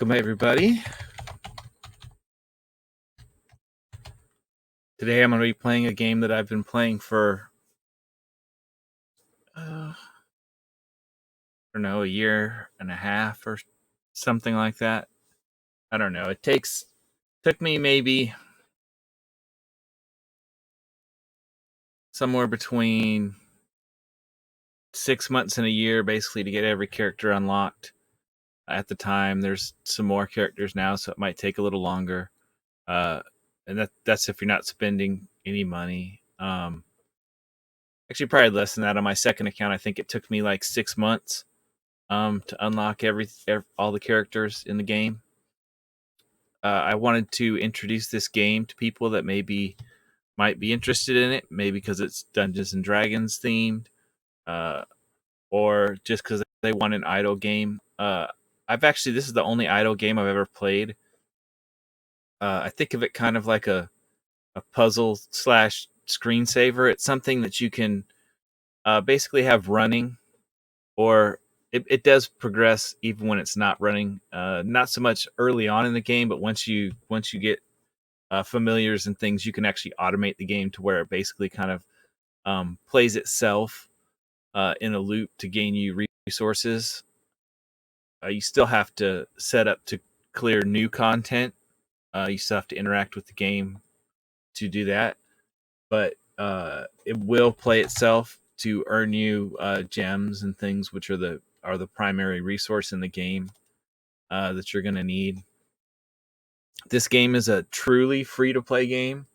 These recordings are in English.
Welcome, everybody. Today I'm going to be playing a game that I've been playing for, I don't know, a year and a half or something like that. I don't know. Took me maybe somewhere between 6 months and a year, basically, to get every character unlocked. At the time, there's some more characters now, so it might take a little longer. And that's if you're not spending any money. Actually, probably less than that. On my second account, I think it took me like 6 months to unlock all the characters in the game. I wanted to introduce this game to people that might be interested in it, maybe because it's Dungeons and Dragons themed, or just because they want an idle game. This is the only idle game I've ever played. I think of it kind of like a puzzle slash screensaver. It's something that you can basically have running, or it does progress even when it's not running. Not so much early on in the game, but once you get familiars and things, you can actually automate the game to where it basically kind of plays itself in a loop to gain you resources. You still have to set up to clear new content. You still have to interact with the game to do that, but it will play itself to earn you gems and things, which are the primary resource in the game that you're going to need. This game is a truly free to play game.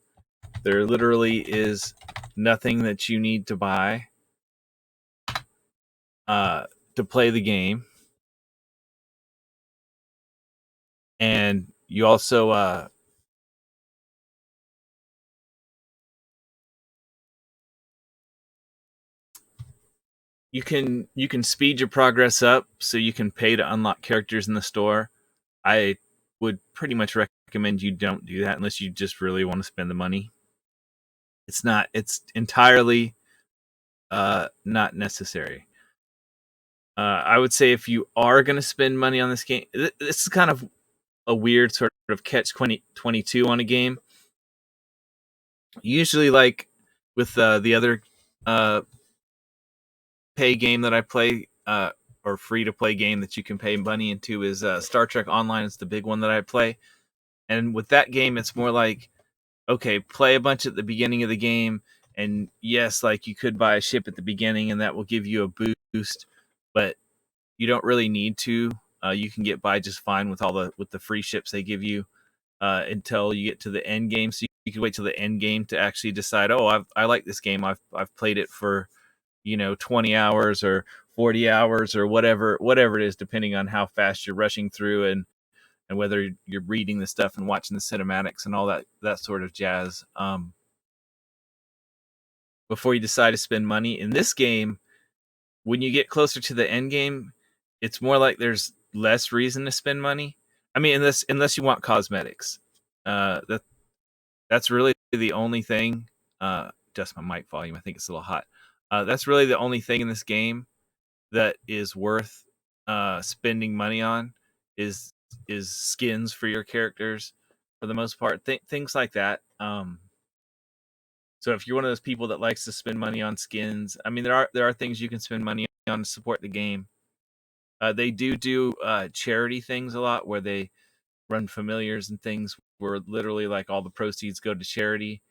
There literally is nothing that you need to buy to play the game, and you also you can speed your progress up, so you can pay to unlock characters in the store. I would pretty much recommend you don't do that unless you just really want to spend the money. It's entirely not necessary. I would say if you are going to spend money on this game, this is kind of a weird sort of catch 22 on a game. Usually, like with the other pay game that I play, or free to play game that you can pay money into, is Star Trek Online. Is the big one that I play, and with that game, it's more like, okay, play a bunch at the beginning of the game, and yes, like you could buy a ship at the beginning, and that will give you a boost, but you don't really need to. You can get by just fine with the free ships they give you until you get to the end game. So you can wait till the end game to actually decide, oh, I like this game. I've played it for 20 hours or 40 hours or whatever it is, depending on how fast you're rushing through and whether you're reading the stuff and watching the cinematics and all that sort of jazz. Before you decide to spend money in this game, when you get closer to the end game, it's more like there's less reason to spend money. I mean, unless you want cosmetics, that's really the only thing. Adjust my mic volume. I think it's a little hot. That's really the only thing in this game that is worth spending money on is skins for your characters, for the most part. Things like that. So if you're one of those people that likes to spend money on skins, I mean, there are things you can spend money on to support the game. They do charity things a lot, where they run familiars and things where literally like all the proceeds go to charity.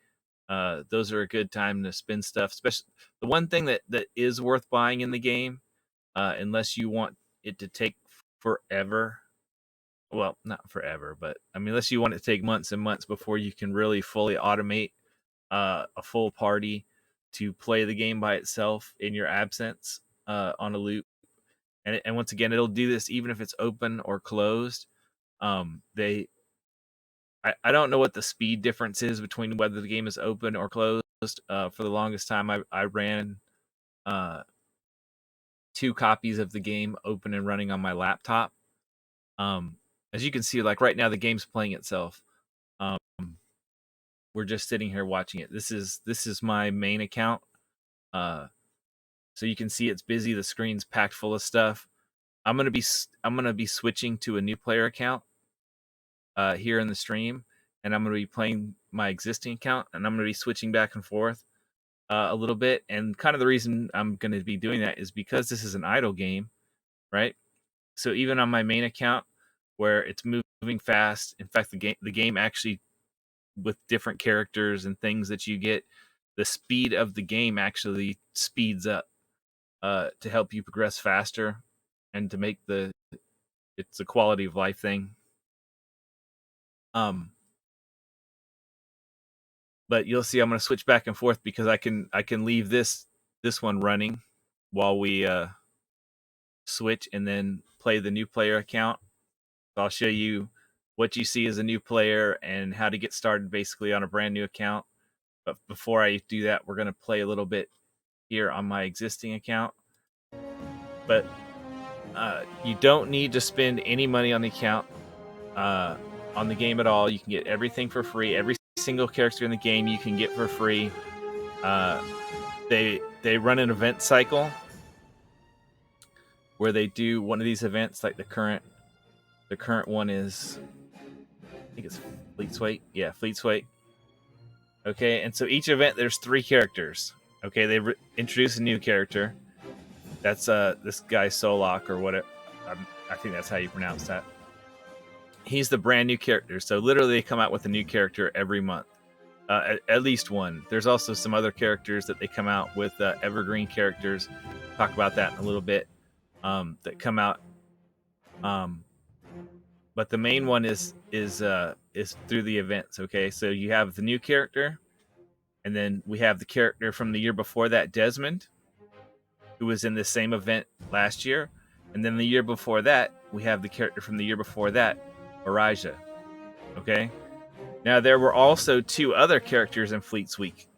Those are a good time to spend stuff. Especially the one thing that is worth buying in the game, unless you want it to take forever. Well, not forever, but I mean, unless you want it to take months and months before you can really fully automate a full party to play the game by itself in your absence on a loop. And once again, it'll do this even if it's open or closed. I don't know what the speed difference is between whether the game is open or closed. For the longest time, I ran 2 copies of the game open and running on my laptop. As you can see, like right now, the game's playing itself. We're just sitting here watching it. This is my main account. So you can see it's busy. The screen's packed full of stuff. I'm gonna be switching to a new player account here in the stream, and I'm gonna be playing my existing account, and I'm gonna be switching back and forth a little bit. And kind of the reason I'm gonna be doing that is because this is an idle game, right? So even on my main account, where it's moving fast, in fact, the game actually, with different characters and things that you get, the speed of the game actually speeds up to help you progress faster and to make it's a quality of life thing. Um, but you'll see I'm going to switch back and forth because I can leave this one running while we switch and then play the new player account. So I'll show you what you see as a new player and how to get started basically on a brand new account. But before I do that, we're going to play a little bit here on my existing account. But you don't need to spend any money on the account, on the game at all. You can get everything for free. Every single character in the game you can get for free. They run an event cycle where they do one of these events. Like the current one is, I think it's Fleet's Weight. Yeah, Fleet's Weight. Okay, and so each event there's 3 characters. Okay, they introduce a new character. That's this guy Solok or what? I think that's how you pronounce that. He's the brand new character. So literally, they come out with a new character every month, at least one. There's also some other characters that they come out with, evergreen characters. Talk about that in a little bit. That come out. But the main one is through the events. Okay, so you have the new character, and then we have the character from the year before that, Desmond, who was in the same event last year. And then the year before that, we have the character from the year before that, Arija. Okay? Now, there were also 2 other characters in Fleet's Week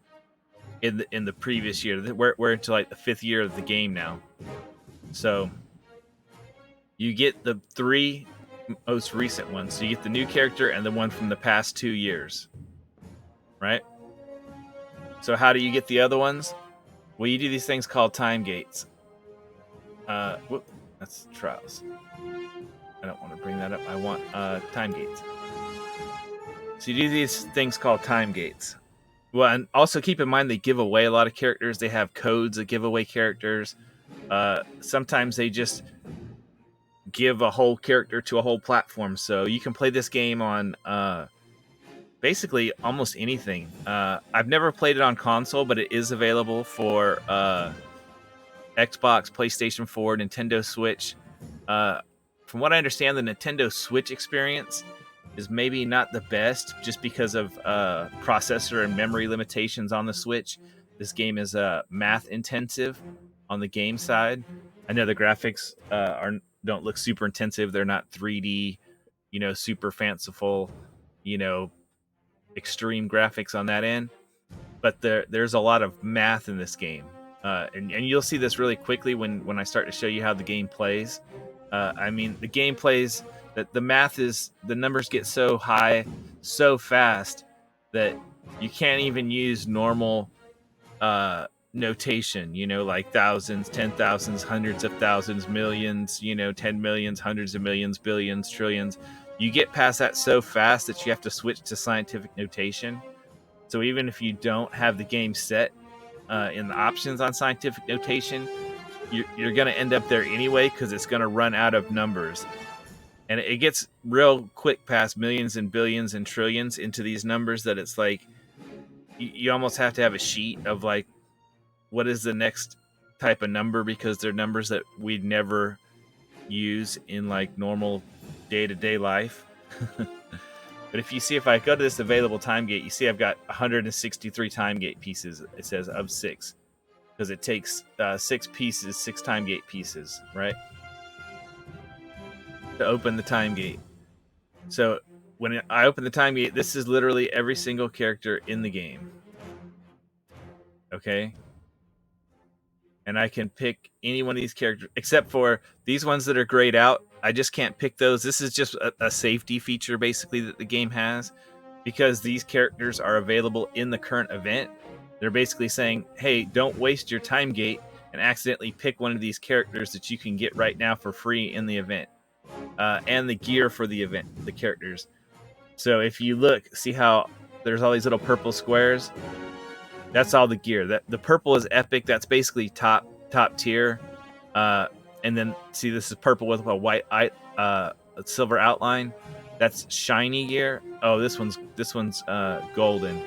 in the previous year. We're into like the 5th year of the game now. So you get the 3 most recent ones. So you get the new character and the one from the past 2 years. Right? So how do you get the other ones? Well, you do these things called time gates. That's trials. I don't want to bring that up. I want time gates. So you do these things called time gates. Well, and also keep in mind they give away a lot of characters. They have codes that give away characters. Sometimes they just give a whole character to a whole platform. So you can play this game on basically almost anything. I've never played it on console, but it is available for Xbox, PlayStation 4, Nintendo Switch. From what I understand, the Nintendo Switch experience is maybe not the best just because of processor and memory limitations on the Switch. This game is math intensive on the game side. I know the graphics don't look super intensive. They're not 3D, super fanciful, extreme graphics on that end. But there's a lot of math in this game. And you'll see this really quickly when I start to show you how the game plays. The game plays that the math is, the numbers get so high so fast that you can't even use normal notation, like thousands, 10,000s, hundreds of thousands, millions, 10 millions, hundreds of millions, billions, trillions. You get past that so fast that you have to switch to scientific notation. So even if you don't have the game set in the options on scientific notation, you're going to end up there anyway because it's going to run out of numbers. And it gets real quick past millions and billions and trillions into these numbers that it's like you almost have to have a sheet of like, what is the next type of number, because they're numbers that we'd never use in like normal day-to-day life. But if you see, if I go to this available time gate, you see I've got 163 time gate pieces. It says of 6 because it takes 6 pieces, 6 time gate pieces, right, to open the time gate. So when I open the time gate, this is literally every single character in the game. Okay? And I can pick any one of these characters, except for these ones that are grayed out. I just can't pick those. This is just a safety feature, basically, that the game has. Because these characters are available in the current event, they're basically saying, hey, don't waste your time gate and accidentally pick one of these characters that you can get right now for free in the event, and the gear for the event, the characters. So if you look, see how there's all these little purple squares? That's all the gear. That the purple is epic. That's basically top tier. And then see, this is purple with a white a silver outline. That's shiny gear. Oh, this one's golden.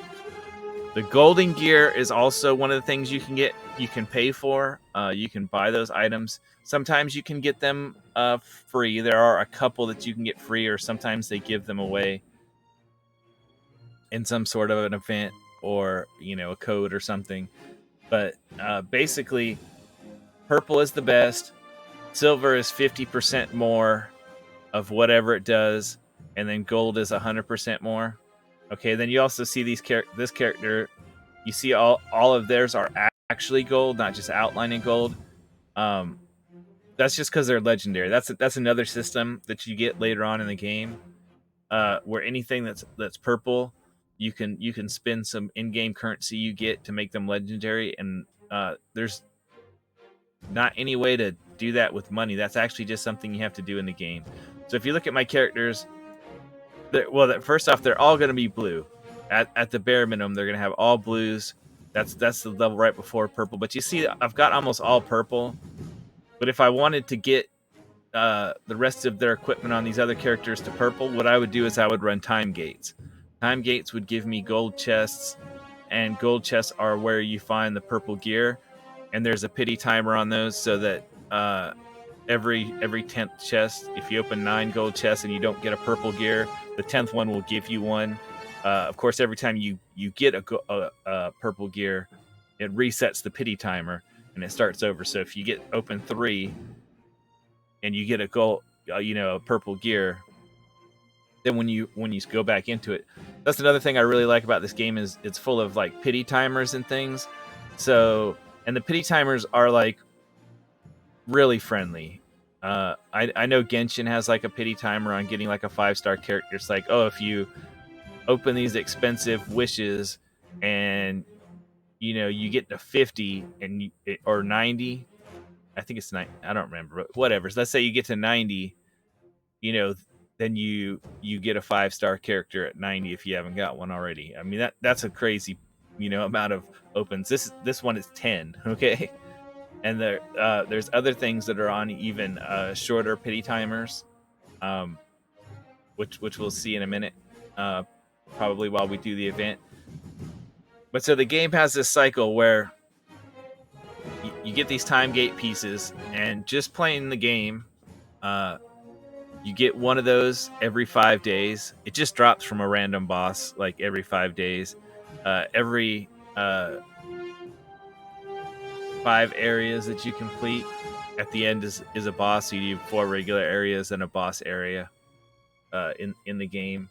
The golden gear is also one of the things you can get. You can pay for. You can buy those items. Sometimes you can get them free. There are a couple that you can get free, or sometimes they give them away in some sort of an event, or a code or something. But basically, purple is the best. Silver is 50% more of whatever it does, and then gold is 100% more. Okay, then you also see this character. You see all of theirs are actually gold, not just outlining gold. That's just because they're legendary. That's another system that you get later on in the game, where anything that's purple, you can spend some in-game currency you get to make them legendary, and there's not any way to do that with money. That's actually just something you have to do in the game. So if you look at my characters, first off, they're all going to be blue. At the bare minimum, they're going to have all blues. That's the level right before purple. But you see, I've got almost all purple. But if I wanted to get the rest of their equipment on these other characters to purple, what I would do is I would run time gates. Time gates would give me gold chests, and gold chests are where you find the purple gear. And there's a pity timer on those, so that every 10th chest, if you open 9 gold chests and you don't get a purple gear, the 10th one will give you one. Of course, every time you get a purple gear, it resets the pity timer and it starts over. So if you open 3 and you get a gold, a purple gear, then when you go back into it, that's another thing I really like about this game, is it's full of like pity timers and things. So, and the pity timers are like really friendly. I know Genshin has like a pity timer on getting like a 5-star character. It's like, oh, if you open these expensive wishes and you get to 50 or 90, I think it's 90, I don't remember, but whatever. So let's say you get to 90, then you get a 5-star character at 90 if you haven't got one already. I mean, that's a crazy amount of opens. This one is 10, okay? And there's other things that are on even shorter pity timers, which we'll see in a minute, probably while we do the event. But so the game has this cycle where you get these time gate pieces, and just playing the game, you get one of those every 5 days. It just drops from a random boss like every 5 days. Every 5 areas that you complete, at the end is a boss. So you do 4 regular areas and a boss area in the game,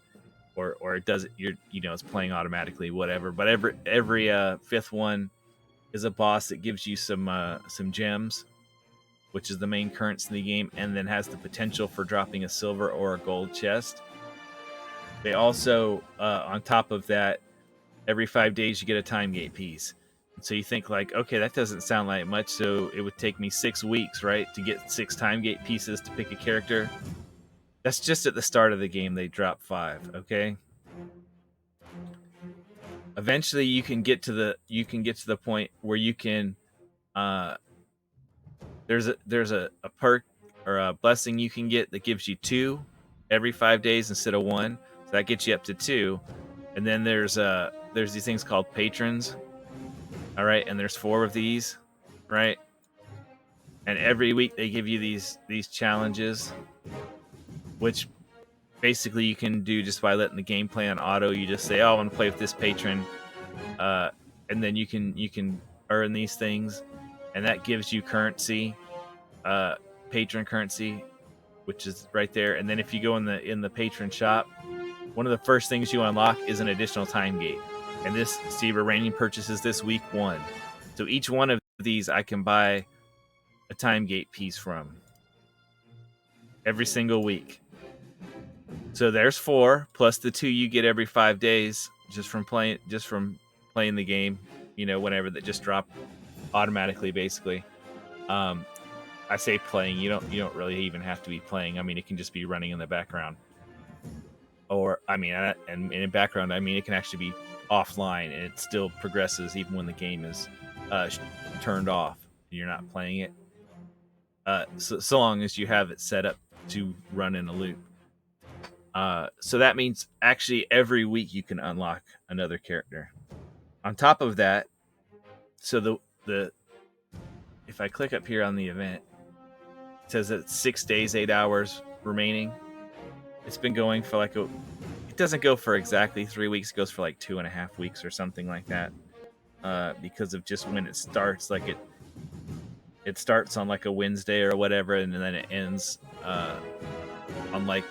or it does it. It's playing automatically, whatever. But every 5th one is a boss that gives you some gems, which is the main currency in the game, and then has the potential for dropping a silver or a gold chest. They also, on top of that, every 5 days you get a time gate piece. So you think like, okay, that doesn't sound like much. So it would take me 6 weeks, right, to get 6 time gate pieces to pick a character. That's just at the start of the game. They drop 5. Okay. Eventually, you can get to the point where you can. There's a perk or a blessing you can get that gives you 2 every 5 days instead of 1. So that gets you up to 2. And then there's these things called patrons. All right, and there's 4 of these, right? And every week they give you these challenges, which basically you can do just by letting the game play on auto. You just say, "Oh, I want to play with this patron," and then you can earn these things, and that gives you currency, patron currency, which is right there. And then if you go in the patron shop, one of the first things you unlock is an additional time gate. And this, see, remaining purchases this week 1. So each one of these I can buy a time gate piece from every single week. So there's 4 plus the 2 you get every 5 days just from playing the game, whenever that just drop automatically, basically. I say playing. You don't really even have to be playing. I mean, it can just be running in the background. Or I mean, and in background, I mean, it can actually be offline and it still progresses even when the game is turned off and you're not playing it. So long as you have it set up to run in a loop. So that means actually every week you can unlock another character. On top of that, so the if I click up here on the event, it says that 6 days, 8 hours remaining. It's been going for like it doesn't go for exactly 3 weeks. It goes for like 2.5 weeks or something like that. Because of just when it starts, like it starts on like a Wednesday or whatever, and then it ends on like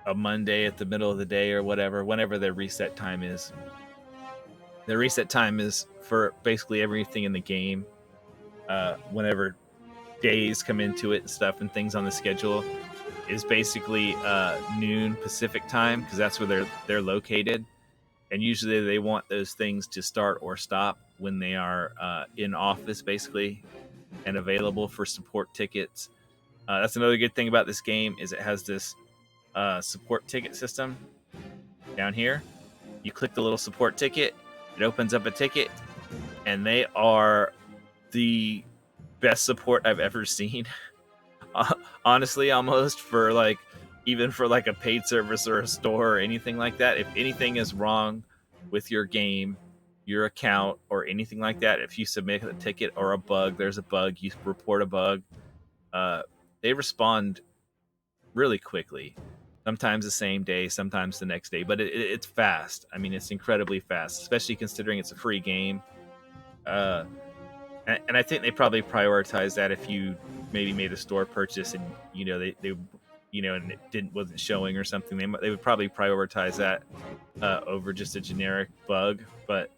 a Monday at the middle of the day or whatever, whenever their reset time is. The reset time is for basically everything in the game. Whenever days come into it and stuff and things on the schedule is basically noon Pacific time, because that's where they're located. And usually they want those things to start or stop when they are in office, basically, and available for support tickets. That's another good thing about this game is it has this support ticket system down here. You click the little support ticket, it opens up a ticket, and they are the best support I've ever seen. Honestly, almost for like even for like a paid service or a store or anything like that. If anything is wrong with your game, your account, or anything like that, if you submit a ticket or a bug, there's a bug, you report a bug, they respond really quickly. Sometimes the same day, sometimes the next day, but it's fast. I mean, it's incredibly fast, especially considering it's a free game. And I think they probably prioritize that if you maybe made a store purchase and they and it wasn't showing or something, they would probably prioritize that over just a generic bug. But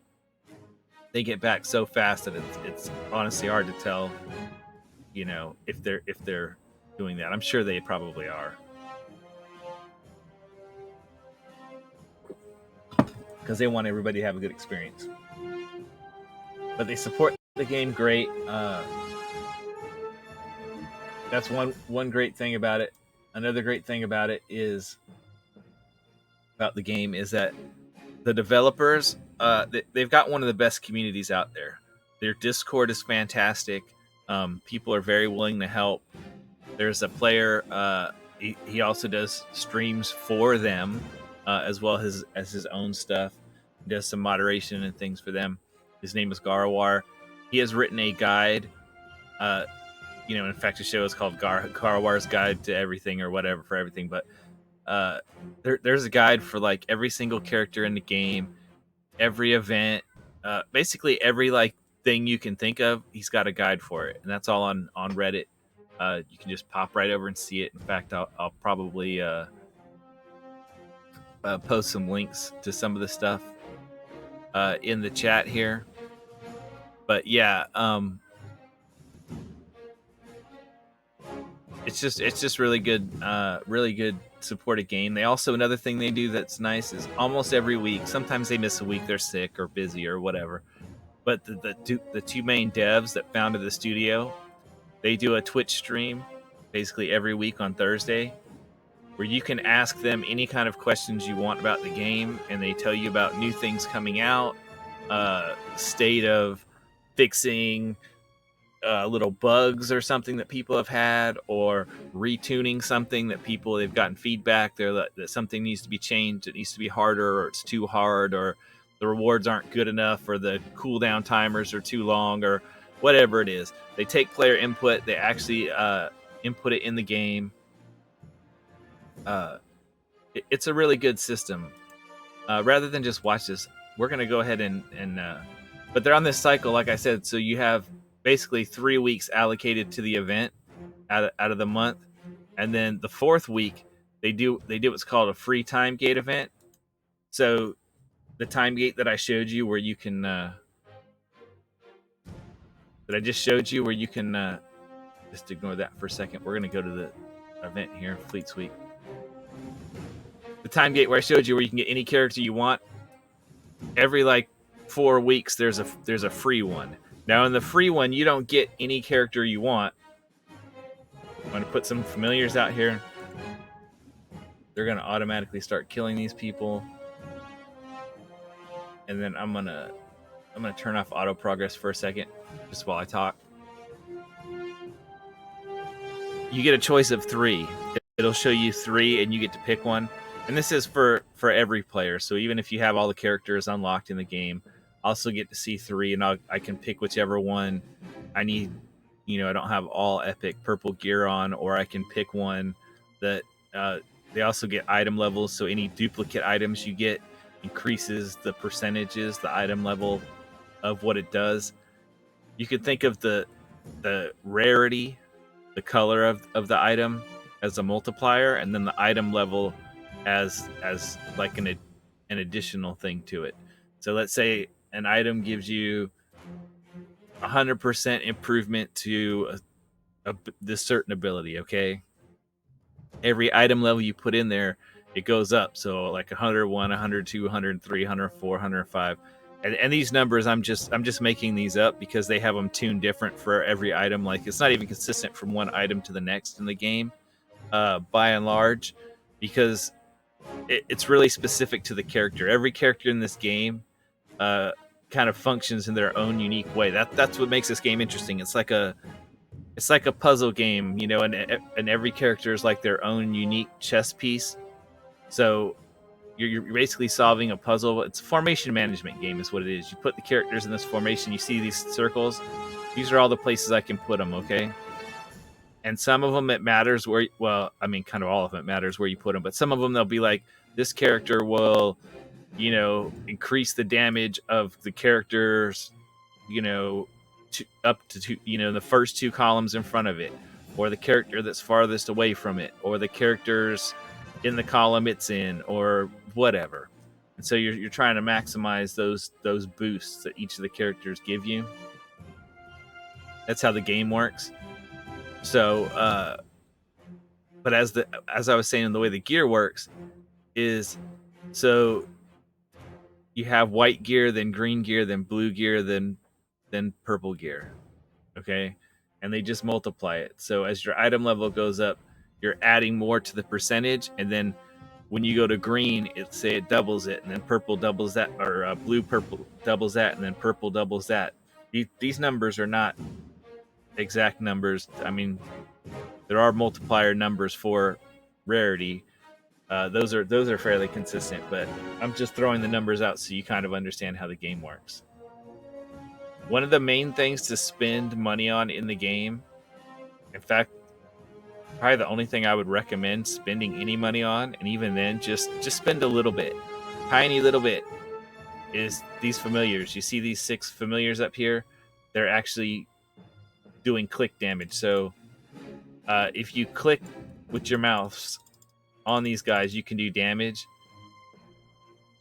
they get back so fast that it's honestly hard to tell, if they're doing that. I'm sure they probably are, because they want everybody to have a good experience. But they support the game great. That's one great thing about it. Another great thing about it is about the game is that the developers, they've got one of the best communities out there. Their Discord is fantastic. People are very willing to help. There's a player. He also does streams for them, as well as his own stuff. He does some moderation and things for them. His name is Garawar. He has written a guide. In fact, the show is called Garawar's Guide to Everything or whatever for everything. But there's a guide for like every single character in the game, every event, basically every like thing you can think of. He's got a guide for it, and that's all on Reddit. You can just pop right over and see it. In fact, I'll probably post some links to some of the stuff in the chat here. But yeah, it's just really good supported game. They also, another thing they do that's nice is almost every week. Sometimes they miss a week, they're sick or busy or whatever. But the two main devs that founded the studio, they do a Twitch stream basically every week on Thursday, where you can ask them any kind of questions you want about the game, and they tell you about new things coming out, state of fixing little bugs or something that people have had, or retuning something that they've gotten feedback there that something needs to be changed, it needs to be harder, or it's too hard, or the rewards aren't good enough, or the cooldown timers are too long, or whatever it is. They take player input, they actually input it in the game. It's a really good system. Rather than just watch this, we're going to go ahead and but they're on this cycle, like I said, so you have basically 3 weeks allocated to the event out of the month, and then the fourth week they do what's called a free time gate event. So the time gate that I showed you, where you can that I just showed you, where you can just ignore that for a second. We're going to go to the event here, Fleet Suite. The time gate where I showed you, where you can get any character you want. Every like 4 weeks there's a free one. Now in the free one, you don't get any character you want. I'm going to put some familiars out here. They're going to automatically start killing these people. And then I'm going to turn off auto progress for a second, just while I talk. You get a choice of 3. It'll show you 3 and you get to pick one. And this is for every player. So even if you have all the characters unlocked in the game, I also get to see 3, and I can pick whichever one I need. I don't have all epic purple gear on, or I can pick one that they also get item levels. So any duplicate items you get increases the percentages, the item level of what it does. You could think of the rarity, the color of the item as a multiplier, and then the item level as like an additional thing to it. So let's say an item gives you 100% improvement to this certain ability. Okay, every item level you put in there, it goes up. So like 101, 102, 103, 104, 105. And these numbers, I'm just making these up because they have them tuned different for every item. Like it's not even consistent from one item to the next in the game, by and large, because it's really specific to the character. Every character in this game kind of functions in their own unique way. That's what makes this game interesting. It's like a puzzle game, and every character is like their own unique chess piece. So you're basically solving a puzzle. It's a formation management game is what it is. You put the characters in this formation. You see these circles. These are all the places I can put them, okay? And some of them it matters where, well, I mean, kind of all of them it matters where you put them. But some of them they'll be like, this character will, increase the damage of the characters, up to two, the first 2 columns in front of it, or the character that's farthest away from it, or the characters in the column it's in, or whatever. And so you're trying to maximize those boosts that each of the characters give you. That's how the game works. So, but as I was saying, the way the gear works is, so you have white gear, then green gear, then blue gear, then purple gear. Okay, and they just multiply it. So as your item level goes up, you're adding more to the percentage, and then when you go to green, it doubles it, and then purple doubles that, or blue purple doubles that, and then purple doubles that. These numbers are not exact numbers. I mean, there are multiplier numbers for rarity. Those are fairly consistent, but I'm just throwing the numbers out so you kind of understand how the game works. One of the main things to spend money on in the game, in fact, probably the only thing I would recommend spending any money on, and even then, just spend a little bit, tiny little bit, is these familiars. You see these 6 familiars up here? They're actually doing click damage. So if you click with your mouse on these guys, you can do damage.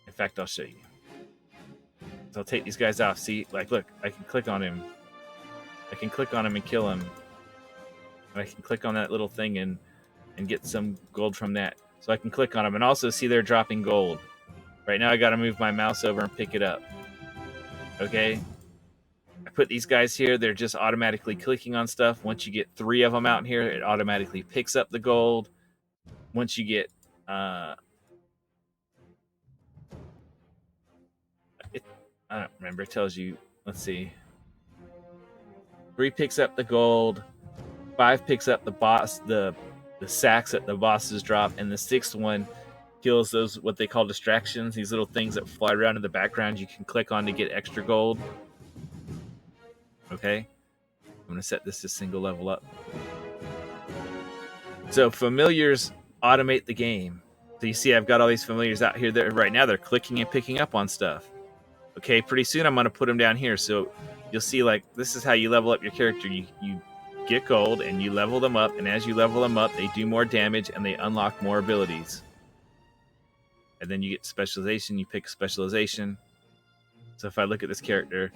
In fact, I'll show you. So I'll take these guys off. See, like, look, I can click on him. I can click on him and kill him. And I can click on that little thing and get some gold from that. So I can click on them and also see they're dropping gold. Right now I got to move my mouse over and pick it up. Okay. I put these guys here. They're just automatically clicking on stuff. Once you get 3 of them out here, it automatically picks up the gold. Once you get... I don't remember. It tells you... Let's see. 3 picks up the gold. 5 picks up the sacks that the bosses drop, and the 6th one kills those, what they call distractions, these little things that fly around in the background you can click on to get extra gold. Okay, I'm going to set this to single level up. So familiars automate the game. So you see I've got all these familiars out here. Right now they're clicking and picking up on stuff. Okay, pretty soon I'm going to put them down here. So you'll see, like, this is how you level up your character. You get gold and you level them up, and as you level them up, they do more damage and they unlock more abilities. And then you get specialization. You pick specialization. So if I look at this character,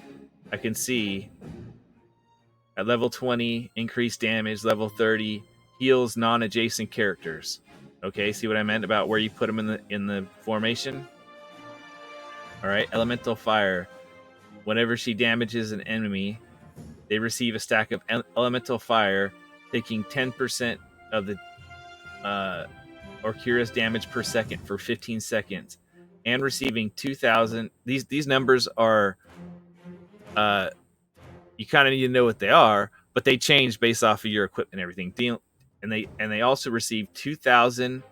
I can see at level 20, increased damage. Level 30, heals non-adjacent characters. Okay, see what I meant about where you put them in the formation? All right, elemental fire. Whenever she damages an enemy, they receive a stack of elemental fire, taking 10% of the Orkira's damage per second for 15 seconds, and receiving 2,000. These numbers are you kind of need to know what they are, but they change based off of your equipment and everything. And they also receive 2,000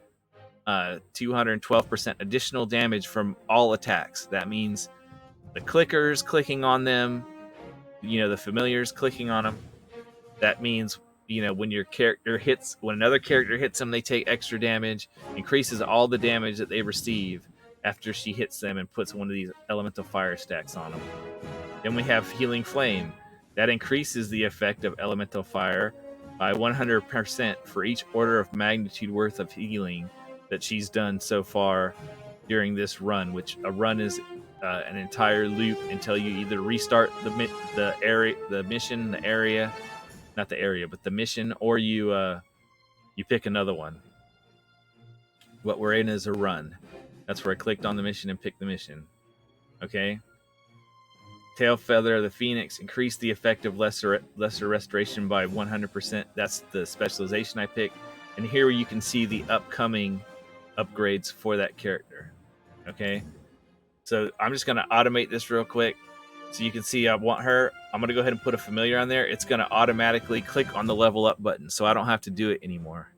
212% additional damage from all attacks. That means the clickers clicking on them, the familiars clicking on them. That means when when another character hits them, they take extra damage. Increases all the damage that they receive after she hits them and puts one of these elemental fire stacks on them. Then we have Healing Flame. That increases the effect of elemental fire by 100% for each order of magnitude worth of healing that she's done so far during this run, which a run is an entire loop until you either restart the mission, or you pick another one. What we're in is a run. That's where I clicked on the mission and picked the mission. Okay. Tail Feather of the Phoenix, increased the effect of lesser restoration by 100%. That's the specialization I picked. And here you can see the upcoming upgrades for that character. Okay, so I'm just going to automate this real quick. So you can see I want her. I'm going to go ahead and put a familiar on there. It's going to automatically click on the level up button, so I don't have to do it anymore.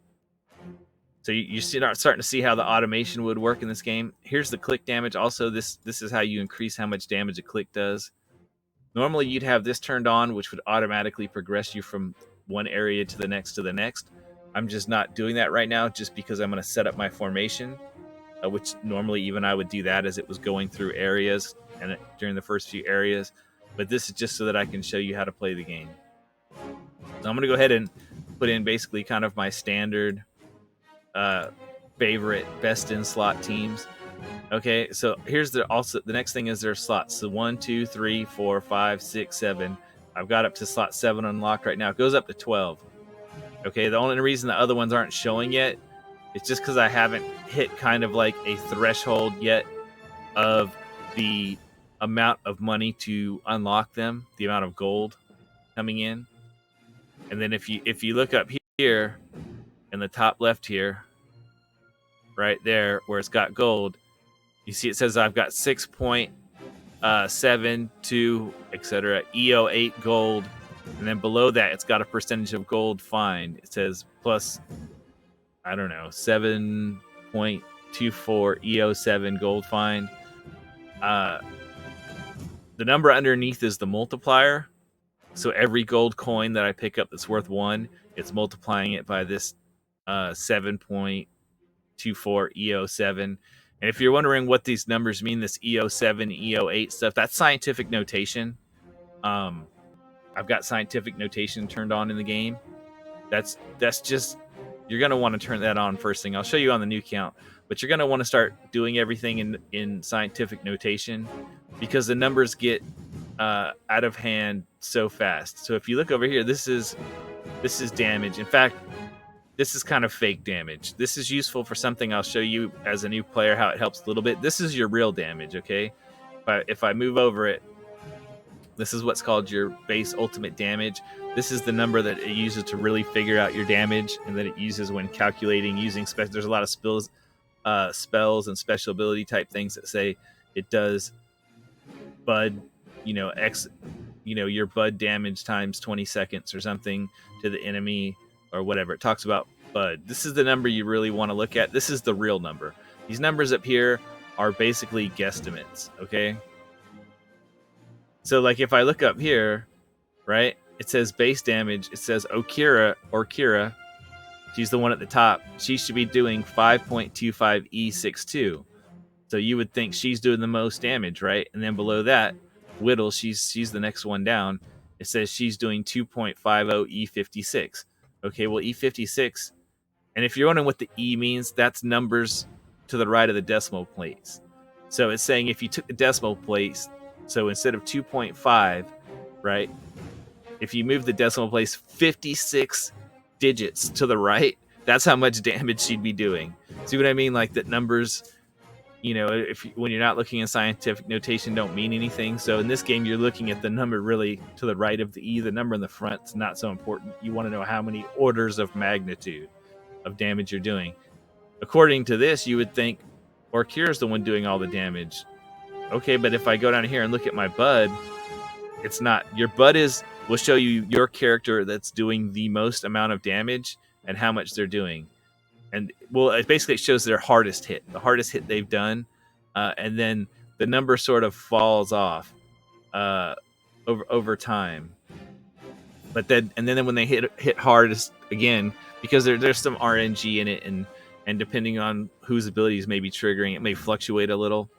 So you start starting to see how the automation would work in this game. Here's the click damage. Also, this is how you increase how much damage a click does. Normally, you'd have this turned on, which would automatically progress you from one area to the next. I'm just not doing that right now, just because I'm going to set up my formation, which normally even I would do that as it was going through areas and during the first few areas. But this is just so that I can show you how to play the game. So I'm going to go ahead and put in basically kind of my standard favorite best in slot teams. Okay, so here's the next thing is their slots. So 1, 2, 3, 4, 5, 6, 7. I've got up to slot 7 unlocked right now. It goes up to 12. Okay, the only reason the other ones aren't showing yet is just because I haven't hit kind of like a threshold yet of the amount of money to unlock them, the amount of gold coming in. And then if you look up here in the top left here, right there where it's got gold, you see it says I've got 6.72, etc. EO8 gold, and then below that it's got a percentage of gold find. It says plus, I don't know, 7.24 EO7 gold find. The number underneath is the multiplier. So every gold coin that I pick up that's worth 1, it's multiplying it by this 7.24 EO7. And if you're wondering what these numbers mean, this EO7, EO8 stuff, that's scientific notation. I've got scientific notation turned on in the game. That's just, you're going to want to turn that on first thing. I'll show you on the new count. But you're going to want to start doing everything in scientific notation, because the numbers get out of hand so fast. So if you look over here, this is damage. In fact, this is kind of fake damage. This is useful for something I'll show you as a new player how it helps a little bit. This is your real damage, okay? If I move over it, this is what's called your base ultimate damage. This is the number that it uses to really figure out your damage, and that it uses when calculating using spells. There's a lot of spells and special ability type things that say it does bud, your bud damage times 20 seconds or something to the enemy, or whatever. It talks about bud. This is the number you really want to look at. This is the real number. These numbers up here are basically guesstimates, okay? So like if I look up here, right, it says base damage. It says Orkira, she's the one at the top. She should be doing 5.25 E62. So you would think she's doing the most damage, right? And then below that, Whittle, she's the next one down. It says she's doing 2.50 E56. Okay, well, E56, and if you're wondering what the E means, that's numbers to the right of the decimal place. So it's saying if you took the decimal place, so instead of 2.5, right, if you move the decimal place 56 digits to the right, that's how much damage she'd be doing. See what I mean? Like that numbers, if when you're not looking in scientific notation, don't mean anything. So in this game, you're looking at the number really to the right of the E. The number in the front's not so important. You want to know how many orders of magnitude of damage you're doing. According to this, you would think Orkir's the one doing all the damage. Okay, but if I go down here and look at my bud, it's not. Your bud will show you your character that's doing the most amount of damage and how much they're doing. And it shows their hardest hit, the hardest hit they've done, and then the number sort of falls off over time. But then when they hit hardest again, because there's some RNG in it, and depending on whose abilities may be triggering, it may fluctuate a little.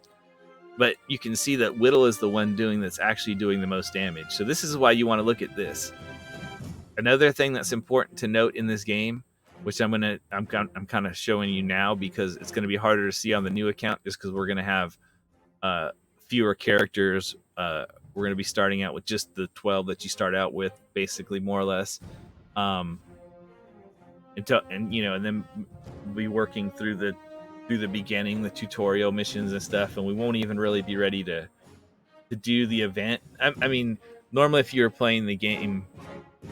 But you can see that Whittle is the one that's actually doing the most damage. So this is why you want to look at this. Another thing that's important to note in this game, which I'm kind of showing you now because it's going to be harder to see on the new account, just because we're going to have fewer characters. We're going to be starting out with just the 12 that you start out with, basically, more or less. And then be working through the beginning, the tutorial missions and stuff, and we won't even really be ready to do the event. I mean, normally if you were playing the game,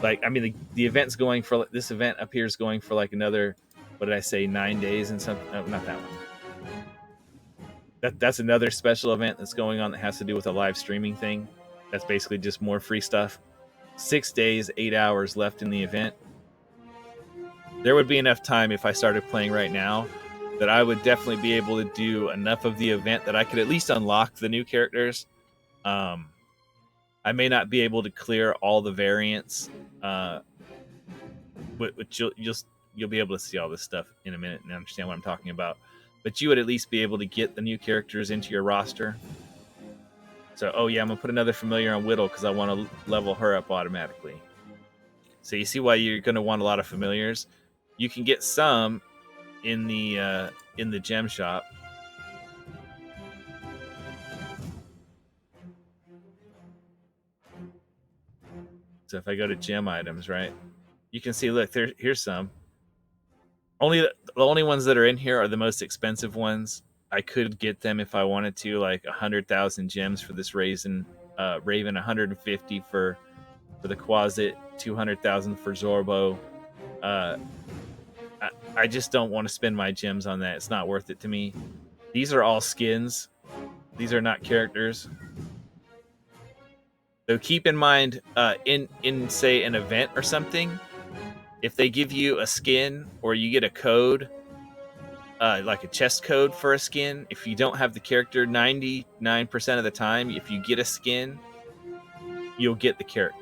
the event's going for, this event up here is going for like another, what did I say, 9 days and something. No, not that one. That's another special event that's going on that has to do with a live streaming thing. That's basically just more free stuff. 6 days, 8 hours left in the event. There would be enough time if I started playing right now that I would definitely be able to do enough of the event that I could at least unlock the new characters. I may not be able to clear all the variants, which you'll be able to see all this stuff in a minute and understand what I'm talking about. But you would at least be able to get the new characters into your roster. So, I'm gonna put another familiar on Whittle because I want to level her up automatically. So you see why you're gonna want a lot of familiars. You can get some in the gem shop. So if I go to gem items, right, you can see, look, here's some. The only ones that are in here are the most expensive ones. I could get them if I wanted to, like 100,000 gems for this Raven, 150 for the Quasit, 200,000 for Zorbo. I just don't want to spend my gems on that. It's not worth it to me. These are all skins. These are not characters. So keep in mind, in say an event or something, if they give you a skin or you get a code, like a chest code for a skin, if you don't have the character 99% of the time, if you get a skin, you'll get the character.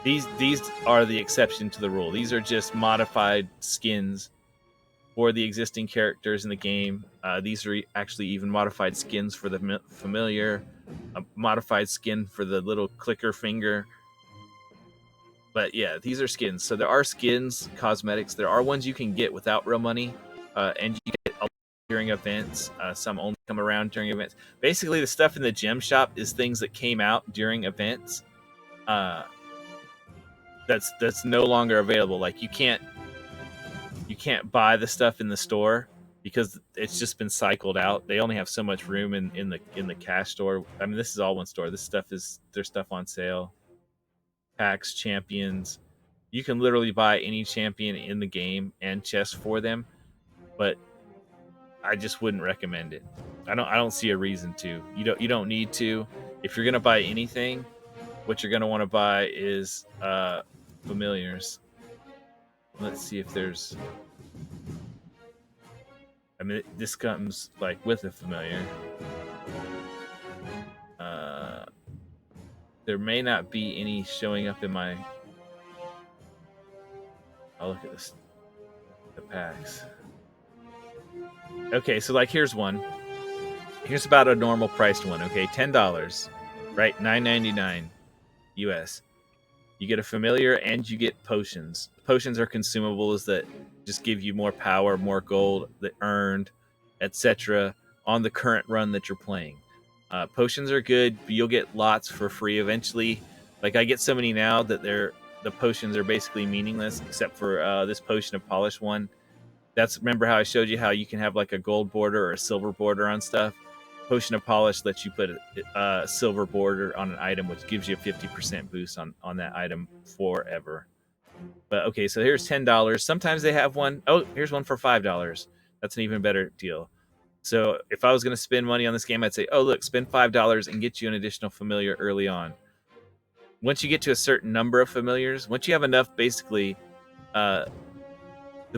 These are the exception to the rule. These are just modified skins for the existing characters in the game. These are actually even modified skins for the familiar, a modified skin for the little clicker finger. But yeah, these are skins. So there are skins, cosmetics. There are ones you can get without real money, and you get during events. Some only come around during events. Basically, the stuff in the gem shop is things that came out during events. That's no longer available. Like you can't buy the stuff in the store because it's just been cycled out. They only have so much room in the cash store. I mean, this is all one store. There's stuff on sale. Packs, champions. You can literally buy any champion in the game and chests for them, but I just wouldn't recommend it. I don't see a reason to. You don't need to. If you're gonna buy anything, what you're gonna want to buy is familiars. Let's see if there's. I mean, this comes like with a familiar. There may not be any showing up in my. I'll look at this. The packs. Okay, so like here's one. Here's about a normal priced one. Okay, $10, right? $9.99 US. You get a familiar and you get potions. Potions are consumables that just give you more power, more gold that earned, etc. on the current run that you're playing. Potions are good, but you'll get lots for free eventually. Like I get so many now that the potions are basically meaningless, except for this potion of polish one. That's, remember how I showed you how you can have like a gold border or a silver border on stuff. Potion of Polish lets you put a silver border on an item, which gives you a 50% boost on that item forever. But okay, so here's $10. Sometimes they have one. Oh, here's one for $5. That's an even better deal. So if I was going to spend money on this game, I'd say, oh, look, spend $5 and get you an additional familiar early on. Once you get to a certain number of familiars, once you have enough, basically, the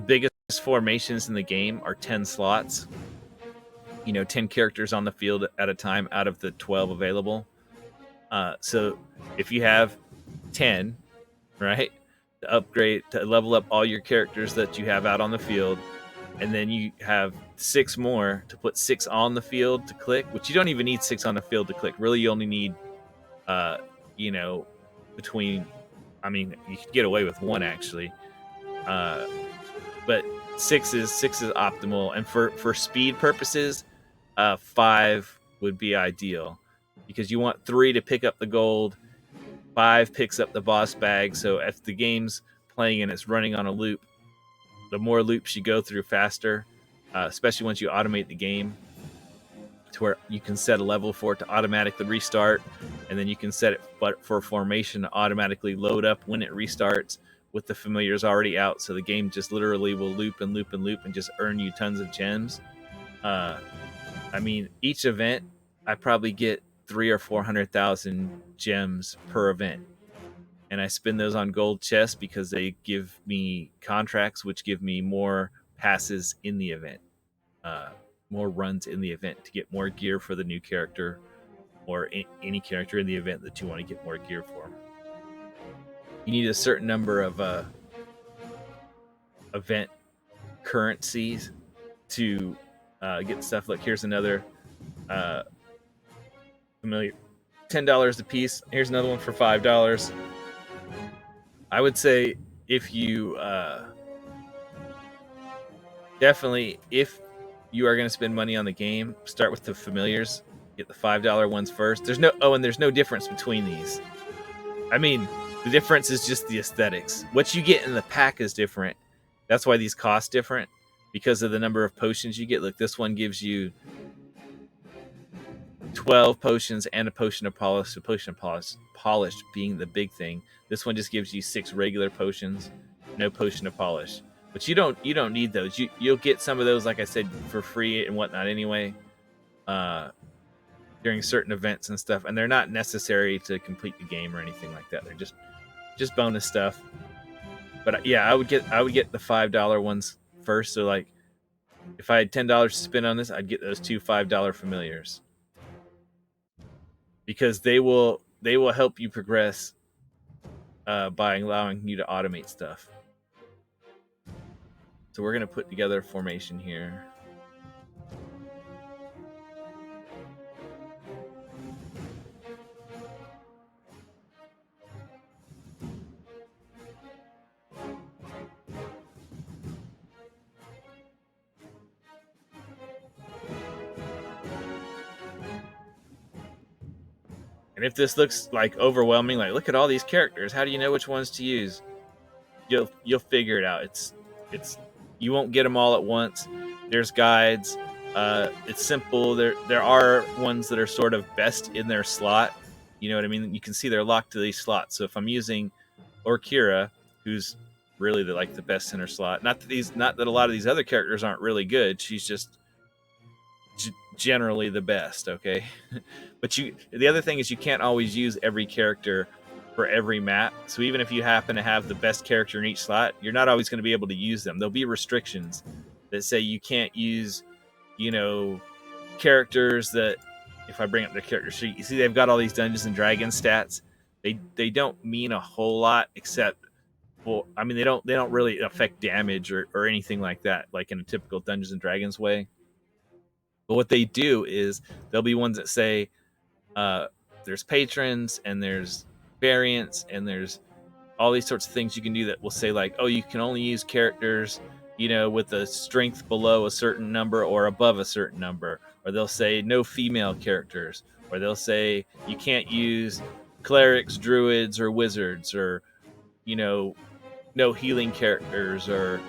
biggest formations in the game are 10 slots. 10 characters on the field at a time out of the 12 available. So if you have 10, right, to level up all your characters that you have out on the field, and then you have 6 more to put 6 on the field to click, which you don't even need 6 on the field to click. Really, you only need, between, you could get away with 1 actually, but 6 is optimal. And for speed purposes, 5 would be ideal, because you want 3 to pick up the gold, 5 picks up the boss bag. So if the game's playing and it's running on a loop, the more loops you go through faster, especially once you automate the game to where you can set a level for it to automatically restart, and then you can set it for formation to automatically load up when it restarts with the familiars already out. So the game just literally will loop and loop and loop and just earn you tons of gems. Each event, I probably get 300,000 or 400,000 gems per event, and I spend those on gold chests because they give me contracts, which give me more passes in the event, more runs in the event to get more gear for the new character, or any character in the event that you want to get more gear for. You need a certain number of event currencies to get stuff. Like, here's another familiar, $10 a piece. Here's another one for $5. I would say, if you definitely, if you are going to spend money on the game, start with the familiars. Get the $5 ones first. There's no difference between these. The difference is just the aesthetics. What you get in the pack is different. That's why these cost different, because of the number of potions you get. Look, this one gives you 12 potions and a potion of polish. So potion of polish being the big thing. This one just gives you 6 regular potions, no potion of polish. But you don't need those. You'll get some of those, like I said, for free and whatnot anyway, during certain events and stuff. And they're not necessary to complete the game or anything like that. They're just bonus stuff. But yeah, I would get the $5 ones first. So like, if I had $10 to spend on this, I'd get those 2 $5 familiars, because they will help you progress by allowing you to automate stuff. So we're going to put together a formation here. And if this looks like overwhelming, like, look at all these characters, how do you know which ones to use? You'll figure it out. It's you won't get them all at once. There's guides. It's simple. There are ones that are sort of best in their slot. You know what I mean? You can see they're locked to these slots. So if I'm using Orkira, who's really the best in her slot, not that a lot of these other characters aren't really good. She's just generally the best, okay? But the other thing is, you can't always use every character for every map. So even if you happen to have the best character in each slot, you're not always going to be able to use them. There'll be restrictions that say you can't use, characters that, if I bring up their character sheet, you see they've got all these Dungeons and Dragons stats. They don't mean a whole lot, except, well, they don't really affect damage or anything like that, like in a typical Dungeons and Dragons way. But what they do is, there'll be ones that say there's patrons and there's variants and there's all these sorts of things you can do that will say, like, oh, you can only use characters, with a strength below a certain number or above a certain number. Or they'll say no female characters. Or they'll say you can't use clerics, druids, or wizards, or, no healing characters, or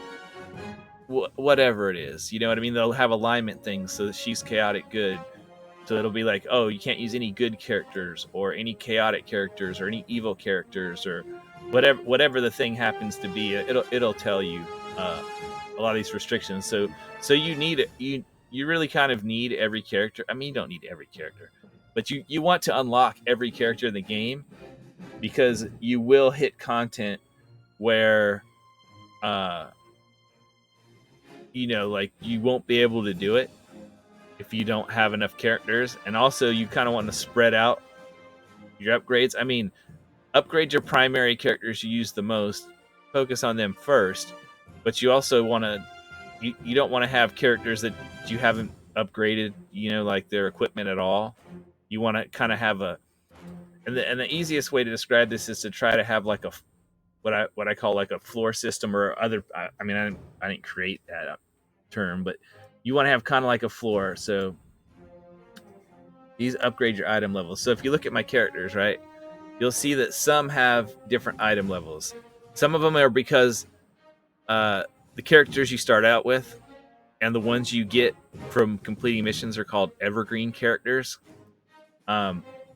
whatever it is. You know what I mean? They'll have alignment things so that she's chaotic good. So it'll be like, oh, you can't use any good characters or any chaotic characters or any evil characters or whatever the thing happens to be. It'll tell you a lot of these restrictions. So you really kind of need every character. I mean, you don't need every character, but you want to unlock every character in the game because you will hit content where like you won't be able to do it if you don't have enough characters. And also you kind of want to spread out your upgrades. I mean, upgrade your primary characters you use the most, focus on them first, but you also want to you don't want to have characters that you haven't upgraded, like their equipment at all. You want to kind of have and the easiest way to describe this is to try to have like a what I call like a floor system or other. I mean, I didn't create that term, but you want to have kind of like a floor. So these upgrade your item levels. So if you look at my characters, right, you'll see that some have different item levels. Some of them are because the characters you start out with and the ones you get from completing missions are called evergreen characters.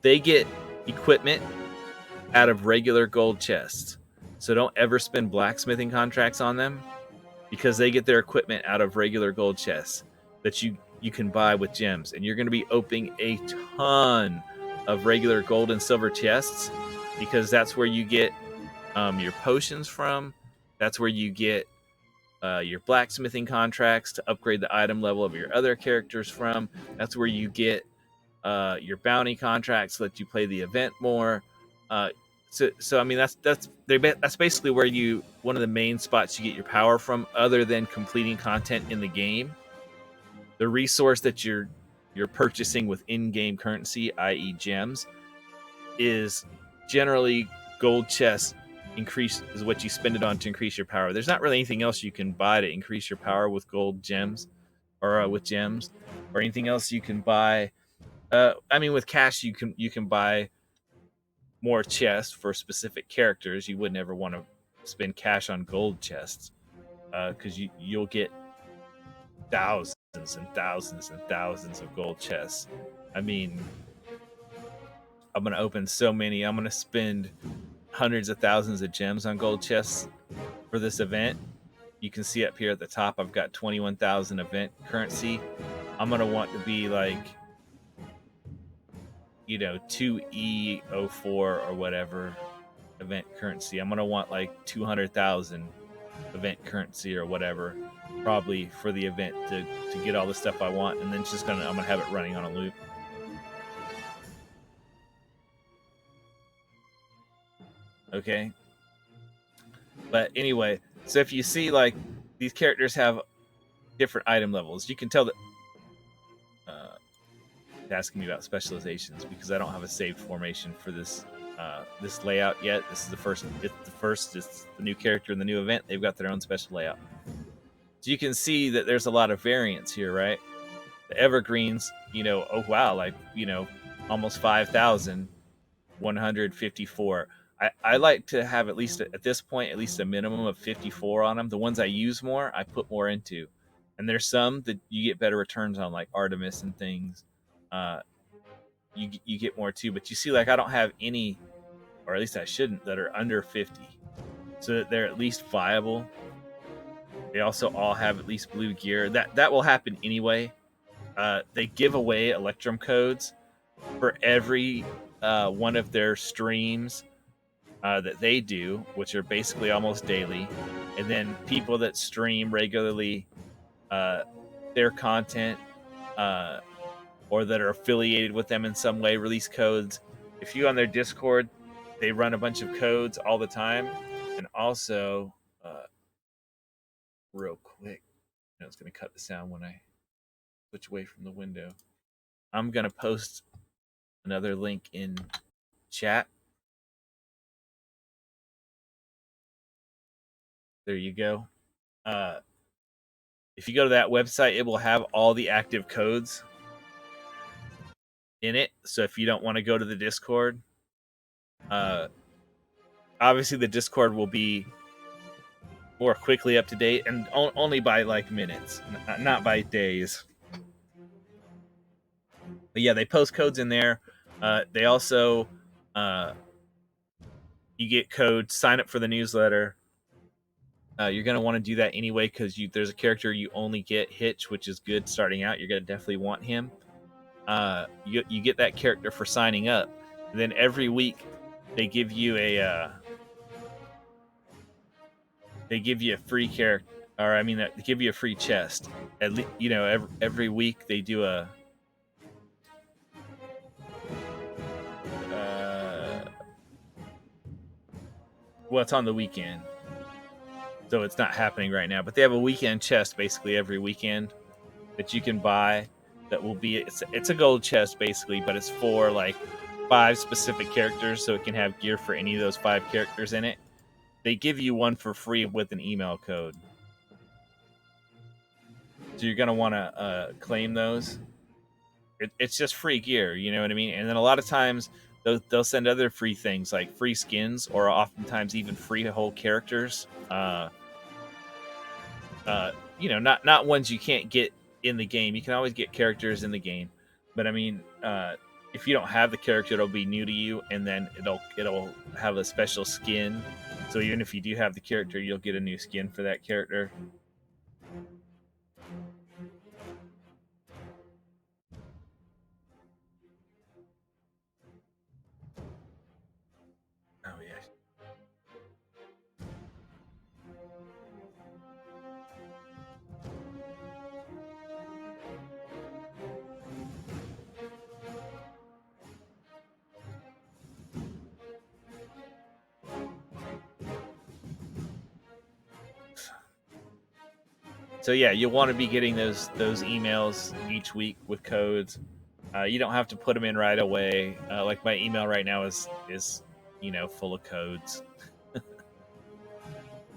They get equipment out of regular gold chests. So don't ever spend blacksmithing contracts on them because they get their equipment out of regular gold chests that you can buy with gems. And you're going to be opening a ton of regular gold and silver chests because that's where you get your potions from. That's where you get your blacksmithing contracts to upgrade the item level of your other characters from. That's where you get your bounty contracts so that you play the event more. So I mean that's basically where one of the main spots you get your power from, other than completing content in the game. The resource that you're purchasing with in-game currency, i.e., gems, is generally gold chests. Increase is what you spend it on to increase your power. There's not really anything else you can buy to increase your power with gold gems, or with gems, or anything else you can buy. I mean, with cash you can buy more chests for specific characters. You wouldn't ever want to spend cash on gold chests because you'll get thousands and thousands and thousands of gold chests. I mean, I'm gonna open so many. I'm gonna spend hundreds of thousands of gems on gold chests for this event. You can see up here at the top, I've got 21,000 event currency. I'm gonna want to be like, 2E04 or whatever event currency. I'm gonna want like 200,000 event currency or whatever, probably for the event to get all the stuff I want, and then I'm gonna have it running on a loop. Okay. But anyway, so if you see like these characters have different item levels, you can tell that. Asking me about specializations because I don't have a saved formation for this layout yet. This is the first. It's the new character in the new event. They've got their own special layout. So you can see that there's a lot of variance here, right? The evergreens, oh wow, like almost 5,154. I like to have at least at this point at least a minimum of 54 on them. The ones I use more, I put more into, and there's some that you get better returns on, like Artemis and things. You get more too, but you see, like I don't have any, or at least I shouldn't, that are under 50, so that they're at least viable. They also all have at least blue gear. That will happen anyway. They give away Electrum codes for every one of their streams that they do, which are basically almost daily. And then people that stream regularly their content or that are affiliated with them in some way release codes. If you go on their Discord, they run a bunch of codes all the time. And also, real quick, it's going to cut the sound when I switch away from the window. I'm going to post another link in chat. There you go. If you go to that website, it will have all the active codes in it. So if you don't want to go to the Discord, obviously the Discord will more quickly up to date, and only by like minutes, not by days. But yeah, they post codes in there. They also you get codes. Sign up for the newsletter. You're gonna want to do that anyway because there's a character you only get, Hitch, which is good starting out. You're gonna definitely want him. You get that character for signing up. And then every week they give you a free character, or I mean, they give you a free chest. At least every week they do a. Well, it's on the weekend, so it's not happening right now. But they have a weekend chest basically every weekend that you can buy. That will be it's a gold chest basically, but it's for like 5 specific characters, so it can have gear for any of those 5 characters in it. They give you one for free with an email code. So you're gonna want to claim those. It's just free gear, you know what I mean? And then a lot of times they'll send other free things like free skins, or oftentimes even free whole characters. Not ones you can't get in the game. You can always get characters in the game, but I mean, if you don't have the character, it'll be new to you, and then it'll have a special skin. So even if you do have the character, you'll get a new skin for that character. Oh yeah. So yeah, you'll want to be getting those emails each week with codes. You don't have to put them in right away. Like my email right now is full of codes.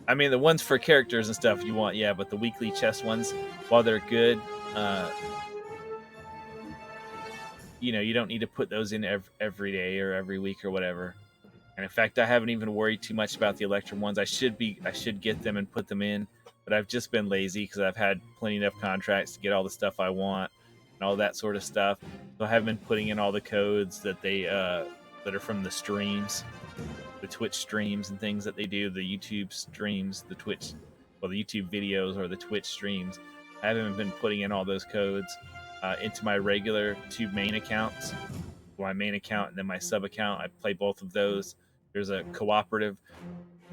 I mean, the ones for characters and stuff you want, yeah, but the weekly chest ones, while they're good, you don't need to put those in every day or every week or whatever. And in fact, I haven't even worried too much about the Electrum ones. I should get them and put them in, but I've just been lazy because I've had plenty enough contracts to get all the stuff I want and all that sort of stuff. So I haven't been putting in all the codes that that are from the streams, the Twitch streams and things that they do, the YouTube streams, the YouTube videos or the Twitch streams. I haven't been putting in all those codes into my regular 2 main accounts. My main account and then my sub account. I play both of those. There's a cooperative.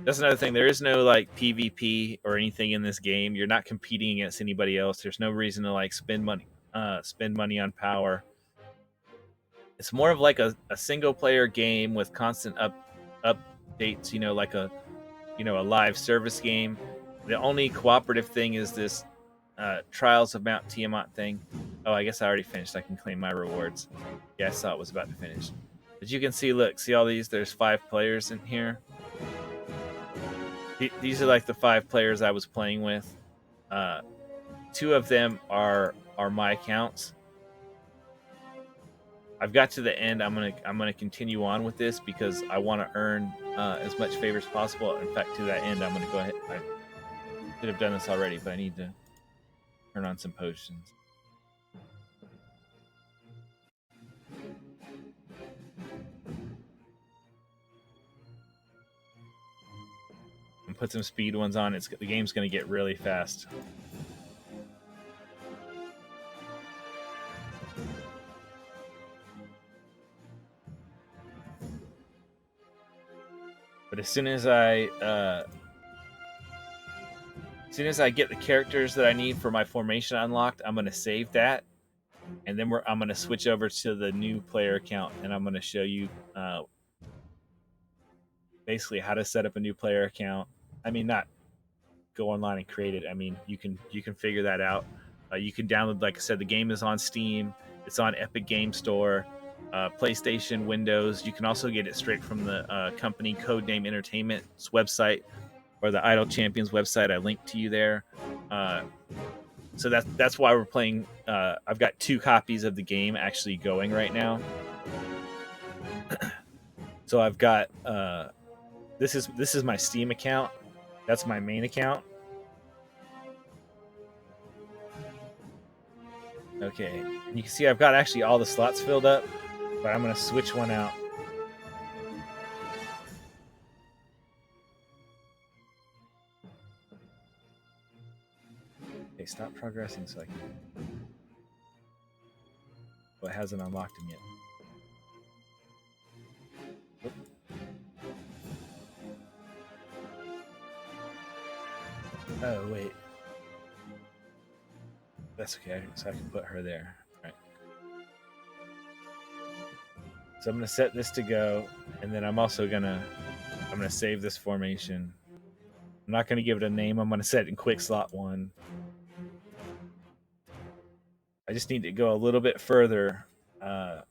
That's another thing. There is no like PvP or anything in this game. You're not competing against anybody else. There's no reason to like spend money on power. It's more of like a single player game with constant updates. Like a live service game. The only cooperative thing is this Trials of Mount Tiamat thing. Oh, I guess I already finished. I can claim my rewards. Yeah, I saw it was about to finish. But you can see, look, see all these? There's 5 players in here. These are like the 5 players I was playing with. 2 of them are my accounts. I've got to the end. I'm gonna continue on with this because I want to earn as much favor as possible. In fact, to that end, I'm gonna go ahead. I should have done this already, but I need to turn on some potions. And put some speed ones on. The game's gonna get really fast. But as soon as I get the characters that I need for my formation unlocked, I'm gonna save that, and then I'm gonna switch over to the new player account, and I'm gonna show you basically how to set up a new player account. I mean, not go online and create it. I mean, you can figure that out. You can download, like I said, the game is on Steam. It's on Epic Game Store, PlayStation, Windows. You can also get it straight from the company Codename Entertainment's website or the Idle Champions website. I linked to you there. So that's why we're playing. I've got 2 copies of the game actually going right now. So I've got this is my Steam account, That's my main account. Okay, and you can see I've got actually all the slots filled up, but I'm gonna switch one out. Okay, stop progressing so I can. Well, it hasn't unlocked him yet. Oop. Oh wait, that's okay. So I can put her there. All right. So I'm gonna set this to go, and then I'm gonna save this formation. I'm not gonna give it a name. I'm gonna set it in quick slot 1. I just need to go a little bit further. So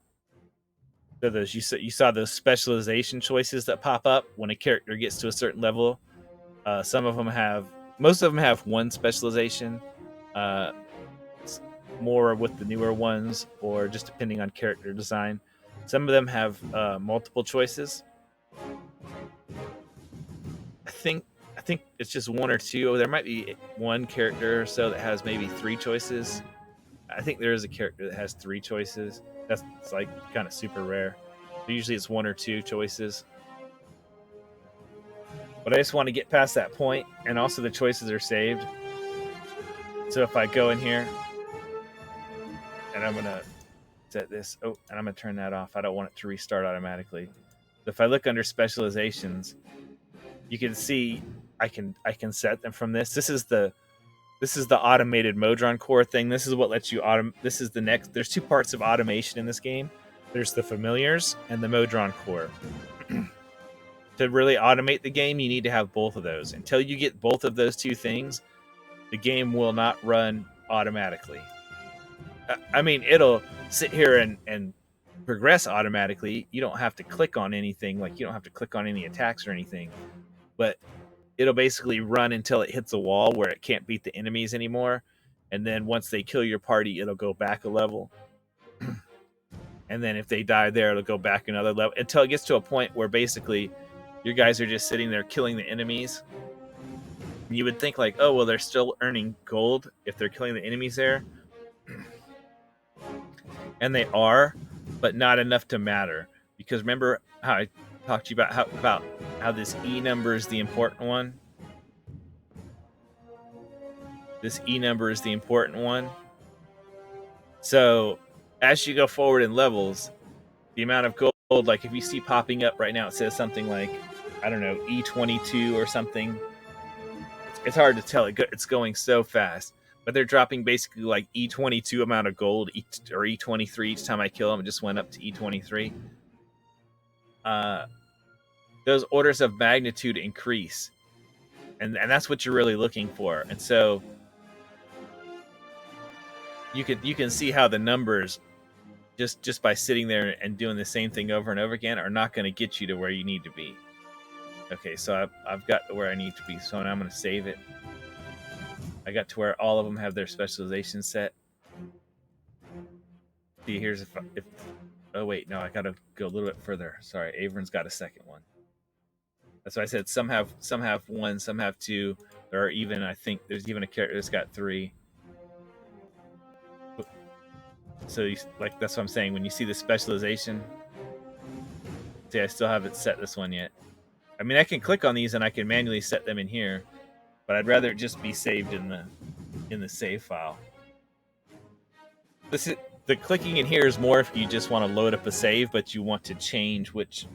those you saw those specialization choices that pop up when a character gets to a certain level. Some of them have, most of them have one specialization. Uh, more with the newer ones, or just depending on character design. Some of them have multiple choices. I think it's just one or two. There might be one character or so that has maybe 3 choices. I think there is a character that has 3 choices. That's like kind of super rare. Usually it's 1 or 2 choices. But I just want to get past that point, and also the choices are saved. So if I go in here, and I'm gonna set this, and I'm gonna turn that off. I don't want it to restart automatically. So if I look under specializations, you can see I can set them from this. This is the automated Modron core thing. This is what lets you this is the next. There's 2 parts of automation in this game. There's the familiars and the Modron core. To really automate the game, you need to have both of those. Until you get both of those 2 things, the game will not run automatically. I mean, it'll sit here and progress automatically. You don't have to click on anything, like you don't have to click on any attacks or anything, but it'll basically run until it hits a wall where it can't beat the enemies anymore. And then once they kill your party, it'll go back a level. And then if they die there, it'll go back another level until it gets to a point where basically your guys are just sitting there killing the enemies. And you would think like, oh, well, they're still earning gold if they're killing the enemies there. And they are, but not enough to matter. Because remember how I talked to you about how this E number is the important one? This E number is the important one. So as you go forward in levels, the amount of gold, like if you see popping up right now, it says something like, I don't know, E22 or something. It's hard to tell. It's going so fast. But they're dropping basically like E22 amount of gold or E23 each time I kill them. It just went up to E23. Those orders of magnitude increase. And that's what you're really looking for. And so you can see how the numbers just by sitting there and doing the same thing over and over again are not going to get you to where you need to be. Okay, so I've got to where I need to be, so now I'm going to save it. I got to where all of them have their specialization set. See, here's if oh wait, no, I got to go a little bit further. Sorry, Avern's got a second one. That's why I said some have 1, some have 2. There are even, I think there's even a character that's got 3. So like that's what I'm saying. When you see the specialization, see, I still haven't set this one yet. I mean, I can click on these and I can manually set them in here, but I'd rather it just be saved in the save file. The clicking in here is more if you just want to load up a save, but you want to change which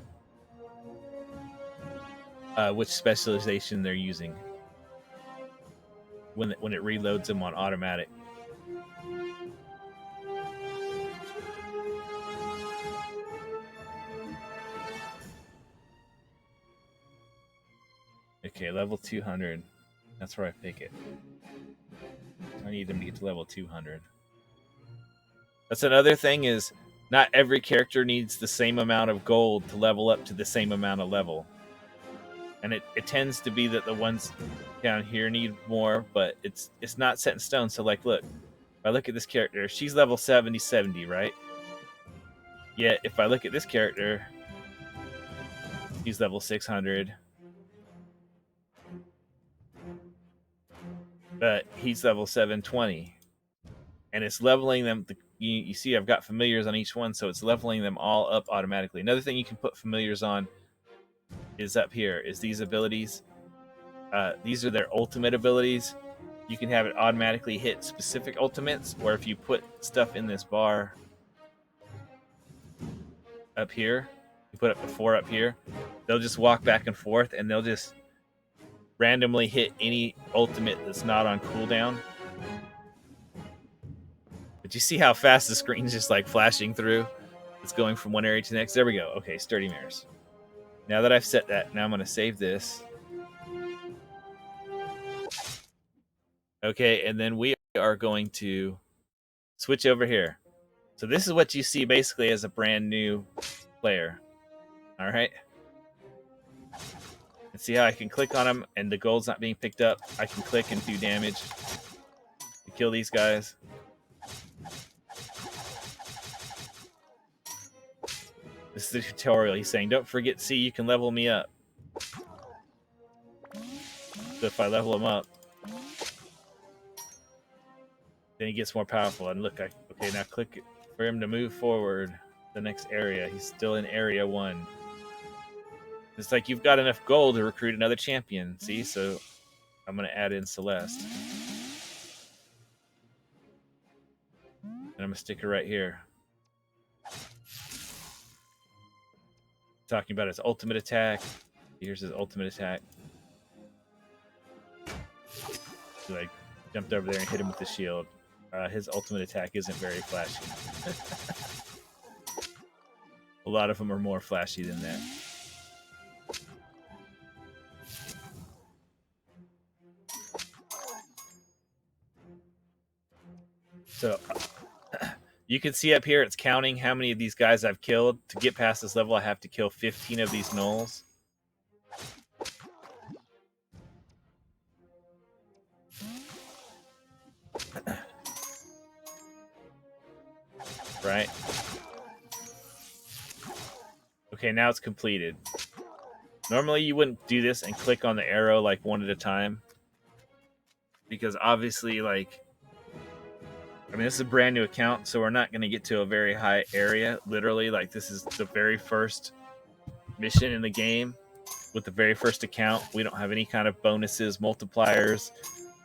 specialization they're using when it reloads them on automatic. Okay, level 200. That's where I pick it. I need them to get to level 200. That's another thing is not every character needs the same amount of gold to level up to the same amount of level. And it tends to be that the ones down here need more, but it's not set in stone. So like, look, if I look at this character, she's level 70, right? Yet if I look at this character, he's level 600. but he's level 720, and it's leveling them. You see, I've got familiars on each one, so it's leveling them all up automatically. Another thing you can put familiars on is up here. Is these abilities? These are their ultimate abilities. You can have it automatically hit specific ultimates, or if you put stuff in this bar up here, you put up the 4 up here, they'll just walk back and forth, and they'll just randomly hit any ultimate that's not on cooldown. But you see how fast the screen's just like flashing through? It's going from one area to the next. There we go. Okay, sturdy mirrors. Now that I've set that, now I'm going to save this. Okay, and then we are going to switch over here. So this is what you see basically as a brand new player. All right. And see how I can click on them and the gold's not being picked up. I can click and do damage to kill these guys. This is the tutorial. He's saying, don't forget, see, you can level me up. So if I level him up, then he gets more powerful. And look, okay, now click for him to move forward the next area. He's still in area 1. It's like you've got enough gold to recruit another champion. See, so I'm going to add in Celeste. And I'm going to stick her right here. Talking about his ultimate attack. Here's his ultimate attack. So I jumped over there and hit him with the shield. His ultimate attack isn't very flashy. A lot of them are more flashy than that. So you can see up here it's counting how many of these guys I've killed. To get past this level, I have to kill 15 of these gnolls. Right? Okay, now it's completed. Normally you wouldn't do this and click on the arrow like one at a time. Because obviously, like, I mean, this is a brand new account, so we're not going to get to a very high area. Literally, like, this is the very first mission in the game with the very first account. We don't have any kind of bonuses, multipliers,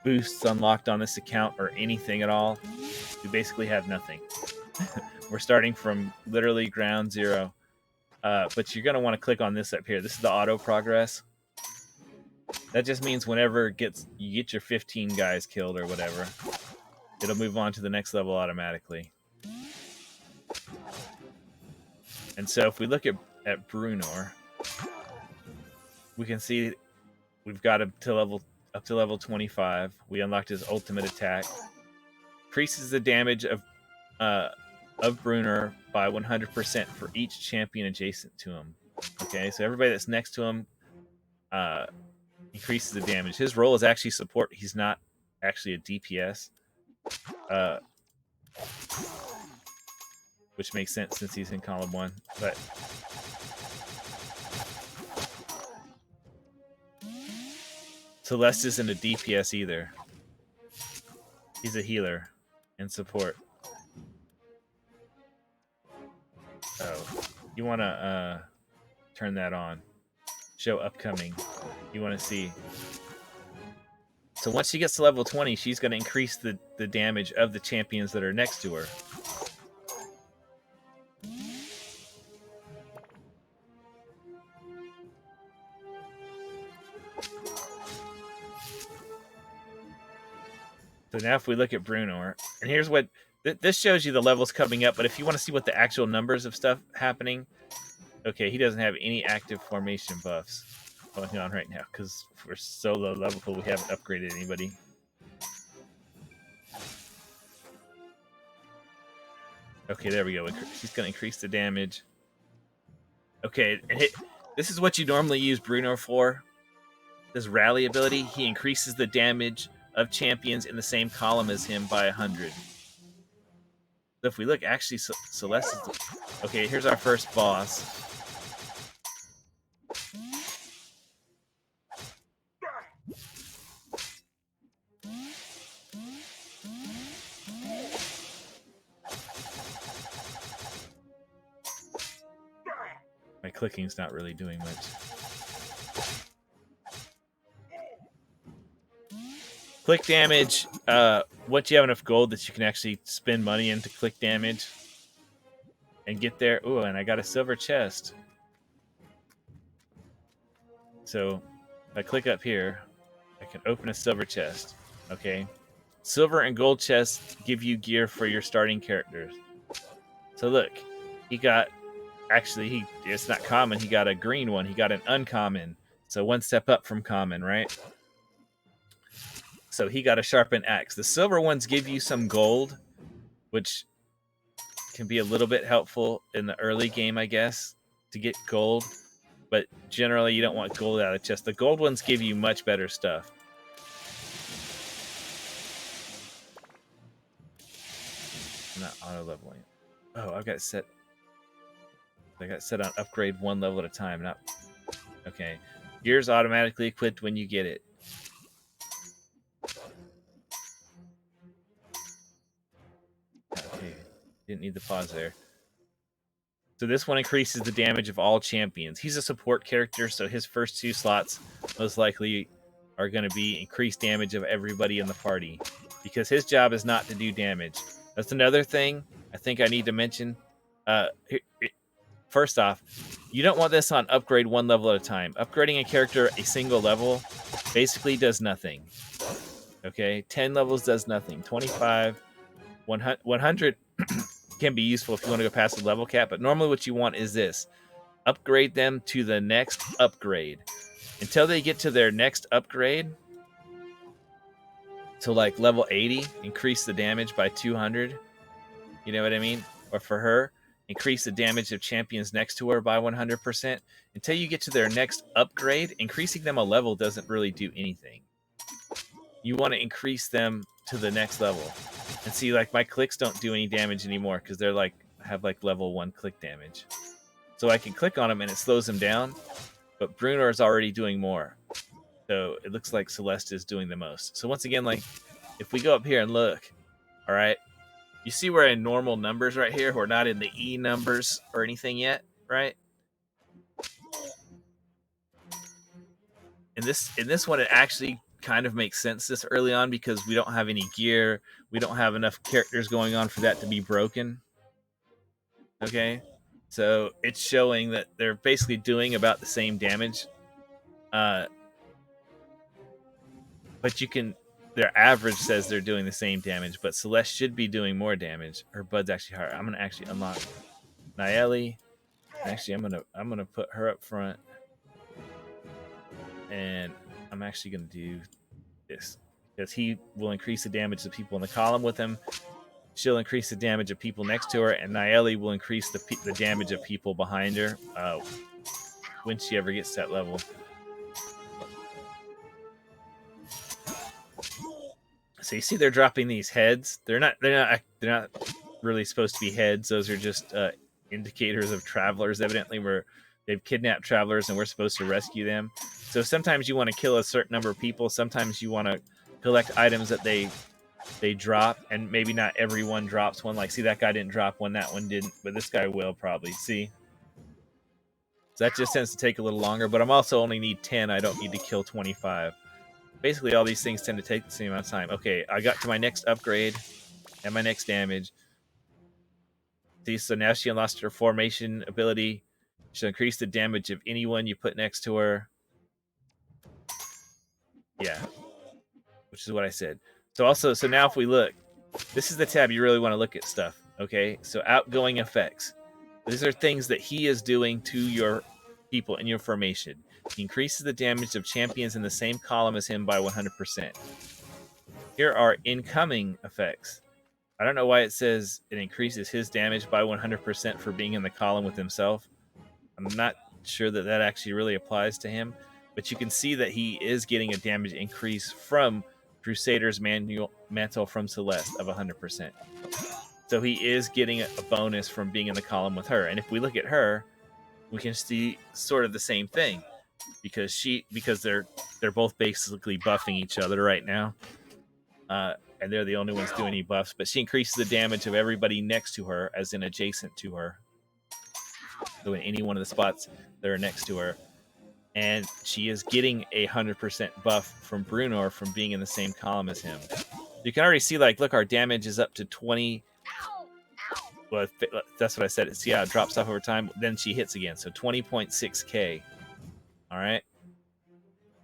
boosts unlocked on this account, or anything at all. We basically have nothing. We're starting from literally ground zero. But you're going to want to click on this up here. This is the auto progress. That just means whenever you get your 15 guys killed or whatever, it'll move on to the next level automatically. And so if we look at Brunor, we can see we've got him to up to level 25. We unlocked his ultimate attack. Increases the damage of Brunor by 100% for each champion adjacent to him. Okay, so everybody that's next to him increases the damage. His role is actually support. He's not actually a DPS. Which makes sense since he's in column 1. But Celeste isn't a DPS either. He's a healer and support. Oh, you want to turn that on. Show upcoming. You want to see. So once she gets to level 20, she's going to increase the damage of the champions that are next to her. So now if we look at Brunor, and here's what... This shows you the levels coming up, but if you want to see what the actual numbers of stuff happening... Okay, he doesn't have any active formation buffs going on right now, because we're so low level, we haven't upgraded anybody. Okay, there we go. She's going to increase the damage. Okay, this is what you normally use Brunor for. This rally ability, he increases the damage of champions in the same column as him by 100. So if we look, actually, Celeste is... Okay, here's our first boss. clicking's not really doing much. Click damage, once you have enough gold that you can actually spend money into click damage and get there. Ooh, and I got a silver chest. So if I click up here, I can open a silver chest. Okay. Silver and gold chests give you gear for your starting characters. So look, he got, actually, it's not common. He got a green one. He got an uncommon. So one step up from common, right? So he got a sharpened axe. The silver ones give you some gold, which can be a little bit helpful in the early game, I guess, to get gold. But generally, you don't want gold out of the chest. The gold ones give you much better stuff. I'm not auto leveling. Oh, I got set on upgrade one level at a time. Not okay. Gear's automatically equipped when you get it. Okay, didn't need the pause there. So this one increases the damage of all champions. He's a support character, so his first 2 slots most likely are going to be increased damage of everybody in the party, because his job is not to do damage. That's another thing I think I need to mention. First off, you don't want this on upgrade one level at a time. Upgrading a character a single level basically does nothing. Okay, 10 levels does nothing. 25, 100 can be useful if you want to go past the level cap, but normally what you want is this. Upgrade them to the next upgrade. Until they get to their next upgrade, to like level 80, increase the damage by 200. You know what I mean? Or for her, increase the damage of champions next to her by 100%. Until you get to their next upgrade, increasing them a level doesn't really do anything. You want to increase them to the next level. And see, like, my clicks don't do any damage anymore because they're like, have like level 1 click damage. So I can click on them and it slows them down, but Bruno is already doing more. So it looks like Celeste is doing the most. So once again, like, if we go up here and look, all right, you see we're in normal numbers right here. We're not in the E numbers or anything yet, right? In this one, it actually kind of makes sense this early on because we don't have any gear. We don't have enough characters going on for that to be broken. Okay, so it's showing that they're basically doing about the same damage. But you can, their average says they're doing the same damage, but Celeste should be doing more damage. Her bud's actually higher. I'm gonna actually unlock Nayeli. Actually, I'm gonna put her up front, and I'm actually gonna do this because he will increase the damage of people in the column with him. She'll increase the damage of people next to her, and Nayeli will increase the damage of people behind her when she ever gets to that level. So you see, they're dropping these heads. They're not really supposed to be heads. Those are just indicators of travelers. Evidently, they've kidnapped travelers, and we're supposed to rescue them. So sometimes you want to kill a certain number of people. Sometimes you want to collect items that they drop, and maybe not everyone drops one. Like, see, that guy didn't drop one, that one didn't, but this guy will probably. See? So that just tends to take a little longer, but I'm also only need 10. I don't need to kill 25. Basically, all these things tend to take the same amount of time. Okay, I got to my next upgrade and my next damage. See, so now she unlocked her formation ability. She'll increase the damage of anyone you put next to her. Yeah, which is what I said. So now if we look, this is the tab you really want to look at stuff. Okay, so outgoing effects. These are things that he is doing to your people in your formation. He increases the damage of champions in the same column as him by 100%. Here are incoming effects. I don't know why it says it increases his damage by 100% for being in the column with himself. I'm not sure that actually really applies to him, but you can see that he is getting a damage increase from Crusader's Mantle from Celeste of 100%. So he is getting a bonus from being in the column with her. And if we look at her, we can see sort of the same thing because they're both basically buffing each other right now. And they're the only ones doing any buffs, but she increases the damage of everybody next to her, as in adjacent to her. so in any one of the spots that are next to her. And she is getting 100% buff from Bruenor from being in the same column as him. You can already see, like, look, our damage is up to 20. Well, that's what I said. See how it drops off over time? Then she hits again. So 20.6k. All right.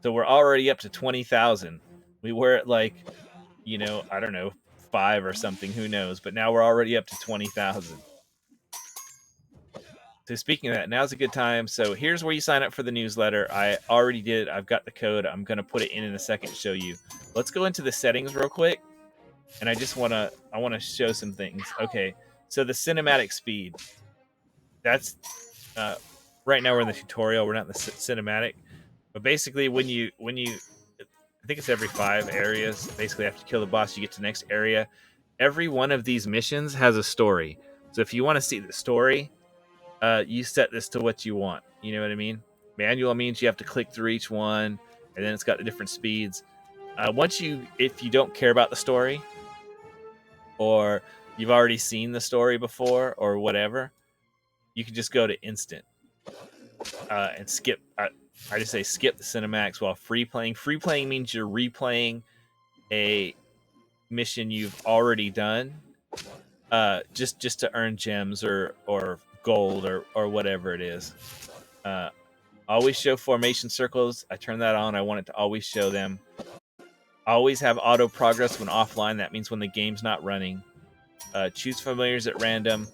So we're already up to 20,000. We were at, like, I don't know, 5 or something. Who knows? But now we're already up to 20,000. So speaking of that, now's a good time. So here's where you sign up for the newsletter. I already did. I've got the code. I'm going to put it in a second to show you. Let's go into the settings real quick. And I want to show some things. Okay. So the cinematic speed. That's right now we're in the tutorial. We're not in the cinematic. But basically when you I think it's every 5 areas. Basically after you kill the boss, you get to the next area. Every one of these missions has a story. So if you want to see the story, you set this to what you want. You know what I mean? Manual means you have to click through each one, and then it's got the different speeds. If you don't care about the story, or you've already seen the story before, or whatever, you can just go to instant and skip. I just say skip the cinematics while free playing. Free playing means you're replaying a mission you've already done, just to earn gems or gold or whatever it is. Always show formation circles. I turn that on. I want it to always show them. Always have auto progress when offline. That means when the game's not running. Choose familiars at random.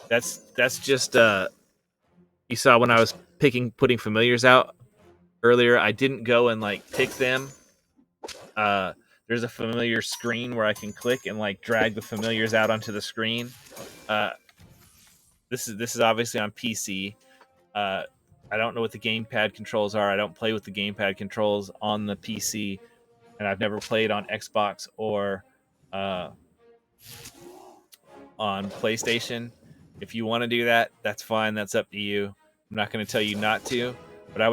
That's just you saw when I was putting familiars out earlier. I didn't go and like pick them. There's a familiar screen where I can click and like drag the familiars out onto the screen. This is obviously on PC. I don't know what the gamepad controls are. I don't play with the gamepad controls on the PC, and I've never played on Xbox or on PlayStation. If you want to do that, that's fine. That's up to you. I'm not going to tell you not to, but I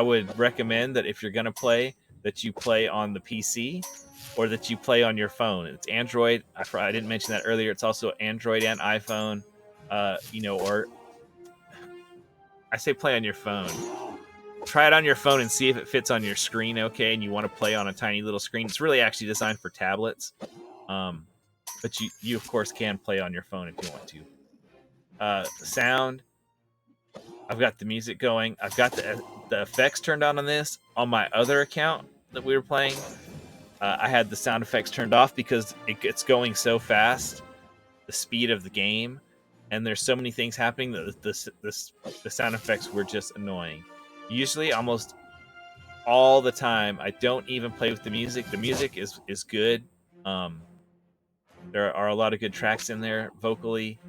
would recommend that if you're going to play, that you play on the PC or that you play on your phone. It's Android. I didn't mention that earlier. It's also Android and iPhone. Or I say play on your phone. Try it on your phone and see if it fits on your screen, okay? And you want to play on a tiny little screen. It's really actually designed for tablets. But you of course can play on your phone if you want to. Sound. I've got the music going. I've got the effects turned on this. On my other account that we were playing, I had the sound effects turned off because it's going so fast, the speed of the game, and there's so many things happening that the sound effects were just annoying. Usually, almost all the time, I don't even play with the music. The music is good. There are a lot of good tracks in there vocally.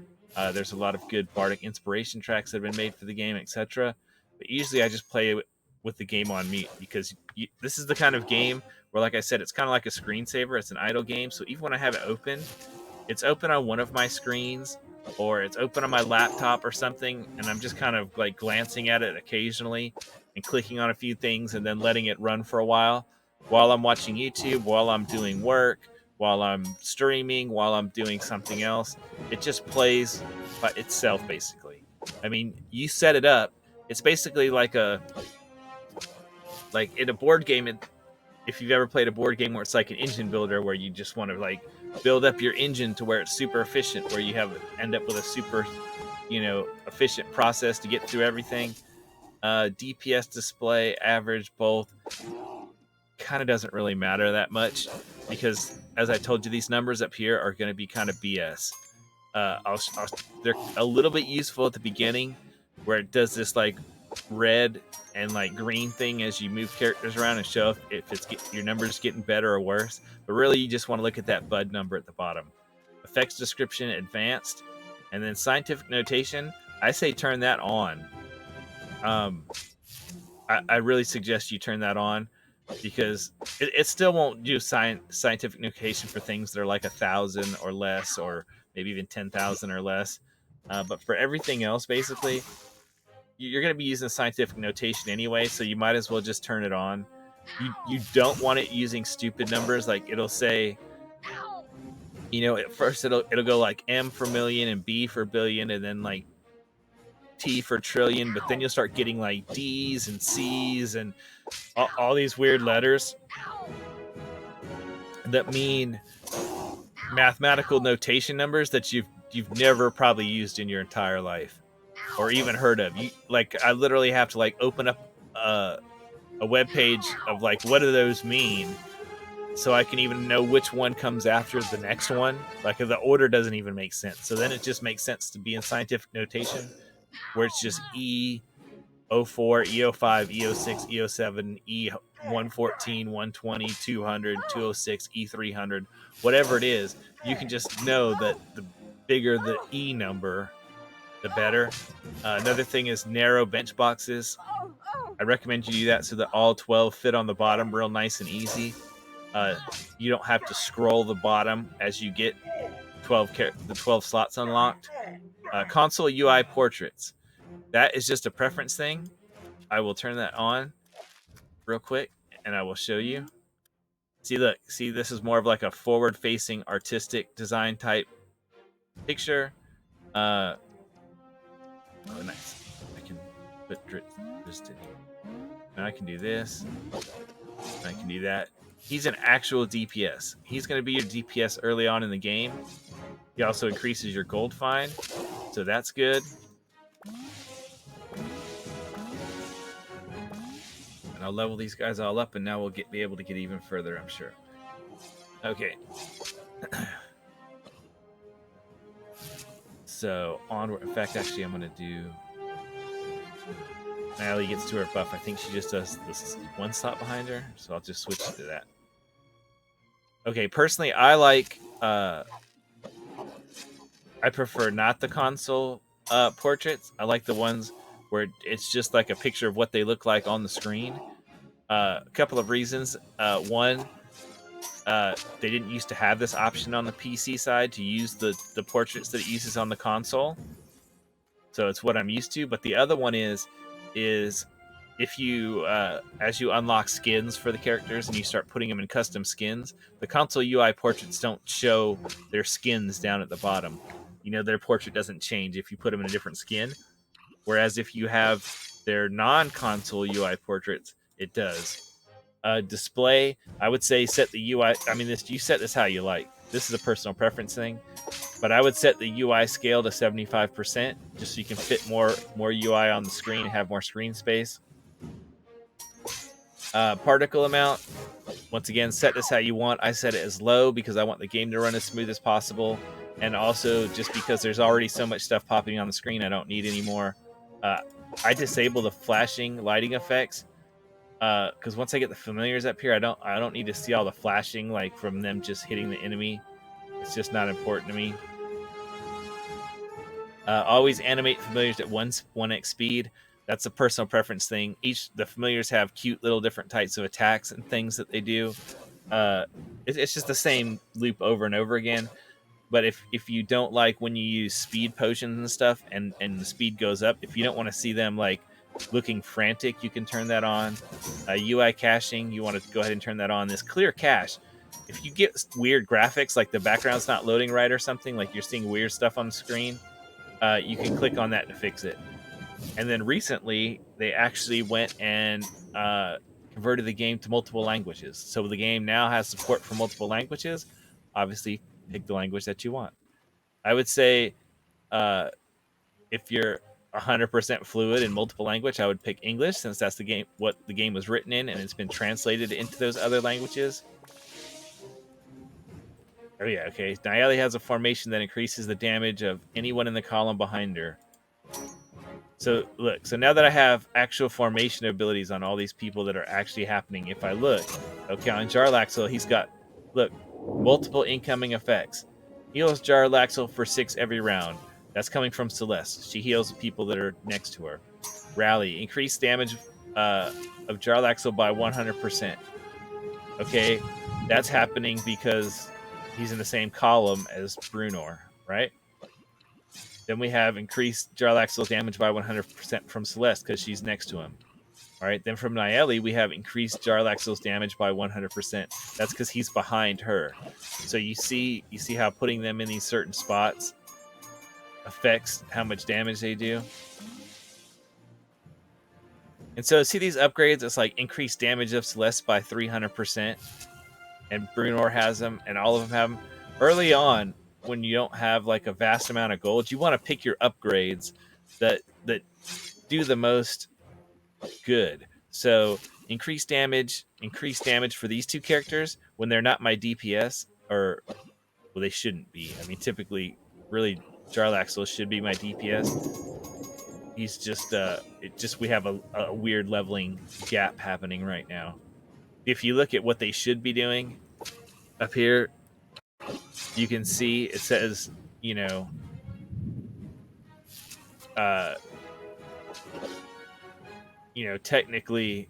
There's a lot of good bardic inspiration tracks that have been made for the game, etc. But usually I just play with the game on mute because this is the kind of game where, like I said, it's kind of like a screensaver. It's an idle game. So even when I have it open, it's open on one of my screens or it's open on my laptop or something, and I'm just kind of like glancing at it occasionally and clicking on a few things and then letting it run for a while I'm watching YouTube, while I'm doing work, while I'm streaming, while I'm doing something else. It just plays by itself, basically. I mean, you set it up. It's basically like in a board game. If you've ever played a board game where it's like an engine builder, where you just want to like build up your engine to where it's super efficient, where you end up with a super, efficient process to get through everything. DPS display, average, both. Kind of doesn't really matter that much because, as I told you, these numbers up here are going to be kind of BS. They're a little bit useful at the beginning, where it does this like red and like green thing as you move characters around and show if your numbers getting better or worse. But really, you just want to look at that bud number at the bottom. Effects description advanced, and then scientific notation. I say turn that on. I really suggest you turn that on because it still won't do scientific notation for things that are like 1,000 or less, or maybe even 10,000 or less. But for everything else, basically, you're going to be using scientific notation anyway, so you might as well just turn it on. You don't want it using stupid numbers. Like it'll say, at first it'll go like M for million and B for billion, and then like T for trillion, but then you'll start getting like D's and C's and all these weird letters that mean mathematical notation numbers that you've never probably used in your entire life or even heard of. You like, I literally have to like open up a web page of like, what do those mean, so I can even know which one comes after the next one. Like, the order doesn't even make sense. So then it just makes sense to be in scientific notation, where it's just E04, E05, E06, E07, E114, 120, 200, 206, E300, whatever it is. You can just know that the bigger the E number, the better. Another thing is narrow bench boxes. I recommend you do that so that all 12 fit on the bottom real nice and easy. You don't have to scroll the bottom as you get the 12 slots unlocked. Console UI portraits. That is just a preference thing. I will turn that on real quick and I will show you. See, look, see, this is more of like a forward-facing artistic design type picture. Oh, nice. I can put just in here. Now I can do this. I can do that. He's an actual DPS. He's going to be your DPS early on in the game. He also increases your gold find, so that's good. And I'll level these guys all up, and now we'll be able to get even further, I'm sure. Okay. So onward. In fact, actually, I'm going to do. Natalie gets to her buff. I think she just does this one slot behind her, so I'll just switch to that. Okay, personally, I like. I prefer not the console portraits. I like the ones where it's just like a picture of what they look like on the screen. A couple of reasons. One, they didn't used to have this option on the PC side to use the portraits that it uses on the console. So it's what I'm used to. But the other one is if you, as you unlock skins for the characters and you start putting them in custom skins, the console UI portraits don't show their skins down at the bottom. You know, their portrait doesn't change if you put them in a different skin. Whereas if you have their non-console UI portraits, it does. Display, I would say set the UI. I mean, you set this how you like. This is a personal preference thing, but I would set the UI scale to 75%, just so you can fit more UI on the screen and have more screen space. Particle amount, once again, set this how you want. I set it as low because I want the game to run as smooth as possible, and also just because there's already so much stuff popping on the screen, I don't need any more. I disable the flashing lighting effects because once I get the familiars up here, I don't need to see all the flashing like from them just hitting the enemy. It's just not important to me. Always animate familiars at 1x speed. That's a personal preference thing. The familiars have cute little different types of attacks and things that they do. It's just the same loop over and over again. But if you don't like when you use speed potions and stuff and the speed goes up, if you don't want to see them like looking frantic, you can turn that on. UI caching, you want to go ahead and turn that on. This clear cache, if you get weird graphics, like the background's not loading right or something, like you're seeing weird stuff on the screen, you can click on that to fix it. And then recently, they actually went and converted the game to multiple languages. So the game now has support for multiple languages. Obviously, pick the language that you want. I would say if you're 100% fluid in multiple language, I would pick English, since that's what the game was written in, and it's been translated into those other languages. Oh yeah, okay. Nayeli has a formation that increases the damage of anyone in the column behind her. So look, so now that I have actual formation abilities on all these people that are actually happening, if I look, okay, on Jarlaxle, he's got, look, multiple incoming effects. Heals Jarlaxle for 6 every round. That's coming from Celeste. She heals the people that are next to her. Rally, increase damage of Jarlaxle by 100%. Okay, that's happening because he's in the same column as Brunor, right? Then we have increased Jarlaxle's damage by 100% from Celeste because she's next to him. All right. Then from Nayeli, we have increased Jarlaxle's damage by 100%. That's because he's behind her. So you see how putting them in these certain spots affects how much damage they do. And so see these upgrades, it's like increased damage of Celeste by 300%. And Brunor has them, and all of them have them. Early on, when you don't have like a vast amount of gold, you want to pick your upgrades that do the most good. So increased damage for these two characters when they're not my DPS, or well, they shouldn't be. I mean, typically, really, Jarlaxle should be my DPS. He's just we have a weird leveling gap happening right now. If you look at what they should be doing up here, you can see it says, uh, technically,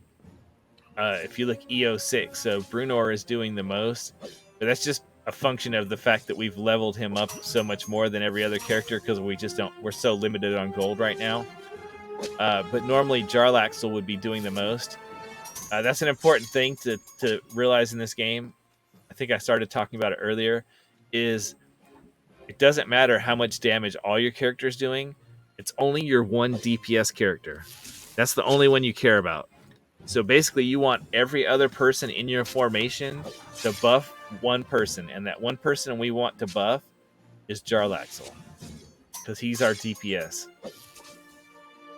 if you look EO6, so Brunor is doing the most, but that's just a function of the fact that we've leveled him up so much more than every other character because we're so limited on gold right now. But normally Jarlaxle would be doing the most. That's an important thing to realize in this game. I think I started talking about it earlier, is it doesn't matter how much damage all your characters doing. It's only your one DPS character. That's the only one you care about. So basically, you want every other person in your formation to buff one person, and that one person we want to buff is Jarlaxle, because he's our DPS.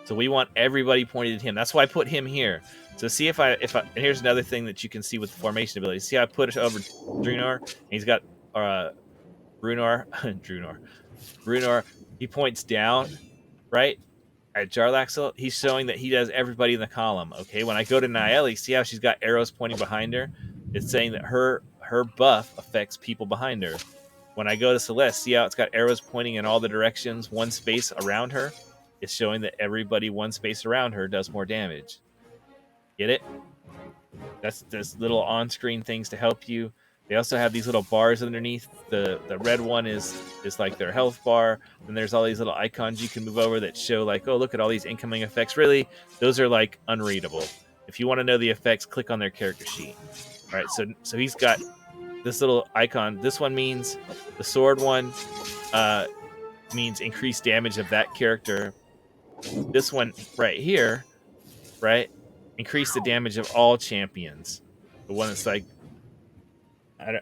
So we want everybody pointed at him. That's why I put him here. So see if I and here's another thing that you can see with the formation ability. See how I put it over Drunor, and he's got Brunor. Brunor. He points down, right? At Jarlaxle, he's showing that he does everybody in the column. Okay, when I go to Nayeli, see how she's got arrows pointing behind her? It's saying that her buff affects people behind her. When I go to Celeste, see how it's got arrows pointing in all the directions, one space around her? It's showing that everybody one space around her does more damage. Get it? That's just little on-screen things to help you. They also have these little bars underneath. The red one is like their health bar. Then there's all these little icons you can move over that show like, oh, look at all these incoming effects. Really, those are like unreadable. If you want to know the effects, click on their character sheet. All right, so he's got this little icon. This one means the sword one means increased damage of that character. This one right here, right, increase the damage of all champions. The one that's like,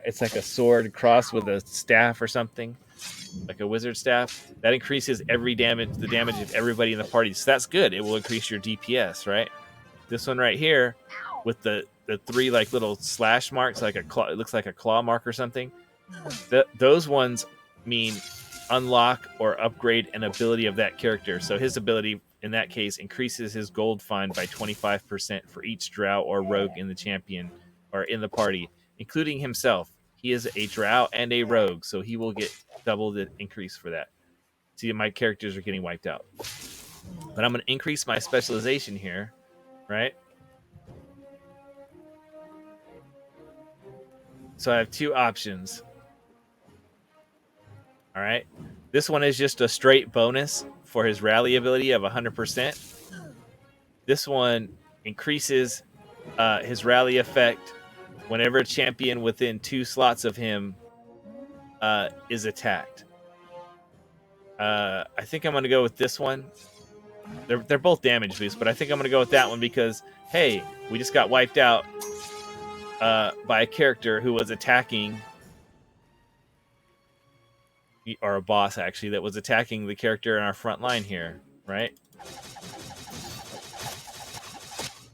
it's like a sword crossed with a staff or something, like a wizard staff. That increases the damage of everybody in the party. So that's good. It will increase your DPS, right? This one right here, with the three like little slash marks, like a claw, it looks like a claw mark or something. Those ones mean unlock or upgrade an ability of that character. So his ability in that case increases his gold fund by 25% for each drow or rogue in the champion or in the party, including himself. He is a drow and a rogue, so he will get double the increase for that. See, my characters are getting wiped out. But I'm going to increase my specialization here, right? So I have two options. All right. This one is just a straight bonus for his rally ability of 100%. This one increases his rally effect whenever a champion within 2 slots of him is attacked. I think I'm going to go with this one. They're both damage boosts, but I think I'm going to go with that one because, hey, we just got wiped out by a character who was attacking, or a boss actually, that was attacking the character in our front line here, right?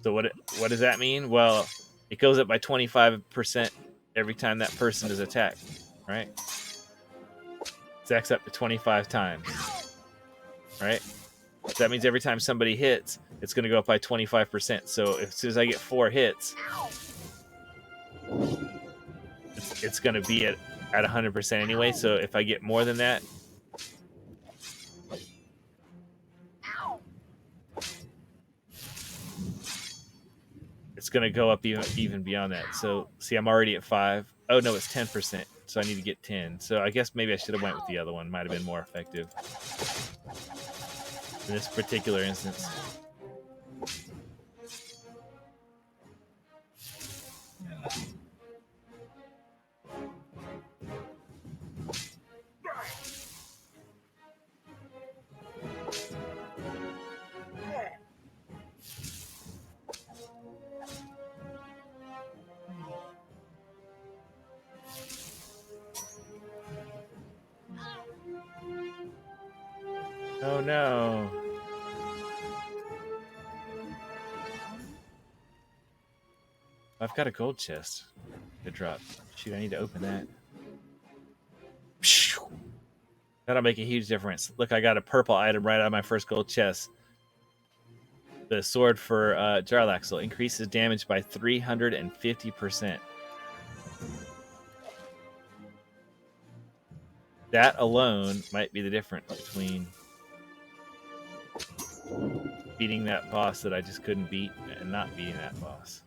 So what does that mean? Well, it goes up by 25% every time that person is attacked, right? Stacks up to 25 times, right? So that means every time somebody hits, it's going to go up by 25%. So as soon as I get 4 hits, it's going to be at 100% anyway. So if I get more than that, it's going to go up even beyond that. So see, I'm already at 5. Oh no, it's 10%. So I need to get 10. So I guess maybe I should have went with the other one. Might have been more effective in this particular instance. Oh no. I've got a gold chest to drop. Shoot, I need to open that. That'll make a huge difference. Look, I got a purple item right out of my first gold chest. The sword for Jarlaxle increases damage by 350%. That alone might be the difference between beating that boss that I just couldn't beat and not beating that boss.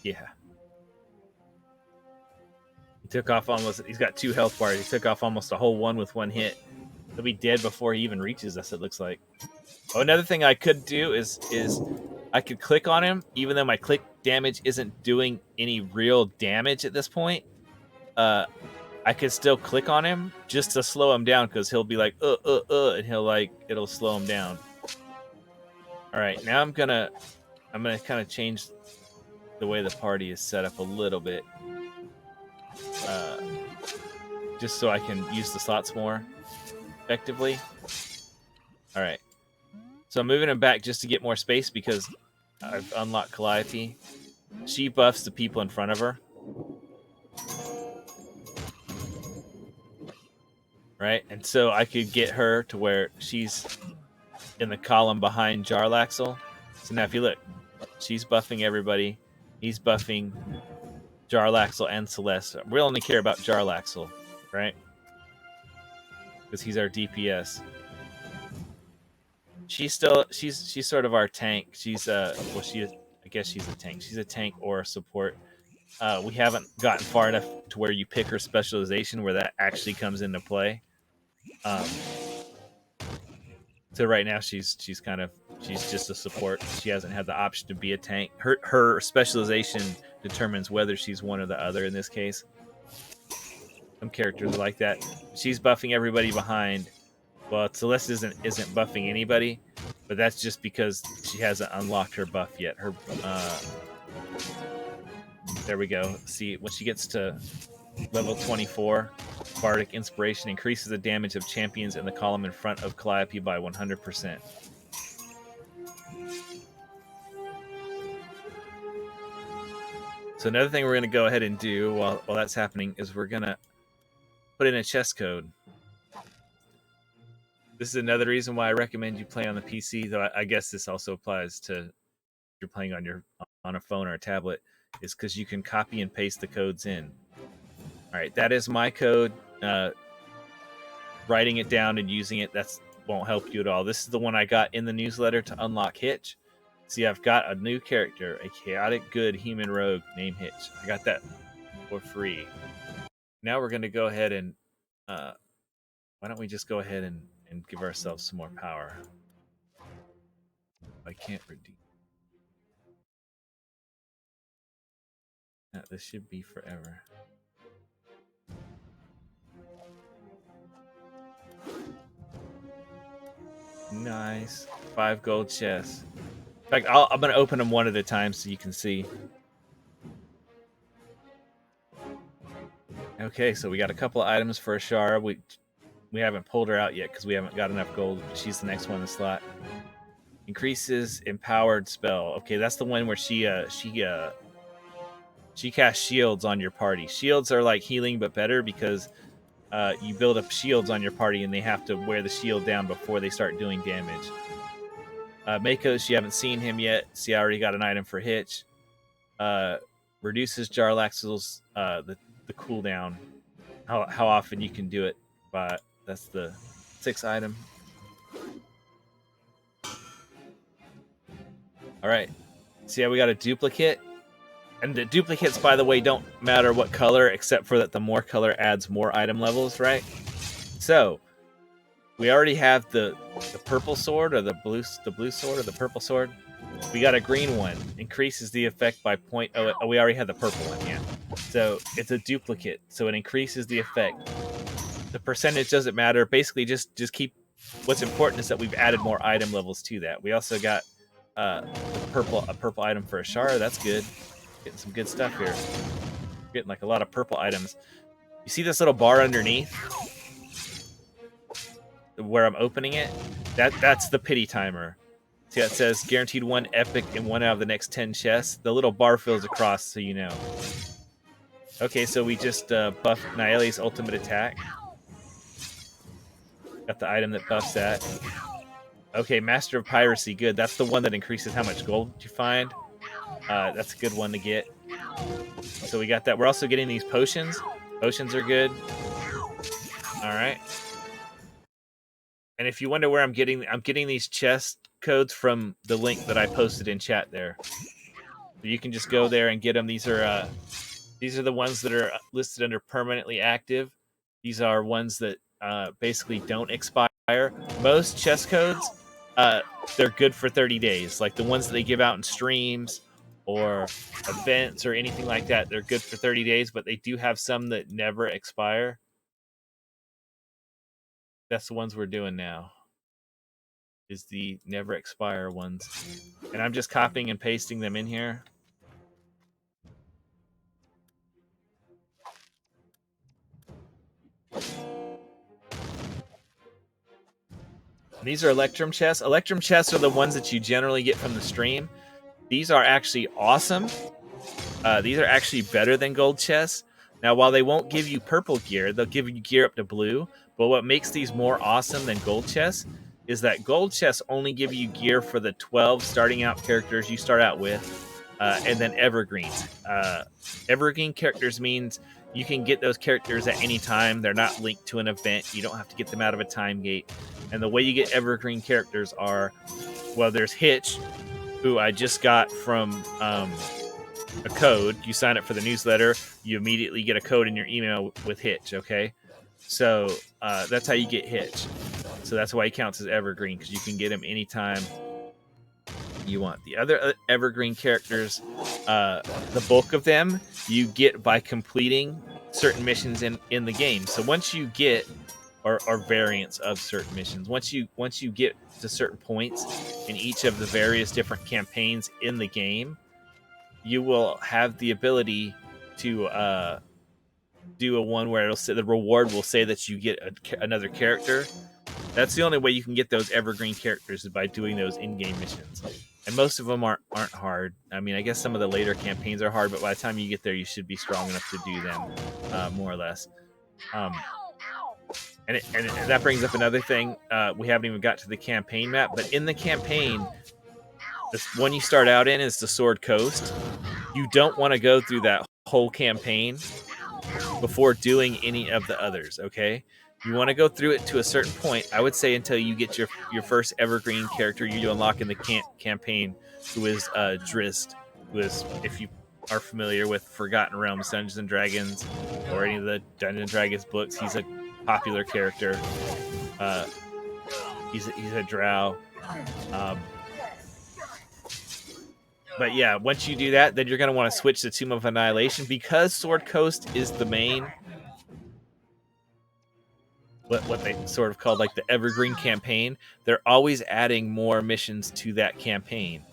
Yeah. He took off almost. He's got 2 health bars. He took off almost a whole one with one hit. He'll be dead before he even reaches us. It looks like. Oh, another thing I could do is I could click on him, even though my click damage isn't doing any real damage at this point. I could still click on him just to slow him down because he'll be like and it'll slow him down. All right, now I'm gonna kind of change the way the party is set up a little bit. Just so I can use the slots more effectively. All right. So I'm moving him back just to get more space because I've unlocked Calliope. She buffs the people in front of her. Right? And so I could get her to where she's in the column behind Jarlaxle. So now if you look, she's buffing everybody. He's buffing Jarlaxle and Celeste. We only care about Jarlaxle, right? Because he's our DPS. She's sort of our tank. She's I guess she's a tank. She's a tank or a support. We haven't gotten far enough to where you pick her specialization where that actually comes into play. So right now she's just a support. She hasn't had the option to be a tank. Her specialization determines whether she's one or the other in this case. Some characters are like that. She's buffing everybody behind. Well, Celeste isn't buffing anybody, but that's just because she hasn't unlocked her buff yet. Her there we go. See, when she gets to level 24, Bardic Inspiration increases the damage of champions in the column in front of Calliope by 100%. So another thing we're going to go ahead and do while that's happening is we're going to put in a chest code. This is another reason why I recommend you play on the PC, though I guess this also applies to if you're playing on a phone or a tablet, is because you can copy and paste the codes in. All right, that is my code. Writing it down and using it, that won't help you at all. This is the one I got in the newsletter to unlock Hitch. See, I've got a new character, a chaotic good human rogue named Hitch. I got that for free. Now we're going to go ahead and why don't we just go ahead and give ourselves some more power. I can't redeem. This should be forever. Nice. 5 gold chests. In fact, I'm going to open them one at a time so you can see. Okay, so we got a couple of items for Ashara. We haven't pulled her out yet because we haven't got enough gold. She's the next one in the slot. Increases empowered spell. Okay, that's the one where she casts shields on your party. Shields are like healing but better because you build up shields on your party and they have to wear the shield down before they start doing damage. Mako's, you haven't seen him yet. See, I already got an item for Hitch. Reduces Jarlaxle's the cooldown. How often you can do it, but that's the 6th item. All right. See how we got a duplicate? And the duplicates, by the way, don't matter what color, except for that the more color adds more item levels, right? So we already have the purple sword or the blue sword or the purple sword. We got a green one. Increases the effect by point. Oh, we already had the purple one, yeah. So it's a duplicate. So it increases the effect. The percentage doesn't matter. Basically, just keep what's important is that we've added more item levels to that. We also got a purple item for Ashara. That's good. Getting some good stuff here. Getting like a lot of purple items. You see this little bar underneath where I'm opening it? That's the pity timer. See, that says guaranteed 1 epic and 1 out of the next 10 chests. The little bar fills across, so you know. Okay, so we just buffed Naeli's ultimate attack. Got the item that buffs that. Okay, Master of Piracy, good. That's the one that increases how much gold you find. That's a good one to get. So we got that. We're also getting these potions. Potions are good. All right. And if you wonder where I'm getting these chest codes from the link that I posted in chat there. So you can just go there and get them. These are the ones that are listed under permanently active. These are ones that basically don't expire. Most chest codes, they're good for 30 days. Like the ones that they give out in streams or events or anything like that, they're good for 30 days, but they do have some that never expire. That's the ones we're doing now. Is the never expire ones. And I'm just copying and pasting them in here. These are Electrum chests. Electrum chests are the ones that you generally get from the stream. These are actually awesome. These are actually better than gold chests. Now, while they won't give you purple gear, they'll give you gear up to blue. But what makes these more awesome than gold chests is that gold chests only give you gear for the 12 starting out characters you start out with, and then evergreens. Evergreen characters means you can get those characters at any time. They're not linked to an event. You don't have to get them out of a time gate. And the way you get evergreen characters are, well, there's Hitch, who I just got from a code. You sign up for the newsletter, you immediately get a code in your email with Hitch, okay? So that's how you get Hitch. So that's why he counts as evergreen, because you can get him anytime you want. The other evergreen characters, the bulk of them you get by completing certain missions in the game. So once you get or variants of certain missions, once you get to certain points in each of the various different campaigns in the game, you will have the ability to do a one where it'll say the reward will say that you get another character. That's the only way you can get those evergreen characters, is by doing those in-game missions. And most of them aren't hard. I mean, I guess some of the later campaigns are hard, but by the time you get there, you should be strong enough to do them, more or less. And that brings up another thing. We haven't even got to the campaign map, but in the campaign, the one you start out in is the Sword Coast. You don't want to go through that whole campaign before doing any of the others, okay? You want to go through it to a certain point, I would say, until you get your first evergreen character you unlock in the campaign, who is Drizzt, who is, if you are familiar with Forgotten Realms, Dungeons & Dragons, or any of the Dungeons & Dragons books, he's a popular character. He's a drow. But yeah, once you do that, then you're going to want to switch to Tomb of Annihilation, because Sword Coast is the main, what they sort of call like the evergreen campaign. They're always adding more missions to that campaign.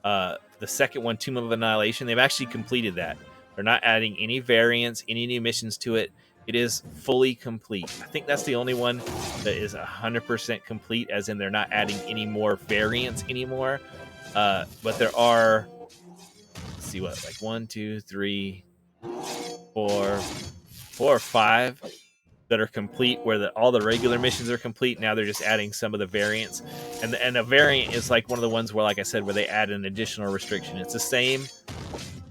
The second one, Tomb of Annihilation, they've actually completed that. They're not adding any variants, any new missions to it. It is fully complete. I think that's the only one that is 100% complete, as in they're not adding any more variants anymore. But there are, let's see, what, like 1, 2, 3, 4 or 5 that are complete, where all the regular missions are complete. Now they're just adding some of the variants, and a variant is like one of the ones where, like I said, where they add an additional restriction. It's the same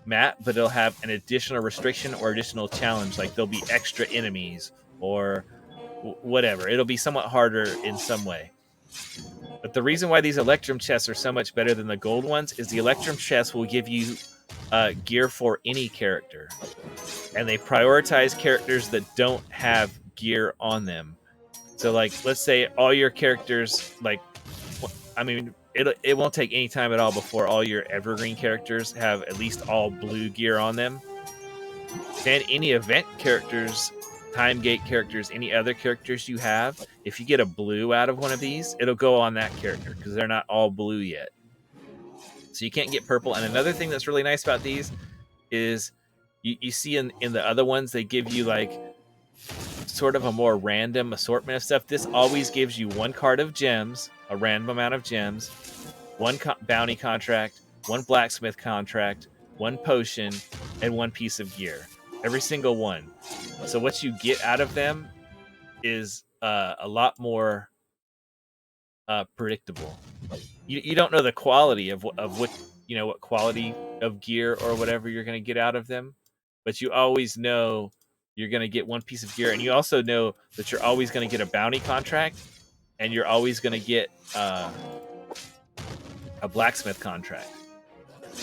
map, but it'll have an additional restriction or additional challenge, like there'll be extra enemies or whatever. It'll be somewhat harder in some way. But the reason why these Electrum chests are so much better than the gold ones is the Electrum chests will give you gear for any character, and they prioritize characters that don't have gear on them. So, like, let's say all your characters, like, I mean, it won't take any time at all before all your evergreen characters have at least all blue gear on them. Then any event characters time gate characters, any other characters you have, if you get a blue out of one of these, it'll go on that character because they're not all blue yet. So you can't get purple. And another thing that's really nice about these is you see in the other ones, they give you like sort of a more random assortment of stuff. This always gives you one card of gems, a random amount of gems, one bounty contract, one blacksmith contract, one potion, and one piece of gear. Every single one. So what you get out of them is a lot more predictable. You don't know the quality of what what quality of gear or whatever you're going to get out of them, but you always know you're going to get one piece of gear, and you also know that you're always going to get a bounty contract, and you're always going to get a blacksmith contract.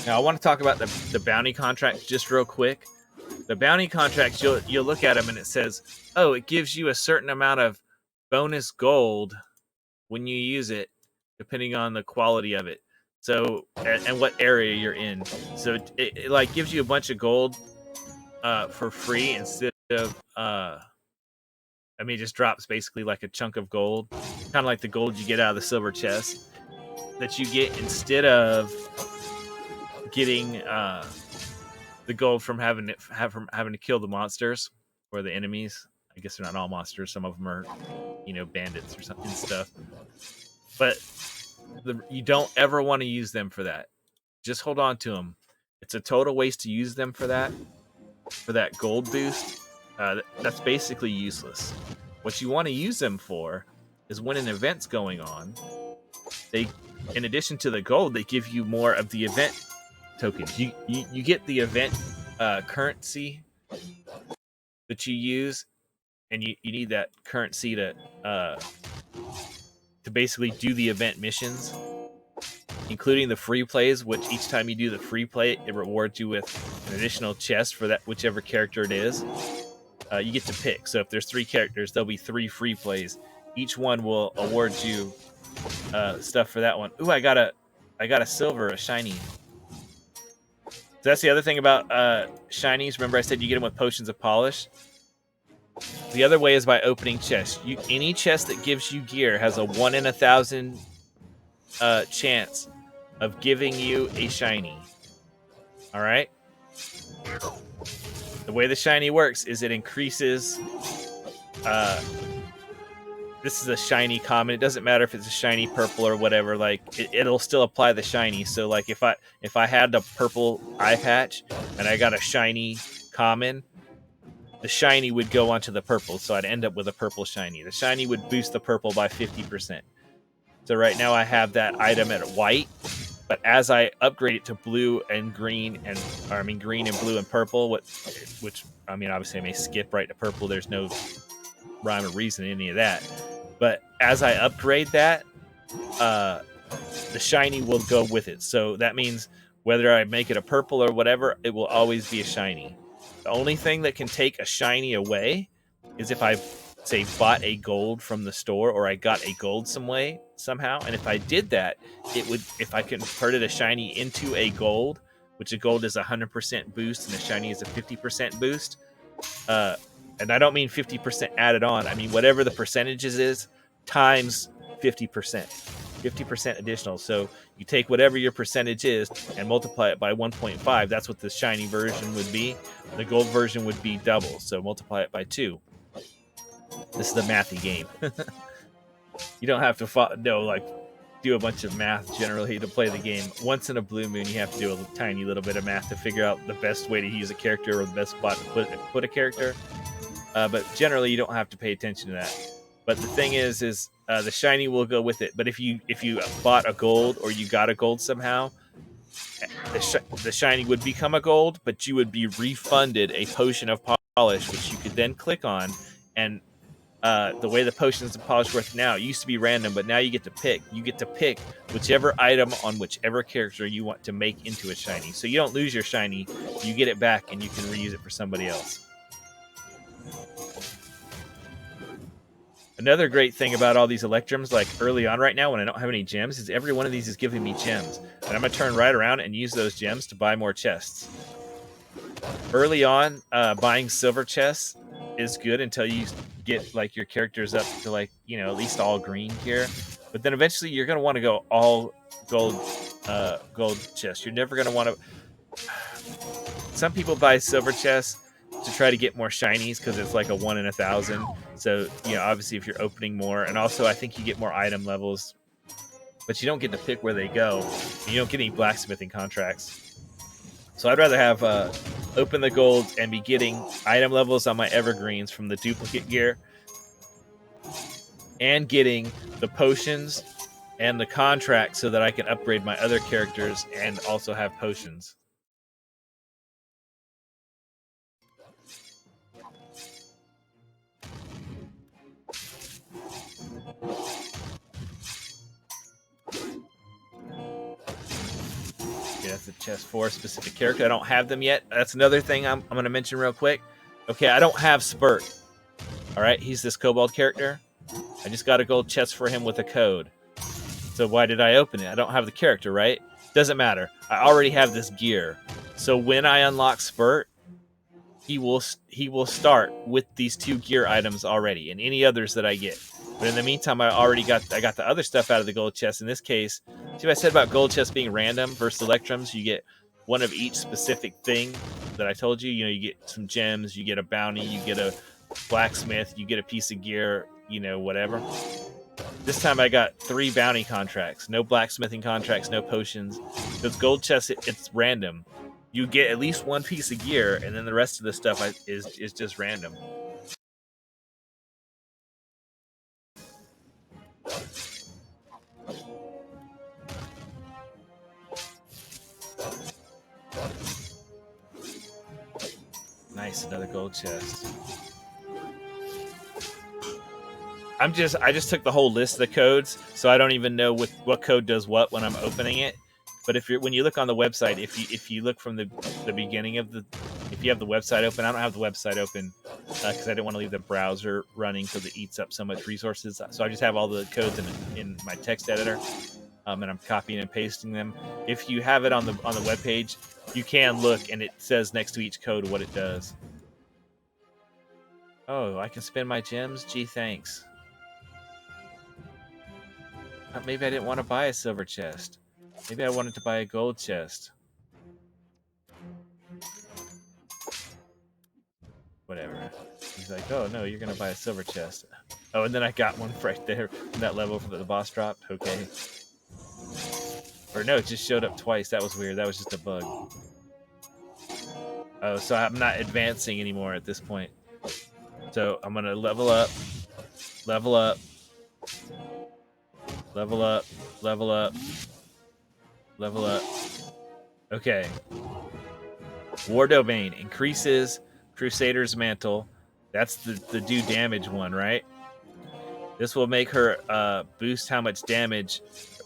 Now, I want to talk about the bounty contract just real quick. The bounty contracts, you'll look at them and it says, oh, it gives you a certain amount of bonus gold when you use it, depending on the quality of it. So, and what area you're in. So it like gives you a bunch of gold for free instead of, it just drops basically like a chunk of gold, kind of like the gold you get out of the silver chest that you get instead of getting the gold from having to kill the monsters or the enemies. I guess they're not all monsters. Some of them are, bandits or something stuff. But you don't ever want to use them for that. Just hold on to them. It's a total waste to use them for that gold boost. That's basically useless. What you want to use them for is when an event's going on. They, in addition to the gold, they give you more of the event tokens. You get the event currency that you use, and you need that currency to basically do the event missions, including the free plays, which each time you do the free play, it rewards you with an additional chest for that whichever character it is. You get to pick. So if there's 3 characters, there'll be 3 free plays. Each one will award you stuff for that one. Ooh, I got a silver, a shiny. So that's the other thing about shinies. Remember I said you get them with potions of polish? The other way is by opening chests. Any chest that gives you gear has a 1 in 1,000 chance of giving you a shiny. All right? The way the shiny works is it increases... this is a shiny common. It doesn't matter if it's a shiny purple or whatever. Like it'll still apply the shiny. So like if I had the purple eye patch and I got a shiny common, the shiny would go onto the purple. So I'd end up with a purple shiny. The shiny would boost the purple by 50%. So right now I have that item at white, but as I upgrade it to blue and green green and blue and purple, which obviously I may skip right to purple. There's no rhyme or reason in any of that. But as I upgrade that, the shiny will go with it. So that means whether I make it a purple or whatever, it will always be a shiny. The only thing that can take a shiny away is if I, say, bought a gold from the store or I got a gold somehow. And if I did that, it would, if I converted a shiny into a gold, which a gold is 100% boost and a shiny is a 50% boost, and I don't mean 50% added on. I mean whatever the percentages is times 50%. 50% additional. So you take whatever your percentage is and multiply it by 1.5. That's what the shiny version would be. The gold version would be double. So multiply it by 2. This is a mathy game. You don't have to do a bunch of math generally to play the game. Once in a blue moon, you have to do a tiny little bit of math to figure out the best way to use a character or the best spot to put a character. But generally, you don't have to pay attention to that. But the thing is the shiny will go with it. But if you bought a gold or you got a gold somehow, the shiny would become a gold, but you would be refunded a potion of polish, which you could then click on. And the way the potions of polish work now, it used to be random, but now you get to pick. You get to pick whichever item on whichever character you want to make into a shiny. So you don't lose your shiny, you get it back, and you can reuse it for somebody else. Another great thing about all these electrums, like early on right now when I don't have any gems, is every one of these is giving me gems. And I'm going to turn right around and use those gems to buy more chests. Early on, buying silver chests is good until you get like your characters up to like, you know, at least all green gear. But then eventually you're gonna want to go all gold gold chest. You're never gonna want to. Some people buy silver chests to try to get more shinies because it's like a 1 in 1,000. So, you know, obviously if you're opening more, and also I think you get more item levels, but you don't get to pick where they go. And you don't get any blacksmithing contracts. So I'd rather have open the gold and be getting item levels on my evergreens from the duplicate gear, and getting the potions and the contract so that I can upgrade my other characters and also have potions. Okay, that's a chest for a specific character. I don't have them yet. That's another thing I'm going to mention real quick. Okay, I don't have Spurt. All right, he's this kobold character. I just got a gold chest for him with a code. So why did I open it? I don't have the character, right? Doesn't matter. I already have this gear. So when I unlock Spurt, he will start with these 2 gear items already, and any others that I get. But in the meantime, I got the other stuff out of the gold chest. In this case, see what I said about gold chests being random versus electrums? You get one of each specific thing that I told you. You know, you get some gems, you get a bounty, you get a blacksmith, you get a piece of gear, you know, whatever. This time I got 3 bounty contracts, no blacksmithing contracts, no potions. Those gold chests, it's random. You get at least 1 piece of gear, and then the rest of the stuff is just random. Nice, another gold chest. I just took the whole list of the codes, so I don't even know what code does what when I'm opening it. But when you look on the website, if you look from the beginning of if you have the website open, I don't have the website open because I didn't want to leave the browser running because it eats up so much resources. So I just have all the codes in my text editor, and I'm copying and pasting them. If you have it on the web page, you can look, and it says next to each code what it does. Oh, I can spend my gems? Gee, thanks. Maybe I didn't want to buy a silver chest. Maybe I wanted to buy a gold chest. Whatever. He's like, oh no, you're gonna buy a silver chest. Oh, and then I got one right there from that level that the boss dropped. Okay. Or no, it just showed up twice. That was weird. That was just a bug. Oh, so I'm not advancing anymore at this point. So I'm gonna level up, level up, level up, level up, level up. Okay. War Domain increases Crusader's Mantle. That's the do damage one, right? This will make her boost how much damage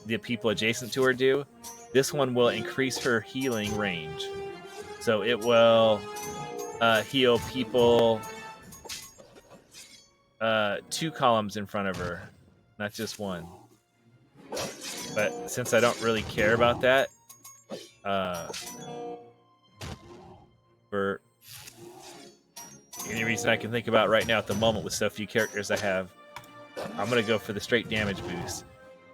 the people adjacent to her do. This one will increase her healing range. So it will heal people 2 columns in front of her, not just 1. But since I don't really care about that, for any reason I can think about right now at the moment with so few characters I have, I'm going to go for the straight damage boost.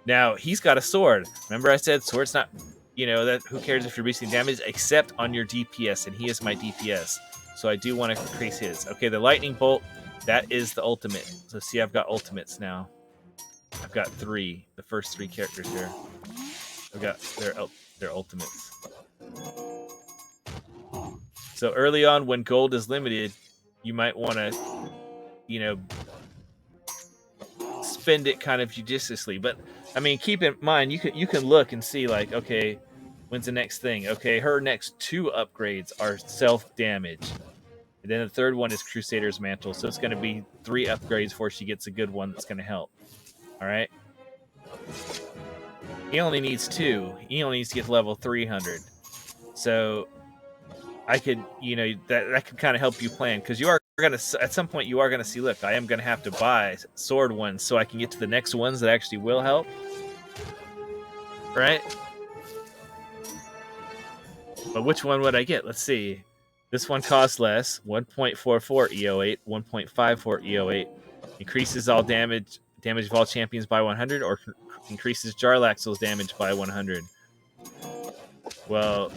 Now, he's got a sword. Remember I said sword's not, you know, that who cares if you're boosting damage except on your DPS, and he is my DPS. So I do want to increase his. Okay, the lightning bolt, that is the ultimate. So see, I've got ultimates now. I've got 3, the first 3 characters here. I've got their ultimates. So early on, when gold is limited, you might want to, you know, spend it kind of judiciously. But I mean, keep in mind, you can look and see like, okay, when's the next thing? Okay, her next 2 upgrades are self damage, and then the third one is Crusader's Mantle. So it's going to be 3 upgrades before she gets a good one that's going to help. All right. He only needs 2. He only needs to get to level 300. So I could, you know, that could kind of help you plan, because you are gonna at some point you are gonna see. Look, I am gonna have to buy sword ones so I can get to the next ones that actually will help. Right? But which one would I get? Let's see. This one costs less, 1.44 EO8, 1.54 EO8. Increases all damage of all champions by 100, or increases Jarlaxle's damage by 100. Well,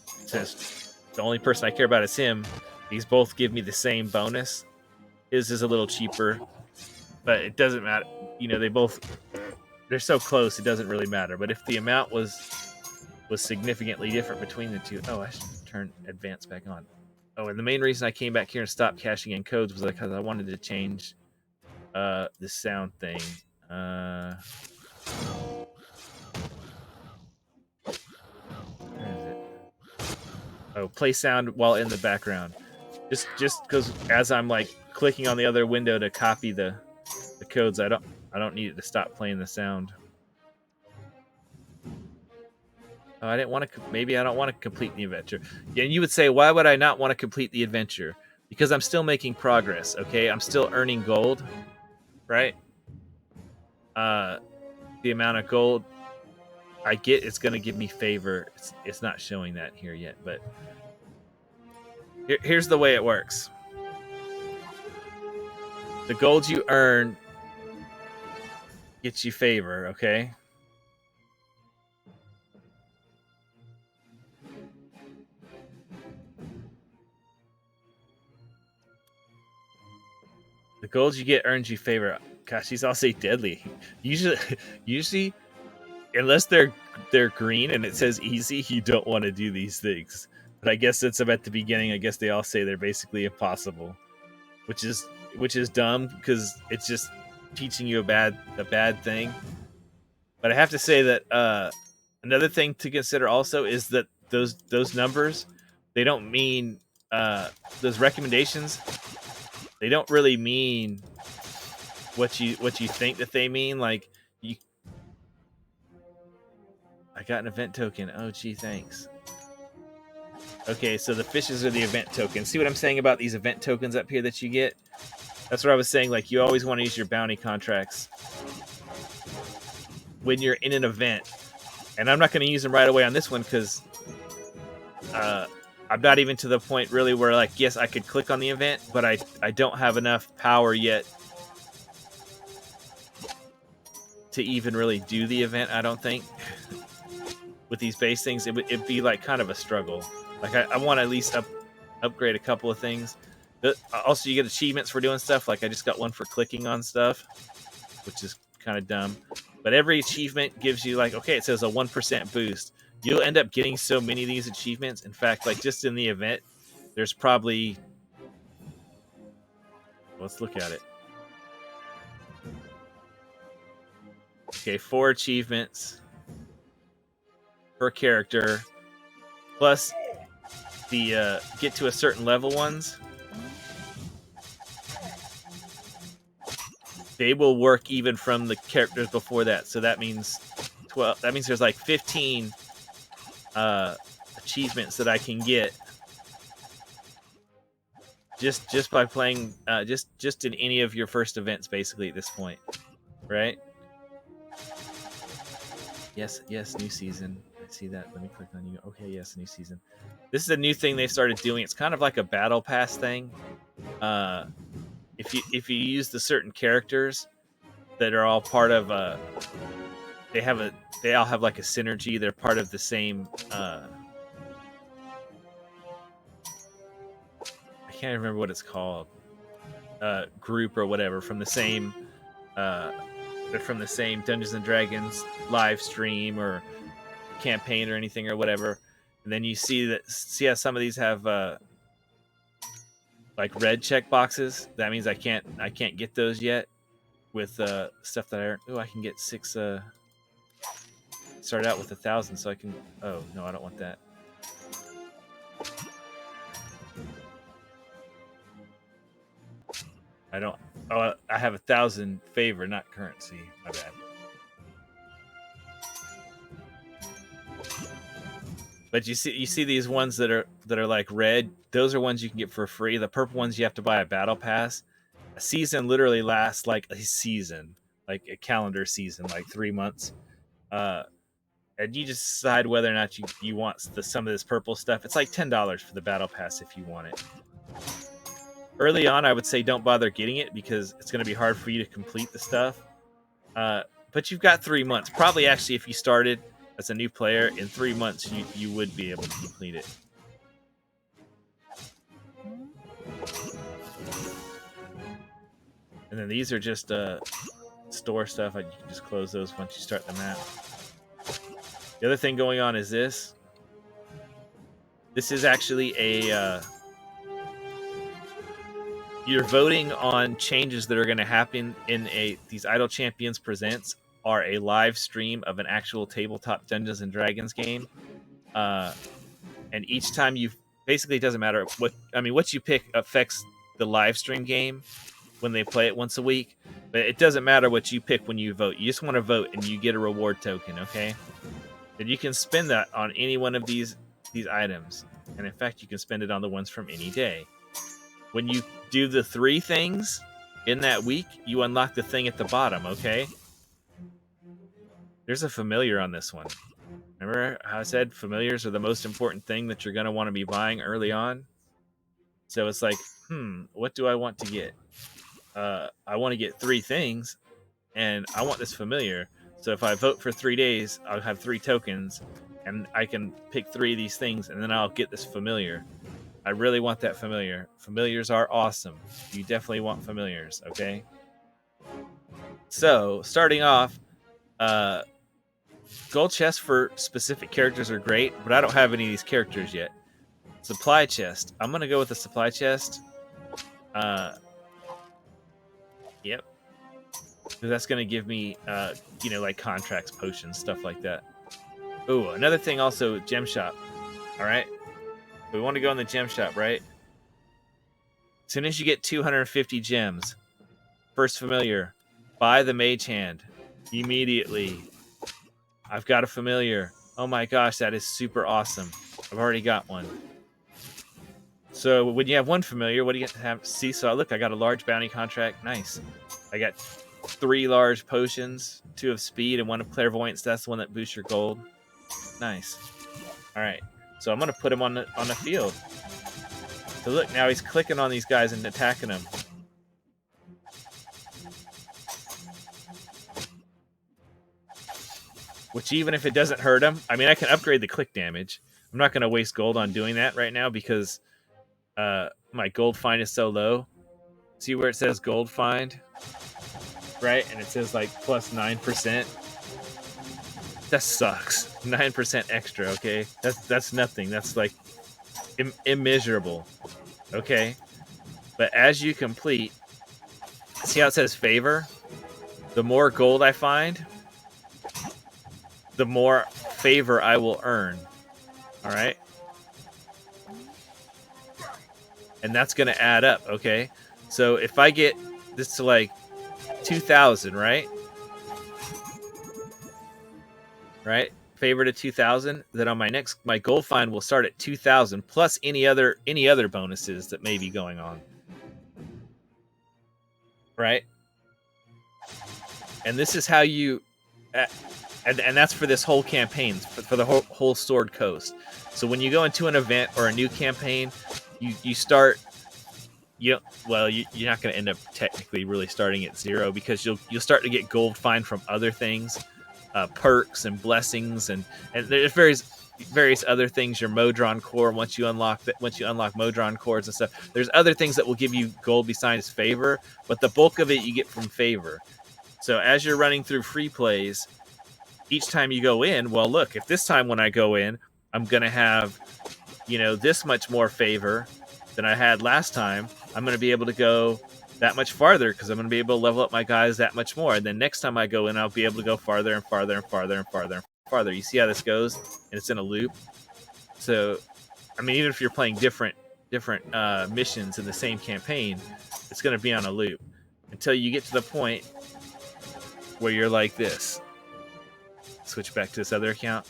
since the only person I care about is him, these both give me the same bonus. His is a little cheaper, but it doesn't matter. You know, they're so close, it doesn't really matter. But if the amount was significantly different between the two, I should turn advanced back on. Oh, and the main reason I came back here and stopped cashing in codes was because I wanted to change the sound thing. Where is it? Oh, play sound while in the background. Just because as I'm like clicking on the other window to copy the codes, I don't need it to stop playing the sound. Oh, I didn't want to. Maybe I don't want to complete the adventure. Yeah, and you would say, why would I not want to complete the adventure? Because I'm still making progress. Okay, I'm still earning gold, right? The amount of gold I get is going to give me favor. It's not showing that here yet, but here's the way it works. The gold you earn gets you favor, okay? The gold you get earns you favor. Gosh, these all say deadly. Usually, unless they're green and it says easy, you don't want to do these things. But I guess since I'm at the beginning, I guess they all say they're basically impossible, which is dumb because it's just teaching you a bad thing. But I have to say that another thing to consider also is that those numbers, they don't mean those recommendations. They don't really mean what you think that they mean. Like I got an event token. Oh, gee, thanks. Okay, so the fishes are the event tokens. See what I'm saying about these event tokens up here that you get? That's what I was saying. Like, you always want to use your bounty contracts when you're in an event. And I'm not going to use them right away on this one because I'm not even to the point really where, like, yes, I could click on the event, but I don't have enough power yet to even really do the event, I don't think. With these base things, it'd be like kind of a struggle. Like I want to at least upgrade a couple of things. Also, you get achievements for doing stuff. Like I just got one for clicking on stuff, which is kind of dumb. But every achievement gives you like, okay, it says a 1% boost. You'll end up getting so many of these achievements. In fact, like just in the event, there's probably, let's look at it. Okay, 4 achievements per character, plus the get to a certain level ones. They will work even from the characters before that. So that means 12. That means there's like 15 achievements that I can get just by playing just in any of your first events, basically at this point, right? Yes, new season. I see that. Let me click on you. Okay, yes, new season. This is a new thing they started doing. It's kind of like a battle pass thing. If you use the certain characters that are all part of they all have like a synergy. They're part of the same I can't remember what it's called. Group or whatever from the same they're from the same Dungeons and Dragons live stream or campaign or anything or whatever. And then you see how some of these have like red check boxes. That means I can't get those yet with stuff that I earned. Oh, I can get 6 start out with 1,000 so I can. Oh no, I don't want that. I don't. Oh, I have 1,000 favor, not currency. My bad. But you see these ones that are like red. Those are ones you can get for free. The purple ones you have to buy a battle pass. A season literally lasts like a season, like a calendar season, like 3 months. and you just decide whether or not you want some of this purple stuff. It's like $10 for the battle pass if you want it. Early on, I would say don't bother getting it because it's going to be hard for you to complete the stuff. But you've got 3 months. Probably, actually, if you started as a new player, in 3 months, you would be able to complete it. And then these are just store stuff. You can just close those once you start the map. The other thing going on is this. This is actually a... you're voting on changes that are going to happen in these Idle Champions Presents are a live stream of an actual tabletop Dungeons and Dragons game. And each time basically, it doesn't matter what you pick affects the live stream game when they play it once a week, but it doesn't matter what you pick when you vote. You just want to vote and you get a reward token, okay? And you can spend that on any one of these items. And in fact, you can spend it on the ones from any day. When you do the 3 things in that week, you unlock the thing at the bottom, okay? There's a familiar on this one. Remember how I said familiars are the most important thing that you're going to want to be buying early on? So it's like, what do I want to get? I want to get 3 things, and I want this familiar. So if I vote for 3 days, I'll have 3 tokens, and I can pick 3 of these things, and then I'll get this familiar. I really want that familiar. Familiars are awesome. You definitely want familiars, okay? So, starting off, gold chests for specific characters are great, but I don't have any of these characters yet. Supply chest. I'm going to go with the supply chest. Yep. That's going to give me, like contracts, potions, stuff like that. Ooh, another thing also, gem shop. All right? We want to go in the gem shop, right? As soon as you get 250 gems, first familiar, buy the mage hand. Immediately. I've got a familiar. Oh my gosh, that is super awesome. I've already got one. So when you have one familiar, what do you have? See, so look, I got a large bounty contract. Nice. I got 3 large potions, 2 of speed and 1 of clairvoyance. That's the one that boosts your gold. Nice. All right. So I'm going to put him on the field. So look, now he's clicking on these guys and attacking them. Which, even if it doesn't hurt him, I mean, I can upgrade the click damage. I'm not going to waste gold on doing that right now because my gold find is so low. See where it says gold find? Right? And it says like plus 9%. That sucks. 9% extra, okay? That's nothing. That's like immeasurable. Okay? But as you complete, see how it says favor? The more gold I find, the more favor I will earn. All right? And that's going to add up, okay? So if I get this to like 2,000, right? Right? Favor to 2,000, then on my gold find will start at 2,000 plus any other bonuses that may be going on. Right? And this is how you and that's for this whole campaign, for the whole Sword Coast. So when you go into an event or a new campaign, you start. You're not going to end up technically really starting at 0 because you'll start to get gold find from other things, perks and blessings, and there's various other things. Your Modron core, once you unlock Modron cores and stuff, there's other things that will give you gold besides favor, but the bulk of it you get from favor. So as you're running through free plays, each time you go in, well, look, if this time when I go in, I'm going to have, this much more favor than I had last time, I'm going to be able to go that much farther because I'm going to be able to level up my guys that much more. And then next time I go in, I'll be able to go farther and farther and farther and farther and farther. You see how this goes? And it's in a loop. So, I mean, even if you're playing different missions in the same campaign, it's going to be on a loop until you get to the point where you're like this. Switch back to this other account.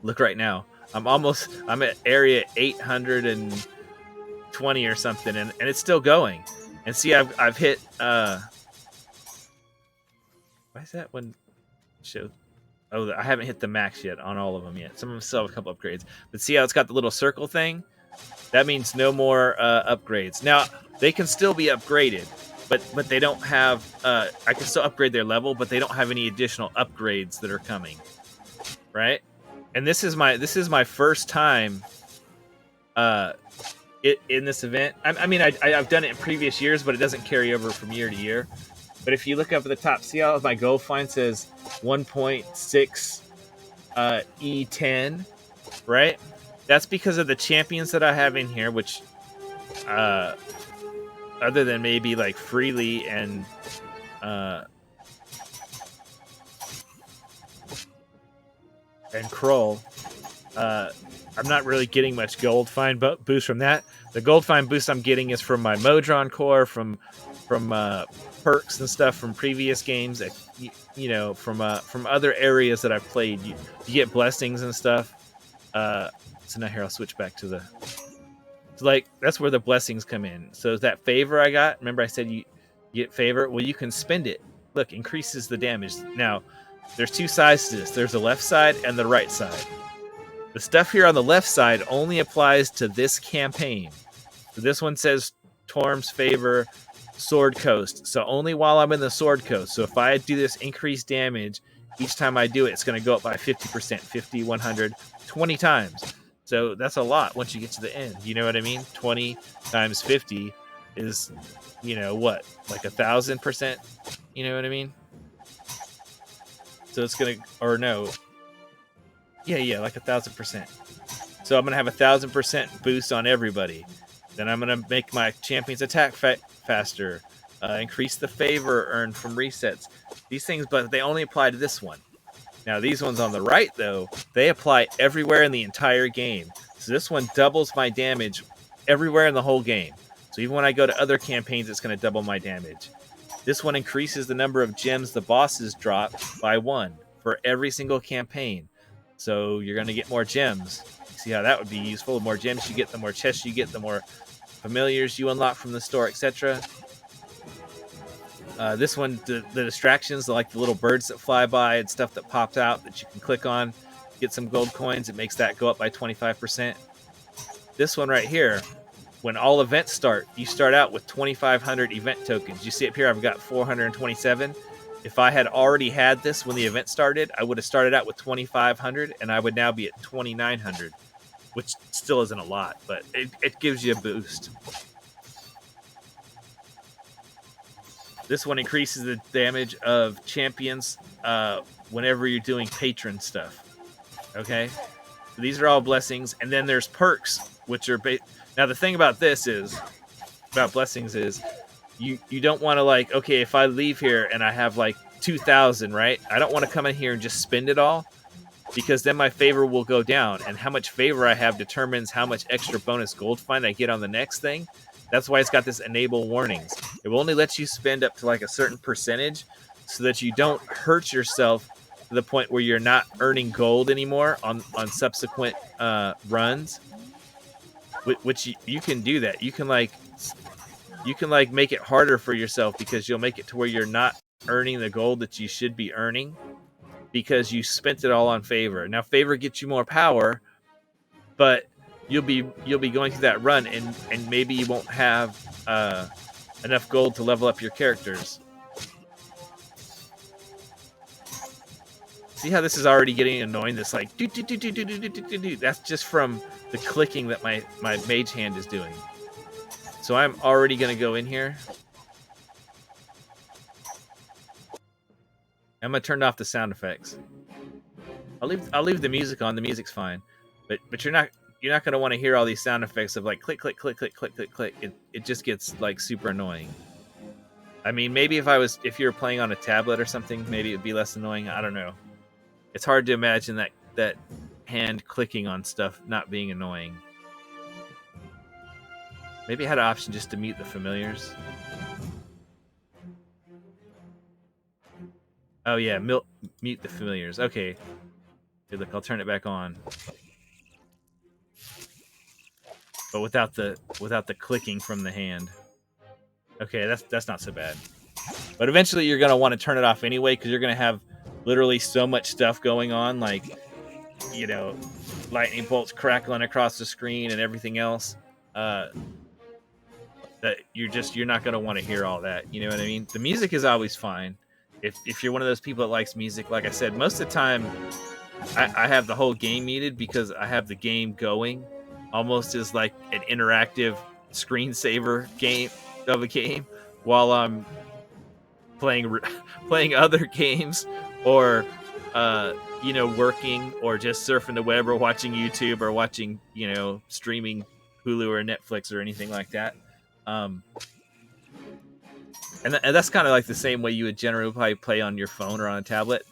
Look right now. I'm at area 820 or something, and it's still going. And see, I've hit. Why is that one show? Oh, I haven't hit the max yet on all of them yet. Some of them still have a couple upgrades. But see how it's got the little circle thing? That means no more upgrades. Now, they can still be upgraded, but they don't have... I can still upgrade their level, but they don't have any additional upgrades that are coming. Right? And this is my first time in this event. I mean, I've done it in previous years, but it doesn't carry over from year to year. But if you look up at the top, see how my gold find says 1.6 E10, right? That's because of the champions that I have in here, which, other than maybe like Freely and Kroll, I'm not really getting much gold find boost from that. The gold find boost I'm getting is from my Modron core, from perks and stuff from previous games. You know, from other areas that I've played. You get blessings and stuff. So now here I'll switch back to the. So like that's where the blessings come in. So that favor I got. Remember I said you get favor. Well, you can spend it. Look, increases the damage. Now, there's two sides to this. There's the left side and the right side. The stuff here on the left side only applies to this campaign. So this one says Torm's favor, Sword Coast. So only while I'm in the Sword Coast. So if I do this increased damage, each time I do it, it's going to go up by 50%, 50, 100, 20 times. So that's a lot once you get to the end. You know what I mean? 20 times 50 is, you know, what? Like 1,000%? You know what I mean? So it's going to, or no. Yeah, like 1,000%. So I'm going to have 1,000% boost on everybody. Then I'm going to make my champions attack faster. Increase the favor earned from resets. These things, but they only apply to this one. Now, these ones on the right, though, they apply everywhere in the entire game. So this one doubles my damage everywhere in the whole game. So even when I go to other campaigns, it's going to double my damage. This one increases the number of gems the bosses drop by 1 for every single campaign. So you're going to get more gems. See how that would be useful. The more gems you get, the more chests you get, the more familiars you unlock from the store, etc. This one, the distractions, like the little birds that fly by and stuff that pops out that you can click on, get some gold coins. It makes that go up by 25%. This one right here, when all events start, you start out with 2,500 event tokens. You see up here, I've got 427. If I had already had this when the event started, I would have started out with 2,500, and I would now be at 2,900, which still isn't a lot, but it gives you a boost. This one increases the damage of champions whenever you're doing patron stuff. Okay? So these are all blessings, and then there's perks, which are... Now, the thing about this is... About blessings is... You don't want to, like, okay, if I leave here and I have, like, 2,000, right? I don't want to come in here and just spend it all, because then my favor will go down, and how much favor I have determines how much extra bonus gold find I get on the next thing. That's why it's got this enable warnings. It will only let you spend up to, like, a certain percentage so that you don't hurt yourself to the point where you're not earning gold anymore on subsequent runs, which you can do that. You can make it harder for yourself, because you'll make it to where you're not earning the gold that you should be earning because you spent it all on favor. Now, favor gets you more power, but you'll be going through that run and maybe you won't have enough gold to level up your characters. See how this is already getting annoying? This like do. That's just from the clicking that my mage hand is doing. So I'm already going to go in here. I'm going to turn off the sound effects. I'll leave the music on. The music's fine. But you're not going to want to hear all these sound effects of like click click click click click click click. It just gets like super annoying. I mean, maybe if you were playing on a tablet or something, maybe it'd be less annoying. I don't know. It's hard to imagine that hand clicking on stuff not being annoying. Maybe I had an option just to mute the familiars. Oh yeah, mute the familiars. Okay. Hey, look, I'll turn it back on. But without the clicking from the hand. Okay, that's not so bad. But eventually you're gonna want to turn it off anyway, because you're gonna have literally so much stuff going on, like, you know, lightning bolts crackling across the screen and everything else, uh, that you're not going to want to hear all that. You know what I mean? The music is always fine. If you're one of those people that likes music, like I said, most of the time I have the whole game muted because I have the game going almost as like an interactive screensaver game of a game while I'm playing playing other games, or uh working, or just surfing the web, or watching YouTube, or watching, streaming Hulu or Netflix or anything like that. um and that's kind of like the same way you would generally probably play on your phone or on a tablet.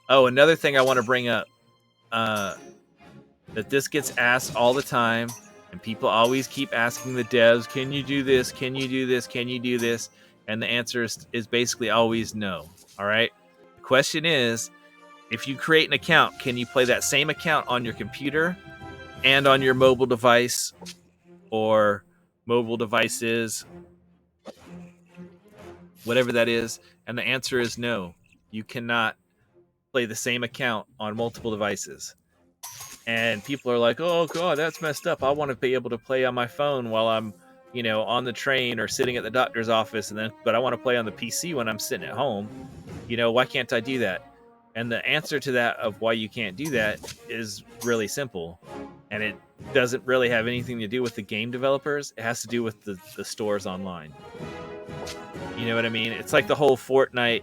Oh, another thing I want to bring up, uh that this gets asked all the time, and people always keep asking the devs, can you do this, can you do this, can you do this, and the answer is basically always no. All right, the question is, if you create an account, can you play that same account on your computer and on your mobile device or mobile devices, whatever that is? And the answer is no. You cannot play the same account on multiple devices. And people are like, oh god, that's messed up. I want to be able to play on my phone while I'm, on the train or sitting at the doctor's office, but I want to play on the PC when I'm sitting at home. Why can't I do that? And the answer to that, of why you can't do that, is really simple. And it doesn't really have anything to do with the game developers. It has to do with the stores online. You know what I mean? It's like the whole Fortnite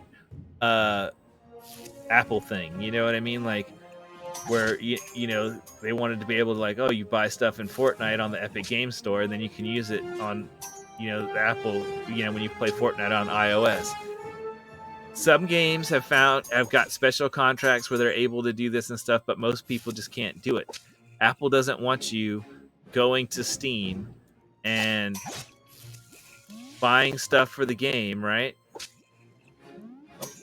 Apple thing. You know what I mean? Like, where they wanted to be able to, like, oh, you buy stuff in Fortnite on the Epic Game Store, and then you can use it on, the Apple, when you play Fortnite on iOS. Some games have got special contracts where they're able to do this and stuff, but most people just can't do it. Apple doesn't want you going to Steam and buying stuff for the game, right,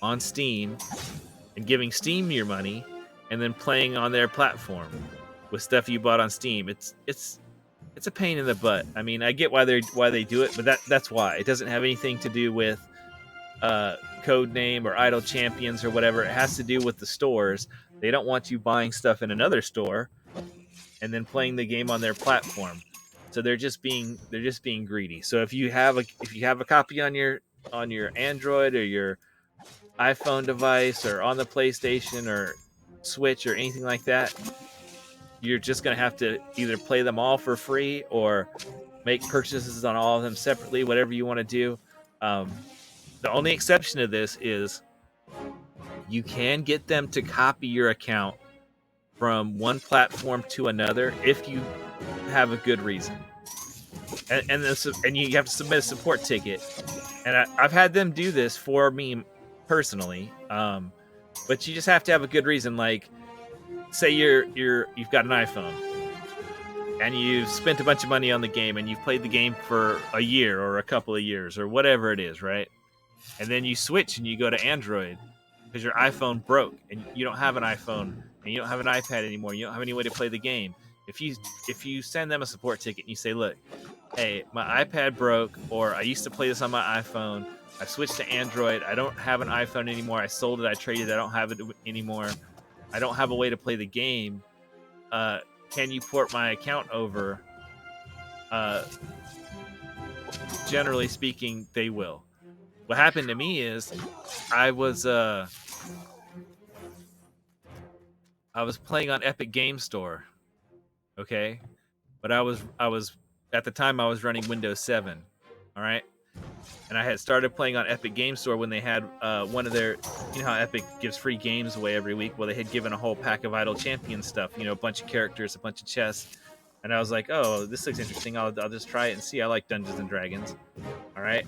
on Steam, and giving Steam your money, and then playing on their platform with stuff you bought on Steam. It's a pain in the butt. I mean, I get why they do it, but that's why. It doesn't have anything to do with Codename or Idle Champions or whatever. It has to do with the stores. They don't want you buying stuff in another store and then playing the game on their platform. So they're just being greedy. So if you have a copy on your Android or your iPhone device, or on the PlayStation or Switch or anything like that, you're just going to have to either play them all for free or make purchases on all of them separately, whatever you want to do. The only exception to this is you can get them to copy your account from one platform to another if you have a good reason. And you have to submit a support ticket. And I've had them do this for me personally, but you just have to have a good reason. Like, say you've got an iPhone and you've spent a bunch of money on the game, and you've played the game for a year or a couple of years or whatever it is, right? And then you switch and you go to Android because your iPhone broke, and you don't have an iPhone, and you don't have an iPad anymore. You don't have any way to play the game. If you send them a support ticket and you say, look, hey, my iPad broke, or I used to play this on my iPhone, I switched to Android, I don't have an iPhone anymore, I sold it, I traded it, I don't have it anymore, I don't have a way to play the game, can you port my account over? Generally speaking, they will. What happened to me is I was playing on Epic Game Store, okay? But I was at the time I was running Windows 7, all right? And I had started playing on Epic Game Store when they had one of their, how Epic gives free games away every week. Well, they had given a whole pack of Idle Champion stuff, a bunch of characters, a bunch of chests. And I was like, oh, this looks interesting. I'll just try it and see. I like Dungeons and Dragons. All right.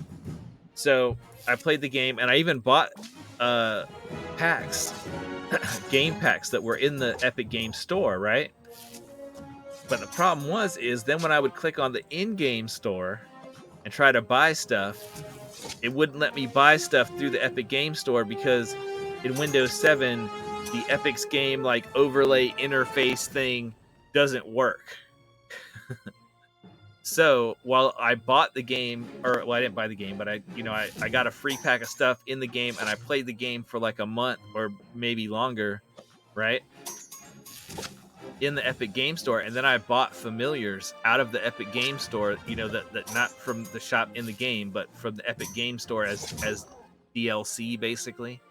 So I played the game, and I even bought packs, game packs that were in the Epic Game Store, right? But the problem is then when I would click on the in-game store and try to buy stuff, it wouldn't let me buy stuff through the Epic Game Store because in Windows 7, the Epic's game overlay interface thing doesn't work. So while I bought the game, or well, I didn't buy the game, but I got a free pack of stuff in the game, and I played the game for like a month or maybe longer, right? In the Epic Game Store, and then I bought familiars out of the Epic Game Store, that not from the shop in the game, but from the Epic Game Store as DLC basically.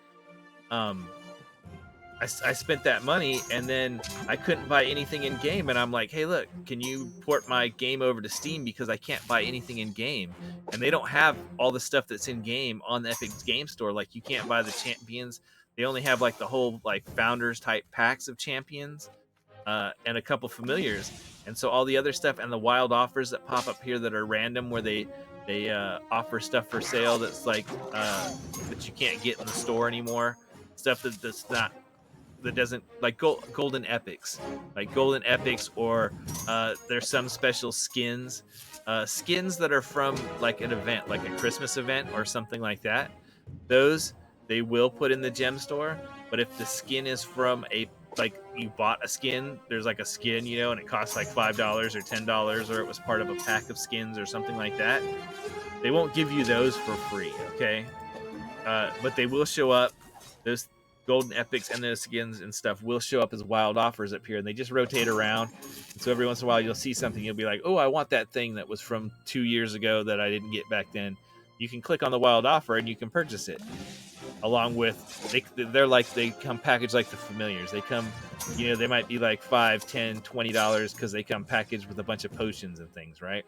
I spent that money, and then I couldn't buy anything in game, and I'm like, hey, look, can you port my game over to Steam because I can't buy anything in game, and they don't have all the stuff that's in game on the Epic Game Store. Like, you can't buy the champions. They only have like the whole like founders type packs of champions, and a couple familiars, and so all the other stuff and the wild offers that pop up here that are random, where they offer stuff for sale that's like that you can't get in the store anymore, stuff that's not, that doesn't, like golden epics, or there's some special skins, skins that are from like an event, like a Christmas event or something like that. Those they will put in the gem store, but if the skin is from a, like, you bought a skin, there's like a skin, and it costs like $5 or $10, or it was part of a pack of skins or something like that, they won't give you those for free, okay? But they will show up. Those golden epics and those skins and stuff will show up as wild offers up here, and they just rotate around. And so every once in a while you'll see something, you'll be like, oh, I want that thing that was from 2 years ago that I didn't get back then. You can click on the wild offer and you can purchase it, along with, they come packaged like the familiars. They come, they might be like $5, $10, $20 because they come packaged with a bunch of potions and things, right?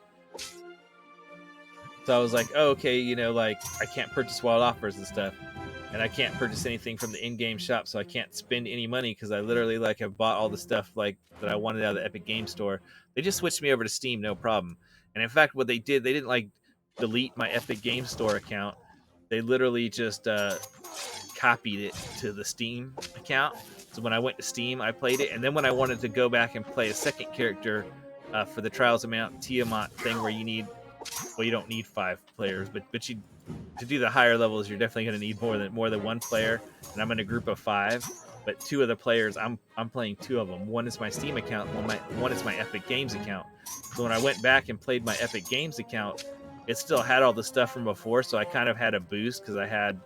So I was like, oh, okay, like, I can't purchase wild offers and stuff, and I can't purchase anything from the in-game shop, so I can't spend any money because I literally like have bought all the stuff like that I wanted out of the Epic Game Store. They just switched me over to Steam, no problem. And in fact, what they did, they didn't like delete my Epic Game Store account. They literally just copied it to the Steam account. So when I went to Steam, I played it, and then when I wanted to go back and play a second character for the Trials of Mount Tiamat thing, where you don't need 5 players, but to do the higher levels, you're definitely going to need more than one player. And I'm in a group of 5, but 2 of the players, I'm playing 2 of them. One is my Steam account, one is my Epic Games account. So when I went back and played my Epic Games account, it still had all the stuff from before, so I kind of had a boost because I had,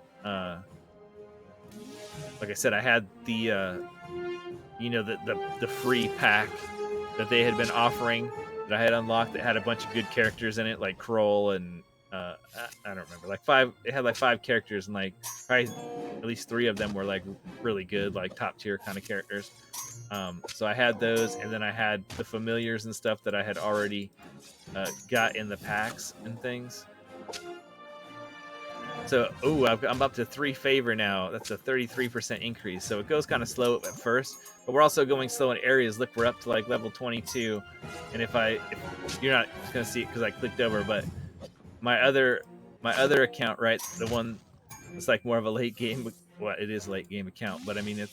like I said, I had the the free pack that they had been offering, that I had unlocked, that had a bunch of good characters in it, like Kroll and I don't remember, like 5. It had like 5 characters, and like probably at least 3 of them were like really good, like top tier kind of characters. So I had those, and then I had the familiars and stuff that I had already got in the packs and things. So, I'm up to 3 favor now. That's a 33% increase. So it goes kind of slow at first, but we're also going slow in areas. Look, we're up to like level 22, and if you're not gonna see it because I clicked over, but my other account, right, the one that's like more of a late game. Well, it is a late game account, but I mean, it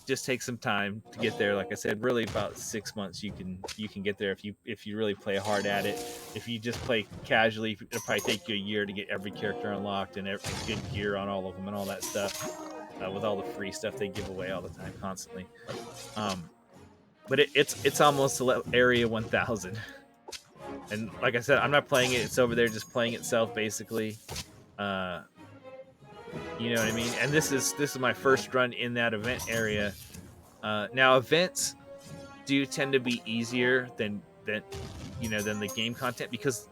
just takes some time to get there. Like I said, really about 6 months you can get there if you really play hard at it. If you just play casually, it'll probably take you a year to get every character unlocked and every good gear on all of them and all that stuff, with all the free stuff they give away all the time, constantly. But it's almost area 1000. And like I said, I'm not playing it. It's over there just playing itself, basically. You know what I mean? And this is my first run in that event area. Now, events do tend to be easier than the game content, because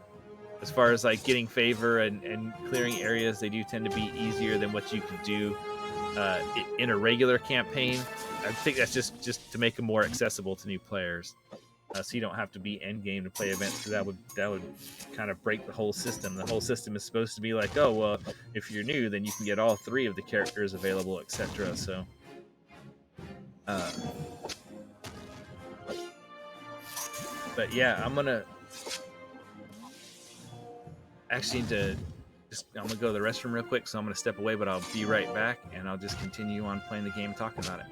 as far as like getting favor and clearing areas, they do tend to be easier than what you could do in a regular campaign. I think that's just to make them more accessible to new players. So you don't have to be end game to play events, because that would kind of break the whole system. The whole system is supposed to be like, oh well, if you're new, then you can get all 3 of the characters available, etc. So, but yeah, I'm gonna actually I'm gonna go to the restroom real quick, so I'm gonna step away, but I'll be right back, and I'll just continue on playing the game, talking about it.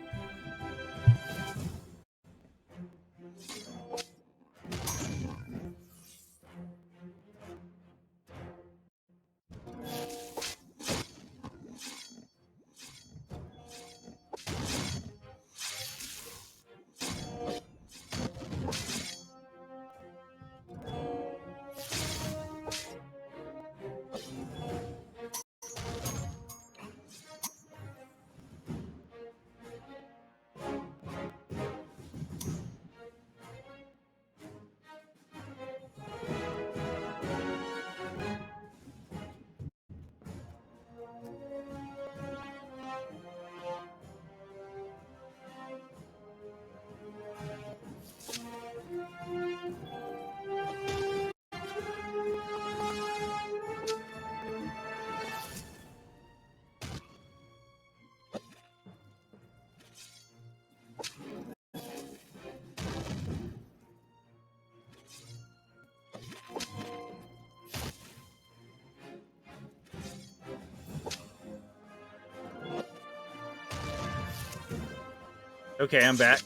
Okay, I'm back.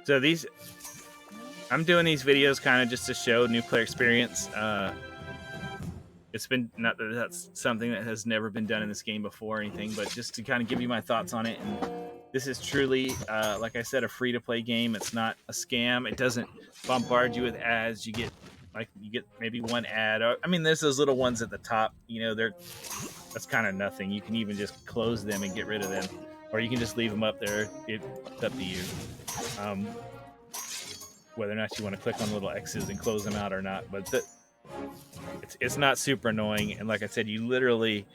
So I'm doing these videos kind of just to show new player experience. It's been, not that that's something that has never been done in this game before or anything, but just to kind of give you my thoughts on it. And this is truly, like I said, a free-to-play game. It's not a scam. It doesn't bombard you with ads. You get maybe one ad. I mean, there's those little ones at the top. You know, that's kind of nothing. You can even just close them and get rid of them, or you can just leave them up there. It's up to you. Whether or not you want to click on little X's and close them out or not, but it's not super annoying. And like I said, you literally,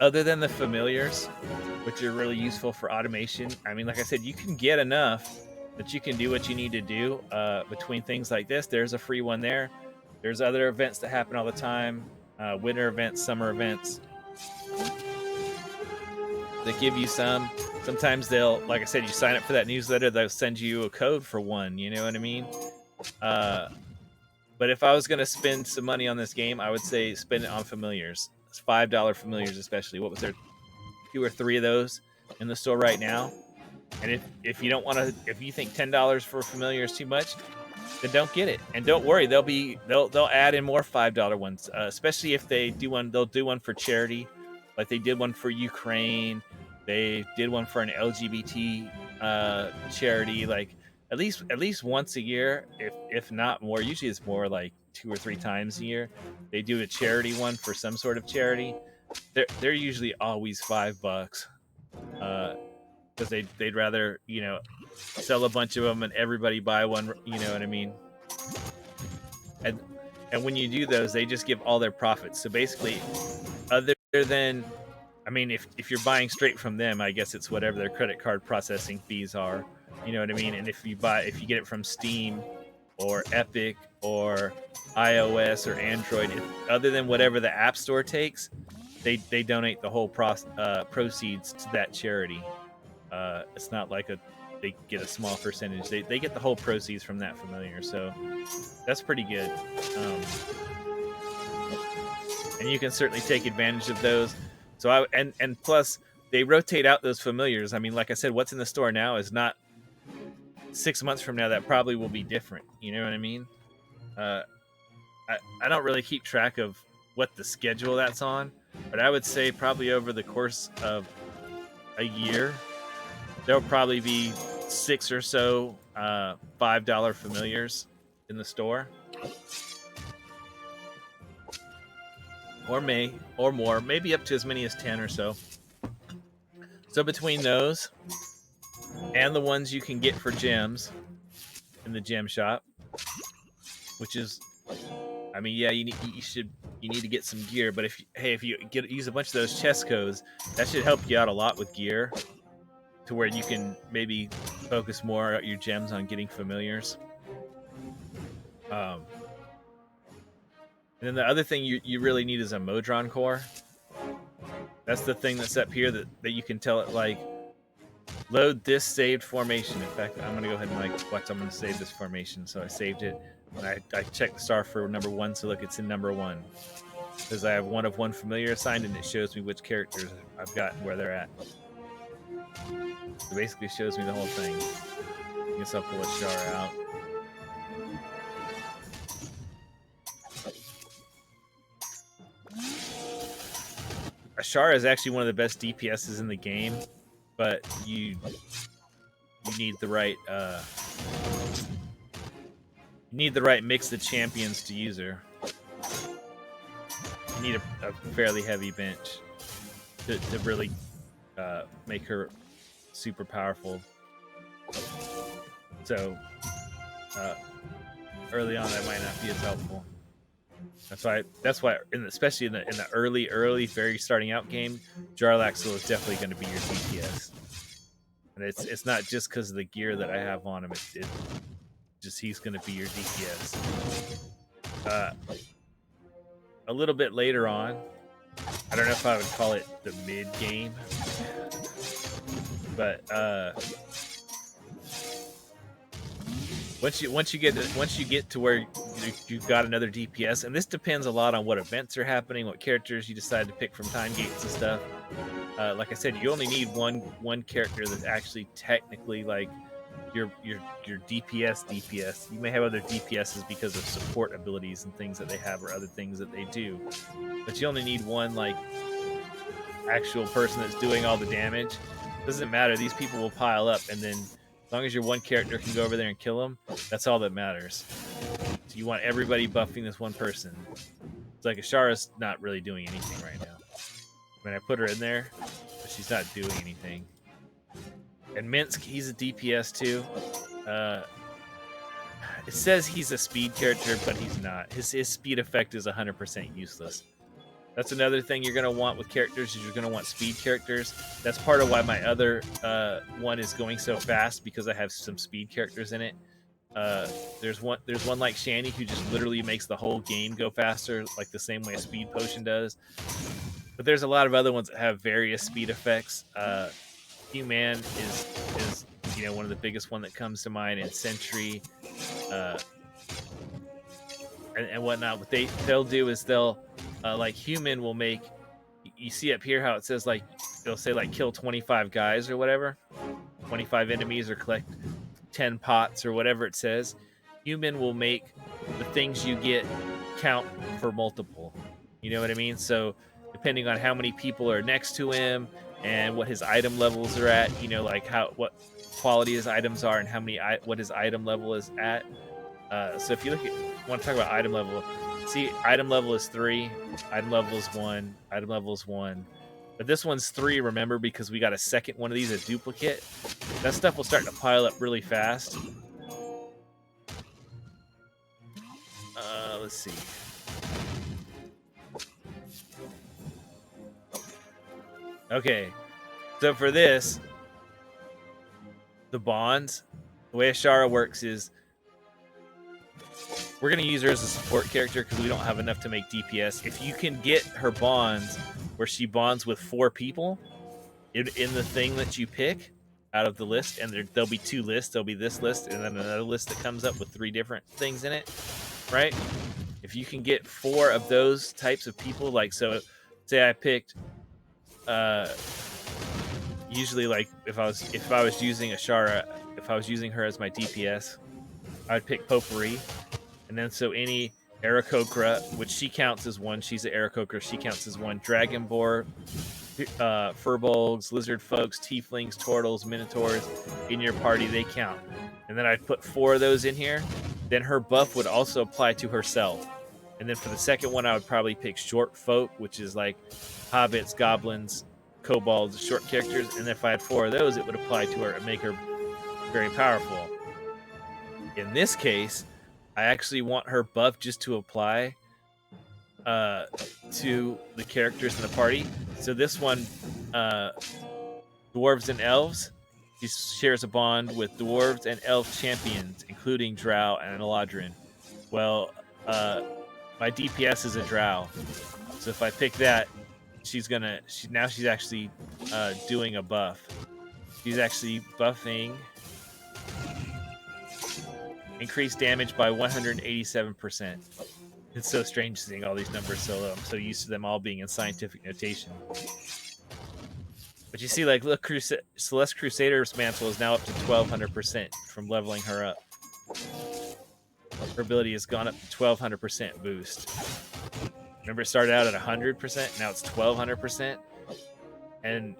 other than the familiars, which are really useful for automation, I mean, like I said, you can get enough that you can do what you need to do between things like this. There's a free one there. There's other events that happen all the time, winter events, summer events that give you some. Sometimes they'll, like I said, you sign up for that newsletter, they'll send you a code for one, you know what I mean? But if I was going to spend some money on this game, I would say spend it on familiars. It's $5 familiars especially. What was there? 2 or 3 of those in the store right now? And if you don't want to, if you think $10 for familiar is too much, then don't get it. And don't worry, they'll add in more $5 ones, especially if they do one. They'll do one for charity, like they did one for Ukraine. They did one for an LGBT charity, like at least once a year, if not more. Usually it's more like 2 or 3 times a year. They do a charity one for some sort of charity. They're usually always $5, because they'd rather, you know, sell a bunch of them and everybody buy one. You know what I mean? And when you do those, they just give all their profits. So basically, other than, I mean, if you're buying straight from them, I guess it's whatever their credit card processing fees are. You know what I mean? And if you get it from Steam or Epic or iOS or Android, other than whatever the App Store takes, they donate the whole proceeds to that charity. It's not like they get a small percentage. They get the whole proceeds from that familiar. So that's pretty good. And you can certainly take advantage of those. So and plus they rotate out those familiars. I mean, like I said, what's in the store now is not 6 months from now. That probably will be different. You know what I mean? I don't really keep track of what the schedule that's on, but I would say probably over the course of a year, there'll probably be 6 or so $5 familiars in the store. Or more, maybe up to as many as 10 or so. So between those and the ones you can get for gems in the gem shop, which is, I mean, yeah, you need to get some gear. But if you use a bunch of those chest codes, that should help you out a lot with gear, to where you can maybe focus more your gems on getting familiars. And then the other thing you really need is a Modron core. That's the thing that's up here that you can tell it, like, load this saved formation. In fact, I'm going to go ahead and I'm going to save this formation. So I saved it, and I checked the star for number 1. So look, it's in number 1. Because I have 1 of 1 familiar assigned, and it shows me which characters I've got and where they're at. So basically shows me the whole thing. I guess I'll pull a Char out. Ashara is actually one of the best DPSs in the game, but you need the right mix of champions to use her. You need a fairly heavy bench to really make her super powerful. So early on, that might not be as helpful. That's why, especially in the early, very starting out game, Jarlaxle is definitely going to be your DPS. And it's not just because of the gear that I have on him. It's just he's going to be your DPS. A little bit later on, I don't know if I would call it the mid game, but once you get to where you've got another DPS, and this depends a lot on what events are happening, what characters you decide to pick from time gates and stuff. Like I said, you only need one character that's actually technically like your DPS. You may have other DPSs because of support abilities and things that they have, or other things that they do, but you only need one like actual person that's doing all the damage. Doesn't matter. These people will pile up, and then as long as your one character can go over there and kill them, that's all that matters. So you want everybody buffing this one person. It's like Ashara's not really doing anything right now. I mean, I put her in there, but she's not doing anything. And Minsk, he's a DPS too. It says he's a speed character, but he's not. His speed effect is 100% useless. That's another thing you're going to want with characters, is you're going to want speed characters. That's part of why my other one is going so fast, because I have some speed characters in it. There's one like Shanny who just literally makes the whole game go faster, like the same way a speed potion does. But there's a lot of other ones that have various speed effects. Q-Man is one of the biggest one that comes to mind, and Sentry, and whatnot. What they'll do is they'll like Human will make. You see up here how it says like they'll say like kill 25 guys or whatever, 25 enemies, or collect 10 pots or whatever it says. Human will make the things you get count for multiple. You know what I mean? So depending on how many people are next to him and what his item levels are at, like what quality his items are and what his item level is at. So if you want to talk about item level, see, item level is 3, item level is 1, item level is 1. But this one's 3, remember, because we got a second one of these, a duplicate. That stuff will start to pile up really fast. Let's see. Okay, so for this, the bonds, the way Ashara works is we're going to use her as a support character because we don't have enough to make DPS. If you can get her bonds where she bonds with 4 people in the thing that you pick out of the list, and there'll be 2 lists. There'll be this list and then another list that comes up with 3 different things in it, right? If you can get 4 of those types of people, like, so say I picked usually, like, if I was using Ashara, if I was using her as my DPS, I would pick Potpourri, and then so any Aarakocra, which she counts as 1, she's an Aarakocra, she counts as 1. Dragonborn, Furbolgs, Lizard Folks, Tieflings, Turtles, Minotaurs in your party, they count. And then I'd put 4 of those in here. Then her buff would also apply to herself. And then for the second one, I would probably pick Short Folk, which is like hobbits, goblins, kobolds, short characters. And if I had 4 of those, it would apply to her and make her very powerful. In this case, I actually want her buff just to apply to the characters in the party. So this one, dwarves and elves, she shares a bond with dwarves and elf champions, including drow and eladrin. Well, my DPS is a drow, so if I pick that, she's actually doing a buff. She's actually buffing increased damage by 187%. It's so strange seeing all these numbers so low. I'm so used to them all being in scientific notation. But you see, like, look, Celeste Crusader's mantle is now up to 1200% from leveling her up. Her ability has gone up to 1200% boost. Remember, it started out at 100%, now it's 1200%. And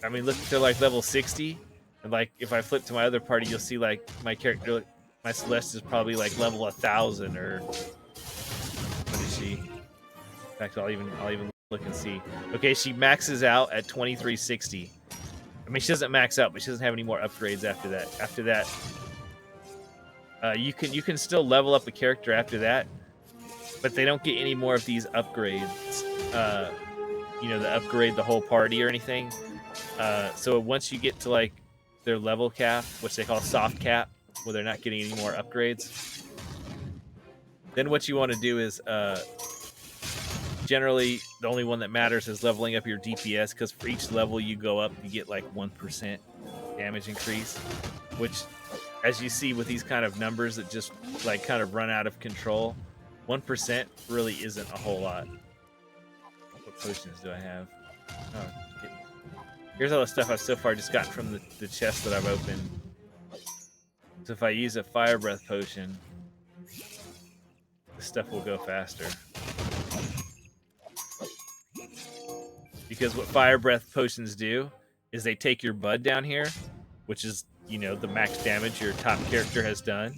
I mean, look, they're like level 60. And like, if I flip to my other party, you'll see like my character, my Celeste is probably like level 1000 or what is she? In fact, I'll even look and see. Okay, she maxes out at 2360. I mean, she doesn't max out, but she doesn't have any more upgrades after that. After that, you can still level up a character after that, but they don't get any more of these upgrades. To upgrade the whole party or anything. So once you get to like their level cap, which they call soft cap, where they're not getting any more upgrades, then what you want to do is generally the only one that matters is leveling up your DPS, because for each level you go up, you get like 1% damage increase, which as you see with these kind of numbers that just like kind of run out of control, 1% really isn't a whole lot. What potions do I have? Oh, here's all the stuff I've so far just gotten from the chest that I've opened. So if I use a fire breath potion, this stuff will go faster. Because what fire breath potions do is they take your bud down here, which is, you know, the max damage your top character has done,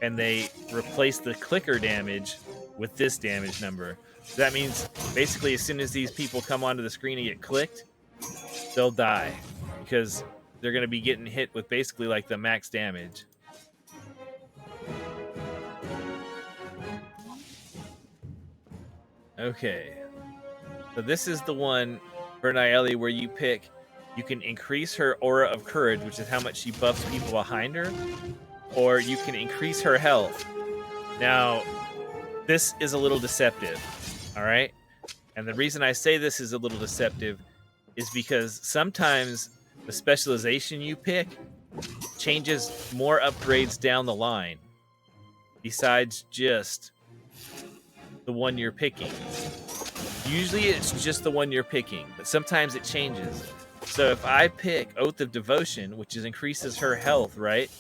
and they replace the clicker damage with this damage number. So that means basically as soon as these people come onto the screen and get clicked, they'll die because they're going to be getting hit with basically like the max damage. Okay. So this is the one for Nayeli where you can increase her aura of courage, which is how much she buffs people behind her, or you can increase her health. Now, this is a little deceptive, all right? And the reason I say this is a little deceptive is because sometimes the specialization you pick changes more upgrades down the line besides just the one you're picking. Usually it's just the one you're picking, but sometimes it changes. So if I pick Oath of Devotion, which increases her health, right?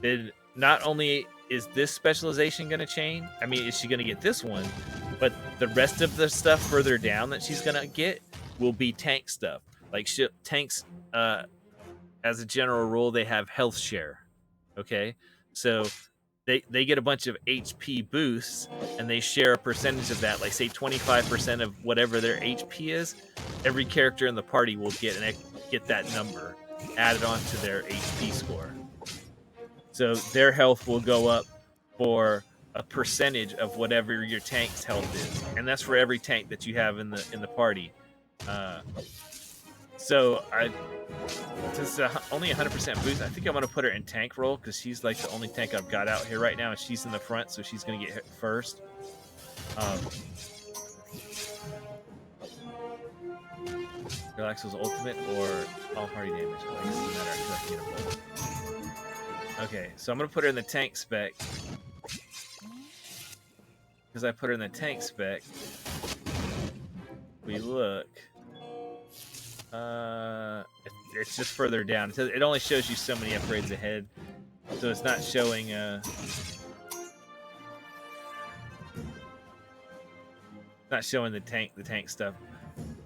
Then not only is this specialization going to change, I mean, is she going to get this one, but the rest of the stuff further down that she's going to get will be tank stuff. Like tanks, as a general rule, they have health share. Okay? So they get a bunch of HP boosts, and they share a percentage of that. Like say 25% of whatever their HP is. Every character in the party will get that number added on to their HP score. So their health will go up for a percentage of whatever your tank's health is, and that's for every tank that you have in the party. So this is only 100% boost. I think I'm gonna put her in tank role because she's like the only tank I've got out here right now, and she's in the front, so she's gonna get hit first. Relaxo's ultimate or all party damage. I guess it doesn't matter because I can get them both. Okay, so I'm gonna put her in the tank spec because I put her in the tank spec. We look. It's just further down. It only shows you so many upgrades ahead, so it's not showing. Not showing the tank stuff.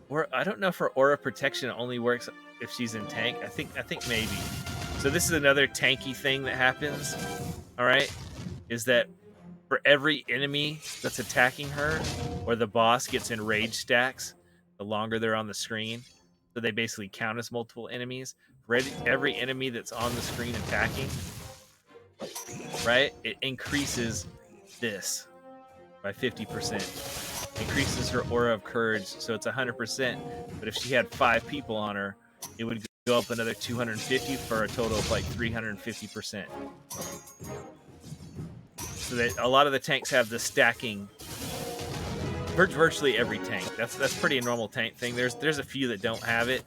Or I don't know if her aura protection only works if she's in tank. I think maybe. So this is another tanky thing that happens. All right, is that for every enemy that's attacking her, or the boss gets in rage stacks, the longer they're on the screen. So they basically count as multiple enemies. For every enemy that's on the screen attacking, right, it increases this by 50%. Increases her aura of courage, so it's 100%. But if she had 5 people on her, it would go up another 250 for a total of like 350%. So that a lot of the tanks have the stacking. Virtually every tank. That's pretty a normal tank thing. There's a few that don't have it,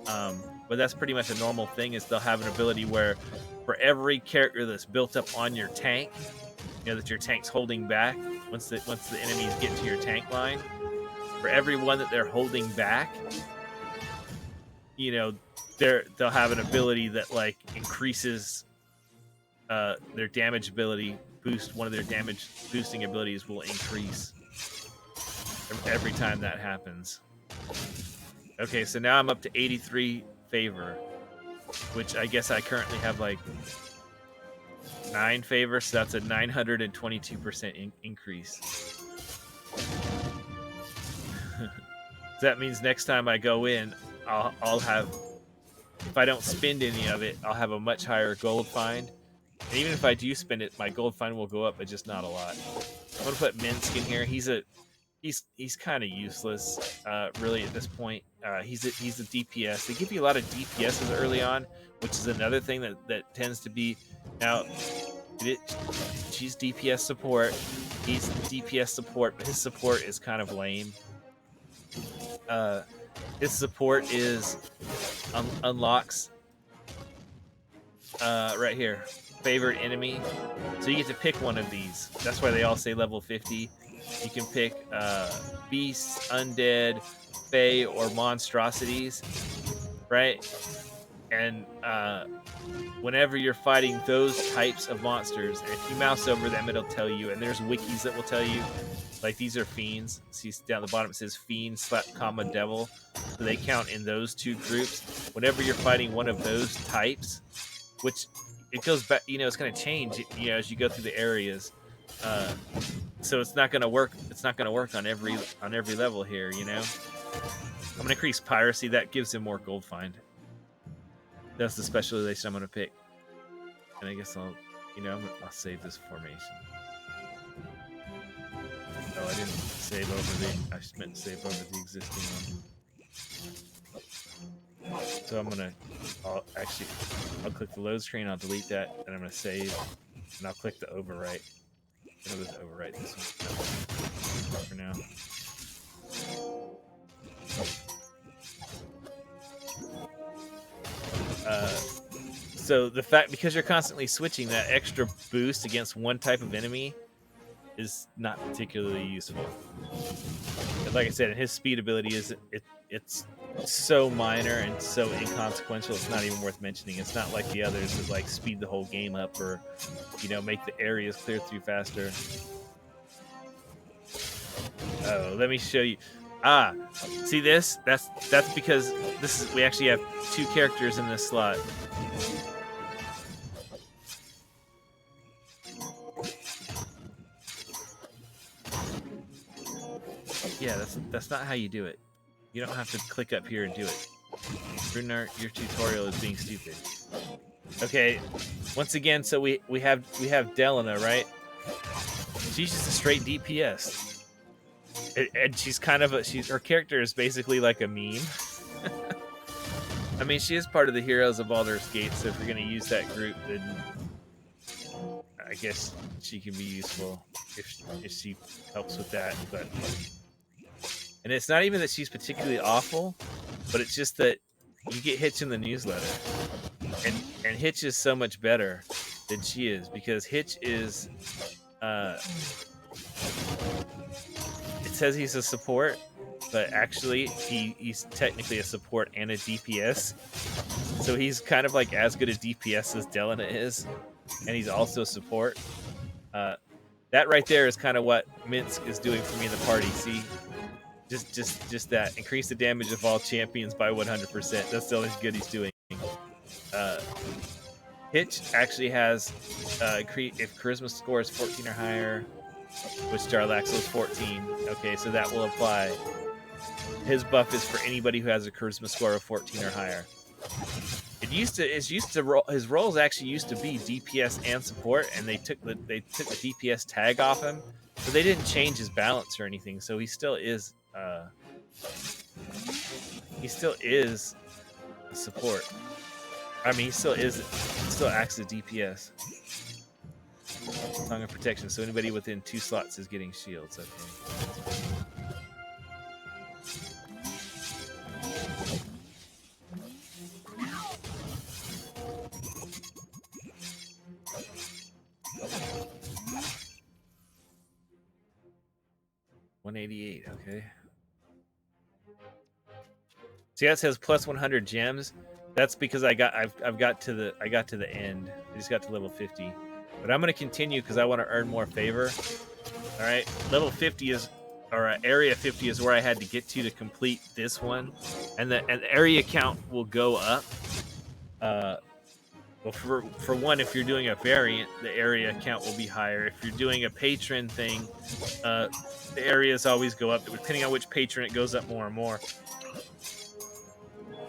but that's pretty much a normal thing. Is they'll have an ability where for every character that's built up on your tank, you know that your tank's holding back. Once the enemies get to your tank line, for every one that they're holding back, you know they'll have an ability that like increases their damage ability boost. One of their damage boosting abilities will increase every time that happens. Okay, so now I'm up to 83 favor, which I guess I currently have like 9 favor, so that's a 922% increase. So that means next time I go in, I'll have, if I don't spend any of it, I'll have a much higher gold find. And even if I do spend it, my gold find will go up, but just not a lot. I'm gonna put Minsk in here. He's kind of useless, really, at this point. He's a DPS. They give you a lot of DPSs early on, which is another thing that tends to be. Now, she's DPS support. He's DPS support, but his support is kind of lame. His support is unlocks right here, favorite enemy. So you get to pick one of these. That's why they all say level 50. You can pick beasts, undead, fae, or monstrosities, right? And whenever you're fighting those types of monsters, and if you mouse over them, it'll tell you. And there's wikis that will tell you, like, these are fiends. See down the bottom it says fiend, comma devil. So they count in those two groups. Whenever you're fighting one of those types, which it goes back, it's going to change, as you go through the areas. So it's not going to work. It's not going to work on every level here. I'm going to increase piracy. That gives him more gold find. That's the specialization I'm going to pick. And I guess I'll save this formation. Oh, I didn't save over I meant to save over the existing one. So I'll click the load screen, I'll delete that, and I'm going to save, and I'll click the overwrite. I'm going to overwrite this one for now. So the fact, because you're constantly switching, that extra boost against one type of enemy is not particularly useful. But like I said, his speed ability it's so minor and so inconsequential, it's not even worth mentioning. It's not like the others that like speed the whole game up or make the areas clear through faster. Oh, let me show you. See this? That's because we actually have two characters in this slot. Yeah, that's not how you do it. You don't have to click up here and do it. Brunar, your tutorial is being stupid. Okay, once again, so we have Delana, right? She's just a straight DPS, and she's kind of her character is basically like a meme. I mean, she is part of the Heroes of Baldur's Gate, so if you're gonna use that group, then I guess she can be useful if she helps with that, but. And it's not even that she's particularly awful, but it's just that you get Hitch in the newsletter. And Hitch is so much better than she is, because Hitch is... it says he's a support, but actually he's technically a support and a DPS. So he's kind of like as good a DPS as Delana is, and he's also a support. That right there is kind of what Minsk is doing for me in the party, see? Just that. Increase the damage of all champions by 100%. That's the only good he's doing. Hitch actually has, if charisma score is 14 or higher, which Jarlaxle is 14. Okay, so that will apply. His buff is for anybody who has a charisma score of 14 or higher. His roles actually used to be DPS and support, and they took the DPS tag off him, but they didn't change his balance or anything. So he still is a support. I mean, he still acts as DPS. Song of Protection. So anybody within 2 slots is getting shields. Okay. 188, okay. See, that says plus 100 gems. That's because I've got to the end. I just got to level 50. But I'm gonna continue because I want to earn more favor. Alright, level 50 is, or area 50 is where I had to get to complete this one. And the area count will go up. Well, for one, if you're doing a variant, the area count will be higher. If you're doing a patron thing, the areas always go up. Depending on which patron, it goes up more and more.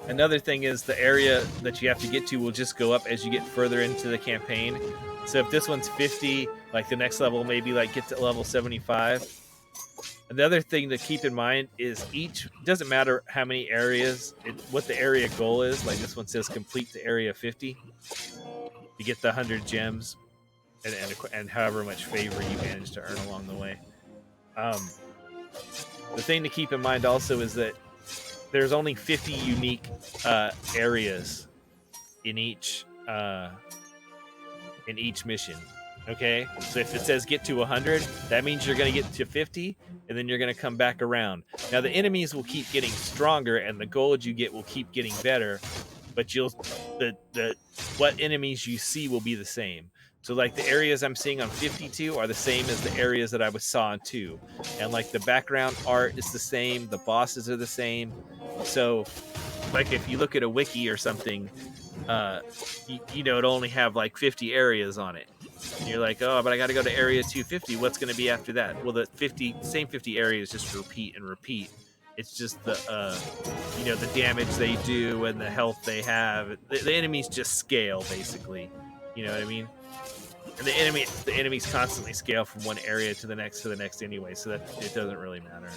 Another thing is the area that you have to get to will just go up as you get further into the campaign. So if this one's 50, like the next level maybe like get to level 75. Another thing to keep in mind is doesn't matter how many areas, what the area goal is. Like this one says complete the area 50. You get the 100 gems and however much favor you manage to earn along the way. The thing to keep in mind also is that there's only 50 unique areas in each in each mission. Okay, so if it says get to 100, that means you're going to get to 50, and then you're going to come back around. Now the enemies will keep getting stronger, and the gold you get will keep getting better, but the what enemies you see will be the same. So like the areas I'm seeing on 52 are the same as the areas that I saw on 2, and like the background art is the same, the bosses are the same. So like if you look at a wiki or something, it'll only have like 50 areas on it. And you're like, oh, but I got to go to area 250. What's going to be after that? Well, the same 50 areas just repeat and repeat. It's just the damage they do and the health they have. The enemies just scale basically. You know what I mean? And the enemies constantly scale from one area to the next anyway, so that it doesn't really matter.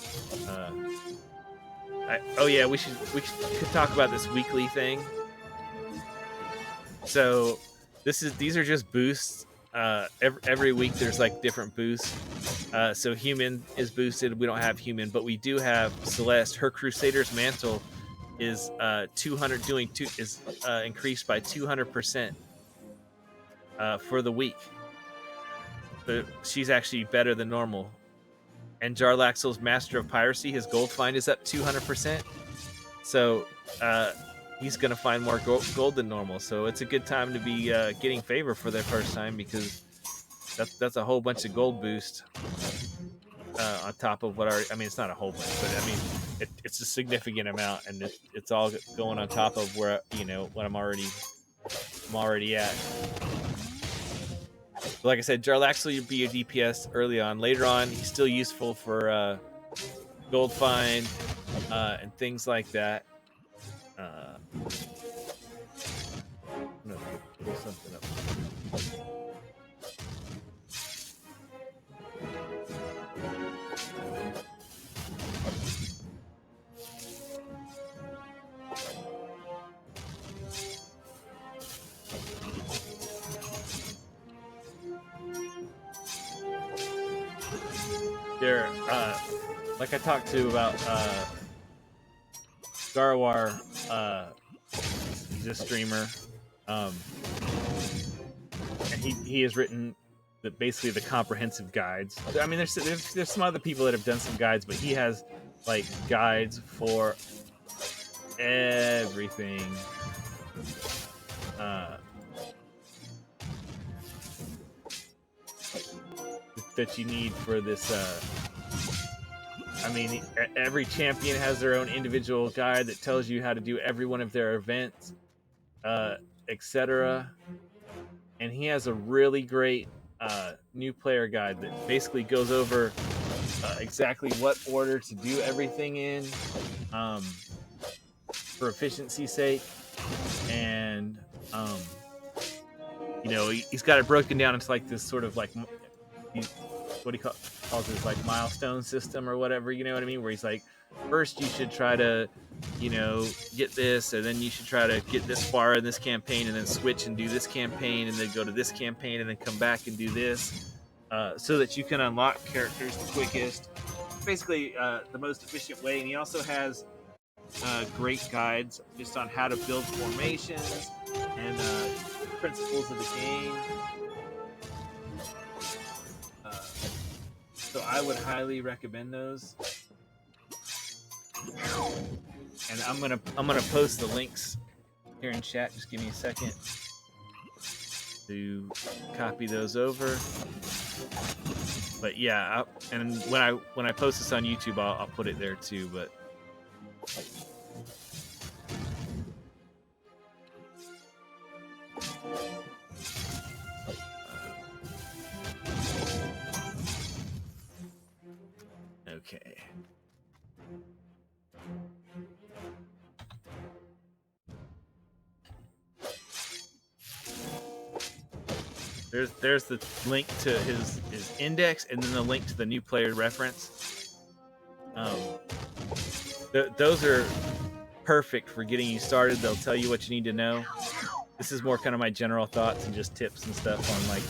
We could talk about this weekly thing. So these are just boosts. Every week there's like different boosts. So human is boosted. We don't have human, but we do have Celeste. Her Crusader's mantle is 200 increased by 200% for the week. But she's actually better than normal. And Jarlaxle's Master of Piracy, his gold find is up 200%. So he's going to find more gold than normal. So it's a good time to be getting favor for the first time, because that's a whole bunch of gold boost on top of it's not a whole bunch, but it's a significant amount, and it's all going on top of where, what I'm already at. But like I said, Jarlaxle will be a DPS early on. Later on, he's still useful for gold find and things like that. I'm gonna pull something up. There, like I talked to about Garwar, he's a streamer, and he has written basically the comprehensive guides. I mean, there's some other people that have done some guides, but he has like guides for everything. That you need for this. Every champion has their own individual guide that tells you how to do every one of their events, etc. And he has a really great new player guide that basically goes over exactly what order to do everything in, for efficiency's sake. And he's got it broken down into like this sort of like what he calls his like milestone system or whatever, you know what I mean? Where he's like, first you should try to, get this, and then you should try to get this far in this campaign, and then switch and do this campaign, and then go to this campaign, and then come back and do this, so that you can unlock characters the quickest. Basically, the most efficient way. And he also has great guides just on how to build formations and principles of the game. So I would highly recommend those. And I'm gonna post the links here in chat. Just give me a second to copy those over. But yeah, and when I post this on YouTube, I'll put it there too. But okay. There's the link to his index, and then the link to the new player reference. Those are perfect for getting you started. They'll tell you what you need to know. This is more kind of my general thoughts and just tips and stuff on like,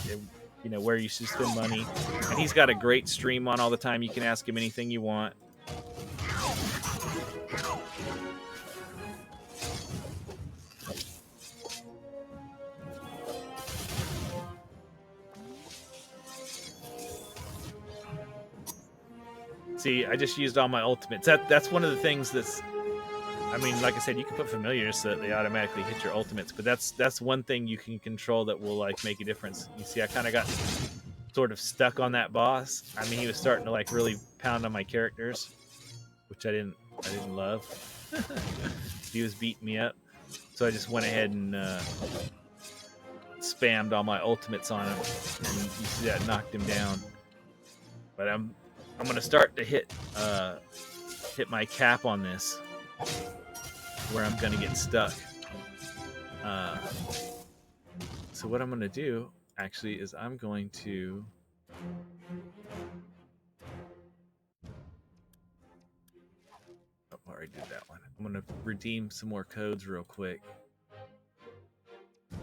where you should spend money. And he's got a great stream on all the time. You can ask him anything you want. See, I just used all my ultimates. That's one of the things that's. I mean, like I said, you can put familiars so that they automatically hit your ultimates, but that's one thing you can control that will like make a difference. You see, I kind of got sort of stuck on that boss. I mean, he was starting to like really pound on my characters, which I didn't love. He was beating me up, so I just went ahead and spammed all my ultimates on him, and you see that knocked him down. But I'm gonna start to hit my cap on this, where I'm gonna get stuck. So what I'm gonna do actually is I'm going to I already did that one. I'm gonna redeem some more codes real quick,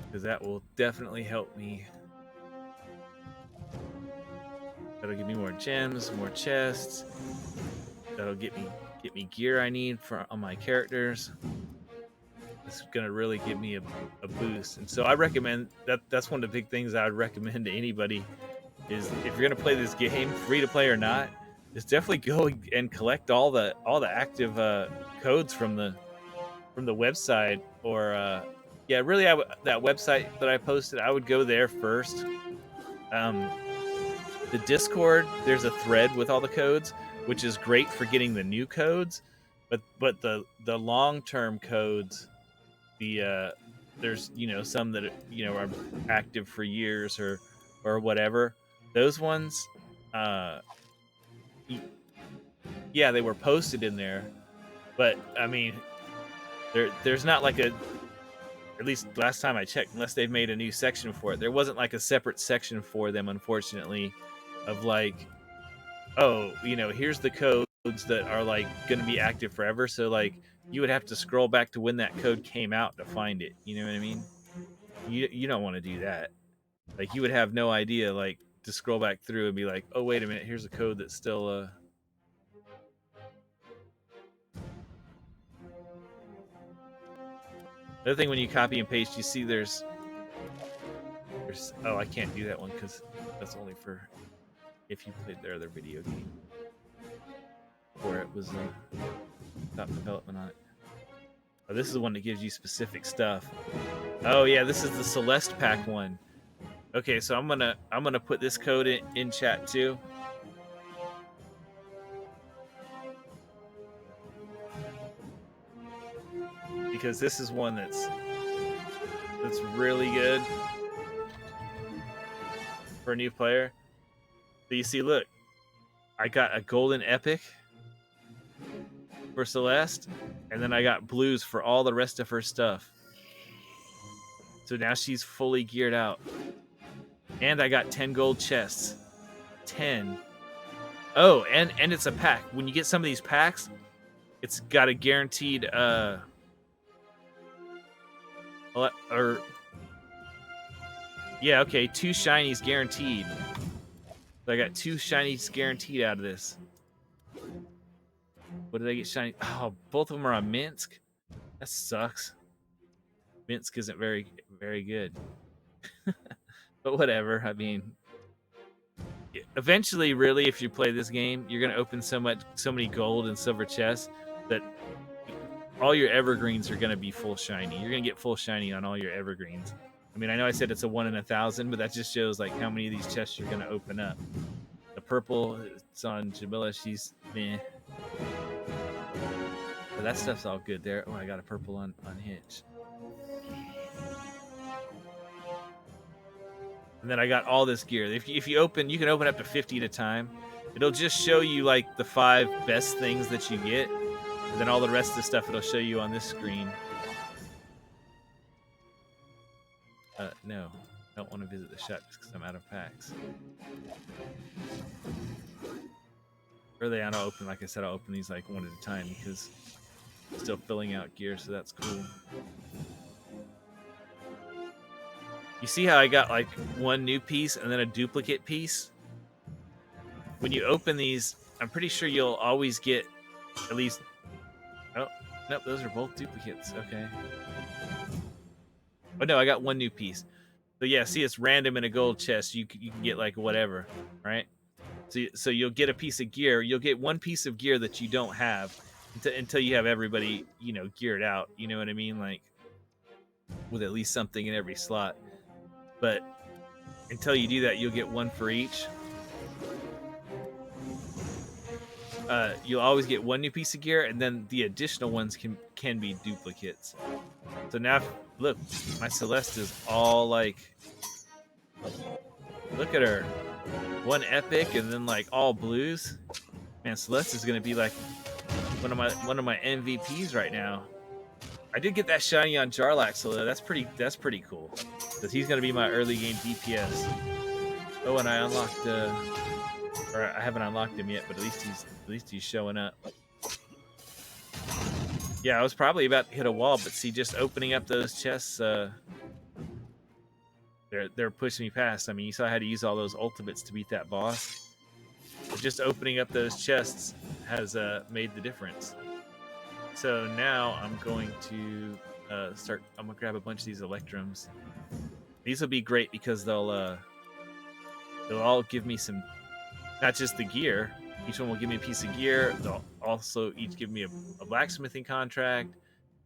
because that will definitely help me. That'll give me more gems, more chests. That'll get me gear I need on my characters. It's gonna really give me a boost. And so I recommend that's one of the big things I would recommend to anybody is if you're gonna play this game, free to play or not, is definitely go and collect all the active codes from the website, or yeah, really that website that I posted, I would go there first. The Discord, there's a thread with all the codes, which is great for getting the new codes, but the long-term codes, there's some that are active for years or whatever. Those ones, yeah, they were posted in there, but I mean, there's not like a, at least last time I checked, unless they've made a new section for it, there wasn't like a separate section for them, unfortunately, of like, oh, here's the codes that are like going to be active forever. So like you would have to scroll back to when that code came out to find it. You know what I mean? You don't want to do that. Like you would have no idea like to scroll back through and be like, oh wait a minute, here's a code that's still Another thing, when you copy and paste, you see there's oh, I can't do that one because that's only for if you played their other video game, or it was top development on it. Oh, this is the one that gives you specific stuff. Oh yeah, this is the Celeste pack one. Okay, so I'm gonna put this code in chat too. Because this is one that's really good for a new player. So you see, look, I got a golden epic for Celeste, and then I got blues for all the rest of her stuff. So now she's fully geared out. And I got 10 gold chests. 10. Oh, and it's a pack. When you get some of these packs, it's got a guaranteed yeah, okay, 2 shinies guaranteed. So I got 2 shinies guaranteed out of this. What did I get shiny? Oh, both of them are on Minsk. That sucks. Minsk isn't very good. But whatever. I mean, eventually, really, if you play this game, you're gonna open so many gold and silver chests that all your evergreens are gonna be full shiny. You're gonna get full shiny on all your evergreens. I mean, I know I said it's a 1 in 1,000, but that just shows like how many of these chests you're gonna open up. The purple, it's on Jamila. She's meh. But that stuff's all good there. Oh, I got a purple on Hitch. And then I got all this gear. If you open, you can open up to 50 at a time. It'll just show you like the 5 best things that you get, and then all the rest of the stuff it'll show you on this screen. No, I don't want to visit the shop just because I'm out of packs. Early on, I'll open, like I said, I'll open these like one at a time because I'm still filling out gear, so that's cool. You see how I got like 1 new piece and then a duplicate piece? When you open these, I'm pretty sure you'll always get at least... Oh, nope, those are both duplicates. Okay. Oh no, I got 1 new piece. So yeah, see, it's random in a gold chest. You can get like whatever, right? So you'll get a piece of gear. You'll get one piece of gear that you don't have until you have everybody, geared out. You know what I mean? Like with at least something in every slot. But until you do that, you'll get one for each. You'll always get one new piece of gear, and then the additional ones can be duplicates. So now, look, my Celeste is all like, look at her, one epic, and then like all blues. Man, Celeste is gonna be like one of my MVPs right now. I did get that shiny on Jarlax, so that's pretty cool. Because he's gonna be my early game DPS. Oh, and I unlocked or I haven't unlocked him yet, but at least he's showing up. Yeah, I was probably about to hit a wall, but see, just opening up those chests, they're pushing me past. I mean, you saw I had to use all those ultimates to beat that boss. But just opening up those chests has made the difference. So now I'm going to I'm gonna grab a bunch of these Electrums. These will be great because they'll all give me some, not just the gear. Each one will give me a piece of gear. They'll also each give me a blacksmithing contract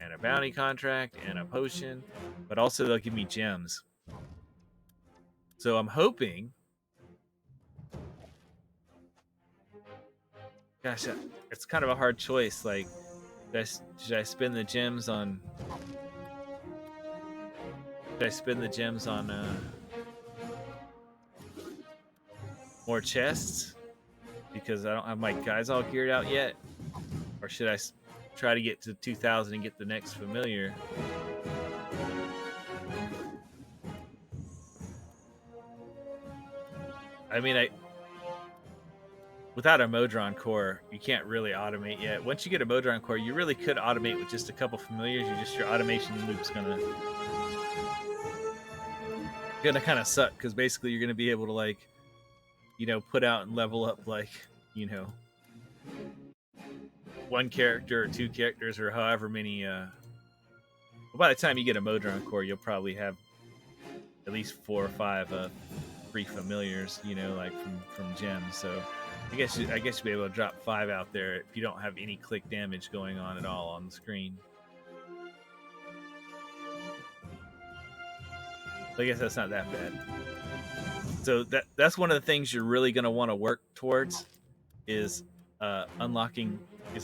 and a bounty contract and a potion, but also they'll give me gems. So I'm hoping. Gosh, it's kind of a hard choice. Like, should I spend the gems on? Should I spend the gems on more chests because I don't have my guys all geared out yet, or should I try to get to 2,000 and get the next familiar? I mean, without a Modron core, you can't really automate yet. Once you get a Modron core, you really could automate with just a couple familiars. Your automation loop's gonna kind of suck because basically you're gonna be able to like, put out and level up like, one character or two characters or however many. By the time you get a Modron core, you'll probably have at least 4 or 5 free familiars, like from gems. So I guess you'll be able to drop 5 out there if you don't have any click damage going on at all on the screen. I guess that's not that bad. So that's one of the things you're really going to want to work towards is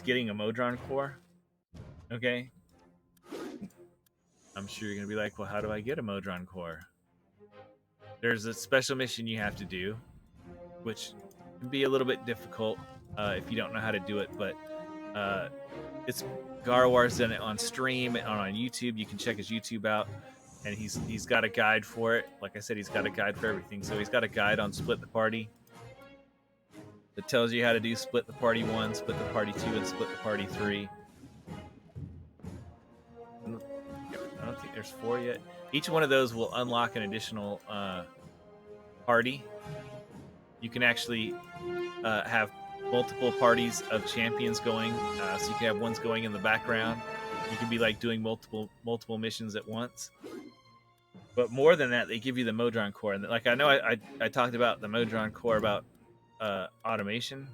getting a Modron core. Okay. I'm sure you're going to be like, well, how do I get a Modron core? There's a special mission you have to do, which can be a little bit difficult if you don't know how to do it, but it's Garwar's done it on stream and on YouTube. You can check his YouTube out, and he's got a guide for it. Like I said, he's got a guide for everything. So he's got a guide on Split the Party that tells you how to do Split the Party 1, Split the Party 2, and Split the Party 3. I don't think there's 4 yet. Each one of those will unlock an additional party. You can actually have multiple parties of champions going, so you can have ones going in the background. You can be like doing multiple missions at once. But more than that, they give you the Modron core, and like I know I talked about the Modron core about automation.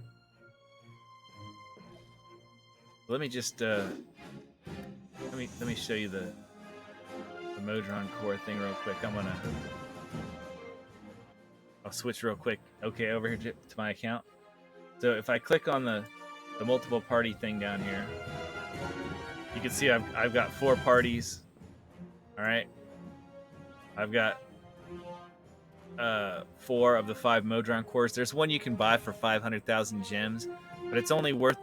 Let me just let me show you the Modron core thing real quick. I'll switch real quick. Okay, over here to my account. So if I click on the multiple party thing down here, you can see I've got 4 parties. All right, I've got 4 of the 5 Modron cores. There's one you can buy for 500,000 gems, but it's only really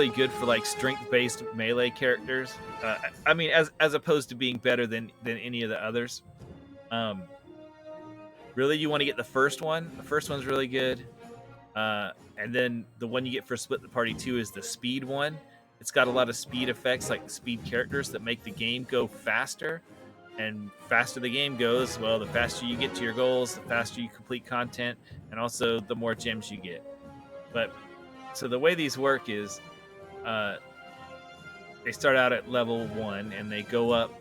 good for like strength-based melee characters. I mean, as opposed to being better than any of the others. Really, you want to get the first one. The first one's really good. And then the one you get for Split the Party 2 is the speed one. It's got a lot of speed effects, like speed characters that make the game go faster. And faster the game goes, well, the faster you get to your goals, the faster you complete content, and also the more gems you get. But so the way these work is they start out at level 1 and they go up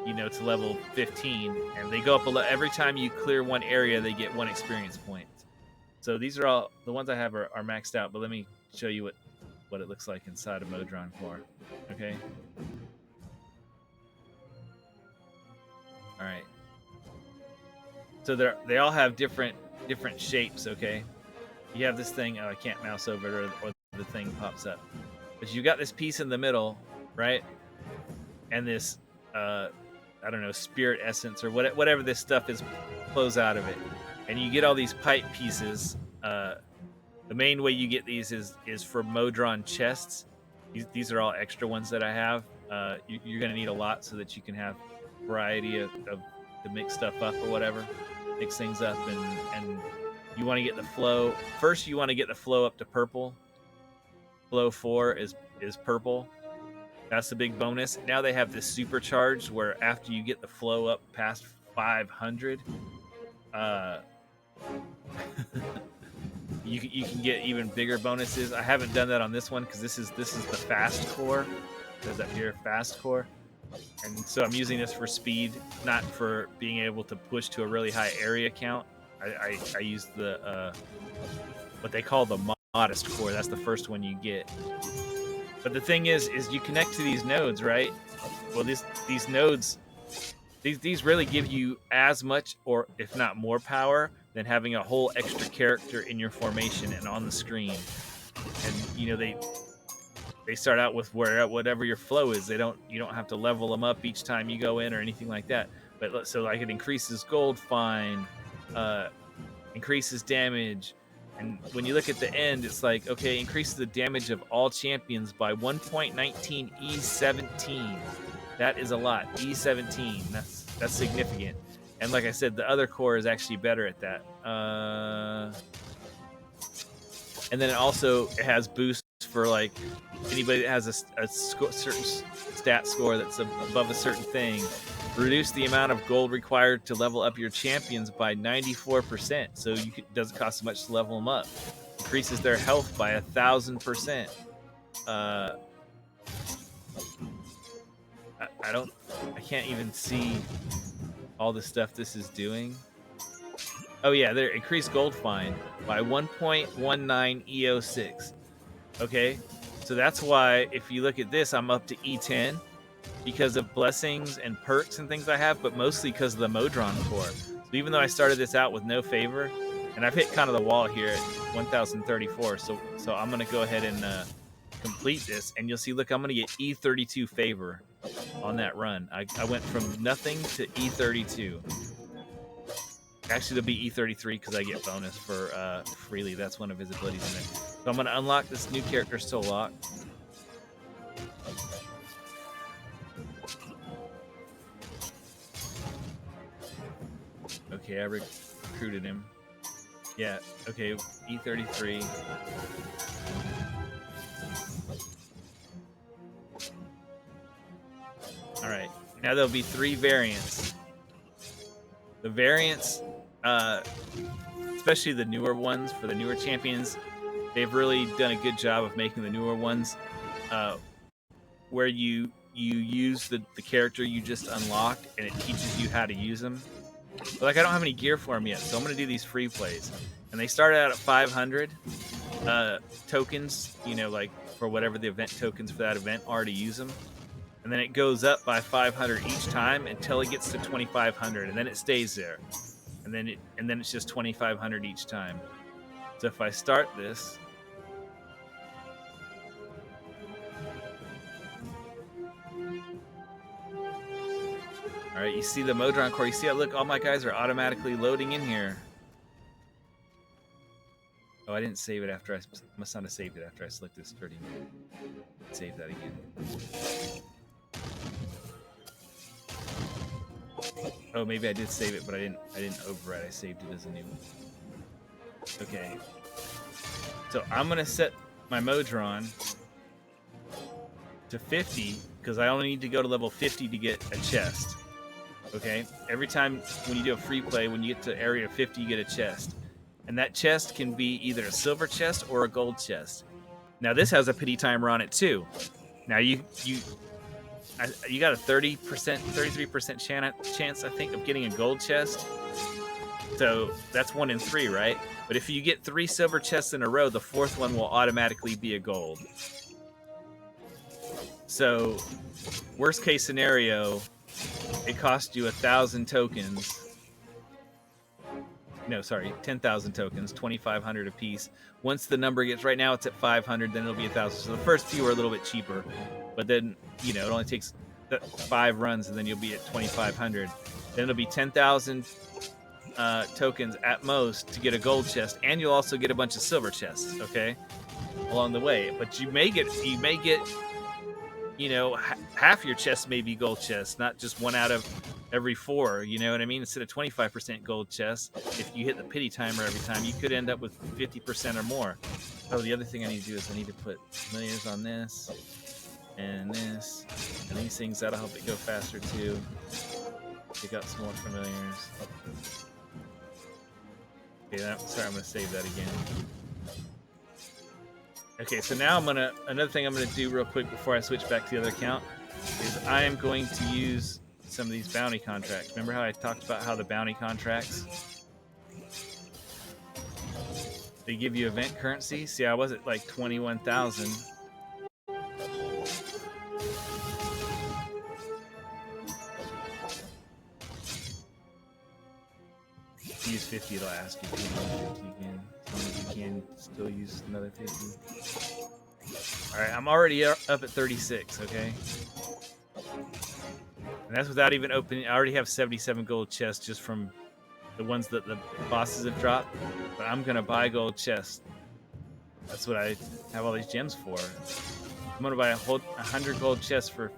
you know, to level 15, and they go up every time you clear one area. They get 1 experience point. So these are all the ones I have are maxed out. But let me show you what it looks like inside a Modron core. Okay. All right. So they all have different shapes. Okay. You have this thing. Oh, I can't mouse over it, or the thing pops up. But you got this piece in the middle, right? And this, I don't know, spirit essence or whatever this stuff is, flows out of it. And you get all these pipe pieces. The main way you get these is for Modron chests. These are all extra ones that I have. You're going to need a lot so that you can have variety of to mix stuff up or whatever, mix things up, and you want to get the flow. First, you want to get the flow up to purple. Flow 4 is purple. That's the big bonus. Now they have this supercharged where after you get the flow up past 500, you can get even bigger bonuses. I haven't done that on this one because this is the fast core. It says up here, fast core. And so I'm using this for speed, not for being able to push to a really high area count. I use the what they call the modest core. That's the first one you get. But the thing is you connect to these nodes, right? Well, these nodes, these really give you as much, or if not more, power than having a whole extra character in your formation and on the screen. And you know they start out with whatever your flow is. You don't have to level them up each time you go in or anything like that. But so like it increases gold find, increases damage. And when you look at the end, it's like, okay, increases the damage of all champions by 1.19 E17. That is a lot. E17. That's significant. And like I said, the other core is actually better at that. And then it has boosts for like anybody that has a certain stat score that's above a certain thing. Reduce the amount of gold required to level up your champions by 94%. So doesn't cost so much to level them up. Increases their health by 1,000%. I can't even see all the stuff this is doing. Oh yeah, there, increased gold find by 1.19 EO6. Okay, so that's why if you look at this, I'm up to E10 because of blessings and perks and things I have, but mostly because of the Modron core. So even though I started this out with no favor, and I've hit kind of the wall here at 1034, so I'm gonna go ahead and complete this, and you'll see, look, I'm gonna get E32 favor on that run. I went from nothing to E32. Actually, it'll be E33 because I get bonus for freely. That's one of his abilities in it. So I'm going to unlock this new character still locked. Okay, I recruited him. Yeah, okay, E33. All right, now there'll be 3 variants. The variants, especially the newer ones for the newer champions, they've really done a good job of making the newer ones where you use the character you just unlocked and it teaches you how to use them. But like I don't have any gear for them yet, so I'm going to do these free plays. And they start out at 500 tokens, you know, like for whatever the event tokens for that event are to use them. And then it goes up by 500 each time until it gets to 2,500, and then it stays there. And then it's just 2,500 each time. So if I start this, all right, you see the Modron core. You see how, look, all my guys are automatically loading in here. Oh, I didn't save it after I must not have saved it after I selected this 30. Save that again. Oh, maybe I did save it, but I didn't overwrite. I saved it as a new one. Okay. So I'm gonna set my Modron to 50 because I only need to go to level 50 to get a chest. Okay. Every time when you do a free play, when you get to area 50, you get a chest, and that chest can be either a silver chest or a gold chest. Now this has a pity timer on it too. Now you you got a 30%, 33% chance, I think, of getting a gold chest. So that's 1 in 3, right? But if you get 3 silver chests in a row, the 4th one will automatically be a gold. So, worst case scenario, it costs you 1,000 tokens. No, sorry, 10,000 tokens, 2,500 a piece. Once the number gets, right now it's at 500, then it'll be 1,000. So the first few are a little bit cheaper, but then, it only takes 5 runs and then you'll be at 2,500. Then it'll be 10,000 tokens at most to get a gold chest, and you'll also get a bunch of silver chests, okay, along the way. But you may get half your chests may be gold chests, not just 1 out of every 4, you know what I mean? Instead of 25% gold chests, if you hit the pity timer every time, you could end up with 50% or more. Oh, the other thing I need to do is I need to put familiars on this and this and these things. That'll help it go faster too. Pick up some more familiars. Okay, sorry, I'm gonna save that again. Okay, so now another thing I'm gonna do real quick before I switch back to the other account is I am going to use some of these bounty contracts. Remember how I talked about how the bounty contracts, they give you event currency? See, I was at like 21,000. Use 50 last. You can use 50 again. As long as you can still use another 50. Alright, I'm already up at 36, okay? And that's without even opening. I already have 77 gold chests just from the ones that the bosses have dropped. But I'm gonna buy gold chests. That's what I have all these gems for. I'm gonna buy 100 gold chests for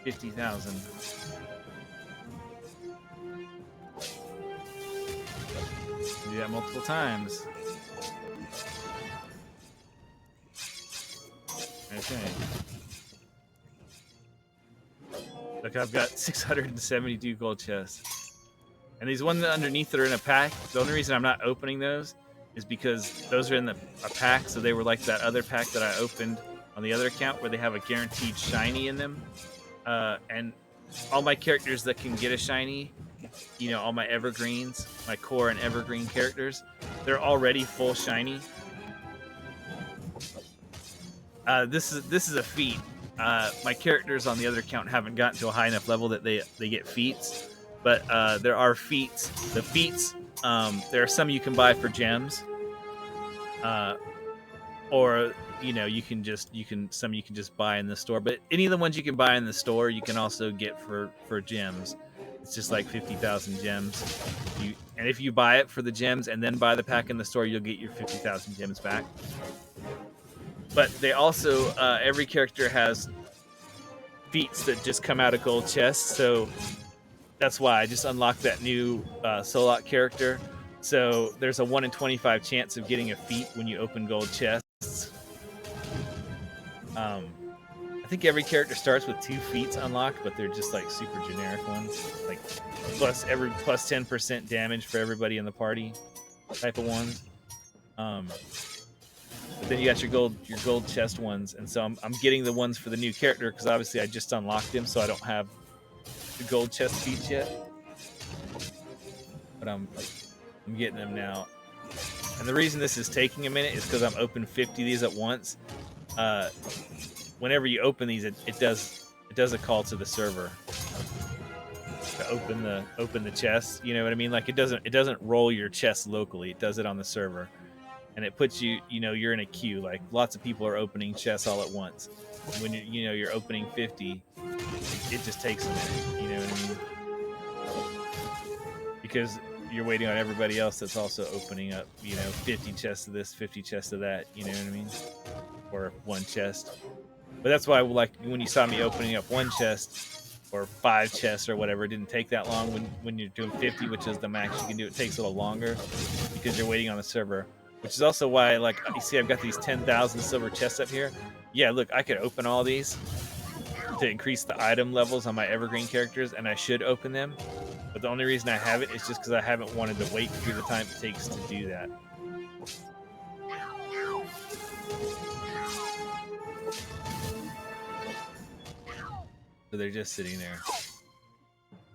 50,000. Do that multiple times. Okay. Look, I've got 672 gold chests. And these ones underneath that are in a pack, the only reason I'm not opening those is because those are in a pack, so they were like that other pack that I opened on the other account where they have a guaranteed shiny in them. And all my characters that can get a shiny, all my evergreens, my core and evergreen characters, they're already full shiny. This is a feat. My characters on the other account haven't gotten to a high enough level that they get feats, but there are feats. The feats, there are some you can buy for gems, or you can just buy in the store. But any of the ones you can buy in the store, you can also get for gems. It's just like 50,000 gems. If you buy it for the gems and then buy the pack in the store, you'll get your 50,000 gems back. But they also, every character has feats that just come out of gold chests. So that's why I just unlocked that new Solok character. So there's a 1 in 25 chance of getting a feat when you open gold chests. I think every character starts with 2 feats unlocked, but they're just like super generic ones, like plus 10% damage for everybody in the party type of ones. But then you got your gold chest ones, and so I'm getting the ones for the new character because obviously I just unlocked him, so I don't have the gold chest feats yet. But I'm getting them now. And the reason this is taking a minute is because I'm opening 50 of these at once. Whenever you open these, it does a call to the server to open the chest. You know what I mean? Like it doesn't roll your chest locally. It does it on the server, and it puts you you're in a queue. Like lots of people are opening chests all at once. When you're opening 50, it just takes a minute. You know what I mean? Because you're waiting on everybody else that's also opening up. 50 chests of this, 50 chests of that. You know what I mean? Or 1 chest. But that's why, like, when you saw me opening up 1 chest or 5 chests or whatever, it didn't take that long. When you're doing 50, which is the max you can do, it takes a little longer because you're waiting on the server. Which is also why, like, you see I've got these 10,000 silver chests up here. Yeah, look, I could open all these to increase the item levels on my evergreen characters, and I should open them. But the only reason I haven't is just because I haven't wanted to wait through the time it takes to do that. So they're just sitting there.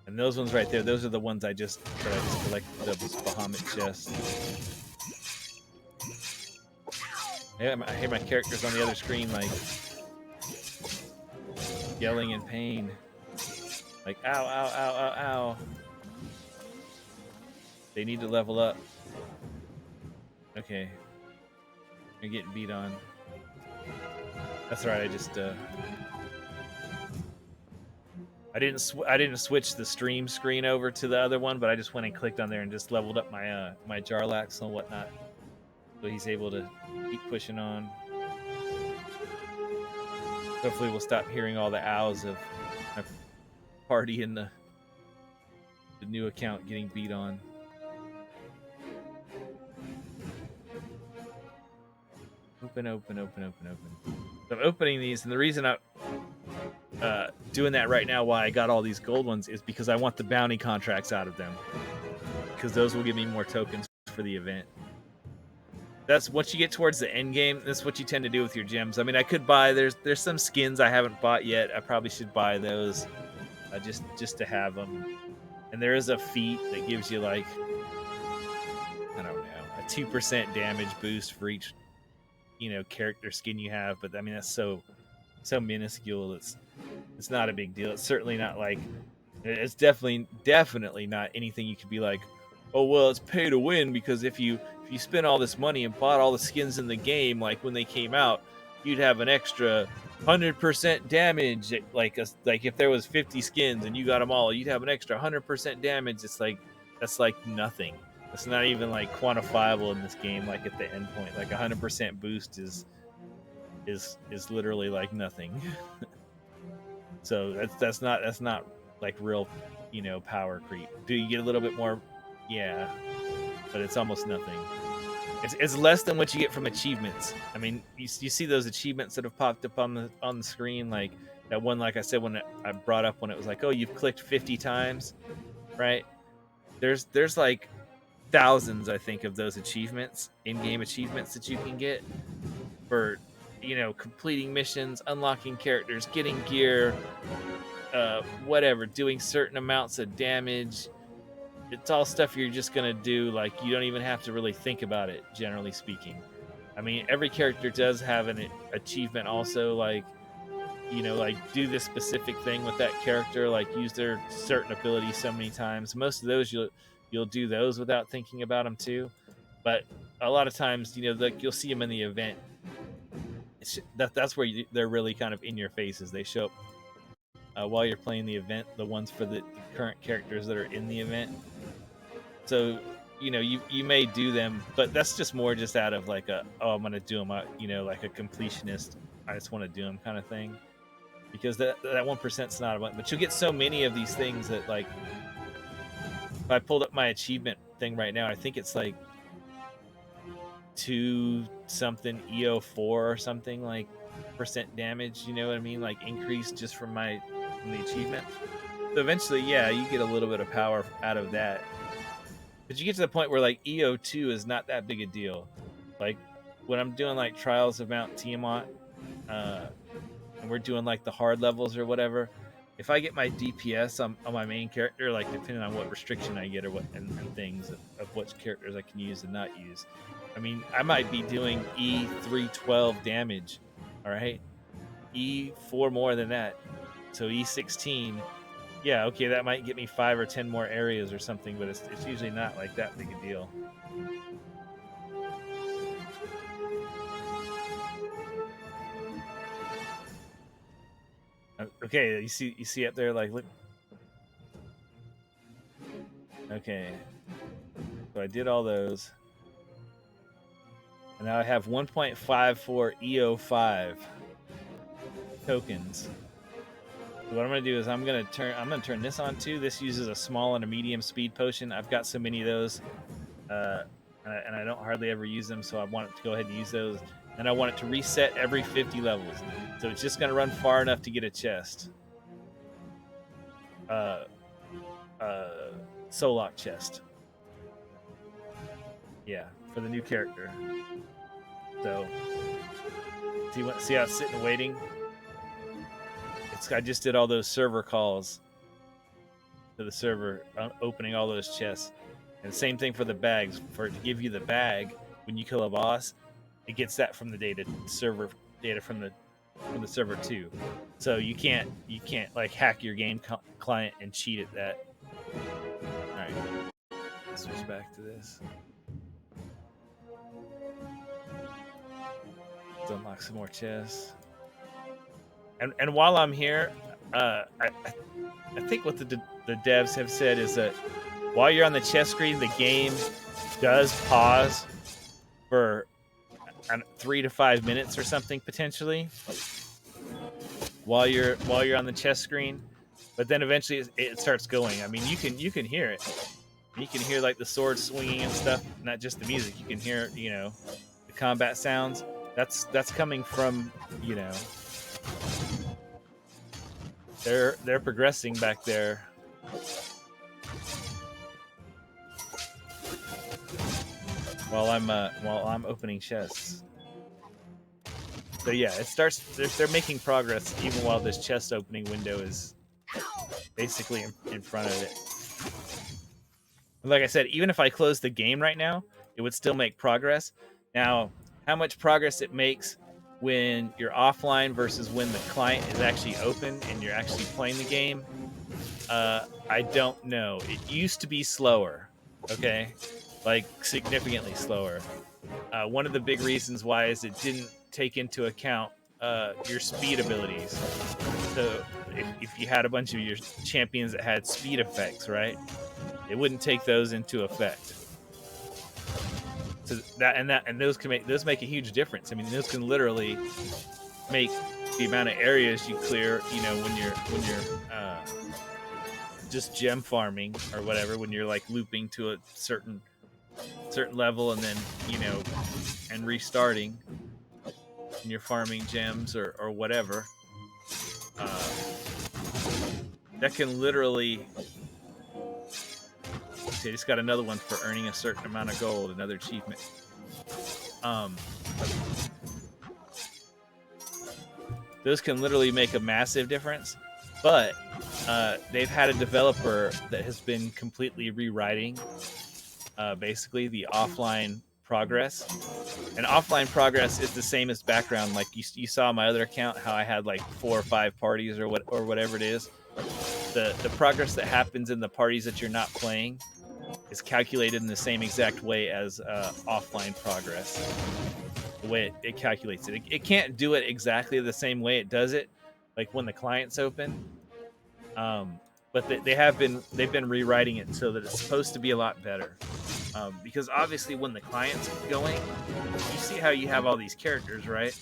And those ones right there, those are the ones I just collected, those Bahamut chests. I hear my characters on the other screen like yelling in pain. Like, ow, ow, ow, ow, ow. They need to level up. Okay. You're getting beat on. That's right, I just I didn't switch the stream screen over to the other one, but I just went and clicked on there and just leveled up my my Jarlax and whatnot. So he's able to keep pushing on. Hopefully we'll stop hearing all the owls of my party in the new account getting beat on. Open, open, open, open, open. So I'm opening these, and the reason I'm doing that right now, why I got all these gold ones, is because I want the bounty contracts out of them. Because those will give me more tokens for the event. That's once you get towards the end game, that's what you tend to do with your gems. I mean, I could buy, there's some skins I haven't bought yet. I probably should buy those just to have them. And there is a feat that gives you like, I don't know, a 2% damage boost for each, you know, character skin you have. But I mean, that's so minuscule. It's not a big deal. It's certainly not like, it's definitely not anything you could be like, oh well, it's pay to win, because if you spend all this money and bought all the skins in the game, like when they came out, you'd have an extra 100% damage. Like if there was 50 skins and you got them all, you'd have an extra 100% damage. It's like, that's like nothing. It's not even like quantifiable in this game. Like at the end point, like 100% boost is literally like nothing. So that's not like real, you know, power creep. Do you get a little bit more? Yeah, but it's almost nothing. It's less than what you get from achievements. I mean, you see those achievements that have popped up on the screen, like that one, like I said, when I brought up when it was like, oh, you've clicked 50 times, right? There's like thousands, I think, of those achievements, in-game achievements that you can get for, you know, completing missions, unlocking characters, getting gear, whatever, doing certain amounts of damage. It's all stuff you're just gonna do, like you don't even have to really think about it, generally speaking. I mean, every character does have an achievement also, like, you know, like do this specific thing with that character, like use their certain ability so many times. Most of those you'll do those without thinking about them too, but a lot of times, you know, like you'll see them in the event. That's where they're really kind of in your faces. They show up while you're playing the event, the ones for the current characters that are in the event. So, you know, you may do them, but that's just more just out of like oh, I'm gonna do them, you know, like a completionist, I just want to do them kind of thing, because that 1%'s not a bunch. But you'll get so many of these things that, like, if I pulled up my achievement thing right now, I think it's like 2 something EO4 or something, like percent damage, you know what I mean, like increase just from the achievement. So eventually, yeah, you get a little bit of power out of that. But you get to the point where like EO2 is not that big a deal. Like when I'm doing like Trials of Mount Tiamat, and we're doing like the hard levels or whatever, if I get my DPS on my main character, like depending on what restriction I get or what and things of which characters I can use and not use, I mean, I might be doing E312 damage, all right? E4 more than that. So E16, yeah, okay, that might get me 5 or 10 more areas or something, but it's usually not like that big a deal. Okay, you see up there, like, look. Okay, so I did all those, and now I have 1.54 EO5 tokens. So what I'm gonna do is I'm gonna turn this on too. This uses a small and a medium speed potion. I've got so many of those, and I don't hardly ever use them, so I want it to go ahead and use those. And I want it to reset every 50 levels, so it's just gonna run far enough to get a chest. Solok chest. Yeah, for the new character. So see how it's sitting waiting. I just did all those server calls to the server, opening all those chests. And same thing for the bags. For it to give you the bag when you kill a boss, it gets that from the server data from the server too. So you can't like hack your game client and cheat at that. All right, let's switch back to this. Let's unlock some more chests. And while I'm here, I think what the devs have said is that while you're on the chess screen, the game does pause for 3 to 5 minutes or something potentially while you're on the chess screen, but then eventually it starts going. I mean, you can hear it. You can hear like the sword swinging and stuff, not just the music. You can hear, you know, the combat sounds. That's coming from, you know, they're progressing back there. While I'm opening chests. So yeah, it starts. They're making progress even while this chest opening window is basically in front of it. Like I said, even if I close the game right now, it would still make progress. Now, how much progress it makes when you're offline versus when the client is actually open and you're actually playing the game, I don't know. It used to be slower, okay? Like significantly slower. One of the big reasons why is it didn't take into account your speed abilities. So if you had a bunch of your champions that had speed effects, right, it wouldn't take those into effect. So those make a huge difference. I mean, those can literally make the amount of areas you clear. You know, when you're just gem farming or whatever, when you're like looping to a certain level and then, you know, and restarting, and you're farming gems or whatever, that can literally. See, I just got another one for earning a certain amount of gold, another achievement. Those can literally make a massive difference, but they've had a developer that has been completely rewriting basically the offline progress. And offline progress is the same as background. Like you saw my other account, how I had like 4 or 5 parties or whatever it is. The progress that happens in the parties that you're not playing is calculated in the same exact way as offline progress. The way it calculates it. It can't do it exactly the same way it does it, like when the client's open. But they've been rewriting it so that it's supposed to be a lot better. Because obviously when the client's going, you see how you have all these characters, right?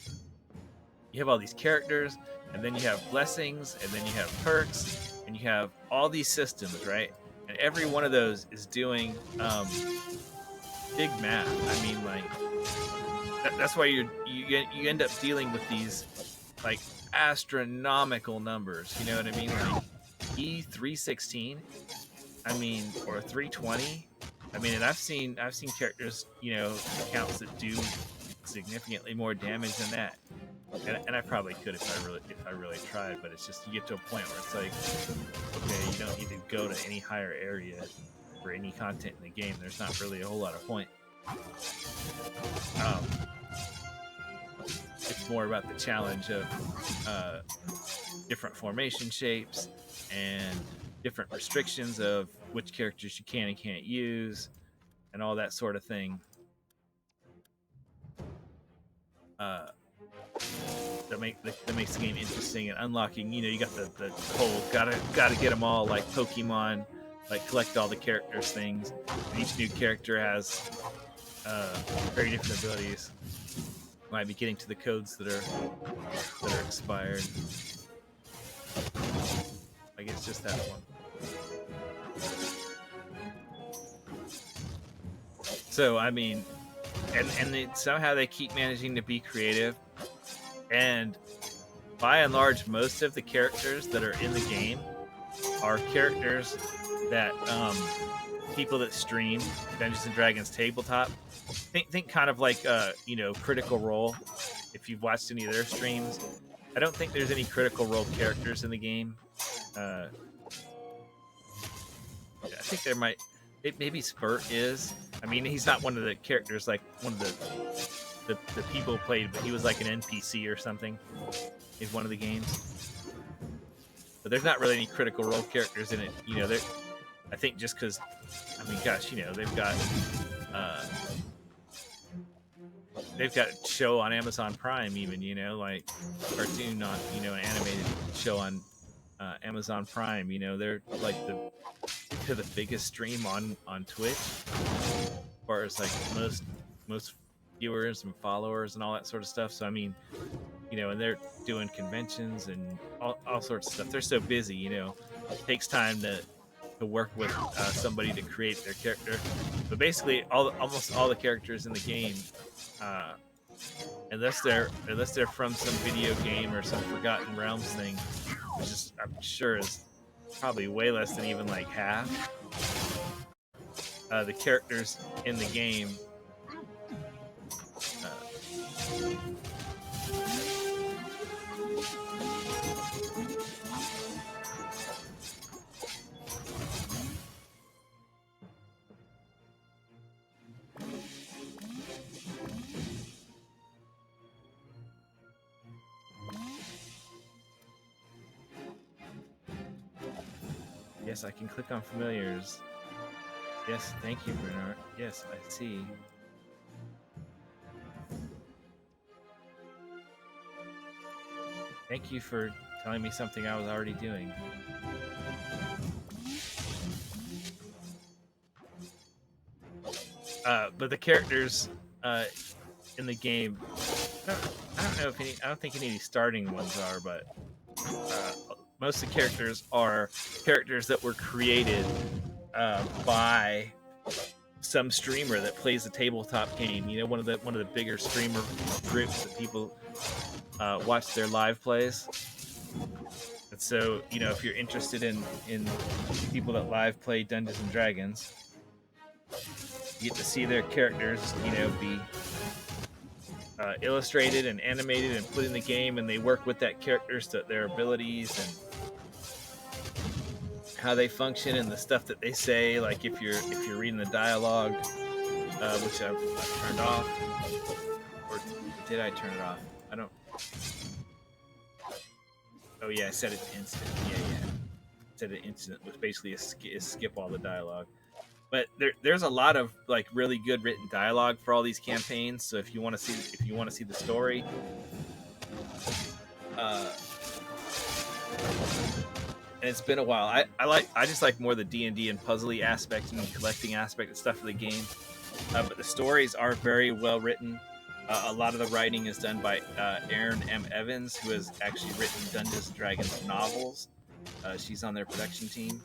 You have all these characters, and then you have blessings, and then you have perks, and you have all these systems, right? And every one of those is doing big math. I mean, like that's why you end up dealing with these like astronomical numbers. You know what I mean? Like E316. I mean, or 320. I mean, and I've seen characters, you know, accounts that do significantly more damage than that. And I probably could if I really tried, but it's just you get to a point where it's like, okay, you don't need to go to any higher area for any content in the game. There's not really a whole lot of point. It's more about the challenge of different formation shapes and different restrictions of which characters you can and can't use, and all that sort of thing. That makes the game interesting and unlocking. You know, you got the whole gotta get them all, like Pokemon, like collect all the characters things. And each new character has very different abilities. Might be getting to the codes that are expired. Like it's just that one. So I mean, and somehow they keep managing to be creative, and by and large, most of the characters that are in the game are characters that people that stream Dungeons and Dragons tabletop think kind of like you know, Critical Role. If you've watched any of their streams, I don't think there's any Critical Role characters in the game. I think there might. Maybe Spurt is. I mean, he's not one of the characters, like one of the people who played, but he was like an NPC or something in one of the games. But there's not really any Critical Role characters in it. You know, I think just because, I mean, gosh, you know, they've got a show on Amazon Prime, even, you know, like cartoon, not, you know, an animated show on Amazon Prime. You know, they're like the biggest stream on Twitch, as far as like most viewers and followers and all that sort of stuff. So I mean, you know, and they're doing conventions and all sorts of stuff. They're so busy, you know, it takes time to work with somebody to create their character. But basically, almost all the characters in the game, unless they're from some video game or some Forgotten Realms thing, which is, I'm sure, is probably way less than even like half. The characters in the game. Yes, I can click on familiars. Yes, thank you, Bernard. Yes, I see. Thank you for telling me something I was already doing. But the characters in the game, I don't know if any. I don't think any of these starting ones are, but most of the characters are characters that were created by some streamer that plays a tabletop game. You know, one of the bigger streamer groups that people watch their live plays. And so, you know, if you're interested in people that live play Dungeons and Dragons, you get to see their characters, you know, be illustrated and animated and put in the game, and they work with that characters to their abilities and how they function and the stuff that they say. Like if you're reading the dialogue, which I've turned off, or did I turn it off? I don't. Oh yeah, I set it to instant. Yeah. Set it to instant, which basically is skip all the dialogue. But there's a lot of like really good written dialogue for all these campaigns. So if you want to see the story, and it's been a while. I just like more the D&D and puzzly aspect and collecting aspect and stuff of the game. But the stories are very well written. A lot of the writing is done by Erin M. Evans, who has actually written Dungeons and Dragons novels. She's on their production team.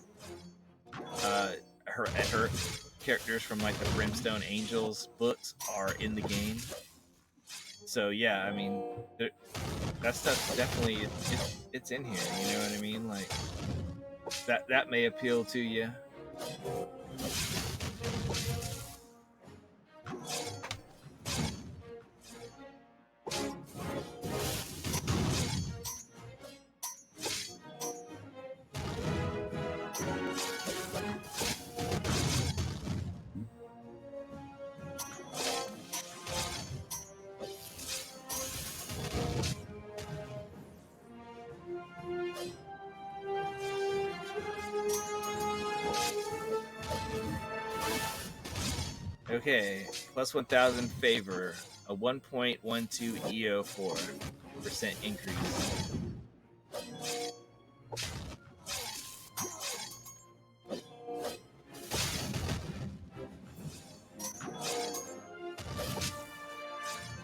Her characters from like the Brimstone Angels books are in the game. So yeah, I mean, that stuff definitely it's in here. You know what I mean? Like that may appeal to you. Okay, plus 1,000 favor, a 1.12 EO 4% increase.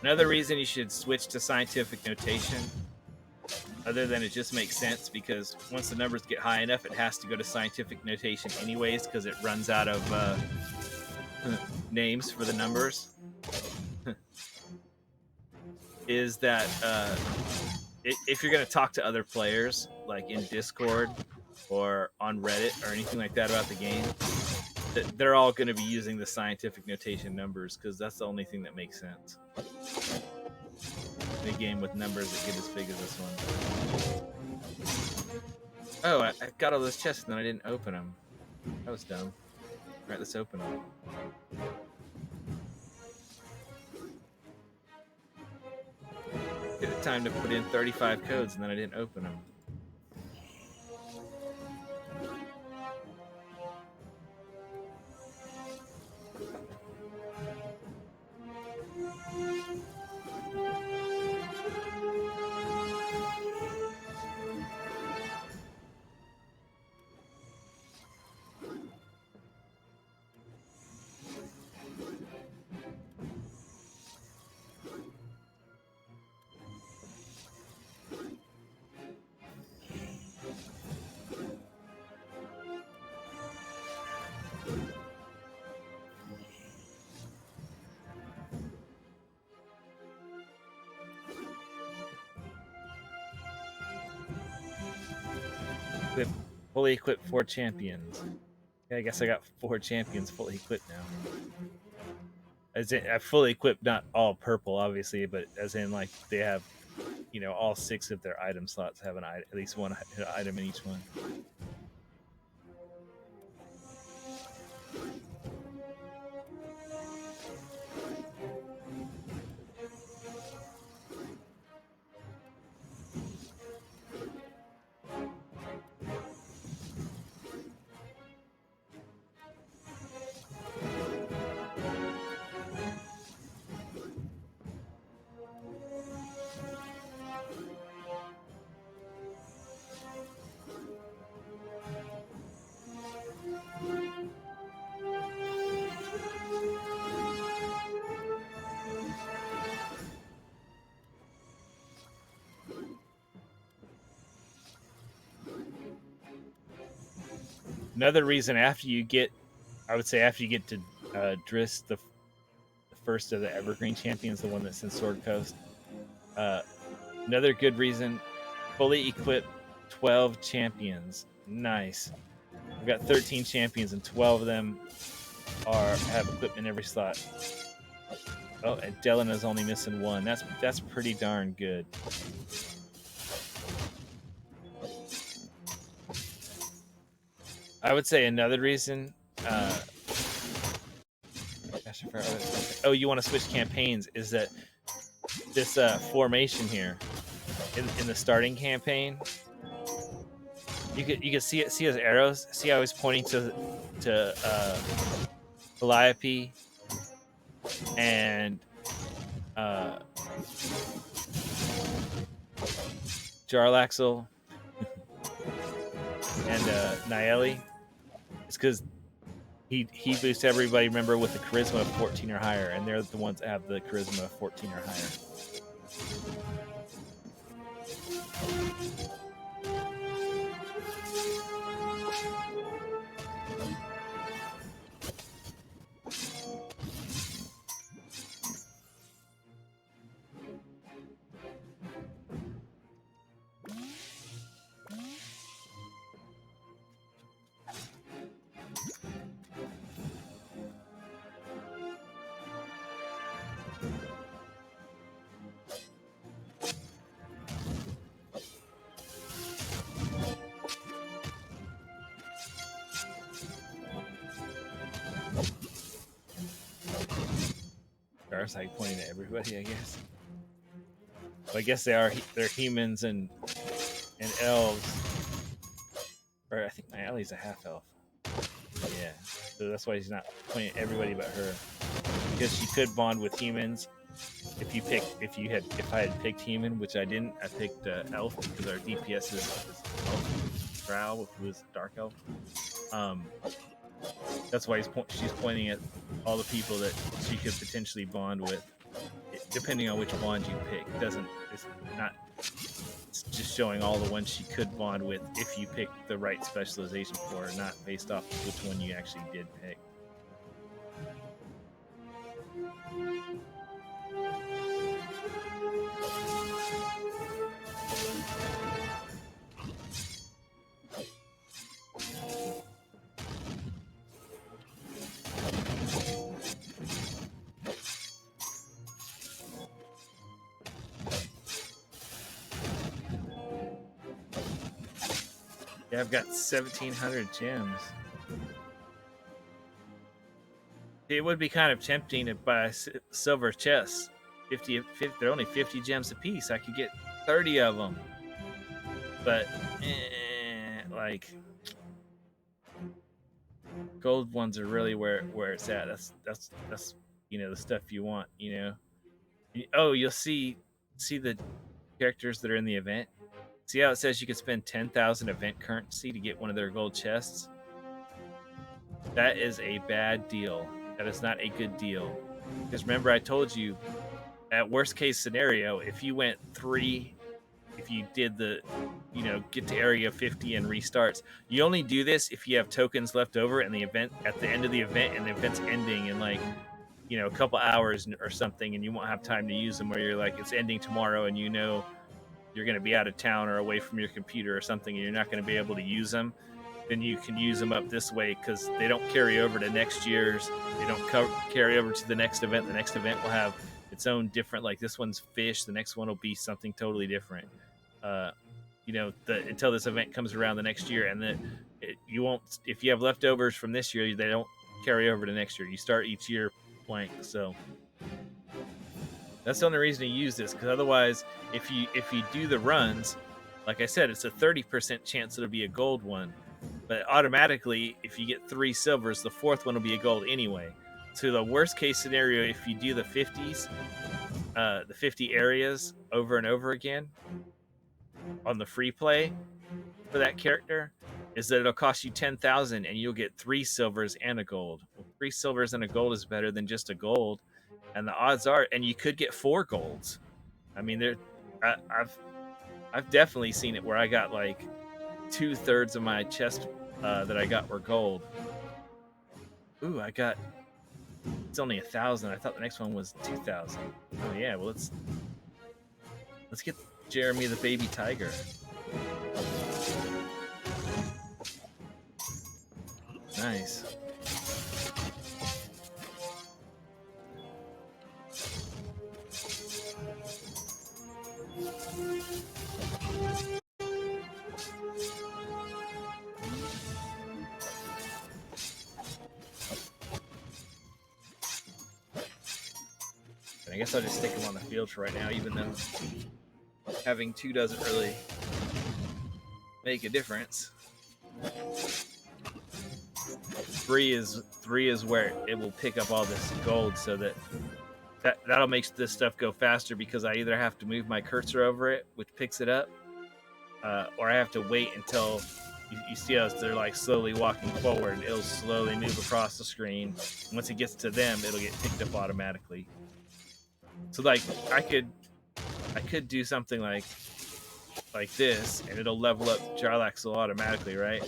Another reason you should switch to scientific notation, other than it just makes sense, because once the numbers get high enough, it has to go to scientific notation anyways, because it runs out of names for the numbers. Is that if you're going to talk to other players, like in Discord or on Reddit or anything like that about the game, they're all going to be using the scientific notation numbers, because that's the only thing that makes sense. Big game with numbers that get as big as this one. Oh, I got all those chests and then I didn't open them. That was dumb. Alright, let's open them. Get time to put in 35 codes and then I didn't open them. Fully equipped 4 champions. Yeah, I guess I got 4 champions fully equipped now. As in, I fully equipped, not all purple, obviously, but as in like they have, you know, all 6 of their item slots have at least one item in each one. Another reason after you get, I would say after you get to Driss, the first of the Evergreen champions, the one that's in Sword Coast. Another good reason, fully equipped 12 champions. Nice. We've got 13 champions and 12 of them have equipment in every slot. Oh, and Delena's only missing 1. That's pretty darn good. I would say another reason. Oh, you want to switch campaigns? Is that this formation here in the starting campaign? You can see it. See his arrows. See how he's pointing to Calliope and Jarlaxle and Naeli. It's because he boosts everybody, remember, with a charisma of 14 or higher, and they're the ones that have the charisma of 14 or higher. It's like pointing at everybody, I guess. But I guess they're humans and elves. Or I think Naeli's a half elf. Yeah, so that's why he's not pointing at everybody but her. Because she could bond with humans. If I had picked human, which I didn't, I picked elf because our DPS is elf. Drow, who is dark elf. That's why she's pointing at all the people that she could potentially bond with, depending on which bond you pick. It's just showing all the ones she could bond with if you pick the right specialization for her, not based off of which one you actually did pick. Yeah, I've got 1,700 gems. It would be kind of tempting to buy silver chests. 50, they're only 50 gems a piece. I could get 30 of them. But, like, gold ones are really where it's at. That's the stuff you want. Oh, you'll see the characters that are in the event. See how it says you can spend 10,000 event currency to get one of their gold chests? That is a bad deal. That is not a good deal. Because remember, I told you, at worst case scenario, if you did the, get to area 50 and restarts, you only do this if you have tokens left over and the event at the end of the event and the event's ending in like, a couple hours or something, and you won't have time to use them, where you're like, it's ending tomorrow and you're going to be out of town or away from your computer or something and you're not going to be able to use them. Then you can use them up this way because they don't carry over to next year's. They don't carry over to the next event. The next event will have its own different, like this one's fish. The next one will be something totally different. Until this event comes around the next year, and then you won't. If you have leftovers from this year, they don't carry over to next year. You start each year blank. So that's the only reason to use this. Because otherwise, if you do the runs, like I said, it's a 30% chance it'll be a gold one. But automatically, if you get 3 silvers, the 4th one will be a gold anyway. So the worst case scenario, if you do the 50s, the 50 areas over and over again on the free play for that character, is that it'll cost you 10,000 and you'll get 3 silvers and a gold. Well, 3 silvers and a gold is better than just a gold, and the odds are, and you could get 4 golds. I mean, I've definitely seen it where I got like 2/3 of my chest that I got were gold. Ooh, it's only 1,000. I thought the next one was 2,000. Oh yeah, well let's get Jeremy the baby tiger. Nice. I guess I'll just stick him on the field for right now, even though having 2 doesn't really make a difference. 3 is where it will pick up all this gold, so that'll make this stuff go faster, because I either have to move my cursor over it, which picks it up, or I have to wait until you see us. They're like slowly walking forward. It'll slowly move across the screen. Once it gets to them, it'll get picked up automatically. So like I could do something like this, and it'll level up Jarlaxle automatically, right?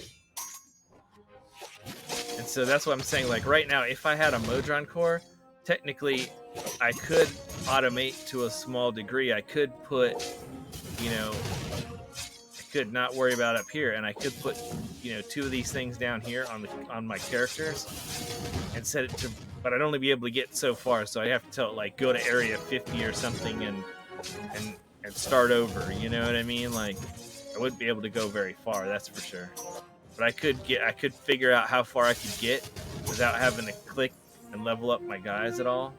And so that's what I'm saying. Like right now, if I had a Modron core, technically I could automate to a small degree. I could put, I could not worry about up here, and I could put, 2 of these things down here on my characters and set it to. But I'd only be able to get so far, so I have to tell it like go to area 50 or something and start over. You know what I mean? Like I wouldn't be able to go very far, that's for sure. But I could figure out how far I could get without having to click and level up my guys at all.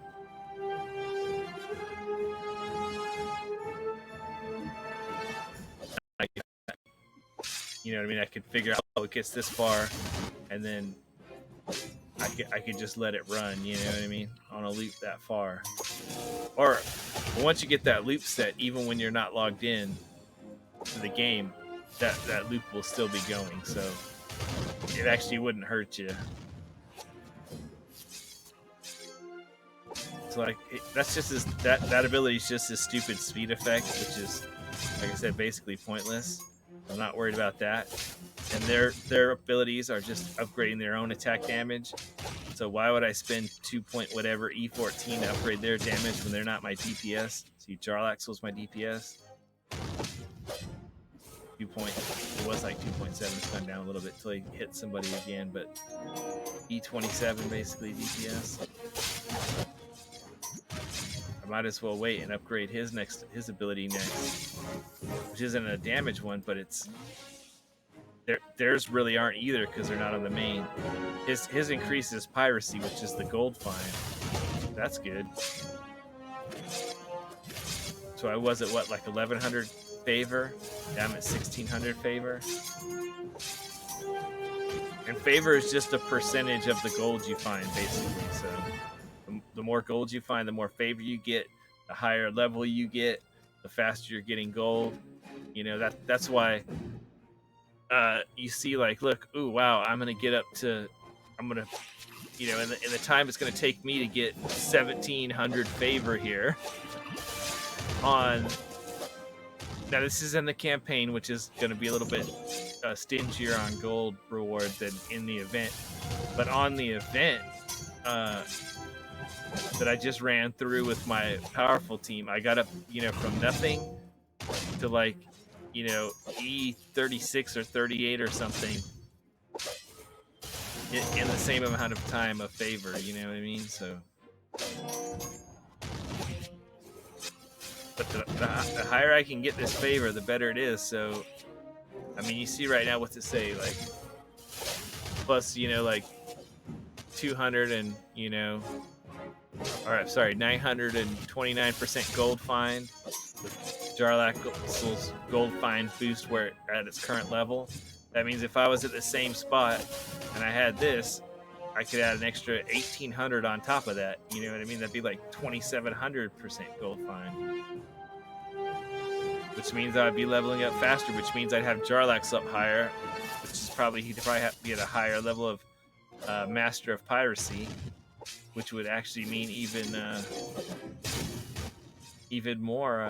You know what I mean? I could figure out how it gets this far, and then I could just let it run, you know what I mean, on a loop that far. Or once you get that loop set, even when you're not logged in to the game, that loop will still be going, so it actually wouldn't hurt you. So like that's just that ability is just this stupid speed effect, which is, like I said, basically pointless. I'm not worried about that. And their abilities are just upgrading their own attack damage. So why would I spend 2 point whatever E14 to upgrade their damage when they're not my DPS? See, Jarlaxle's my DPS. 2 point. It was like 2.7. It's gone down a little bit till he hit somebody again, but E27 basically DPS. I might as well wait and upgrade his ability next, which isn't a damage one, but theirs really aren't either because they're not on the main. His increase is piracy, which is the gold fine. That's good. So I was at what, like 1100 favor? Yeah, I'm at 1600 favor. And favor is just a percentage of the gold you find, basically. So the more gold you find, the more favor you get, the higher level you get, the faster you're getting gold. You know, that's why you see, like, look, ooh, wow, I'm gonna get up to, I'm gonna, you know, in the time it's gonna take me to get 1700 favor here on. Now this is in the campaign, which is gonna be a little bit stingier on gold reward than in the event, but on the event that I just ran through with my powerful team, I got up, you know, from nothing to like, you know, E36 or 38 or something in the same amount of time of favor, you know what I mean? So, but the higher I can get this favor, the better it is. So, I mean, you see right now, what's it say? Like, plus, you know, like 200 and, you know, all right, sorry, 929% gold find with Jarlaxle's gold find boost where at its current level. That means if I was at the same spot and I had this, I could add an extra 1800 on top of that. You know what I mean? That'd be like 2700% gold find, which means I'd be leveling up faster, which means I'd have Jarlax up higher, which is probably he'd probably have to be at a higher level of Master of Piracy, which would actually mean even more.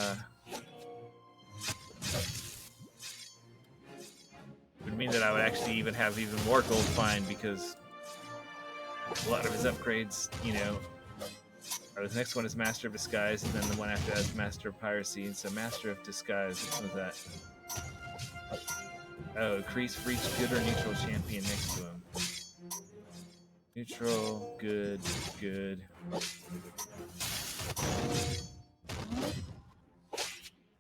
Would mean that I would actually even have even more gold find because a lot of his upgrades, you know, or the next one is Master of Disguise, and then the one after that is Master of Piracy. And so Master of Disguise, what was that? Oh, increase for each good or neutral champion next to him. Neutral, good, good.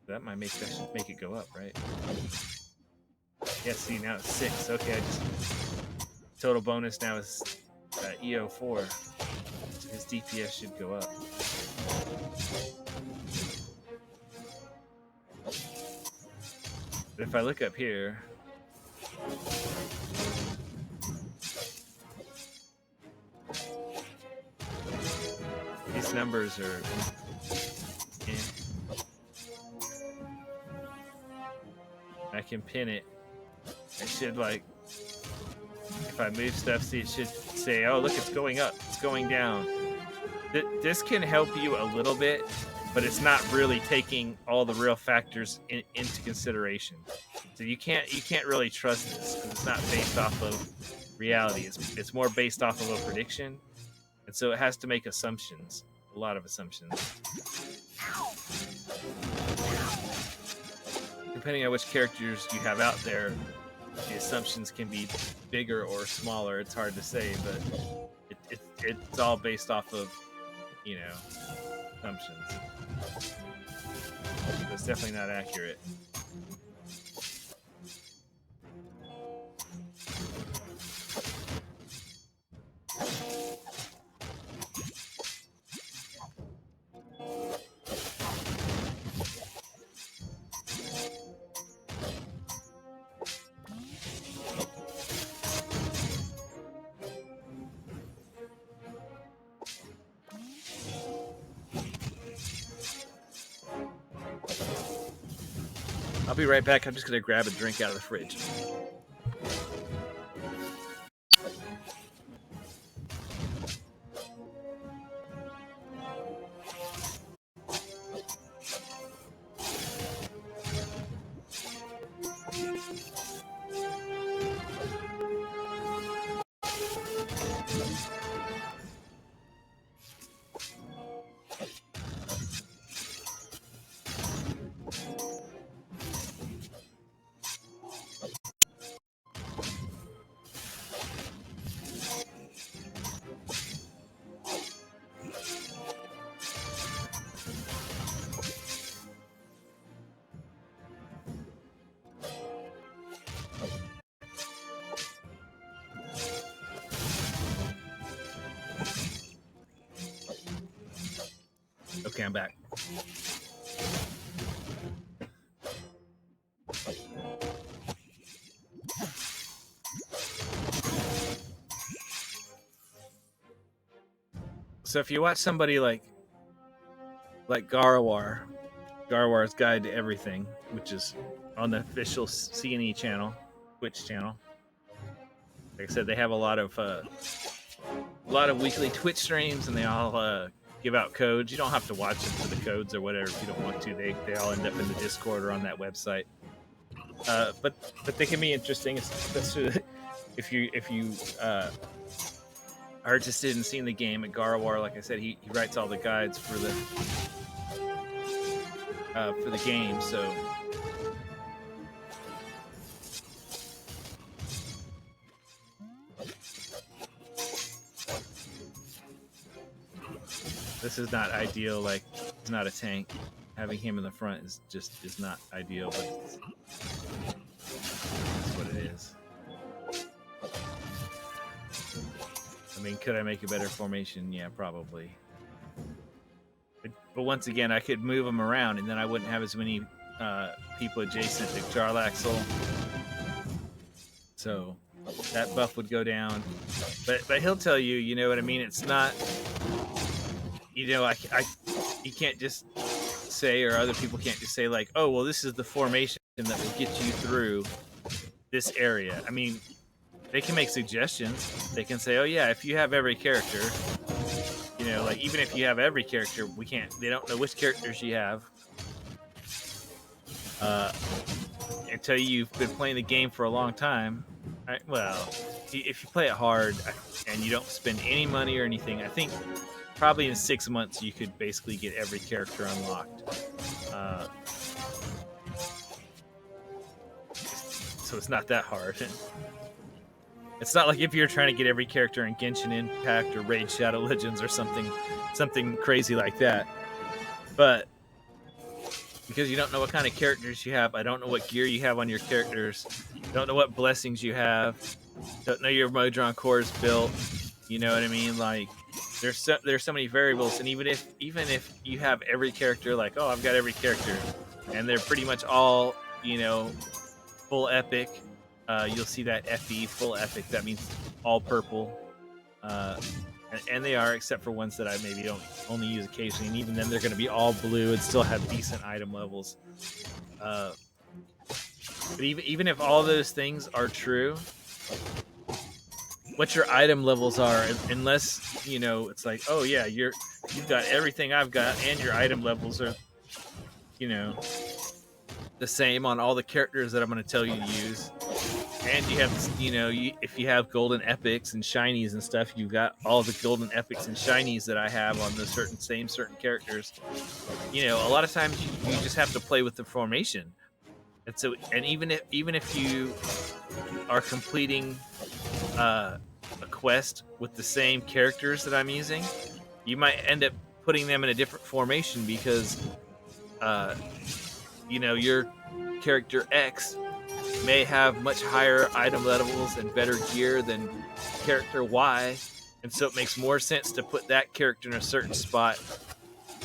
That should make it go up, right? Yeah, see, now it's 6. Okay, total bonus now is EO4. So his DPS should go up. But if I look up here, these numbers are I can pin it. It should, like, if I move stuff, see, it should say, oh, look, it's going up, it's going down. This can help you a little bit, but it's not really taking all the real factors into consideration. So you can't really trust this because it's not based off of reality. It's more based off of a prediction, and so it has to make assumptions, a lot of assumptions. Depending on which characters you have out there, the assumptions can be bigger or smaller. It's hard to say, but it's all based off of, you know, assumptions. But it's definitely not accurate. I'll be right back. I'm just going to grab a drink out of the fridge. Okay, I'm back. So if you watch somebody like Garwar's Guide to Everything, which is on the official CNE channel, Twitch channel. Like I said, they have a lot of weekly Twitch streams, and they all give out codes. You don't have to watch them for the codes or whatever if you don't want to. They all end up in the Discord or on that website. But they can be interesting, especially if you are interested in seeing the game. At Garwar, like I said, he writes all the guides for the game. So this is not ideal. Like, it's not a tank. Having him in the front is not ideal, but it's what it is. I mean, could I make a better formation? Yeah, probably. But once again, I could move them around, and then I wouldn't have as many people adjacent to Jarlaxle. So that buff would go down. But he'll tell you, you know what I mean? It's not, you know, you can't just say, or other people can't just say like, oh, well, this is the formation that will get you through this area. I mean, they can make suggestions. They can say, oh yeah, if you have every character, you know, like even if you have every character, they don't know which characters you have. Until you've been playing the game for a long time. Right? Well, if you play it hard and you don't spend any money or anything, I think probably in 6 months you could basically get every character unlocked. So it's not that hard. It's not like if you're trying to get every character in Genshin Impact or Raid Shadow Legends or something crazy like that. But because you don't know what kind of characters you have, I don't know what gear you have on your characters, don't know what blessings you have, don't know your Modron cores built. You know what I mean? Like there's so many variables, and even if you have every character, like, oh, I've got every character, and they're pretty much all, you know, full epic. You'll see that FE, full epic. That means all purple. And they are, except for ones that I maybe don't only use occasionally. And even then, they're going to be all blue and still have decent item levels. But even if all those things are true, what your item levels are, unless, you know, it's like, oh yeah, you've got everything I've got, and your item levels are, you know, the same on all the characters that I'm going to tell you to use. And you have, you know, if you have golden epics and shinies and stuff, you've got all the golden epics and shinies that I have on the certain characters. You know, a lot of times you just have to play with the formation. And so, and even if you are completing a quest with the same characters that I'm using, you might end up putting them in a different formation because, you know, your character X may have much higher item levels and better gear than character Y, and so it makes more sense to put that character in a certain spot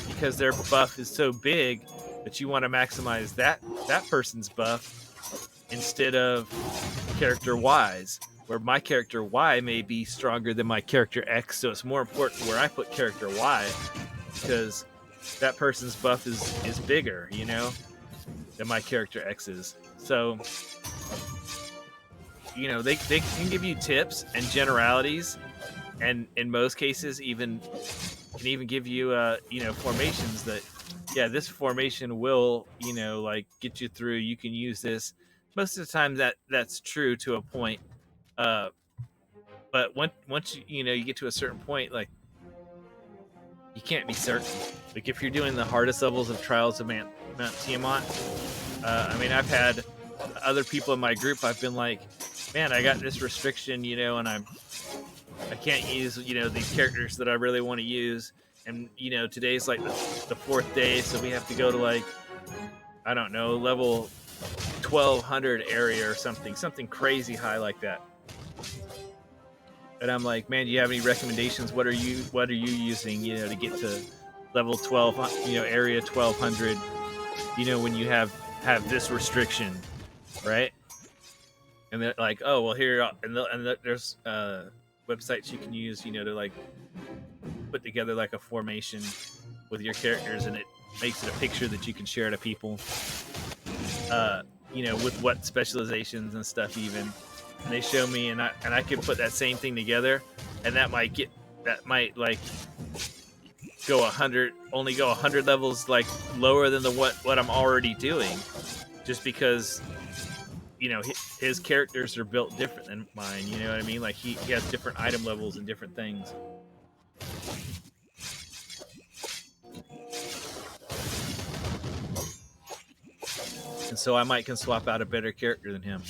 because their buff is so big that you want to maximize that person's buff instead of character Y's, where my character Y may be stronger than my character X, so it's more important where I put character Y because that person's buff is bigger, you know, than my character X's. So, you know, they can give you tips and generalities, and in most cases can even give you you know, formations that, yeah, this formation will, you know, like get you through. You can use this. Most of the time that's true to a point, but once you know, you get to a certain point, like you can't be certain. Like if you're doing the hardest levels of Trials of Mount Tiamat, I mean, I've had other people in my group, I've been like, man, I got this restriction, you know, and I can't use, you know, these characters that I really want to use. And, you know, today's like the 4th day, so we have to go to like, I don't know, level 1200 area or something crazy high like that. And I'm like, man, do you have any recommendations? What are you using, you know, to get to level 12, area 1200, when you have this restriction, right? And they're like, oh, well, here, there's websites you can use, to like put together like a formation with your characters, and it makes it a picture that you can share to people, with what specializations and stuff even. And they show me, and I can put that same thing together, and that might like go 100, only go 100 levels like lower than what I'm already doing, just because his characters are built different than mine. You know what I mean? Like he has different item levels and different things. And so I can swap out a better character than him.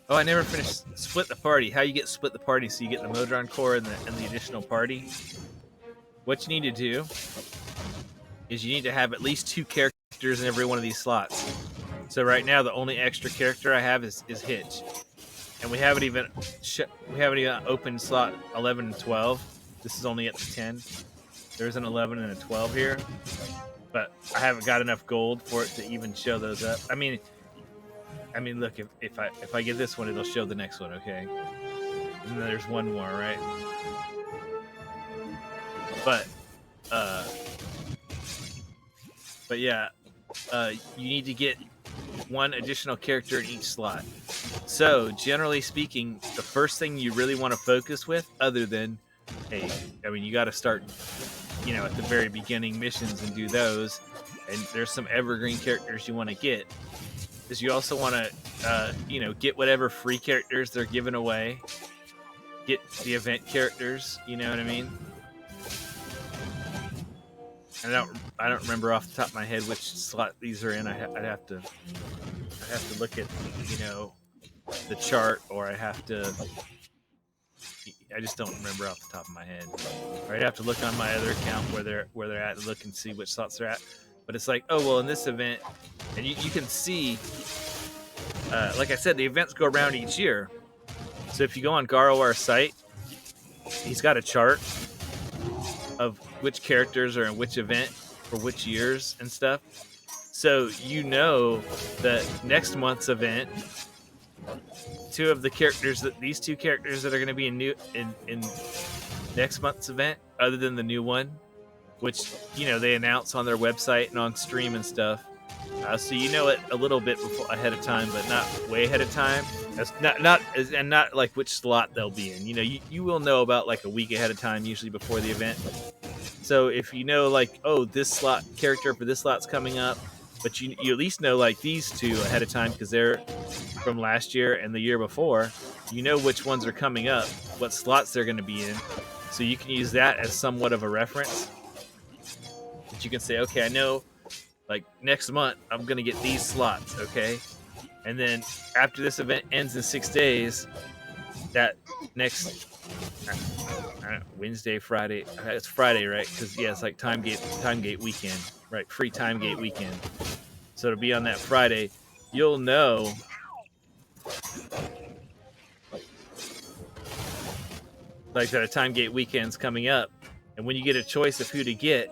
Oh, I never finished split the party. How you get split the party? So you get the Modron core and the additional party. What you need to do is you need to have at least 2 characters in every one of these slots. So right now the only extra character I have is Hitch, and we haven't even opened slot 11 and 12. This is only at the 10. There's an 11 and a 12 here, but I haven't got enough gold for it to even show those up. I mean, look, if I get this one, it'll show the next one, okay? And then there's one more, right? But yeah, you need to get 1 additional character in each slot. So generally speaking, the first thing you really want to focus with, other than, you got to start, at the very beginning missions and do those, and there's some evergreen characters you want to get, is you also want to, get whatever free characters they're giving away, get the event characters, you know what I mean? And I don't remember off the top of my head which slot these are in. I'd have to look at, the chart, or I just don't remember off the top of my head. Or I'd have to look on my other account where they're at and look and see which slots they're at. But it's like, oh, well, in this event, and you can see, like I said, the events go around each year. So if you go on Garowar's site, he's got a chart of which characters are in which event for which years and stuff. So that next month's event, these 2 characters that are going to be in next month's event, other than the new one, which they announce on their website and on stream and stuff. So it a little bit ahead of time, but not way ahead of time. That's not like which slot they'll be in. You will know about like a week ahead of time, usually before the event. So if like, oh, this slot character for this slot's coming up, but you at least know like these 2 ahead of time because they're from last year and the year before. Which ones are coming up, what slots they're going to be in, so you can use that as somewhat of a reference. That you can say, okay, I know, like next month I'm going to get these slots, okay, and then after this event ends in 6 days, that next Wednesday, Friday, it's Friday, right? Because it's like time gate weekend, right? Free time gate weekend. So to be on that Friday, you'll know like that a time gate weekend's coming up, and when you get a choice of who to get,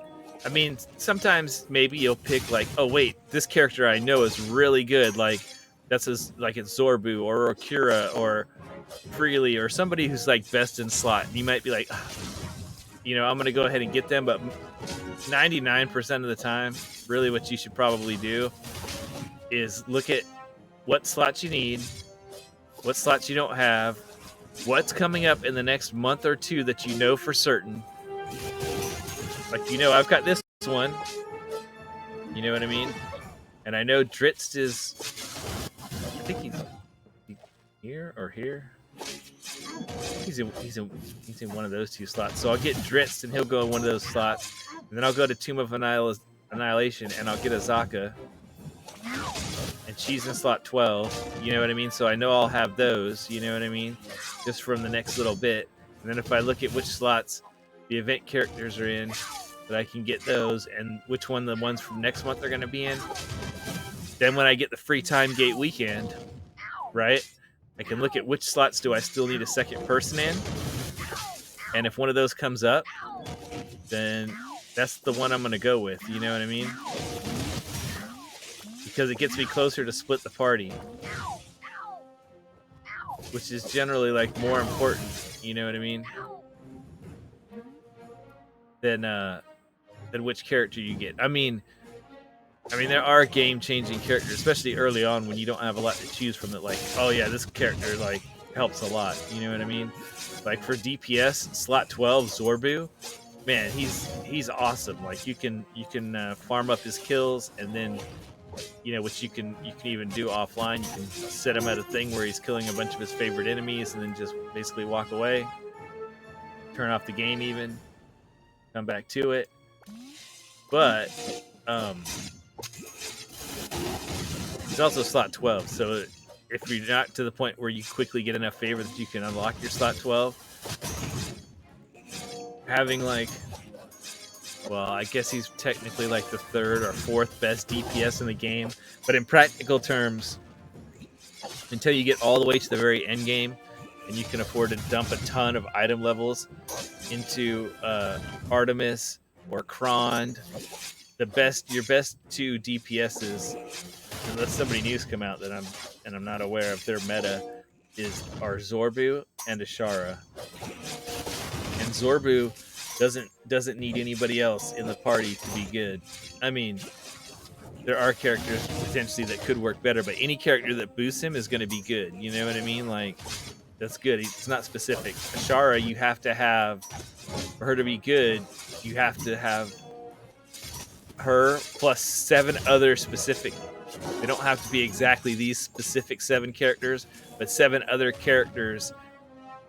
sometimes maybe you'll pick like, oh wait, this character I know is really good, like it's Zorbu or Okura or Freely or somebody who's like best in slot. And you might be like, I'm gonna go ahead and get them, but 99% of the time, really what you should probably do is look at what slots you need, what slots you don't have, what's coming up in the next month or 2 that you know for certain. Like, I've got this one. You know what I mean? And I know Dritz is, I think he's here or here. He's in one of those 2 slots. So I'll get Dritz and he'll go in one of those slots. And then I'll go to Tomb of Annihilation and I'll get Azaka. And she's in slot 12. You know what I mean? So I know I'll have those. You know what I mean? Just from the next little bit. And then if I look at which slots the event characters are in, that I can get those, and which one the ones from next month are going to be in. Then when I get the free time gate weekend, right, I can look at which slots do I still need a second person in, And if one of those comes up, then that's the one I'm going to go with. You know what I mean? Because it gets me closer to split the party, which is generally like more important. You know what I mean? Than which character you get. I mean, there are game-changing characters, especially early on when you don't have a lot to choose from. That like, oh yeah, this character like helps a lot. You know what I mean? Like for DPS, slot 12 Zorbu, man, he's awesome. Like you can farm up his kills, and then which you can even do offline. You can set him at a thing where he's killing a bunch of his favorite enemies, and then just basically walk away, turn off the game, even come back to it. But it's also slot 12, so if you're not to the point where you quickly get enough favor that you can unlock your slot 12, having like, well, I guess he's technically like the third or fourth best DPS in the game, but in practical terms, until you get all the way to the very end game and you can afford to dump a ton of item levels into Artemis or Krond, your best two DPSs, unless somebody new's come out that I'm not aware of their meta, are Zorbu and Ashara. And Zorbu doesn't need anybody else in the party to be good. I mean, there are characters potentially that could work better, but any character that boosts him is going to be good. You know what I mean? Like, that's good. It's not specific. Ashara, you have to have, for her to be good, you have to have her plus 7 other specific. They don't have to be exactly these specific 7 characters, but 7 other characters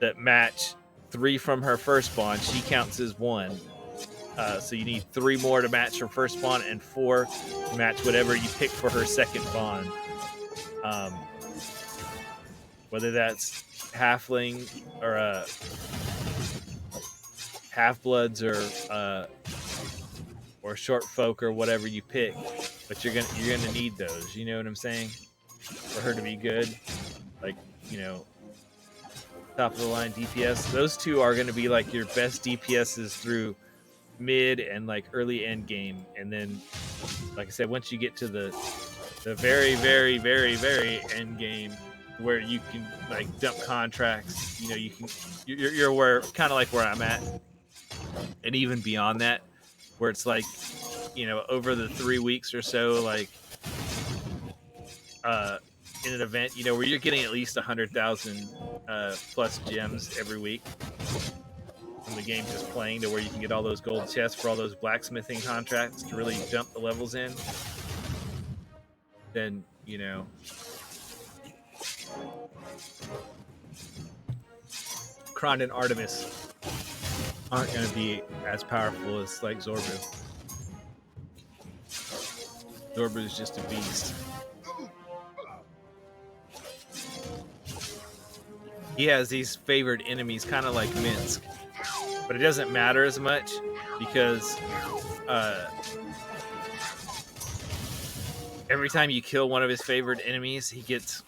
that match 3 from her first spawn. She counts as 1. So you need 3 more to match her first spawn and 4 to match whatever you pick for her second bond. Whether that's halfling or half-bloods or short folk or whatever you pick, but you're gonna need those. You know what I'm saying? For her to be good, like, top of the line DPS. Those 2 are gonna be like your best DPSs through mid and like early end game, and then, like I said, once you get to the very, very, very, very end game, where you can like dump contracts, you're where kind of like where I'm at, and even beyond that, where it's like, over the 3 weeks or so, like in an event, where you're getting at least 100,000 plus gems every week from the game just playing, to where you can get all those gold chests for all those blacksmithing contracts to really dump the levels in, then Krond and Artemis aren't going to be as powerful as like Zorbu. Zorbu is just a beast. He has these favored enemies, kind of like Minsk, but it doesn't matter as much because every time you kill one of his favored enemies, he gets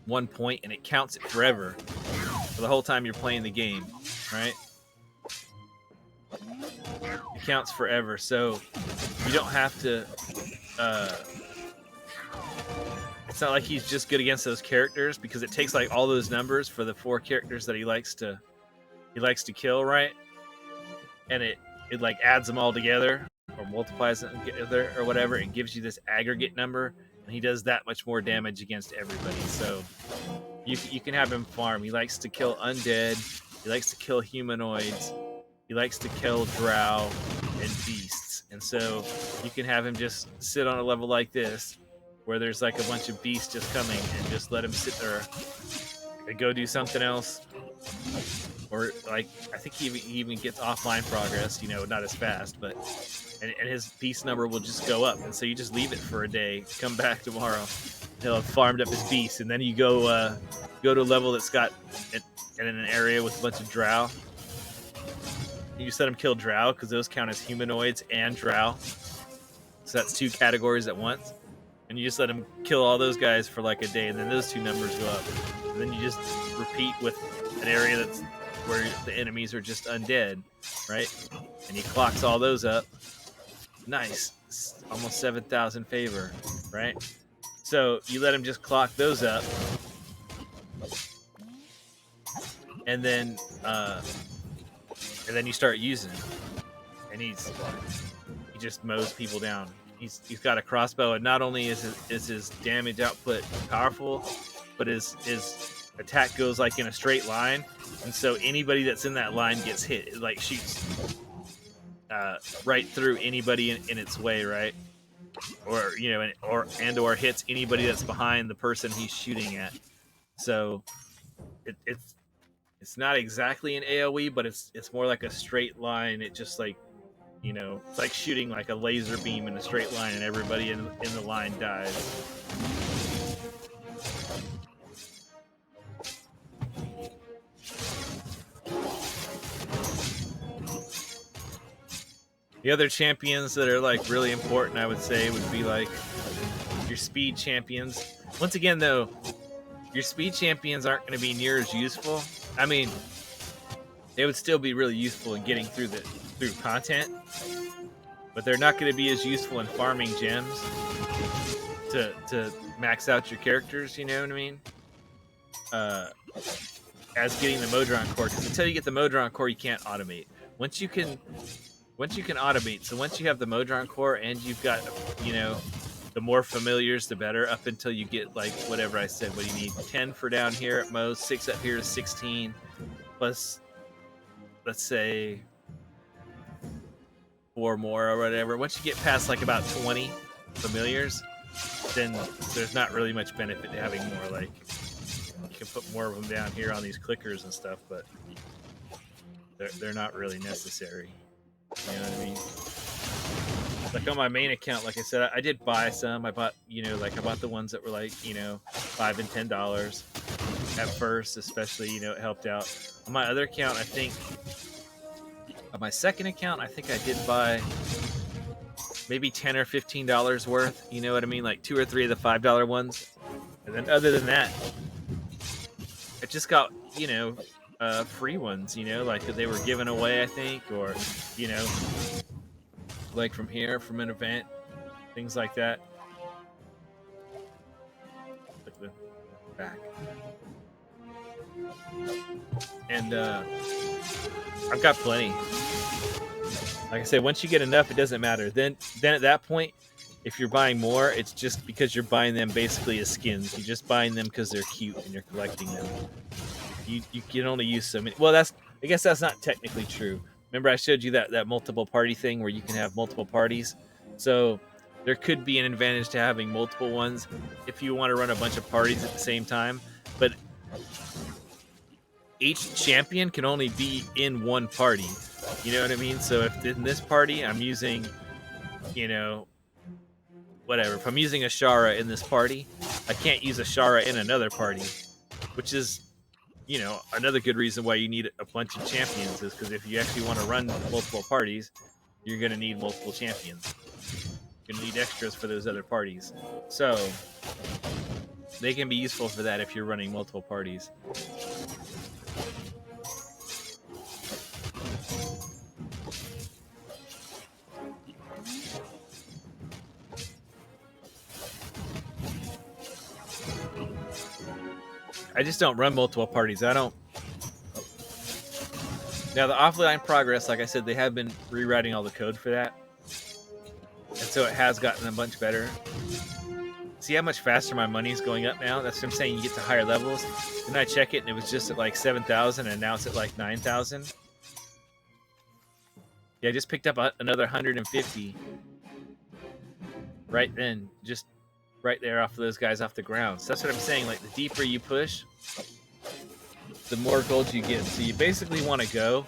1 point, and it counts it forever for the whole time you're playing the game, right? It counts forever, so you don't have to. It's not like he's just good against those characters, because it takes like all those numbers for the 4 characters that he likes to kill, right? And it like adds them all together or multiplies them together or whatever, and gives you this aggregate number, and he does that much more damage against everybody. So you can have him farm. He likes to kill undead. He likes to kill humanoids. He likes to kill drow and beasts. And so you can have him just sit on a level like this, where there's like a bunch of beasts just coming, and just let him sit there and go do something else. Or like, I think he even gets offline progress, not as fast, but and his beast number will just go up. And so you just leave it for a day, come back tomorrow, he'll have farmed up his beast, and then you go to a level that's got in an area with a bunch of drow. You just let him kill drow, because those count as humanoids and drow. So that's 2 categories at once. And you just let him kill all those guys for like a day, and then those 2 numbers go up. And then you just repeat with an area that's where the enemies are just undead, right? And he clocks all those up. Nice. Almost 7,000 favor, right? So you let him just clock those up. And then you start using him. And he just mows people down. He's got a crossbow, and not only is his damage output powerful, but his attack goes like in a straight line, and so anybody that's in that line gets hit. It like shoots right through anybody in its way, right? Or or hits anybody that's behind the person he's shooting at. So it's not exactly an AoE, but it's more like a straight line. It just like, it's like shooting like a laser beam in a straight line, and everybody in the line dies. The other champions that are like really important, I would say, would be like your speed champions. Once again, though, your speed champions aren't going to be near as useful. I mean, they would still be really useful in getting through content, but they're not going to be as useful in farming gems to max out your characters. You know what I mean? As getting the Modron core, because until you get the Modron core, you can't automate. Once you can automate, so once you have the Modron core and you've got, the more familiars, the better, up until you get like whatever I said. What do you need? 10 for down here at most, 6 up here is 16, plus, let's say, 4 more or whatever. Once you get past like about 20 familiars, then there's not really much benefit to having more. Like, you can put more of them down here on these clickers and stuff, but they're not really necessary. You know what I mean? Like on my main account, like I said, I did buy some. I bought, I bought the ones that were like, $5 and $10 at first, especially, it helped out. On my other account, I think, on my second account, I think I did buy maybe $10 or $15 worth. You know what I mean? Like 2 or 3 of the $5 ones. And then other than that, I just got, free ones, like that they were given away, I think, or, like from here, from an event, things like that. Look the back. And I've got plenty. Like I said, once you get enough, it doesn't matter. Then at that point, if you're buying more, it's just because you're buying them basically as skins. You're just buying them because they're cute and you're collecting them. You can only use so many. Well, I guess that's not technically true. Remember I showed you that multiple party thing where you can have multiple parties? So there could be an advantage to having multiple ones if you want to run a bunch of parties at the same time. But each champion can only be in one party. You know what I mean? So if in this party I'm using, whatever. If I'm using a Shara in this party, I can't use a Shara in another party, which is, another good reason why you need a bunch of champions is because if you actually want to run multiple parties, you're going to need multiple champions. You're going to need extras for those other parties. So they can be useful for that if you're running multiple parties. I just don't run multiple parties. I don't. Now, the offline progress, like I said, they have been rewriting all the code for that. And so it has gotten a bunch better. See how much faster my money's going up now? That's what I'm saying. You get to higher levels. Then I check it, and it was just at like 7,000, and now it's at like 9,000. Yeah, I just picked up another 150 right then. Just right there off of those guys off the ground. So that's what I'm saying. Like, the deeper you push, the more gold you get. So you basically want to go,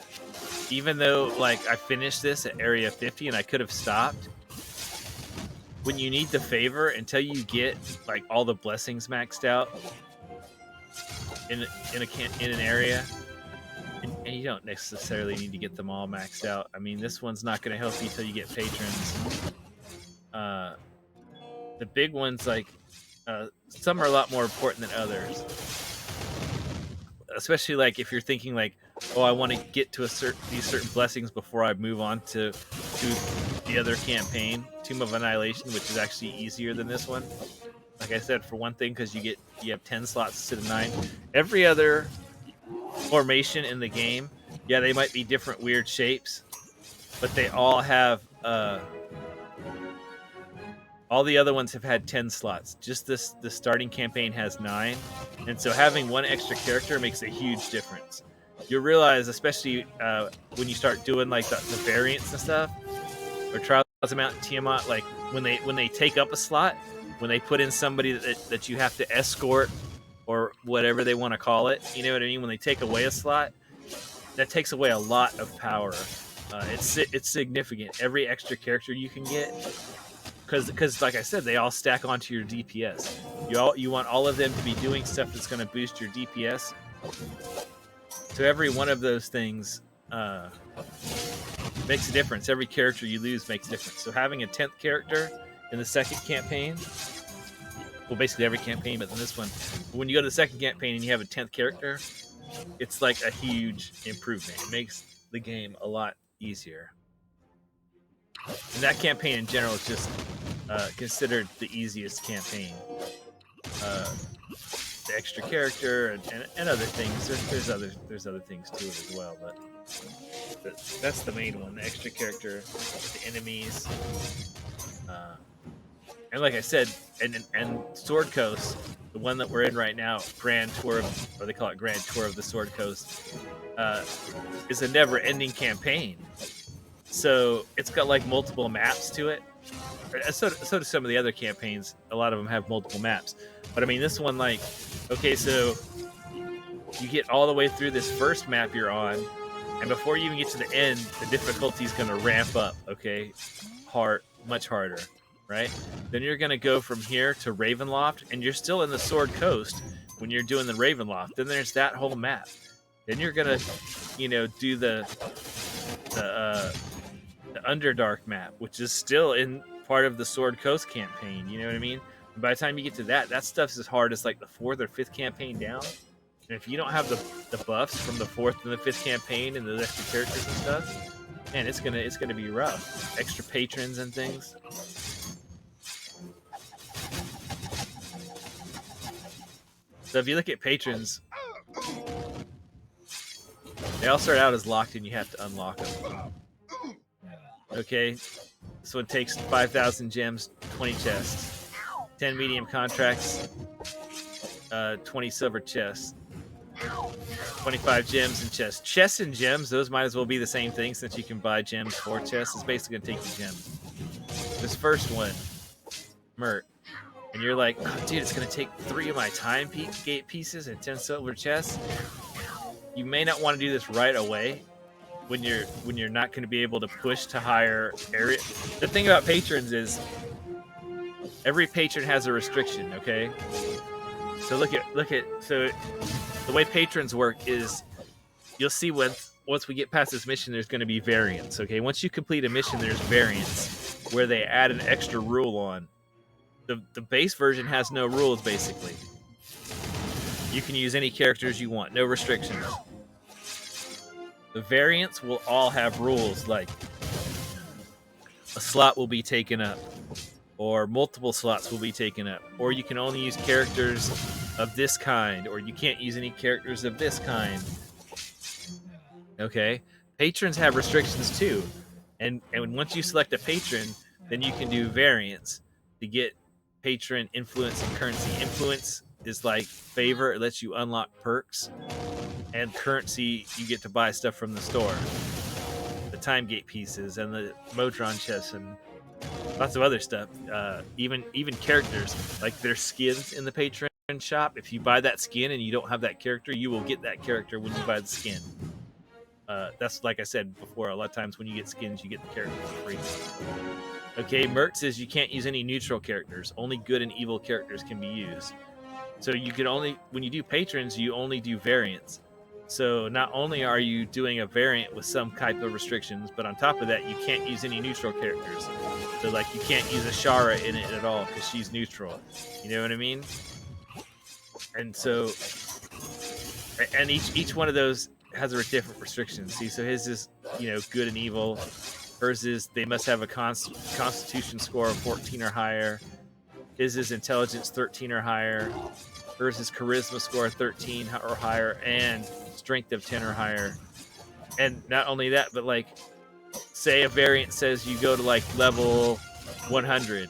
even though like I finished this at area 50 and I could have stopped. When you need the favor, until you get like all the blessings maxed out in an area, and you don't necessarily need to get them all maxed out. I mean, this one's not going to help you until you get patrons. The big ones, like, some are a lot more important than others. especially like if you're thinking like, oh, I want to get to these certain blessings before I move on to the other campaign, Tomb of Annihilation, which is actually easier than this one. Like I said, for one thing, because you have 10 slots instead of 9. Every other formation in the game, yeah, they might be different weird shapes, but they all have all the other ones have had 10 slots. Just the starting campaign has 9, and so having one extra character makes a huge difference. You'll realize, especially when you start doing like the variants and stuff, or Trials of Mount Tiamat, like when they take up a slot, when they put in somebody that you have to escort or whatever they want to call it, you know what I mean? When they take away a slot, that takes away a lot of power. It's significant. Every extra character you can get, because like I said, they all stack onto your DPS. You want all of them to be doing stuff that's going to boost your DPS. So every one of those things makes a difference. Every character you lose makes a difference. So having a 10th character in the second campaign, well, basically every campaign, but in this one, when you go to the second campaign and you have a 10th character, it's like a huge improvement. It makes the game a lot easier. And that campaign in general is just considered the easiest campaign. The extra character and other things. There's other things to it as well, but that's the main one. The extra character, the enemies, and like I said, and Sword Coast, the one that we're in right now, Grand Tour, or they call it Grand Tour of the Sword Coast, is a never-ending campaign. So it's got like multiple maps to it. So do some of the other campaigns. A lot of them have multiple maps. But I mean, this one, like, okay, so you get all the way through this first map you're on, and before you even get to the end, the difficulty is going to ramp up, okay? Much harder, right? Then you're going to go from here to Ravenloft, and you're still in the Sword Coast when you're doing the Ravenloft. Then there's that whole map. Then you're going to, do the Underdark map, which is still in part of the Sword Coast campaign. You know what I mean? And by the time you get to that stuff's as hard as like the 4th or 5th campaign down. And if you don't have the buffs from the 4th and the 5th campaign and the extra characters and stuff, man, it's gonna be rough. Extra patrons and things. So if you look at patrons, they all start out as locked and you have to unlock them. Okay, this one takes 5,000 gems, 20 chests, 10 medium contracts, 20 silver chests, 25 gems and chests. Chests and gems, those might as well be the same thing since you can buy gems for chests. It's basically going to take you gems. This first one, Mert, and you're like, oh, dude, it's going to take 3 of my time gate pieces and 10 silver chests. You may not want to do this right away when you're not going to be able to push to higher area. The thing about patrons is every patron has a restriction, okay? So look at so the way patrons work is you'll see once we get past this mission, there's going to be variants, okay? Once you complete a mission, there's variants where they add an extra rule on. The base version has no rules, basically. You can use any characters you want, no restrictions. The variants will all have rules, like a slot will be taken up, or multiple slots will be taken up, or you can only use characters of this kind, or you can't use any characters of this kind. Okay? Patrons have restrictions too. And once you select a patron, then you can do variants to get patron influence and currency. Influence is like favor, it lets you unlock perks. And currency, you get to buy stuff from the store. The time gate pieces and the Motron chests and lots of other stuff. Even characters, like there's skins in the patron shop. If you buy that skin and you don't have that character, you will get that character when you buy the skin. That's like I said before, a lot of times when you get skins, you get the character for free. Okay, Mert says you can't use any neutral characters. Only good and evil characters can be used. So you can only, when you do patrons, you only do variants. So not only are you doing a variant with some type of restrictions, but on top of that, you can't use any neutral characters. So like you can't use Ashara in it at all because she's neutral. You know what I mean? And so and each one of those has a different restriction. See, so his is good and evil. Hers is they must have a constitution score of 14 or higher. His is intelligence 13 or higher. Hers is charisma score 13 or higher, and strength of 10 or higher. And not only that, but like, say a variant says you go to like level 100.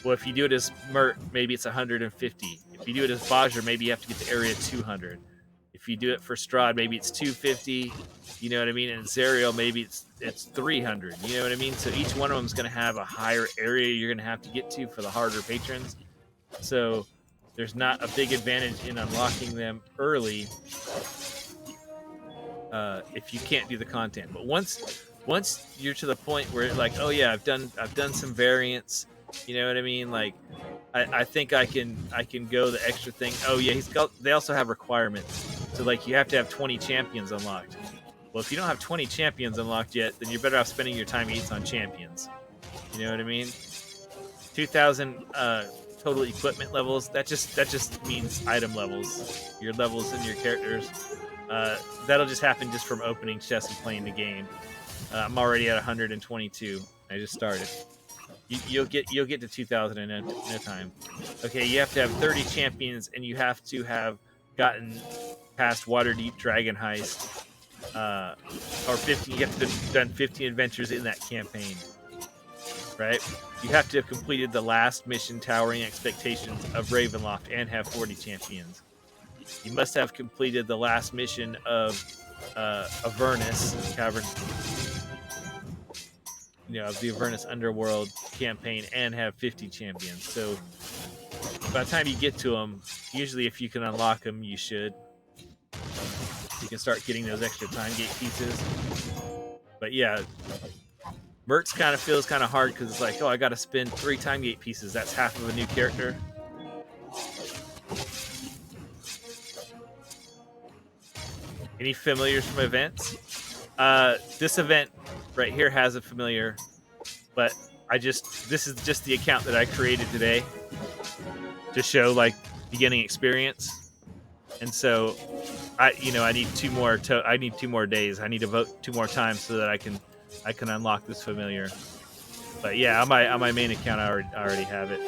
Well, if you do it as Mert, maybe it's 150. If you do it as Vajra, maybe you have to get to area 200. If you do it for Strahd, maybe it's 250. You know what I mean? And Zariel, maybe it's 300. You know what I mean? So each one of them is going to have a higher area you're going to have to get to for the harder patrons. So there's not a big advantage in unlocking them early if you can't do the content. But once you're to the point where like, oh yeah, I've done some variants. You know what I mean? Like, I think I can go the extra thing. Oh yeah, they also have requirements. So like, you have to have 20 champions unlocked. Well, if you don't have 20 champions unlocked yet, then you're better off spending your time gates on champions. You know what I mean? 2,000 total equipment levels. That just means item levels. Your levels in your characters. That'll just happen just from opening chests and playing the game. I'm already at 122. I just started. You'll get to 2,000 in no time. Okay, you have to have 30 champions, and you have to have gotten past Waterdeep Dragon Heist, or 15. You have to have done 15 adventures in that campaign, right? You have to have completed the last mission, Towering Expectations of Ravenloft, and have 40 champions. You must have completed the last mission of Avernus Cavern. Of the Avernus Underworld campaign, and have 50 champions. So by the time you get to them, usually if you can unlock them, you should. You can start getting those extra time gate pieces. But yeah, Mertz kind of feels kind of hard because it's like, oh, I got to spend 3 time gate pieces. That's half of a new character. Any familiars from events? This event right here has a familiar, but this is just the account that I created today to show like beginning experience. And so I need 2 more I need 2 more days. I need to vote 2 more times so that I can unlock this familiar. But yeah, on my main account I already have it.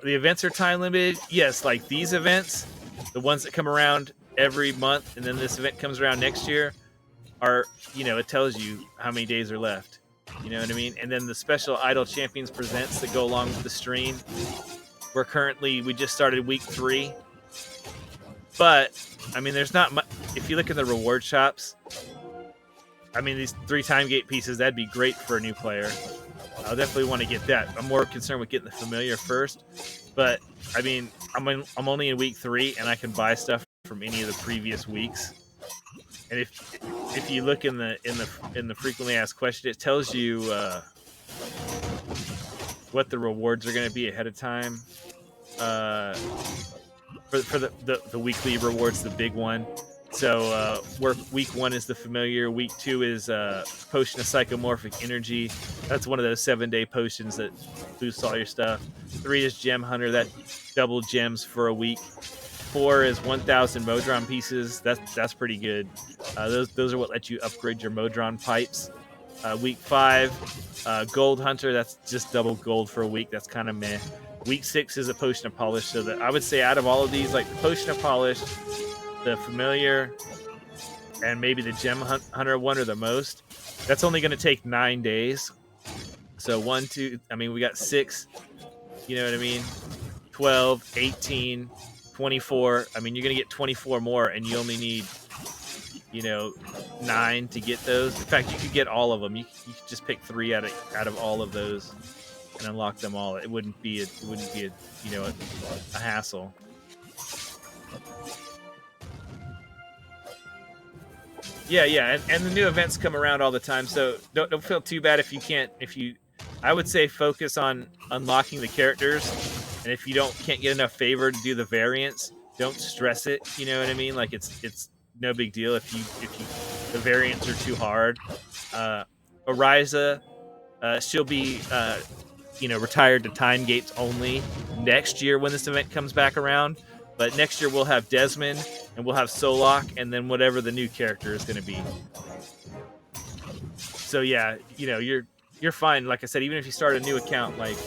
The events are time limited. Yes, like these events, the ones that come around every month, and then this event comes around next year, are, it tells you how many days are left. You know what I mean? And then the special Idol Champions presents that go along with the stream. We just started week 3. But, I mean, there's not much. If you look in the reward shops, I mean, these 3 time gate pieces, that'd be great for a new player. I'll definitely want to get that. I'm more concerned with getting the familiar first. But, I mean, I'm only in week 3, and I can buy stuff from any of the previous weeks. And if you look in the frequently asked question, it tells you what the rewards are going to be ahead of time. For the weekly rewards, the big one. So week 1 is the familiar. Week 2 is Potion of Psychomorphic Energy. That's one of those 7-day potions that boosts all your stuff. 3 is Gem Hunter. That double gems for a week. 4 is 1,000 Modron pieces. That's pretty good. Those are what let you upgrade your Modron pipes. Week 5, Gold Hunter. That's just double gold for a week. That's kind of meh. Week 6 is a Potion of Polish. So that I would say out of all of these, like the Potion of Polish, the familiar, and maybe the Gem Hunter one are the most. That's only going to take 9 days. So 1, 2, I mean, we got 6, you know what I mean? 12, 18, 24. I mean, you're going to get 24 more, and you only need, 9 to get those. In fact, you could get all of them. You could just pick 3 out of all of those and unlock them all. It wouldn't be a hassle. Yeah, and the new events come around all the time, so don't feel too bad if you can't. I would say focus on unlocking the characters, and if you can't get enough favor to do the variants, don't stress it. You know what I mean? Like it's no big deal if the variants are too hard. Ariza, she'll be retired to time gates only next year when this event comes back around. But next year we'll have Desmond and we'll have Solok, and then whatever the new character is going to be. So yeah, you're fine. Like I said, even if you start a new account, like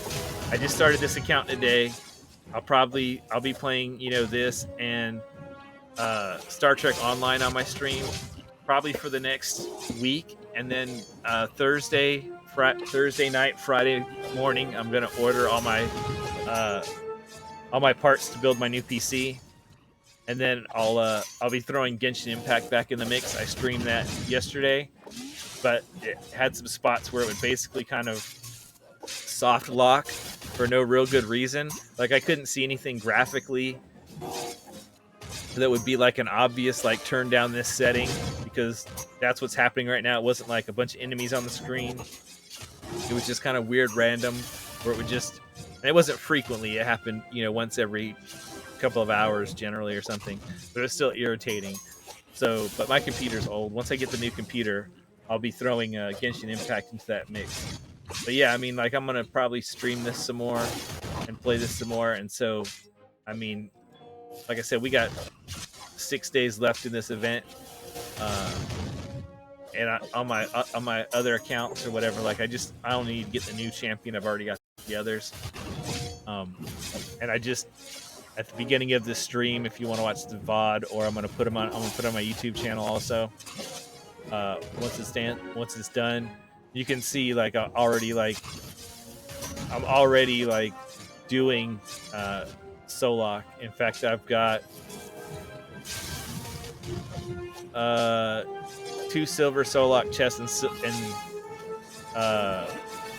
I just started this account today, I'll be playing this and Star Trek Online on my stream probably for the next week, and then Thursday night, Friday morning, I'm gonna order all my parts to build my new PC, and then I'll be throwing Genshin Impact back in the mix. I streamed that yesterday, but it had some spots where it would basically kind of soft lock for no real good reason. Like I couldn't see anything graphically that would be like an obvious like turn down this setting, because that's what's happening right now. It wasn't like a bunch of enemies on the screen. It was just kind of weird random where it would just, and it wasn't frequently, it happened once every couple of hours generally or something, but it was still irritating. So but my computer's old. Once I get the new computer, I'll be throwing Genshin Impact into that mix. But yeah, I mean, like I'm gonna probably stream this some more and play this some more. And so I mean, like I said, we got 6 days left in this event, and on my other accounts or whatever, like I don't need to get the new champion. I've already got the others, and I just at the beginning of this stream, if you want to watch the VOD, or I'm gonna put it on my YouTube channel also. Once it's done, you can see like I'm already doing Solok. In fact, I've got 2 silver Solok chests and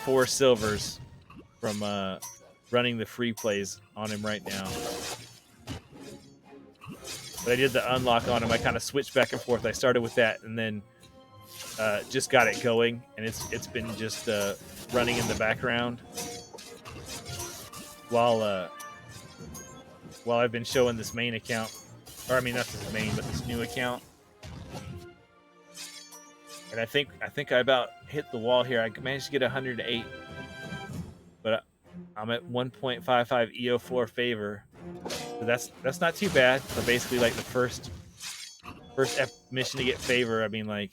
4 silvers from running the free plays on him right now. But I did the unlock on him. I kind of switched back and forth. I started with that and then just got it going, and it's been just running in the background while I've been showing this main account, or I mean not this main, but this new account. And I think I about hit the wall here. I managed to get 108, but I'm at 1.55 EO4 favor. So that's not too bad. So basically, like the first mission to get favor. I mean, like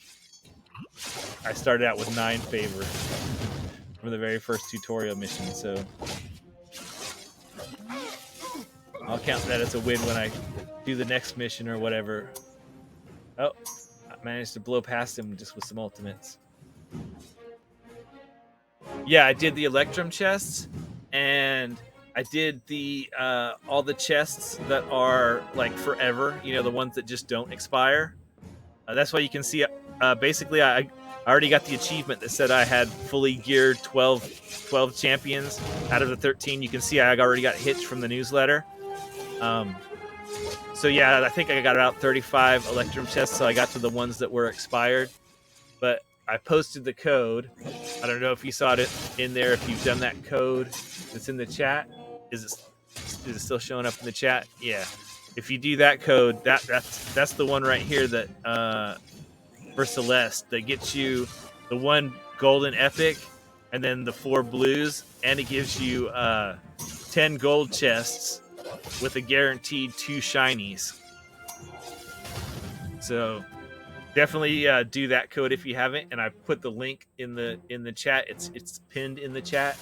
I started out with 9 favor from the very first tutorial mission. So I'll count that as a win when I do the next mission or whatever. Oh, I managed to blow past him just with some ultimates. Yeah, I did the Electrum chests, and I did the all the chests that are like forever. The ones that just don't expire. That's why you can see. Basically, I already got the achievement that said I had fully geared 12 champions out of the 13. You can see I already got hitched from the newsletter. So yeah, I think I got about 35 Electrum chests, so I got to the ones that were expired. But I posted the code. I don't know if you saw it in there. If you've done that code that's in the chat, is it still showing up in the chat? Yeah. If you do that code, that's the one right here that for Celeste that gets you the 1 golden epic and then the 4 blues, and it gives you 10 gold chests with a guaranteed 2 shinies. So definitely do that code if you haven't, and I put the link in the chat. It's pinned in the chat,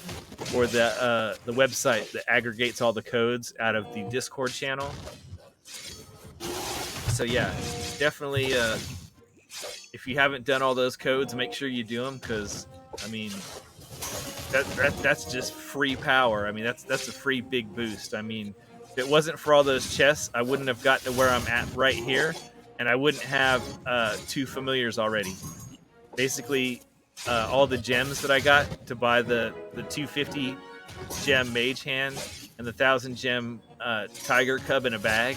or the website that aggregates all the codes out of the Discord channel. So yeah, definitely if you haven't done all those codes, make sure you do them, because I mean that's just free power. I mean that's a free big boost. I mean, if it wasn't for all those chests, I wouldn't have got to where I'm at right here, and I wouldn't have 2 familiars already. Basically, all the gems that I got to buy the 250 gem mage hand and the 1,000 gem tiger cub in a bag,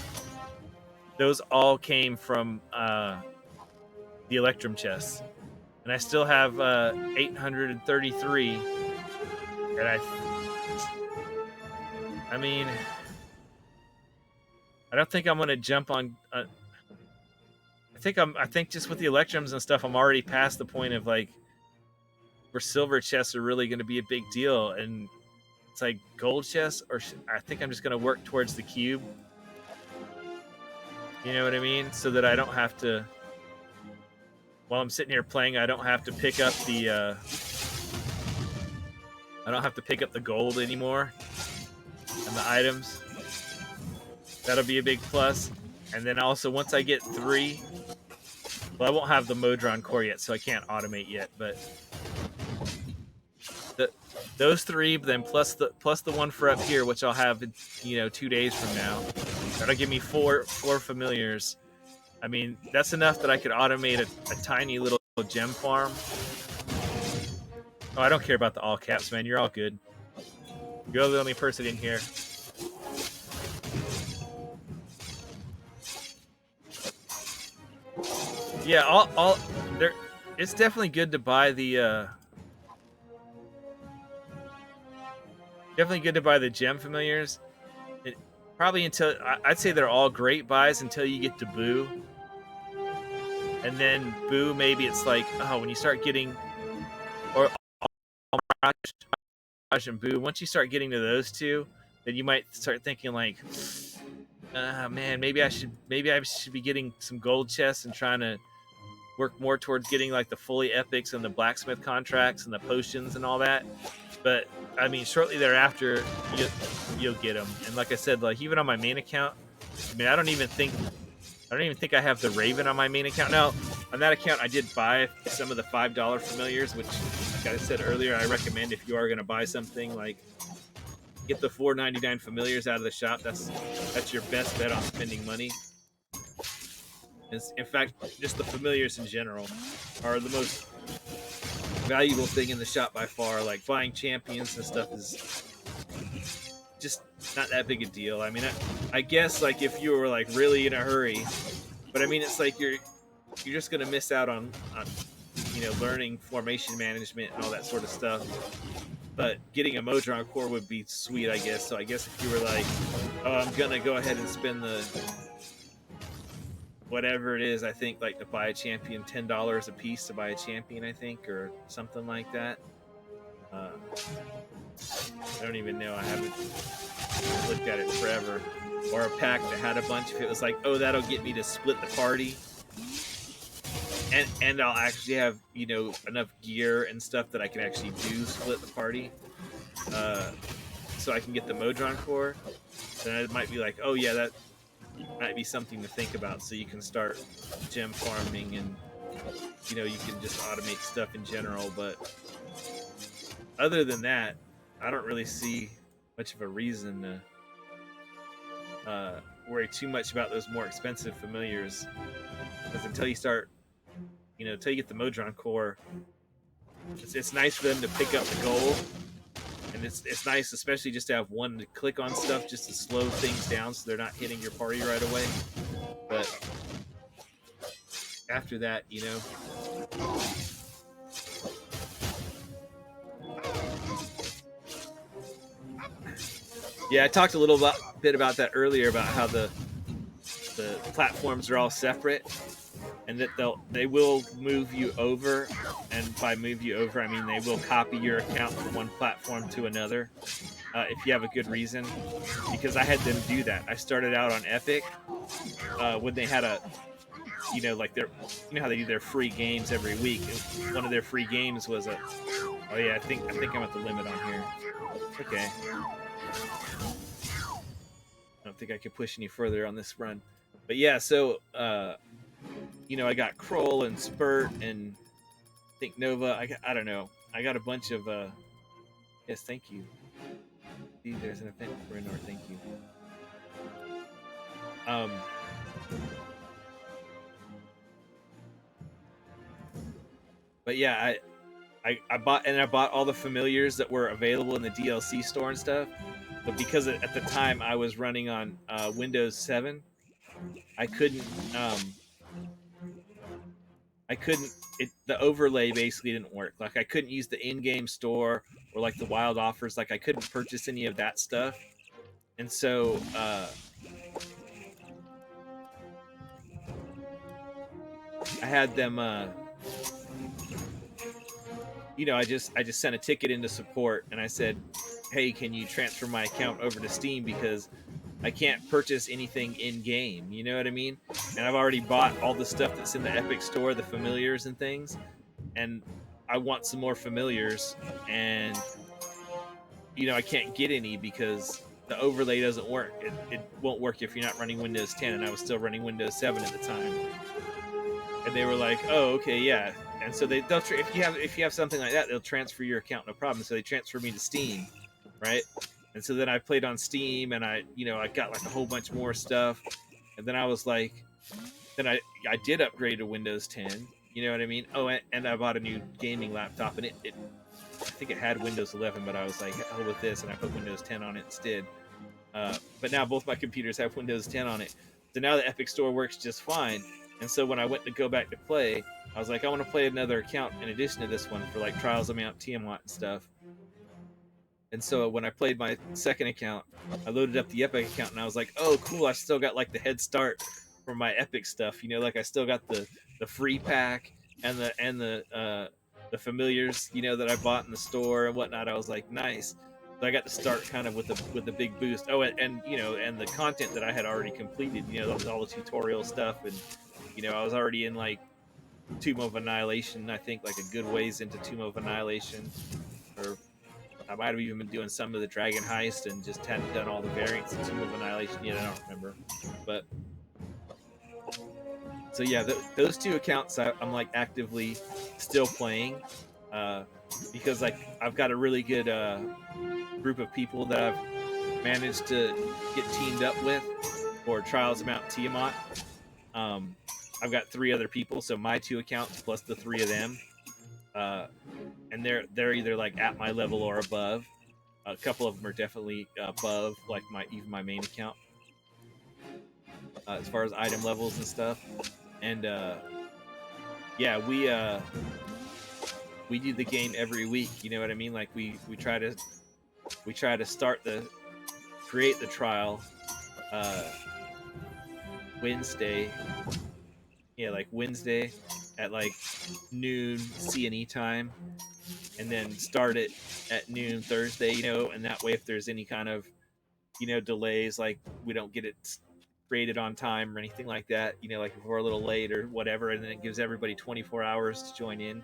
those all came from the Electrum chests. And I still have 833, and I mean, I don't think I'm gonna jump on. I think just with the Electrums and stuff, I'm already past the point of like where silver chests are really going to be a big deal, and it's like gold chest, or I think I'm just gonna work towards the cube. You know what I mean? So that I don't have to, while I'm sitting here playing, I don't have to pick up the gold anymore and the items. That'll be a big plus. And then also once I get 3, well, I won't have the Modron core yet, so I can't automate yet. But those 3, then plus the one for up here, which I'll have, 2 days from now. That'll give me four familiars. I mean, that's enough that I could automate a tiny little gem farm. Oh, I don't care about the all caps, man. You're all good. You're the only person in here. Yeah, all there. It's definitely good to buy the. Definitely good to buy the gem familiars. Probably until I'd say they're all great buys until you get to Boo. And then Boo, maybe it's like, oh, when you start getting, or Mirage and Boo, once you start getting to those 2, then you might start thinking like, man, maybe I should be getting some gold chests and trying to work more towards getting like the fully epics and the blacksmith contracts and the potions and all that. But I mean, shortly thereafter, you'll get them. And like I said, like even on my main account, I mean, I don't even think I have the Raven on my main account. Now, on that account, I did buy some of the $5 familiars, which, like I said earlier, I recommend if you are going to buy something, like get the $4.99 familiars out of the shop. That's your best bet on spending money. In fact, just the familiars in general are the most valuable thing in the shop by far. Like buying champions and stuff is just not that big a deal. I mean, I guess like if you were like really in a hurry, but I mean, it's like you're just gonna miss out on learning formation management and all that sort of stuff. But getting a Modron core would be sweet, I guess. So I guess if you were like, oh, I'm gonna go ahead and spend the whatever it is, I think like to buy a champion, $10 a piece to buy a champion, I think, or something like that. I don't even know. I haven't looked at it forever. Or a pack that had a bunch. If it was like, oh, that'll get me to split the party, and I'll actually have enough gear and stuff that I can actually do split the party, so I can get the Modron core. Then it might be like, oh yeah, that might be something to think about. So you can start gem farming, and you can just automate stuff in general. But other than that, I don't really see much of a reason to worry too much about those more expensive familiars. Because until you start, until you get the Modron core, it's nice for them to pick up the gold. And it's nice, especially just to have one to click on stuff just to slow things down so they're not hitting your party right away. But after that, yeah, I talked a little bit about that earlier, about how the platforms are all separate, and that they will move you over. And by move you over, I mean they will copy your account from one platform to another, if you have a good reason. Because I had them do that. I started out on Epic when they had a, like their, how they do their free games every week. One of their free games was a, oh yeah, I think I'm at the limit on here. Okay. I don't think I could push any further on this run. But yeah, so I got Kroll and Spurt and I think Nova. I don't know. I got a bunch of yes, thank you. See, there's an event for Inor, thank you. But yeah, I bought all the familiars that were available in the DLC store and stuff. But because at the time I was running on Windows 7, I couldn't the overlay basically didn't work. Like I couldn't use the in-game store or like the wild offers. Like I couldn't purchase any of that stuff. And so I had them I just sent a ticket into support and I said, hey, can you transfer my account over to Steam because I can't purchase anything in game, you know what I mean? And I've already bought all the stuff that's in the Epic store, the familiars and things, and I want some more familiars, and you know, I can't get any because the overlay doesn't work. It won't work if you're not running Windows 10, and I was still running Windows 7 at the time. And they were like, "Oh, okay, yeah." And so they'll if you have something like that, they'll transfer your account, no problem. So they transfer me to Steam, right? And so then I played on Steam, and I got like a whole bunch more stuff, and then I was like, then I did upgrade to Windows 10. You know what I mean? Oh, and I bought a new gaming laptop, and it I think it had Windows 11, but I was like, hell with this, and I put Windows 10 on it instead. But now both my computers have Windows 10 on it, so now the Epic Store works just fine. And so when I went to go back to play, I was like, I want to play another account in addition to this one for like Trials of Mount Tiamat and stuff. And so when I played my second account, I loaded up the Epic account, and I was like, oh, cool, I still got like the head start for my Epic stuff. You know, like I still got the free pack and the familiars, you know, that I bought in the store and whatnot. I was like, nice. So I got to start kind of with the big boost. Oh, and you know, and the content that I had already completed, you know, all the tutorial stuff, and you know, I was already in like Tomb of Annihilation. I think like a good ways into Tomb of Annihilation, or I might have even been doing some of the Dragon Heist and just hadn't done all the variants of Tomb of Annihilation yet. I don't remember, but so yeah, those two accounts I'm like actively still playing because like I've got a really good group of people that I've managed to get teamed up with for Trials of Mount Tiamat. I've got 3 other people, so my 2 accounts plus the 3 of them, and they're either like at my level or above. A couple of them are definitely above, like even my main account, as far as item levels and stuff. And yeah, we do the game every week. You know what I mean? Like we try to create the trial Wednesday. Yeah, like Wednesday at like noon CNE time, and then start it at noon Thursday. You know, and that way, if there's any kind of delays, like we don't get it created on time or anything like that. You know, like if we're a little late or whatever, and then it gives everybody 24 hours to join in.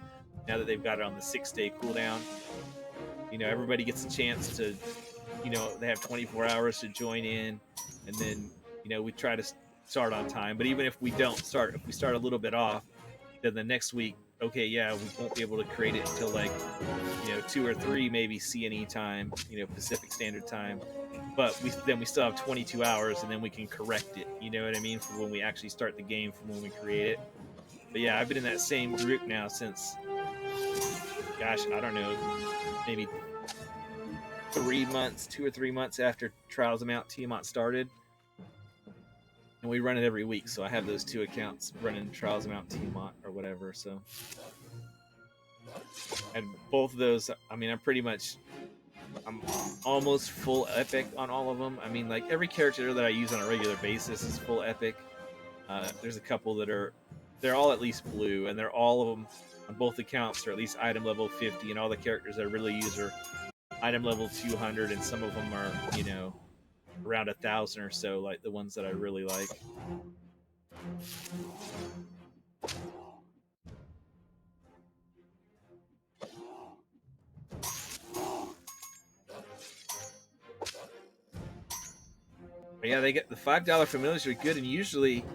Now that they've got it on the 6-day cooldown, you know, everybody gets a chance to, they have 24 hours to join in, and then, we try to start on time. But even if we don't start, if we start a little bit off, then the next week, okay, yeah, we won't be able to create it until like, 2 or 3 maybe CNE time, Pacific Standard Time. But we still have 22 hours, and then we can correct it. You know what I mean? For when we actually start the game, from when we create it. But yeah, I've been in that same group now since, gosh, I don't know, maybe 3 months, 2 or 3 months after Trials of Mount Tiamat started. And we run it every week, so I have those 2 accounts running Trials of Mount Tiamat or whatever. So, and both of those, I mean, I'm almost full epic on all of them. I mean, like every character that I use on a regular basis is full epic. There's a couple they're all at least blue, and they're all of them on both accounts are at least item level 50, and all the characters I really use are item level 200, and some of them are, around 1,000 or so, like the ones that I really like. But yeah, they get the $5 familiars are good, and usually,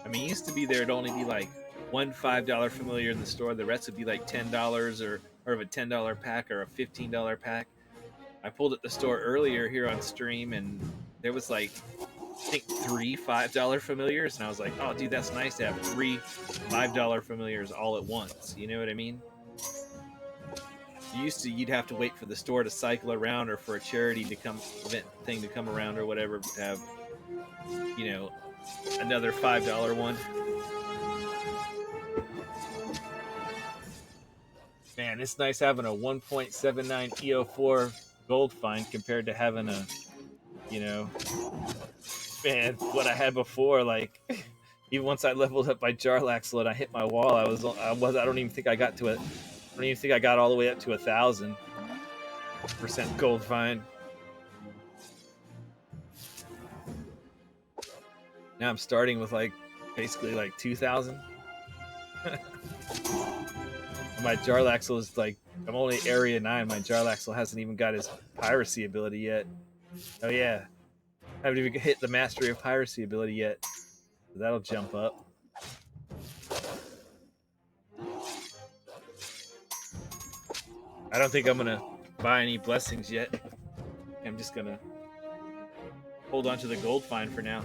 I mean, it used to be there'd only be like one $5 familiar in the store. The rest would be like $10 or of a $10 pack or a $15 pack. I pulled at the store earlier here on stream, and there was like, I think 3 $5 familiars, and I was like, oh, dude, that's nice to have 3 $5 familiars all at once. You know what I mean? You'd have to wait for the store to cycle around, or for a charity to come around or whatever to have, another $5 one. Man, it's nice having a 1.79 EO4 gold find compared to having a, man, what I had before. Like, even once I leveled up by Jarlaxle and I hit my wall, I don't even think I got all the way up to 1,000% gold find. Now I'm starting with like basically like 2,000. My Jarlaxle is like, I'm only area 9. My Jarlaxle hasn't even got his piracy ability yet. Oh yeah, I haven't even hit the mastery of piracy ability yet. So that'll jump up. I don't think I'm gonna buy any blessings yet. I'm just gonna hold on to the gold find for now.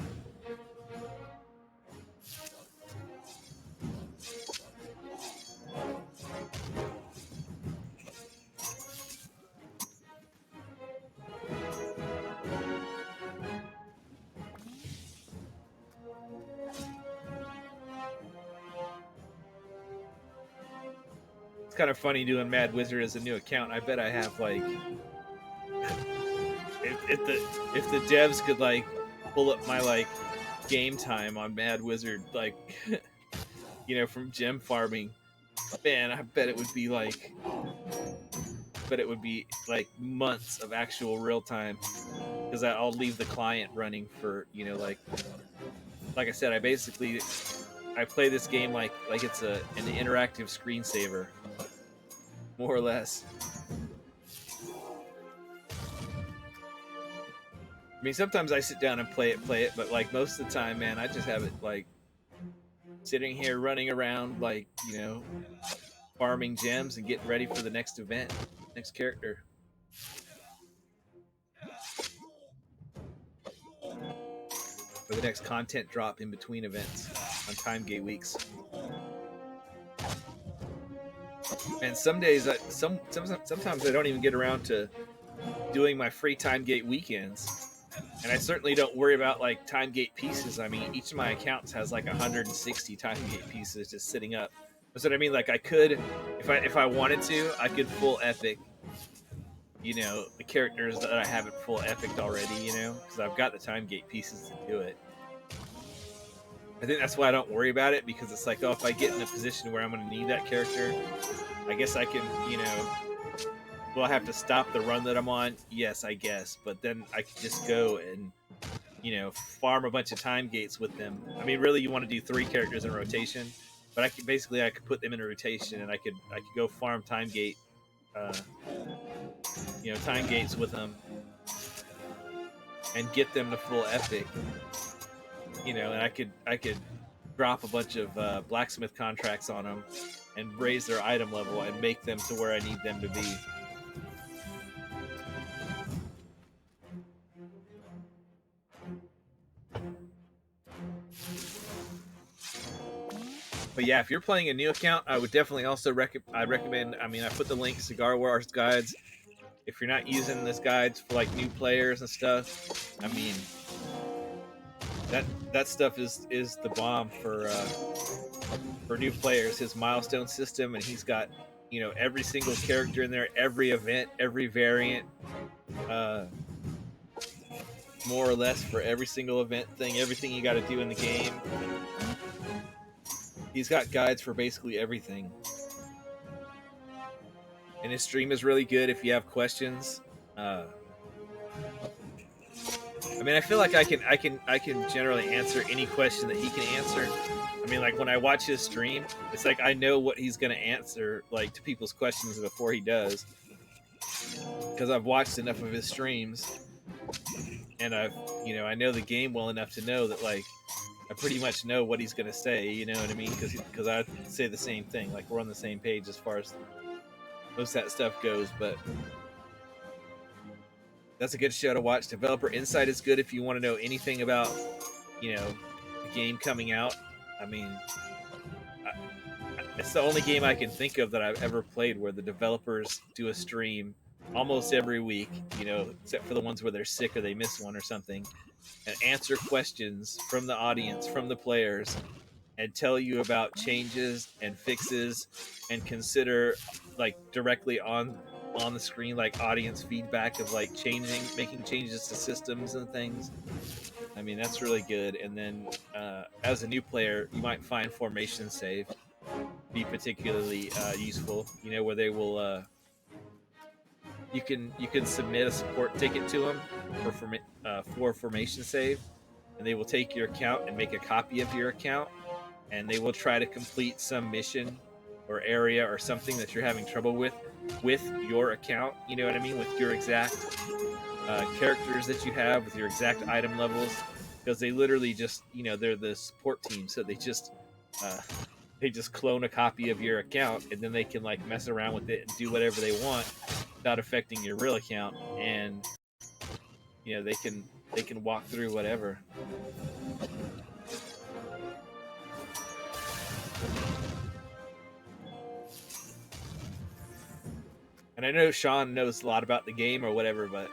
It's kind of funny doing Mad Wizard as a new account. I bet I have like, if the devs could like pull up my like game time on Mad Wizard, like you know, from gem farming, man, I bet it would be like, months of actual real time, because I'll leave the client running for, you know, like I said, I play this game like it's an interactive screensaver, more or less. I mean, sometimes I sit down and play it, but like most of the time, man, I just have it like sitting here running around, like, you know, farming gems and getting ready for the next event, next character, or the next content drop in between events on time gate weeks. And some days, sometimes I don't even get around to doing my free time gate weekends. And I certainly don't worry about like time gate pieces. I mean, each of my accounts has like 160 time gate pieces just sitting up. That's what I mean. Like I could, if I wanted to, I could full epic, you know, the characters that I haven't full epic already, you know, because I've got the time gate pieces to do it. I think that's why I don't worry about it, because it's like, oh, if I get in a position where I'm going to need that character, I guess I can, you know, will I have to stop the run that I'm on? Yes, I guess. But then I could just go and, you know, farm a bunch of time gates with them. I mean, really, you want to do 3 characters in rotation, but I could put them in a rotation, and I could go farm time gate, uh, you know, time gates with them, and get them to full epic. You know, and I could drop a bunch of blacksmith contracts on them and raise their item level and make them to where I need them to be. But yeah, if you're playing a new account, I would definitely also recommend. I mean, I put the link Cigar Wars guides. If you're not using this guides for like new players and stuff, I mean, that stuff is the bomb for new players. His milestone system, and he's got, you know, every single character in there, every event, every variant, uh, more or less for every single event thing, everything you got to do in the game. He's got guides for basically everything. And his stream is really good if you have questions. I mean, I feel like I can generally answer any question that he can answer. I mean, like when I watch his stream, it's like I know what he's gonna answer, like to people's questions before he does, because I've watched enough of his streams, and I know the game well enough to know that like I pretty much know what he's gonna say. You know what I mean? Because I say the same thing. Like we're on the same page as far as most of that stuff goes, but that's a good show to watch. Developer Insight is good if you want to know anything about, you know, the game coming out. I mean, it's the only game I can think of that I've ever played where the developers do a stream almost every week, you know, except for the ones where they're sick or they miss one or something, and answer questions from the audience, from the players, and tell you about changes and fixes, and consider like directly on the screen like audience feedback of like making changes to systems and things. I mean, that's really good. And then as a new player, you might find formation save be particularly useful, you know, where they will you can submit a support ticket to them for formation save, and they will take your account and make a copy of your account, and they will try to complete some mission or area or something that you're having trouble with your account. You know what I mean? With your exact characters that you have, with your exact item levels, because they literally just, they're the support team, so uh, they just clone a copy of your account, and then they can like mess around with it and do whatever they want without affecting your real account, and they can walk through whatever. And I know Sean knows a lot about the game or whatever, but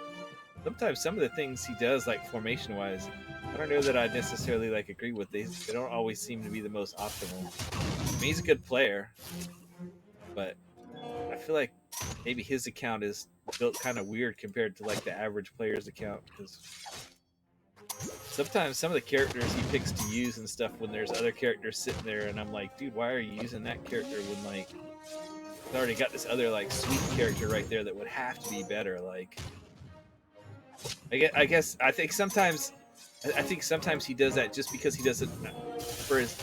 sometimes some of the things he does, like formation wise, I don't know that I necessarily like agree with. They don't always seem to be the most optimal. I mean, he's a good player, but I feel like maybe his account is built kind of weird compared to like the average player's account, because sometimes some of the characters he picks to use and stuff, when there's other characters sitting there, and I'm like, dude, why are you using that character when like I've already got this other like sweet character right there that would have to be better? Like, I think sometimes he does that just because he does it for his,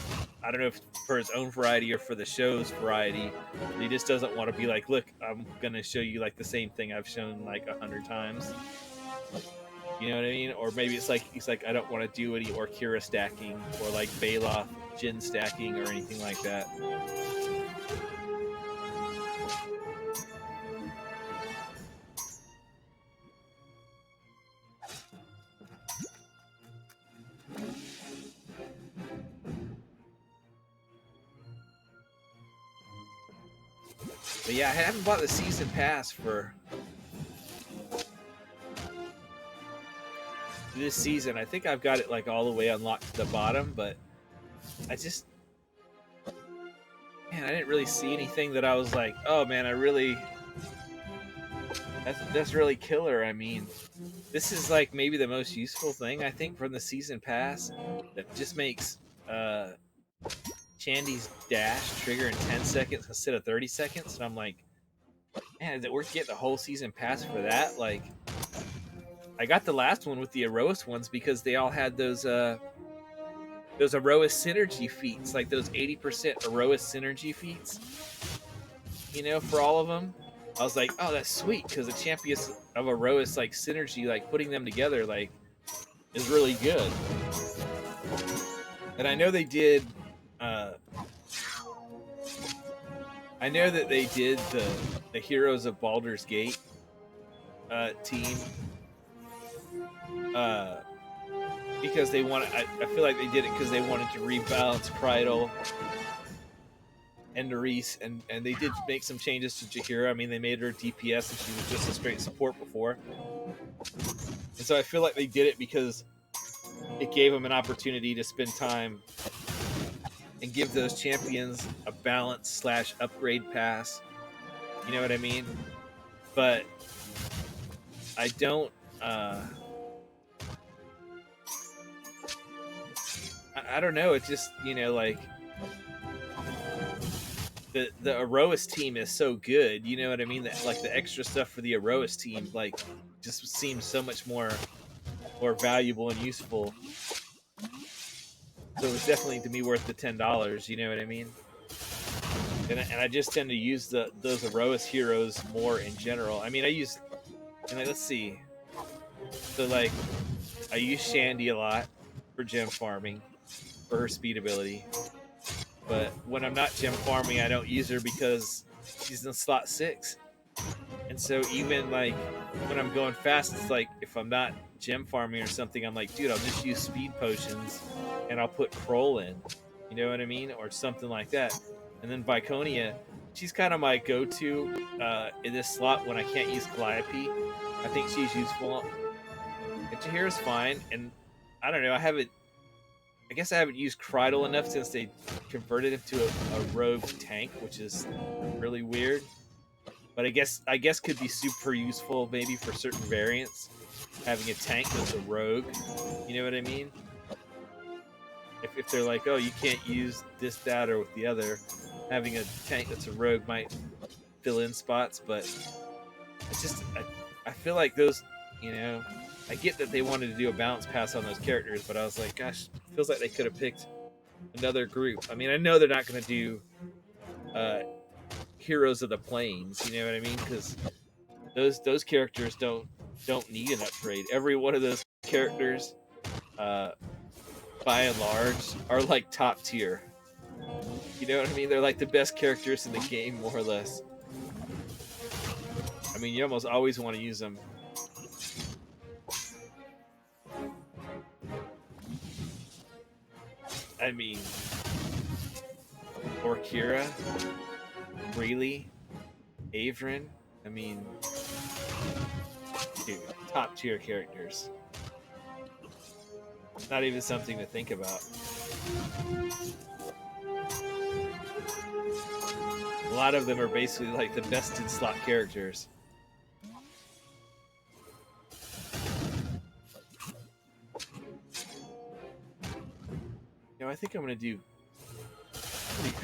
I don't know if for his own variety or for the show's variety. He just doesn't want to be like, look, I'm gonna show you like the same thing I've shown like 100 times. You know what I mean? Or maybe it's like he's like, I don't want to do any Orkira stacking or like Baloth Jin stacking or anything like that. But yeah, I haven't bought the season pass for this season. I think I've got it like all the way unlocked to the bottom, but I just, man, I didn't really see anything that I was like, oh man, that's really killer. I mean, this is like maybe the most useful thing I think from the season pass, that just makes uh Chandy's dash trigger in 10 seconds instead of 30 seconds. And I'm like, man, is it worth getting the whole season pass for that? Like, I got the last one with the Erois ones because they all had those Erois synergy feats, like those 80% Erois synergy feats, for all of them. I was like, oh, that's sweet, because the champions of Erois like synergy, like putting them together, like is really good. And I know they did. I know that they did the Heroes of Baldur's Gate team because they wanted. I feel like they did it because they wanted to rebalance Krydle and Nerys, and they did make some changes to Jaheira. I mean, they made her DPS, and she was just a straight support before. And so I feel like they did it because it gave them an opportunity to spend time and give those champions a balance / upgrade pass. You know what I mean? But I don't. I don't know. It's just, like the Erois team is so good. You know what I mean? That like the extra stuff for the Erois team, like, just seems so much more valuable and useful. So it was definitely to me worth the $10. You know what I mean? And I just tend to use those Erois heroes more in general. I mean, let's see. So like, I use Shandy a lot for gem farming, for her speed ability. But when I'm not gem farming, I don't use her because she's in slot 6. And so even like when I'm going fast, it's like if I'm not gem farming or something, I'm like, dude, I'll just use speed potions and I'll put Kroll in. You know what I mean? Or something like that. And then Viconia, she's kind of my go-to in this slot when I can't use Calliope. I think she's useful. And Jaheira's fine. And I don't know, I guess I haven't used Krydle enough since they converted him to a rogue tank, which is really weird. But I guess could be super useful maybe for certain variants. Having a tank that's a rogue, you know what I mean? If they're like, oh, you can't use this, that, or with the other, having a tank that's a rogue might fill in spots. But it's just, I feel like those, I get that they wanted to do a balance pass on those characters, but I was like, gosh, feels like they could have picked another group. I mean, I know they're not going to do uh, Heroes of the Plains. You know what I mean? Because those characters don't need an upgrade. Every one of those characters, uh, by and large, are like top tier. You know what I mean? They're like the best characters in the game, more or less. I mean, you almost always want to use them. I mean, Orkira, Greeley, Avrin. I mean, dude, top tier characters. Not even something to think about. A lot of them are basically like the bested slot characters. You know, I think I'm gonna do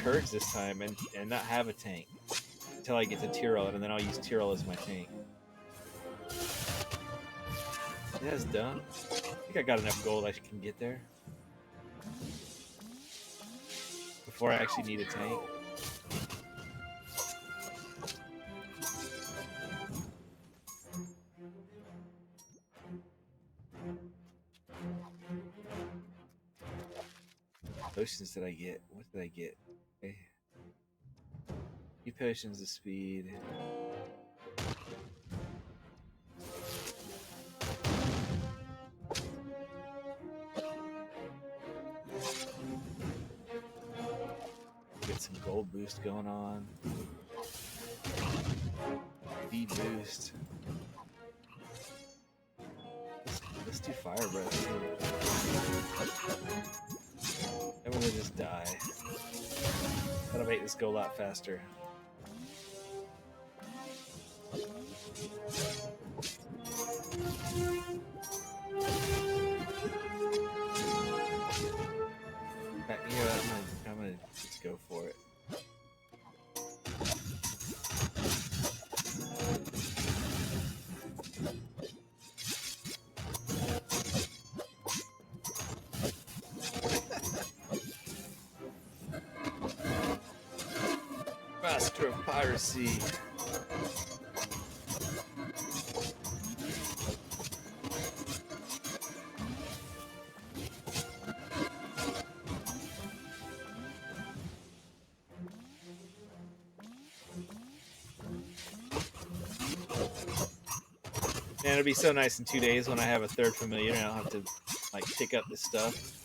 Kurds this time and not have a tank until I get to Tyrell, and then I'll use Tyrell as my tank. Yeah, it's done. I think I got enough gold I can get there before I actually need a tank. Potions did I get? What did I get? Okay. Few potions of speed. Get some gold boost going on. Speed boost. Let's do fire breath too. I'm gonna just die. That'll make this go a lot faster. You know what, I'm gonna just go for it. Master of Piracy. Man, it'll be so nice in 2 days when I have a third familiar and I don't have to like pick up this stuff.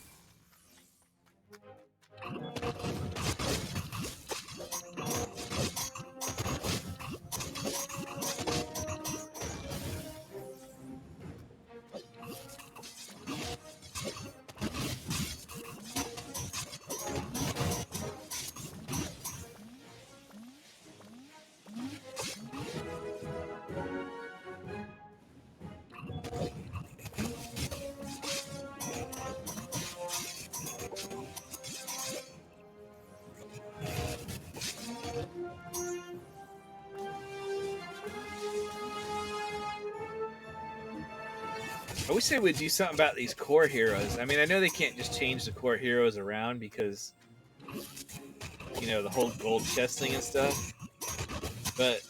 I wish they would do something about these core heroes. I mean, I know they can't just change the core heroes around because, you know, the whole gold chest thing and stuff. But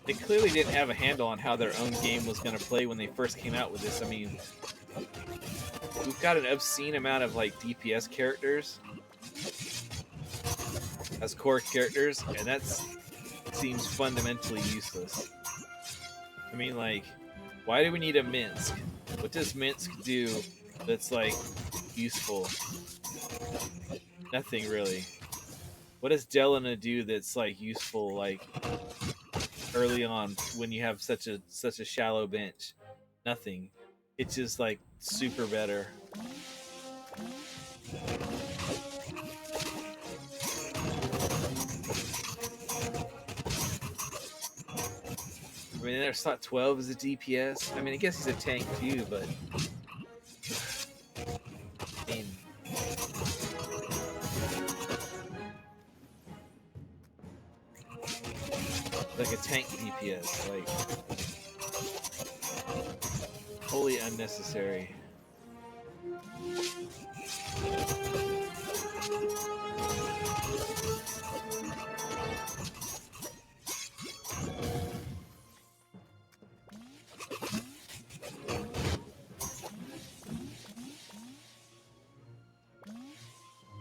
they clearly didn't have a handle on how their own game was going to play when they first came out with this. I mean, we've got an obscene amount of like DPS characters as core characters, and that seems fundamentally useless. I mean, like, why do we need a Minsk? What does Minsk do that's like useful? Nothing really. What does Delana do that's like useful like early on when you have such a shallow bench? Nothing. It's just like super better. I mean, there's slot 12 as a DPS. I mean, I guess he's a tank too, but I mean, like a tank DPS, like unnecessary.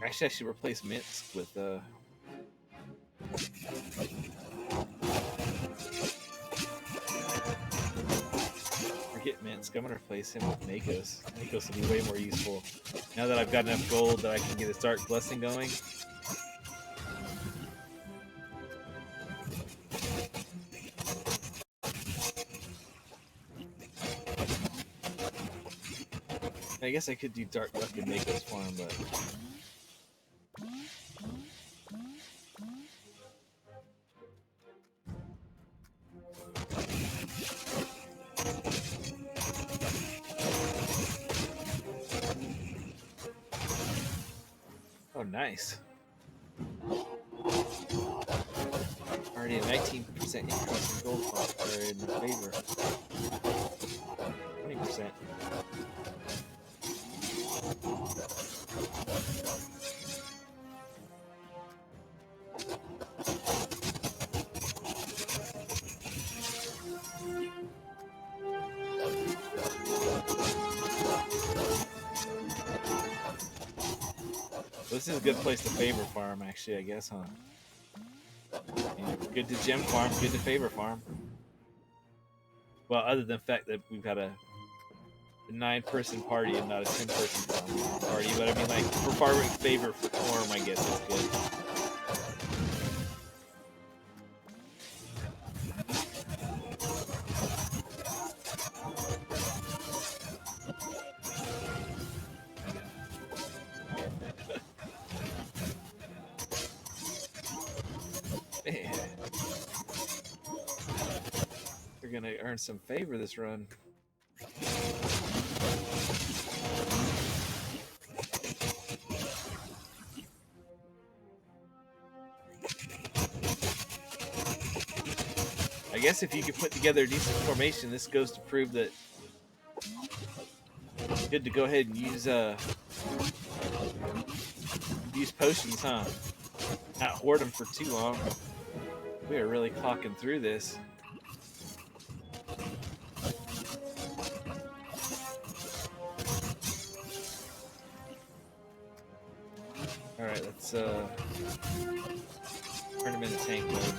Actually, I should replace Minsk with forget Minsk. I'm gonna replace him with Makos. Makos will be way more useful. Now that I've got enough gold that I can get a Dark Blessing going. I guess I could do Dark Luck and Makos for him, but oh, nice. Already a 19% increase in gold cost, or in favor. 20%. This is a good place to favor farm, actually, I guess, huh? Yeah, good to gem farm, good to favor farm. Well, other than the fact that we've got a 9-person party and not a 10-person party, but I mean, like, for farming favor farm, I guess it's good. They're gonna earn some favor this run. I guess if you could put together a decent formation, this goes to prove that it's good to go ahead and use potions, huh? Not hoard them for too long. We are really clocking through this. Alright, let's turn him into tank mode.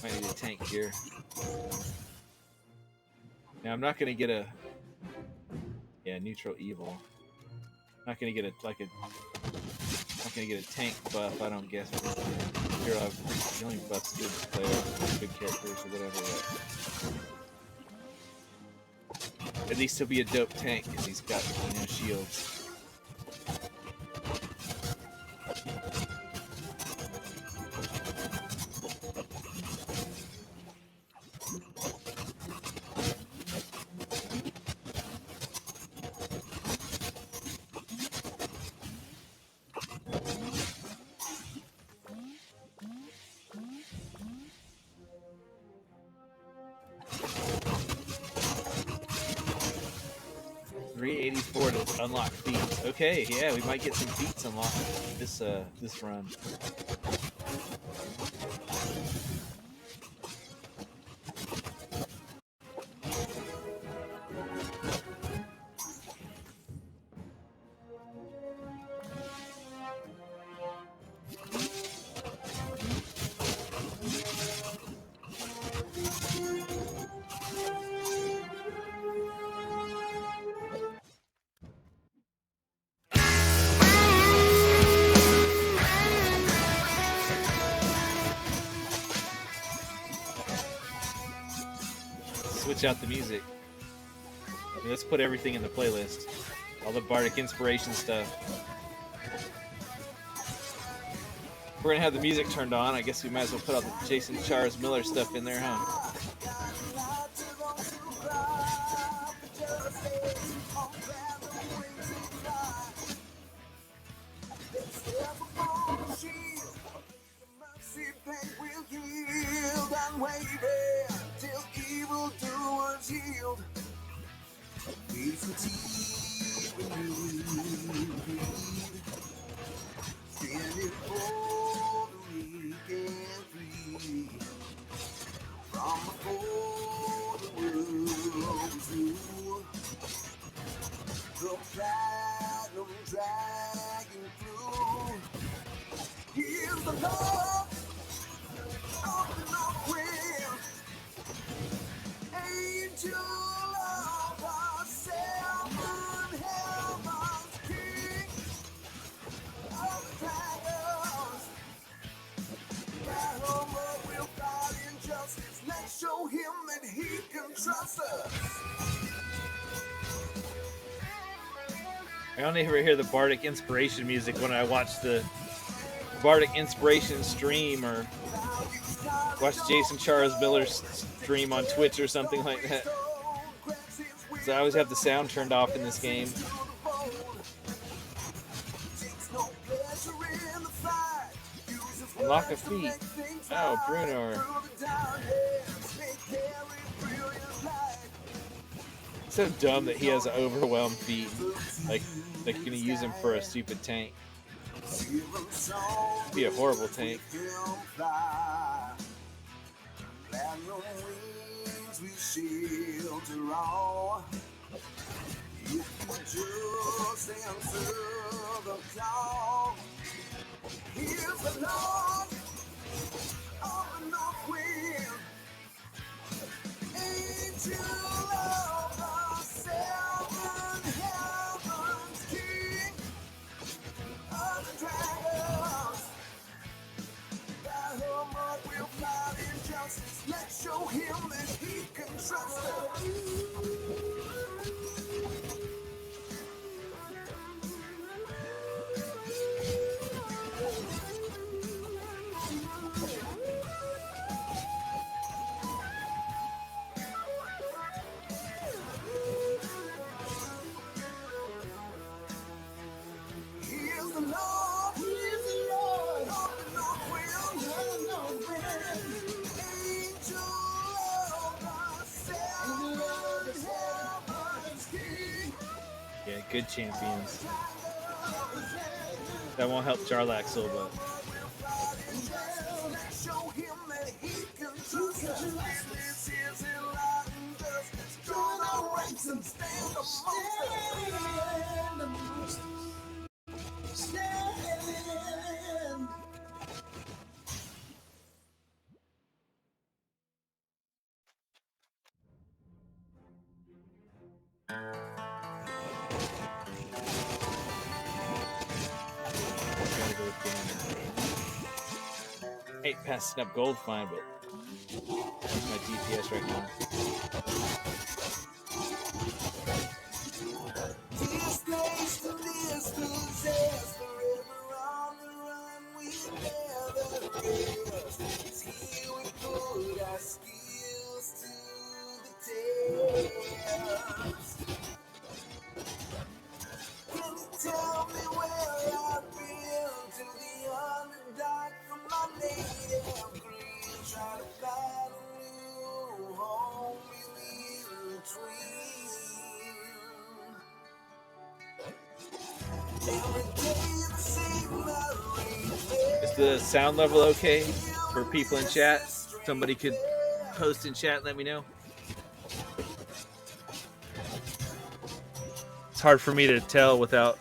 Might need a tank here. Now I'm not gonna get a neutral evil. I'm not gonna get not gonna get a tank buff, I don't guess. Here I've healing buffs good player, good characters or whatever. But at least he'll be a dope tank because he's got shields. To unlock feats. Okay, yeah, we might get some feats unlocked this run. Switch out the music. And let's put everything in the playlist. All the Bardic Inspiration stuff. We're gonna have the music turned on. I guess we might as well put all the Jason Charles Miller stuff in there, huh? will yield unwavering till evil doers yield. Peace and tea renewed, standing for the weak and free. From before the world was new, the platinum dragon flew. Here's the love of the north wind, angel of our seven heavens, king of the dragons. Battle will fight injustice. Let's show him that he can trust us. I only ever hear the Bardic Inspiration music when I watch the Bardic Inspiration stream or watch Jason Charles Miller's stream on Twitch or something like that. So I always have the sound turned off in this game. Unlock a feat. Oh, Bruno. It's so dumb that he has an overwhelm feat. Like you're gonna use him for a stupid tank. It'd be a horrible tank. Here's the Lord of the north wind, angel of the seven heavens, king of the dragons. Battle mud will fight injustice. Let's show him that he can trust us. Here's the Lord of the north wind, angel of the seven heavens, king. Yeah, good champions. That won't help Jarlaxle, but Show him that he can trust us. This is enlightened justice. Join our ranks and stand amongst us. Stand. hate passing up gold fine, but that's my DPS right now. This place to this possess, forever on the run, we never rest. It's here we put our skills to the test. Can you tell me where I've been? To the underdog from my native green, try to find a new home in between. Is the sound level okay for people in chat? Somebody could post in chat and let me know. It's hard for me to tell without,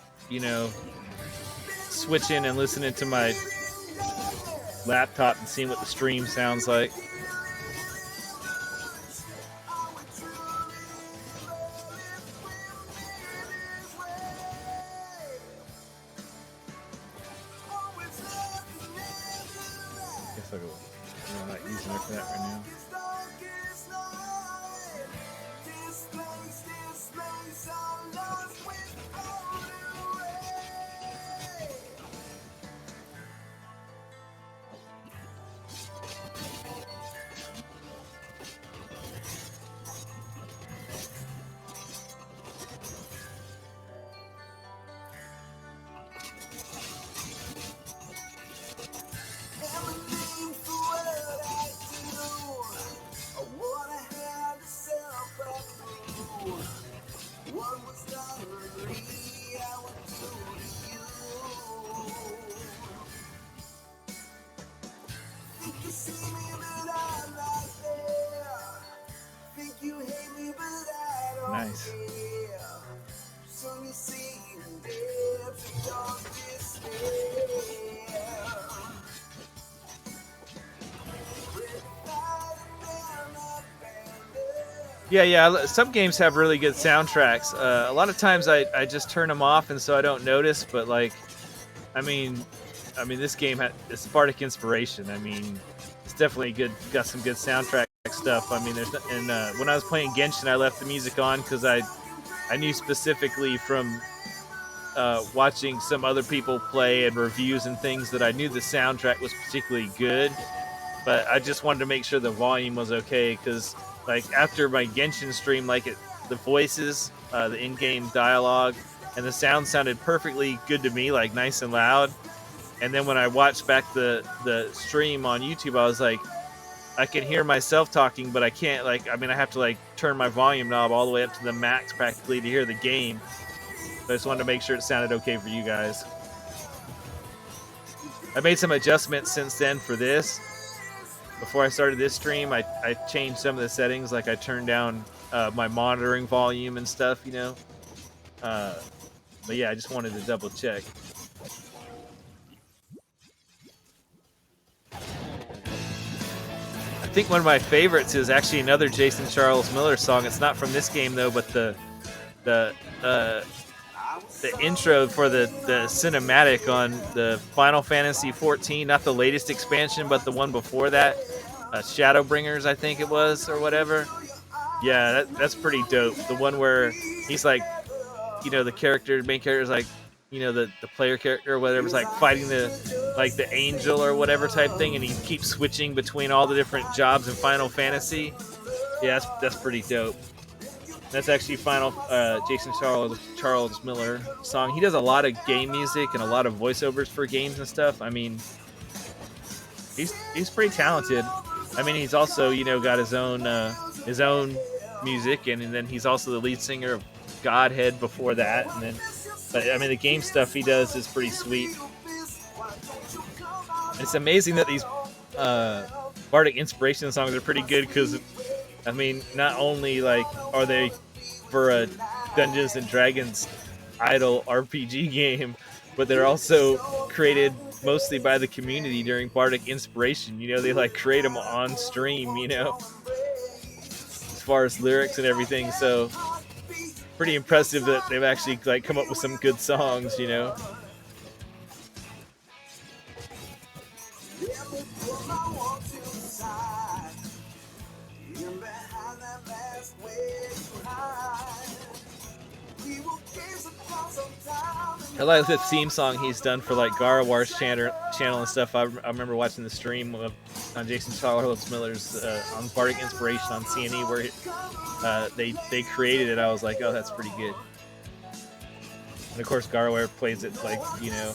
switching and listening to my laptop and seeing what the stream sounds like. I'm not using it for that right now. Yeah. Some games have really good soundtracks. A lot of times I just turn them off, and so I don't notice. But like, I mean, this game had it's Bardic Inspiration. I mean, it's definitely good. Got some good soundtrack stuff. I mean, and when I was playing Genshin, I left the music on because I knew specifically from watching some other people play and reviews and things that I knew the soundtrack was particularly good. But I just wanted to make sure the volume was okay because, like, after my Genshin stream, like the voices, the in-game dialogue, and the sound sounded perfectly good to me, like nice and loud. And then when I watched back the stream on YouTube, I was like, I can hear myself talking, but I can't. Like, I mean, I have to like turn my volume knob all the way up to the max practically to hear the game. But I just wanted to make sure it sounded okay for you guys. I made some adjustments since then for this. Before I started this stream, I changed some of the settings, like I turned down my monitoring volume and stuff, you know. But yeah, I just wanted to double check. I think one of my favorites is actually another Jason Charles Miller song. It's not from this game though, but the intro for the cinematic on the Final Fantasy 14, not the latest expansion, but the one before that, Shadowbringers, I think it was, or whatever. Yeah, that's pretty dope. The one where he's like, you know, the main character is like, you know, the player character or whatever is like fighting the angel or whatever type thing, and he keeps switching between all the different jobs in Final Fantasy. Yeah, that's pretty dope. That's actually Jason Charles Miller song. He does a lot of game music and a lot of voiceovers for games and stuff. I mean, he's pretty talented. I mean, he's also, you know, got his own music, and then he's also the lead singer of Godhead before that. And then, but I mean, the game stuff he does is pretty sweet. It's amazing that these Bardic Inspiration songs are pretty good because, I mean, not only like are they for a Dungeons and Dragons idle RPG game, but they're also created mostly by the community during Bardic Inspiration. You know, they like create them on stream, you know, as far as lyrics and everything. So pretty impressive that they've actually like come up with some good songs, you know. I like the theme song he's done for like Garwar's channel and stuff. I remember watching the stream on Jason Charles Miller's on Bardic Inspiration on CNE where they created it. I was like, oh, that's pretty good. And of course, Garwar plays it like, you know,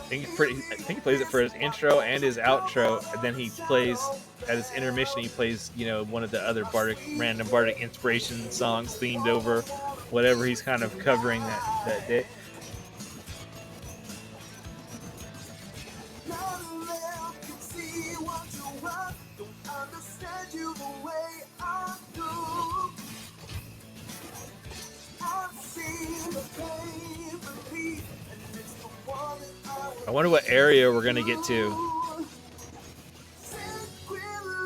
I think he plays it for his intro and his outro, and then he plays at his intermission. He plays, you know, one of the other random Bardic Inspiration songs themed over whatever he's kind of covering that day. I wonder what area we're gonna get to.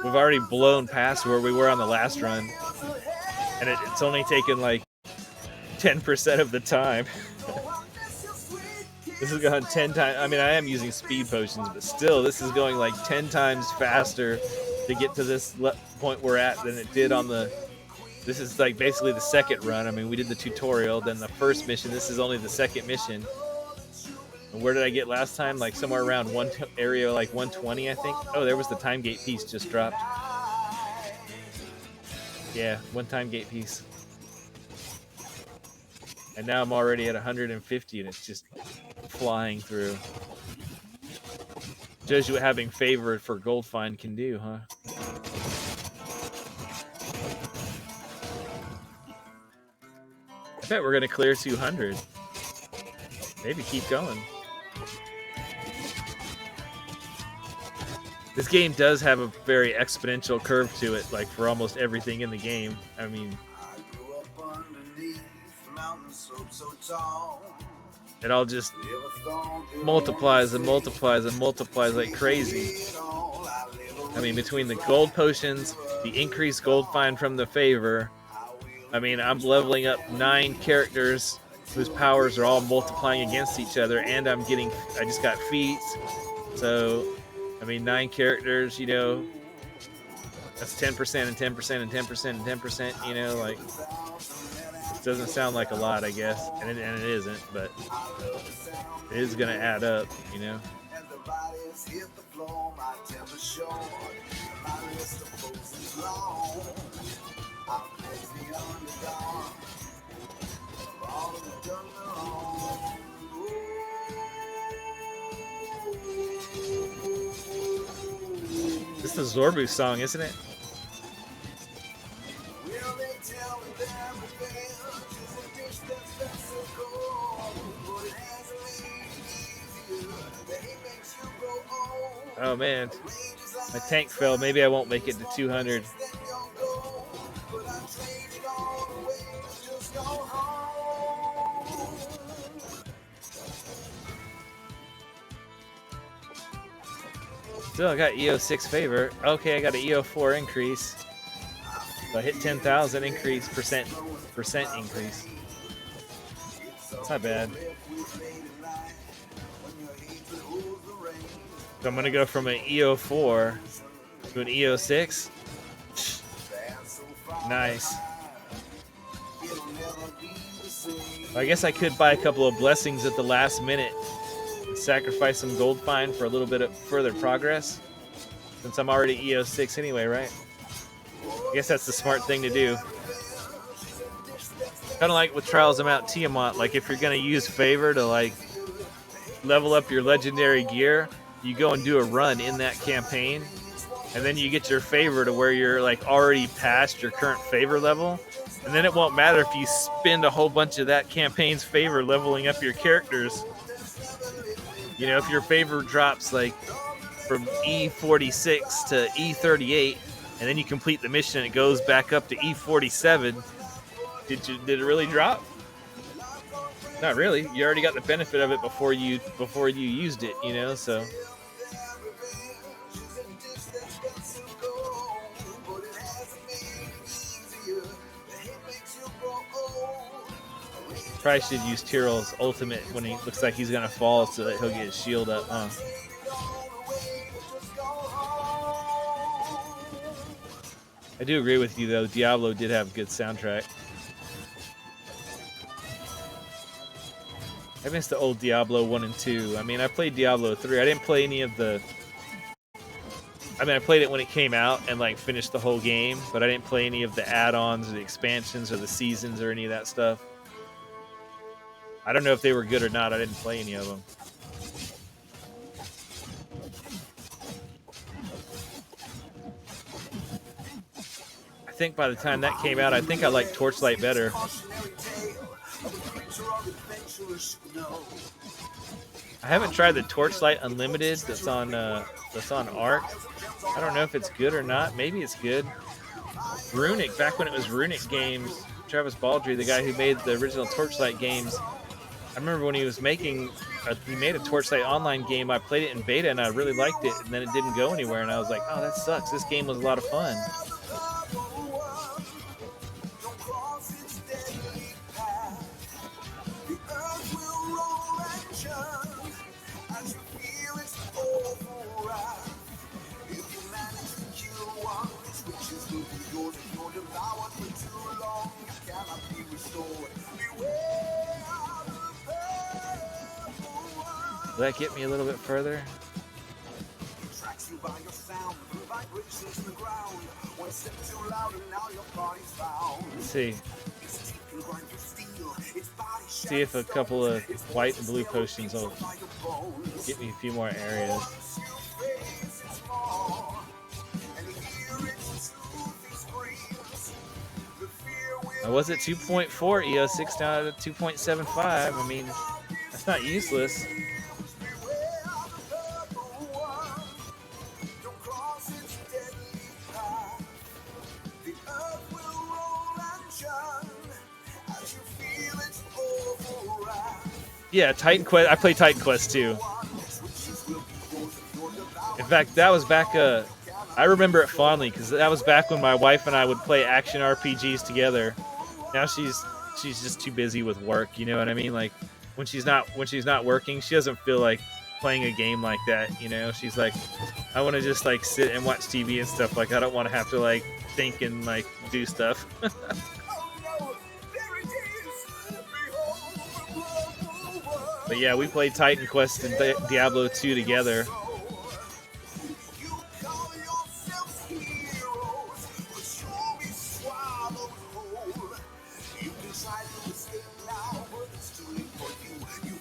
We've already blown past where we were on the last run, and it's only taken like 10% of the time. This has gone 10 times. I mean, I am using speed potions, but still, this is going like 10 times faster to get to this point we're at than it did on the. This is like basically the second run. I mean, we did the tutorial, then the first mission. This is only the second mission. And where did I get last time? Like somewhere around area like 120, I think. Oh, there was the time gate piece just dropped. Yeah, one time gate piece. And now I'm already at 150, and it's just flying through. Shows you what having favor for gold find can do, huh? I bet we're gonna clear 200. Maybe keep going. This game does have a very exponential curve to it, like for almost everything in the game. I mean, it all just multiplies and multiplies and multiplies like crazy. I mean, between the gold potions, the increased gold find from the favor, I mean, I'm leveling up 9 characters whose powers are all multiplying against each other, and I just got feats. So, I mean, 9 characters, you know, that's 10% and 10% and 10% and 10%, you know, like, it doesn't sound like a lot, I guess, and it isn't, but it is going to add up, you know. This is a Zorbu song, isn't it? Oh man, my tank fell. Maybe I won't make it to 200. Still, I got EO6 favor. Okay, I got an EO4 increase. So I hit 10,000 increase, percent increase. It's not bad. So I'm gonna go from an EO4 to an EO6. Nice. I guess I could buy a couple of blessings at the last minute and sacrifice some gold find for a little bit of further progress, since I'm already EO6 anyway, right? I guess that's the smart thing to do. Kind of like with Trials of Mount Tiamat, like if you're gonna use favor to like level up your legendary gear, you go and do a run in that campaign, and then you get your favor to where you're like already past your current favor level, and then it won't matter if you spend a whole bunch of that campaign's favor leveling up your characters. You know, if your favor drops like from E46 to E38, and then you complete the mission and it goes back up to E47, did it really drop? Not really. You already got the benefit of it before you used it, you know, so. Probably should use Tyrell's ultimate when he looks like he's gonna fall so that he'll get his shield up, huh? I do agree with you though, Diablo did have a good soundtrack. I miss the old Diablo 1 and 2. I mean, I played Diablo 3. I didn't play any of the... I mean, I played it when it came out and, like, finished the whole game, but I didn't play any of the add-ons or the expansions or the seasons or any of that stuff. I don't know if they were good or not. I didn't play any of them. I think by the time that came out, I think I liked Torchlight better. I haven't tried the Torchlight Unlimited that's on Arc. I don't know if it's good or not. Maybe it's good. Runic, back when it was Runic Games, Travis Baldry, the guy who made the original Torchlight games, I remember when he was he made a Torchlight online game. I played it in beta and I really liked it, and then it didn't go anywhere, and I was like, oh, that sucks. This game was a lot of fun. Will that get me a little bit further? Let's see. See if a couple of white and blue potions will get me a few more areas. I was at 2.4 EO6 down at 2.75. I mean, that's not useless. Yeah, Titan Quest. I play Titan Quest too. In fact, that was back. I I remember it fondly because that was back when my wife and I would play action RPGs together. Now she's just too busy with work. You know what I mean? Like when she's not working, she doesn't feel like playing a game like that. You know, she's like, I want to just like sit and watch TV and stuff. Like I don't want to have to like think and like do stuff. But yeah, we played Titan Quest and Diablo 2 together.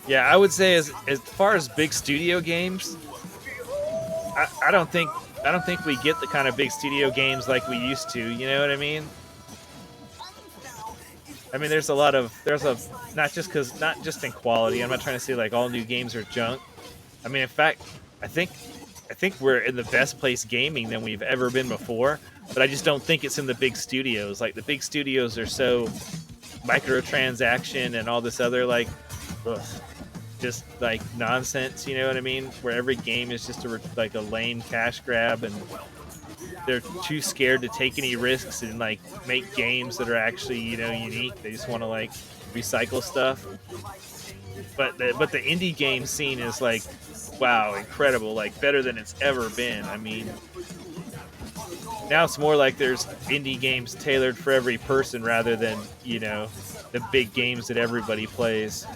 Yeah, I would say as far as big studio games, I don't think we get the kind of big studio games like we used to. You know what I mean? I mean, there's a not just in quality. I'm not trying to say like all new games are junk. I mean, in fact, I think we're in the best place gaming than we've ever been before. But I just don't think it's in the big studios. Like the big studios are so microtransaction and all this other like, ugh, just like nonsense. You know what I mean? Where every game is just like a lame cash grab, and they're too scared to take any risks and like make games that are actually unique. They just want to like recycle stuff. But the indie game scene is like, wow, incredible, like better than it's ever been. I mean, now it's more like there's indie games tailored for every person rather than the big games that everybody plays.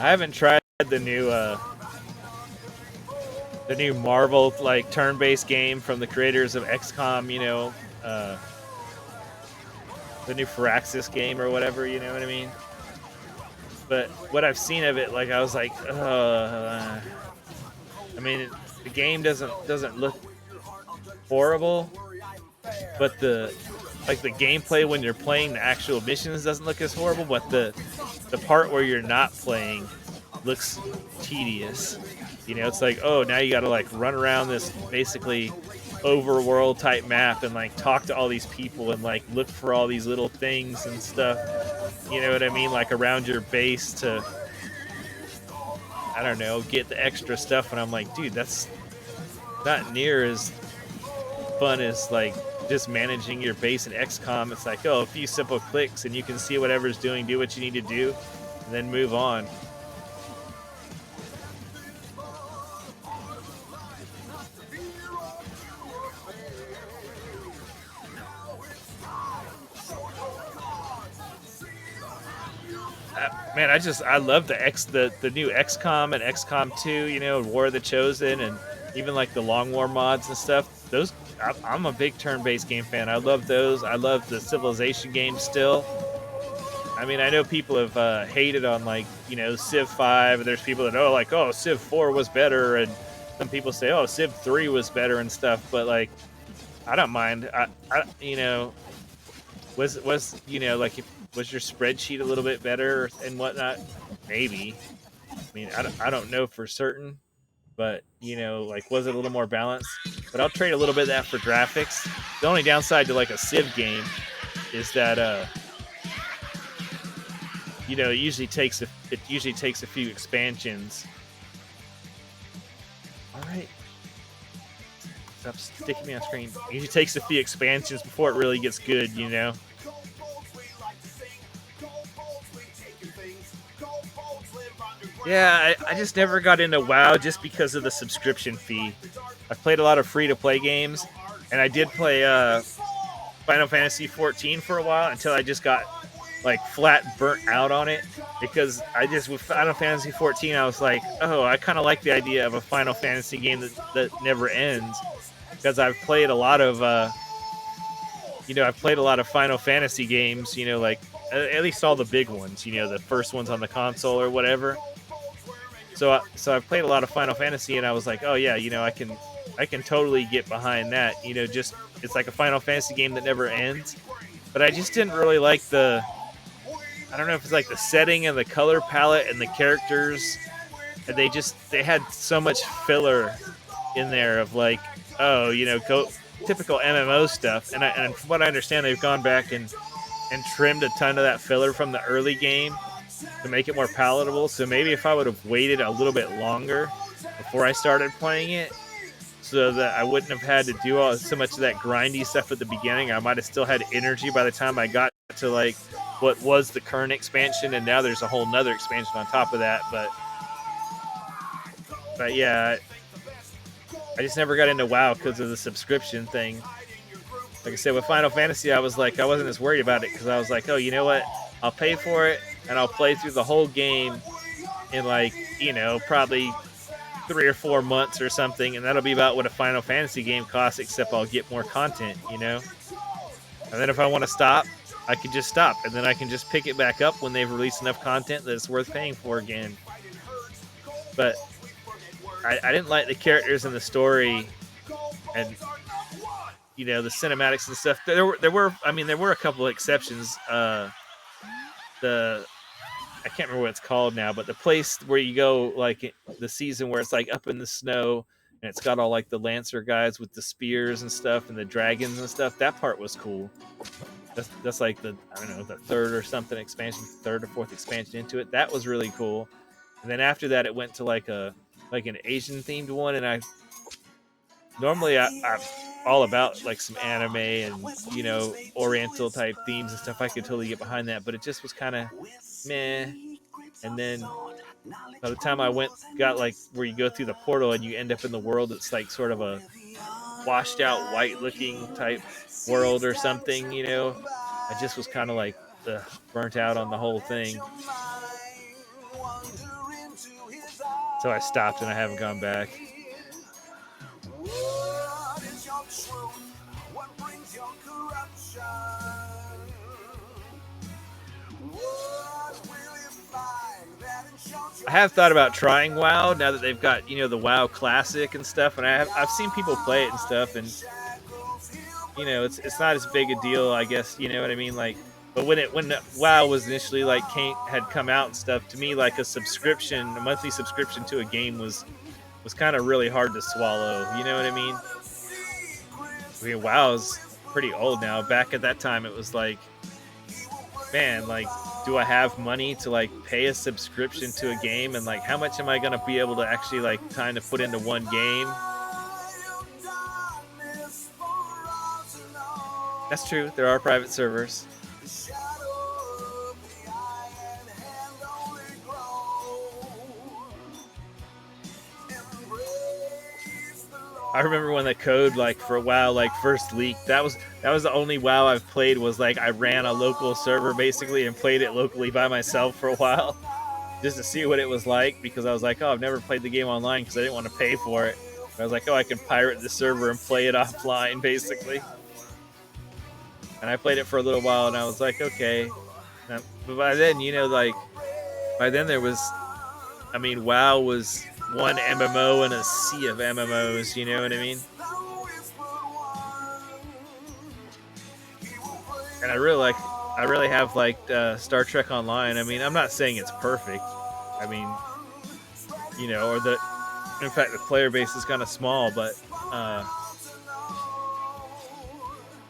I haven't tried the new Marvel like turn-based game from the creators of XCOM, the new Firaxis game or whatever, you know what I mean? But what I've seen of it, like I was like, I mean, the game doesn't look horrible, but the gameplay when you're playing the actual missions doesn't look as horrible, but the part where you're not playing looks tedious. It's like, oh, now you got to like run around this basically overworld type map and like talk to all these people and like look for all these little things and stuff. You know what I mean? Like around your base to, I don't know, get the extra stuff. And I'm like, dude, that's not near as fun as like just managing your base in XCOM. It's like, oh, a few simple clicks and you can see whatever's doing, do what you need to do, and then move on. Man, I love the new XCOM and XCOM 2, War of the Chosen, and even like the Long War mods and stuff. Those, I'm a big turn-based game fan. I love those. I love the Civilization games still. I mean, I know people have hated on like Civ 5. There's people that Civ 4 was better, and some people say Civ 3 was better and stuff. But like, I don't mind. Was your spreadsheet a little bit better and whatnot? Maybe. I mean, I don't know for certain, but was it a little more balanced? But I'll trade a little bit of that for graphics. The only downside to like a Civ game is that it usually takes a few expansions. All right. Stop sticking me on screen. It usually takes a few expansions before it really gets good, Yeah, I just never got into WoW just because of the subscription fee. I played a lot of free-to-play games, and I did play Final Fantasy 14 for a while until I just got like flat burnt out on it, because with Final Fantasy 14 I was like, oh, I kind of like the idea of a Final Fantasy game that never ends, because I've played a lot of Final Fantasy games, like at least all the big ones, the first ones on the console or whatever. So I've played a lot of Final Fantasy, and I was like, oh yeah, I can totally get behind that. Just it's like a Final Fantasy game that never ends. But I just didn't really like I don't know if it's like the setting and the color palette and the characters, and they had so much filler in there of like, typical MMO stuff. And from what I understand, they've gone back and and trimmed a ton of that filler from the early game to make it more palatable. So maybe if I would have waited a little bit longer before I started playing it, so that I wouldn't have had to do so much of that grindy stuff at the beginning, I might have still had energy by the time I got to like what was the current expansion, and now there's a whole nother expansion on top of that. But yeah, I just never got into WoW because of the subscription thing. Like I said, with Final Fantasy, I wasn't as worried about it because I was like, oh, you know what? I'll pay for it and I'll play through the whole game in like, probably 3 or 4 months or something, and that'll be about what a Final Fantasy game costs, except I'll get more content, And then if I want to stop, I can just stop, and then I can just pick it back up when they've released enough content that it's worth paying for again. But I didn't like the characters and the story, and the cinematics and stuff. There were a couple of exceptions. The I can't remember what it's called now, but the place where you go, like the season where it's like up in the snow and it's got all like the Lancer guys with the spears and stuff and the dragons and stuff. That part was cool. That's like the third or something expansion, third or fourth expansion into it. That was really cool. And then after that, it went to like an Asian themed one, and I'm all about like some anime and Oriental type themes and stuff. I could totally get behind that, but it just was kind of meh. And then by the time I got like where you go through the portal and you end up in the world, it's like sort of a washed out white looking type world or something. I just was kind of like burnt out on the whole thing. So I stopped and I haven't gone back. I have thought about trying WoW now that they've got the WoW Classic and stuff, and I've seen people play it and stuff, and it's not as big a deal, I guess. You know what I mean? Like, but when WoW was initially like had come out and stuff, to me like a monthly subscription to a game was kind of really hard to swallow. You know what I mean? I mean, WoW's pretty old now. Back at that time, it was like, man, like, do I have money to like pay a subscription to a game, and like how much am I going to be able to actually like kind of put into one game? That's true. There are private servers. I remember when the code like for WoW like first leaked. That was the only WoW I've played. Was like I ran a local server basically and played it locally by myself for a while, just to see what it was like, because I was like, oh, I've never played the game online because I didn't want to pay for it. I was like, oh, I can pirate the server and play it offline basically. And I played it for a little while, and I was like, okay. But by then, there was, WoW was one MMO in a sea of MMOs, you know what I mean? And I really have liked Star Trek Online. I mean, I'm not saying it's perfect. I mean, in fact, the player base is kind of small, but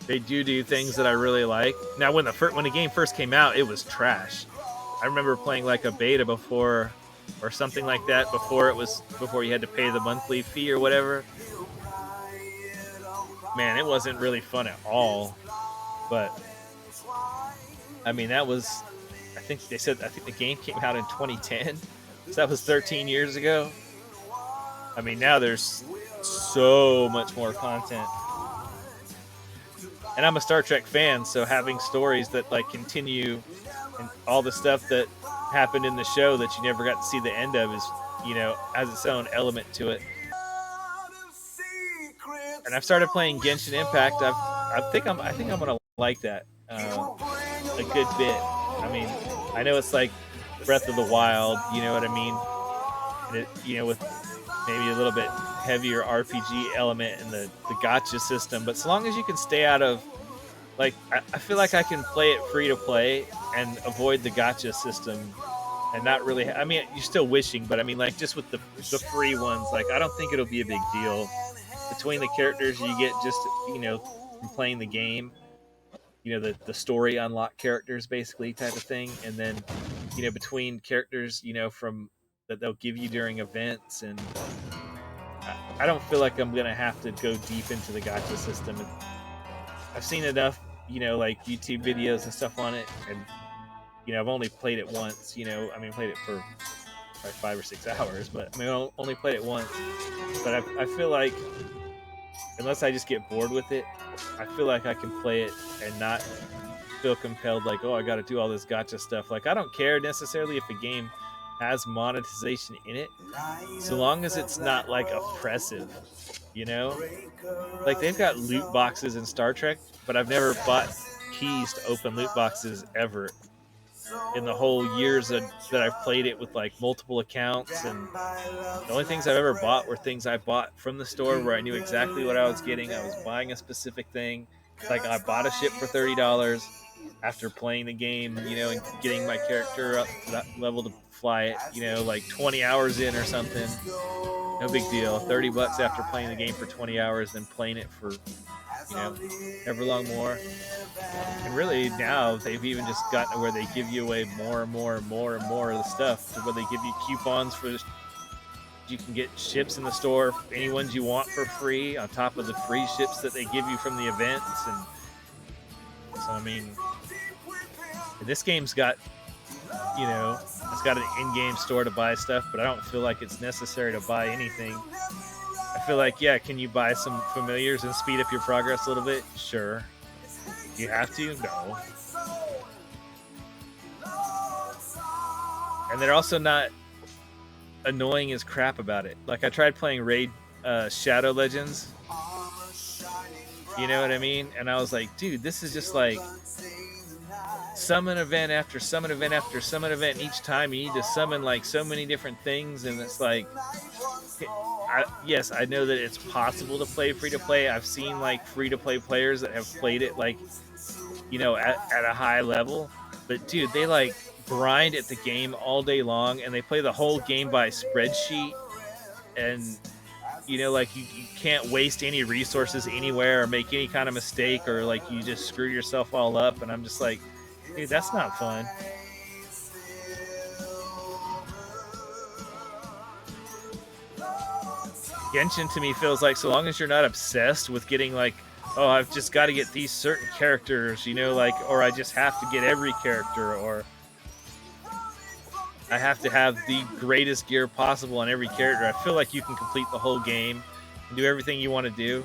they do things that I really like. Now, when the game first came out, it was trash. I remember playing like a beta before, or something like that, before you had to pay the monthly fee or whatever. Man, it wasn't really fun at all. But I mean, that was, I think the game came out in 2010. So that was 13 years ago. I mean, now there's so much more content. And I'm a Star Trek fan, so having stories that like continue and all the stuff that happened in the show that you never got to see the end of is, has its own element to it. And I've started playing Genshin Impact. I think I'm gonna like that a good bit. I mean, I know it's like Breath of the Wild, you know what I mean? And it, with maybe a little bit heavier RPG element in the gacha system, but so long as you can stay out of, like, I feel like I can play it free to play and avoid the gacha system, and not really. I mean, you're still wishing, but I mean, like, just with the free ones, like, I don't think it'll be a big deal between the characters you get just from playing the game. the story unlock characters basically type of thing, and then between characters from that they'll give you during events. And I don't feel like I'm gonna have to go deep into the gotcha system. I've seen enough like YouTube videos and stuff on it, and I've only played it once. I mean, played it for like 5 or 6 hours, but I mean, I only played it once. But I feel like unless I just get bored with it, I feel like I can play it and not feel compelled like, oh, I got to do all this gotcha stuff. Like, I don't care necessarily if a game has monetization in it, so long as it's not like oppressive, you know? Like, they've got loot boxes in Star Trek, but I've never bought keys to open loot boxes ever in the whole years that I've played it with like multiple accounts. And the only things I've ever bought were things I bought from the store where I knew exactly what I was getting. I was buying a specific thing. Like, I bought a ship for $30 after playing the game, and getting my character up to that level to fly it, like 20 hours in or something. No big deal. $30 after playing the game for 20 hours, then playing it for, you know, ever long more. And really now they've even just gotten to where they give you away more and more and more and more of the stuff, to where they give you coupons for you can get ships in the store, any ones you want for free, on top of the free ships that they give you from the events. And so, I mean, this game's got, it's got an in-game store to buy stuff, but I don't feel like it's necessary to buy anything. I feel like, yeah, can you buy some familiars and speed up your progress a little bit? Sure. Do you have to? No. And they're also not annoying as crap about it. Like, I tried playing Raid Shadow Legends. You know what I mean? And I was like, dude, this is just like summon event after summon event after summon event. Each time you need to summon like so many different things, and it's like, yes, I know that it's possible to play free to play. I've seen like free to play players that have played it like, at a high level. But dude, they like grind at the game all day long, and they play the whole game by spreadsheet. And like you can't waste any resources anywhere or make any kind of mistake, or like you just screw yourself all up. And I'm just like, dude, that's not fun. Genshin to me feels like, so long as you're not obsessed with getting like, oh, I've just got to get these certain characters, like, or I just have to get every character, or I have to have the greatest gear possible on every character. I feel like you can complete the whole game and do everything you want to do.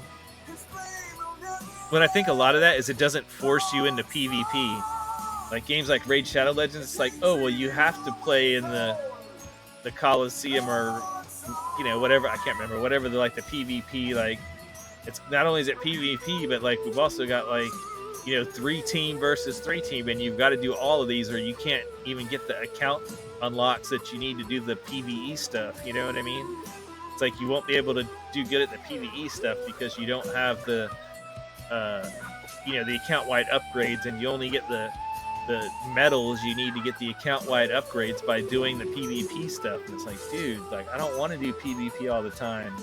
When I think a lot of that is it doesn't force you into PvP. Like games like Raid Shadow Legends, it's like, oh, well, you have to play in the Coliseum, or whatever, I can't remember, whatever the like the PvP, like, it's not only is it PvP, but like we've also got like 3-team versus 3-team, and you've got to do all of these or you can't even get the account unlocks that you need to do the PvE stuff. You know what I mean? It's like you won't be able to do good at the PvE stuff because you don't have the the account wide upgrades, and you only get the medals you need to get the account wide upgrades by doing the PvP stuff. And it's like, dude, like, I don't want to do PvP all the time.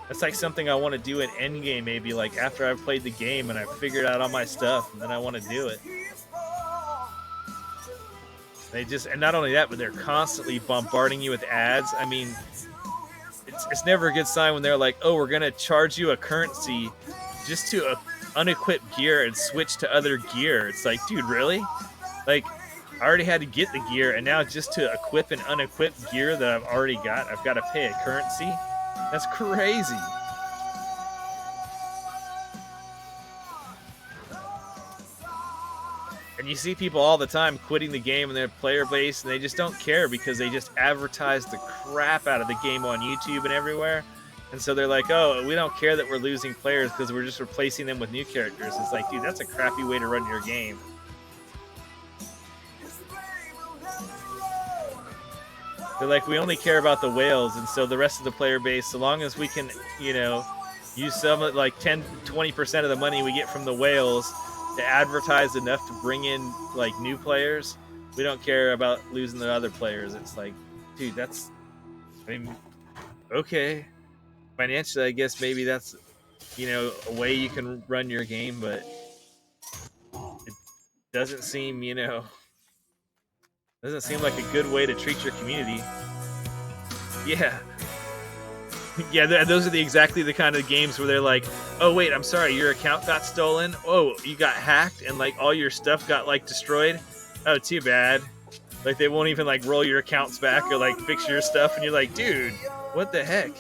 That's like something I want to do in endgame, maybe like after I've played the game and I've figured out all my stuff, and then I want to do it. And not only that, but they're constantly bombarding you with ads. I mean, it's never a good sign when they're like, oh, we're gonna charge you a currency just to unequip gear and switch to other gear. It's like, dude, really? Like, I already had to get the gear, and now just to equip and unequip gear that I've already got, I've got to pay a currency? That's crazy. And you see people all the time quitting the game in their player base, and they just don't care because they just advertise the crap out of the game on YouTube and everywhere. And so they're like, oh, we don't care that we're losing players because we're just replacing them with new characters. It's like, dude, that's a crappy way to run your game. They're like, we only care about the whales, and so the rest of the player base, so long as we can, use some, like 10-20% of the money we get from the whales to advertise enough to bring in like new players, we don't care about losing the other players. It's like, dude, that's, I mean, okay, financially, I guess maybe that's a way you can run your game, but doesn't seem, doesn't seem like a good way to treat your community. Yeah. Yeah, those are exactly the kind of games where they're like, oh wait, I'm sorry, your account got stolen. Oh, you got hacked and like all your stuff got like destroyed. Oh, too bad. Like they won't even like roll your accounts back or like fix your stuff, and you're like, dude, what the heck?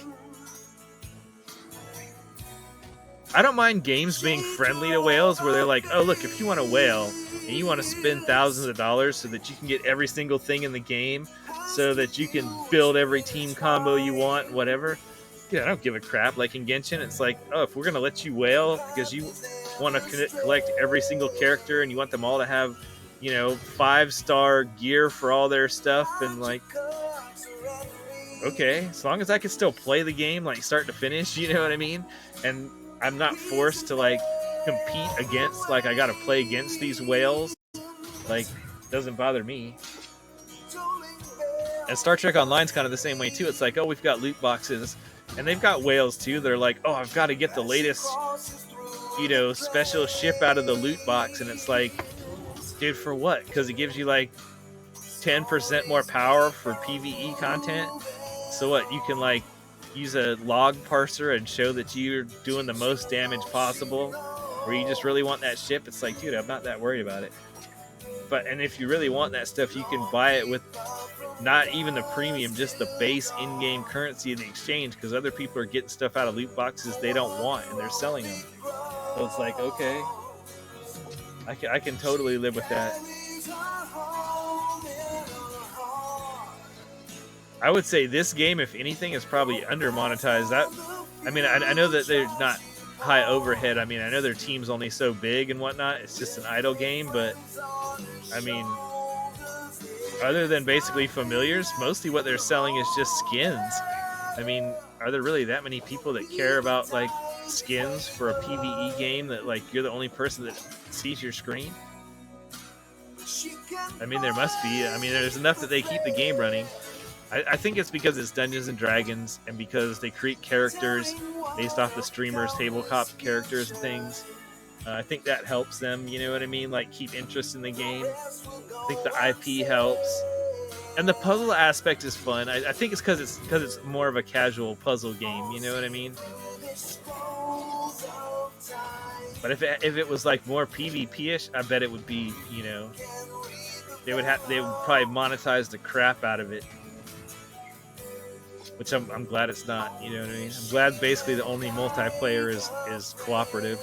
I don't mind games being friendly to whales where they're like, oh look, if you want a whale and you want to spend thousands of dollars so that you can get every single thing in the game, so that you can build every team combo you want, whatever. Yeah, I don't give a crap. Like in Genshin, it's like, oh, if we're gonna let you whale because you want to collect every single character and you want them all to have, 5-star gear for all their stuff, and like, okay, as long as I can still play the game like start to finish, you know what I mean? And I'm not forced to like compete against, like I gotta play against these whales. Like, doesn't bother me. And Star Trek Online's kind of the same way too. It's like, oh, we've got loot boxes, and they've got whales too. They're like, oh, I've got to get the latest, special ship out of the loot box, and it's like, dude, for what? Because it gives you like 10% more power for PvE content. So what? You can like use a log parser and show that you're doing the most damage possible, or you just really want that ship. It's like, dude, I'm not that worried about it. And if you really want that stuff, you can buy it with not even the premium, just the base in-game currency in the exchange, because other people are getting stuff out of loot boxes they don't want and they're selling them. So it's like, okay, I can totally live with that. I would say this game, if anything, is probably under monetized. I know that they're not high overhead. I mean, I know their team's only so big and whatnot. It's just an idle game, but I mean, other than basically familiars, mostly what they're selling is just skins. I mean, are there really that many people that care about like skins for a PvE game that like you're the only person that sees your screen? I mean, there must be. I mean, there's enough that they keep the game running. I think it's because it's Dungeons and Dragons, and because they create characters based off the streamers' tabletop characters and things. I think that helps them, you know what I mean? Like, keep interest in the game. I think the IP helps. And the puzzle aspect is fun. I think it's because it's more of a casual puzzle game, you know what I mean? But if it was like more PvP-ish, I bet it would be, they would probably monetize the crap out of it. Which I'm glad it's not, you know what I mean? I'm glad basically the only multiplayer is cooperative.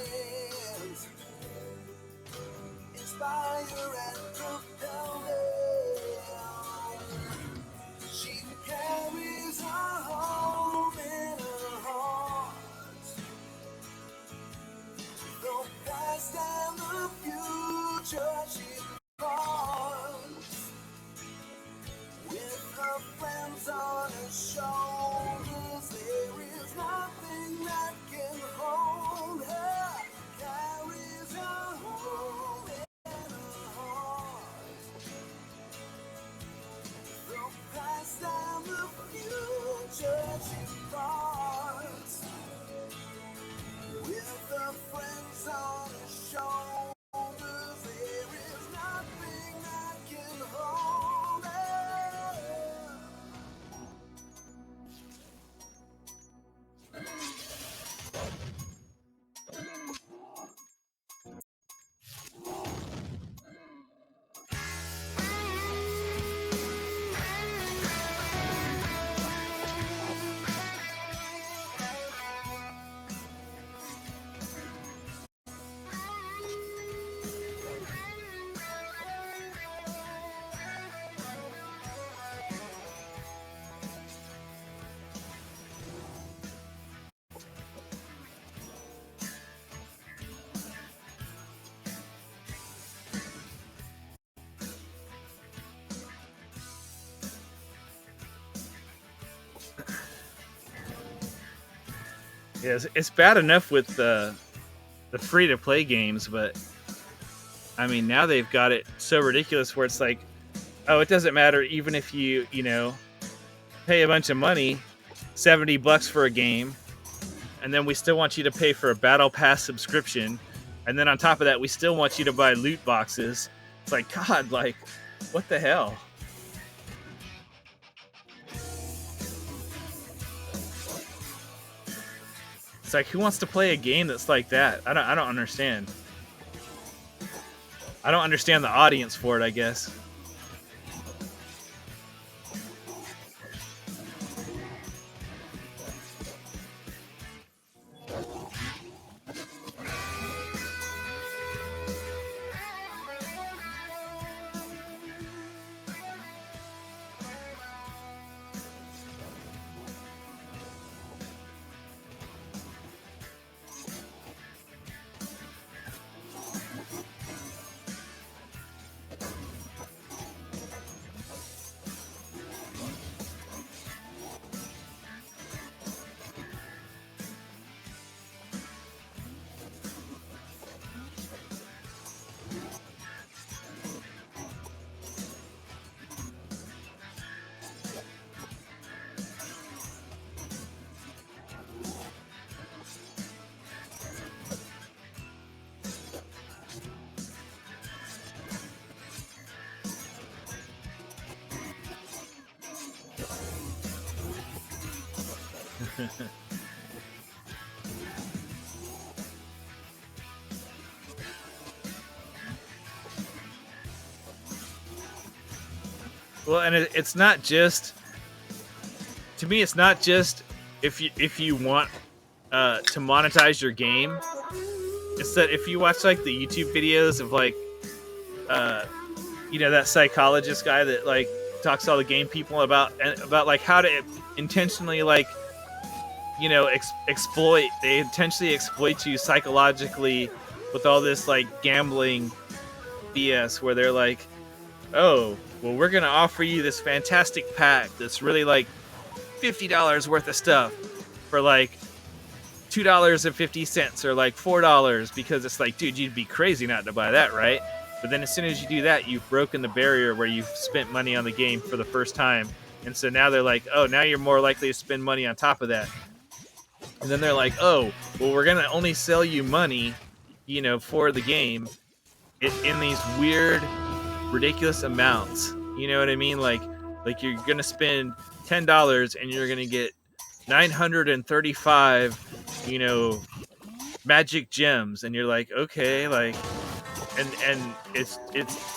Yeah, it's bad enough with the free-to-play games, but I mean, now they've got it so ridiculous where it's like, oh, it doesn't matter even if you pay a bunch of money, $70 for a game, and then we still want you to pay for a battle pass subscription, and then on top of that, we still want you to buy loot boxes, It's like, God, like, what the hell? It's like, who wants to play a game that's like that? I don't understand. I don't understand the audience for it, I guess. Well, and it's not just, to me, it's not just if you want to monetize your game. It's that if you watch like the YouTube videos of like that psychologist guy that like talks to all the game people about like how to intentionally like exploit. They intentionally exploit you psychologically with all this like gambling BS where they're like, oh, well, we're gonna offer you this fantastic pack that's really like $50 worth of stuff for like $2.50 or like $4, because it's like, dude, you'd be crazy not to buy that, right? But then as soon as you do that, you've broken the barrier where you've spent money on the game for the first time. And so now they're like, oh, now you're more likely to spend money on top of that. And then they're like, oh, well, we're going to only sell you money, for the game in these weird, ridiculous amounts. You know what I mean? Like you're going to spend $10 and you're going to get 935, magic gems. And you're like, okay, like, and it's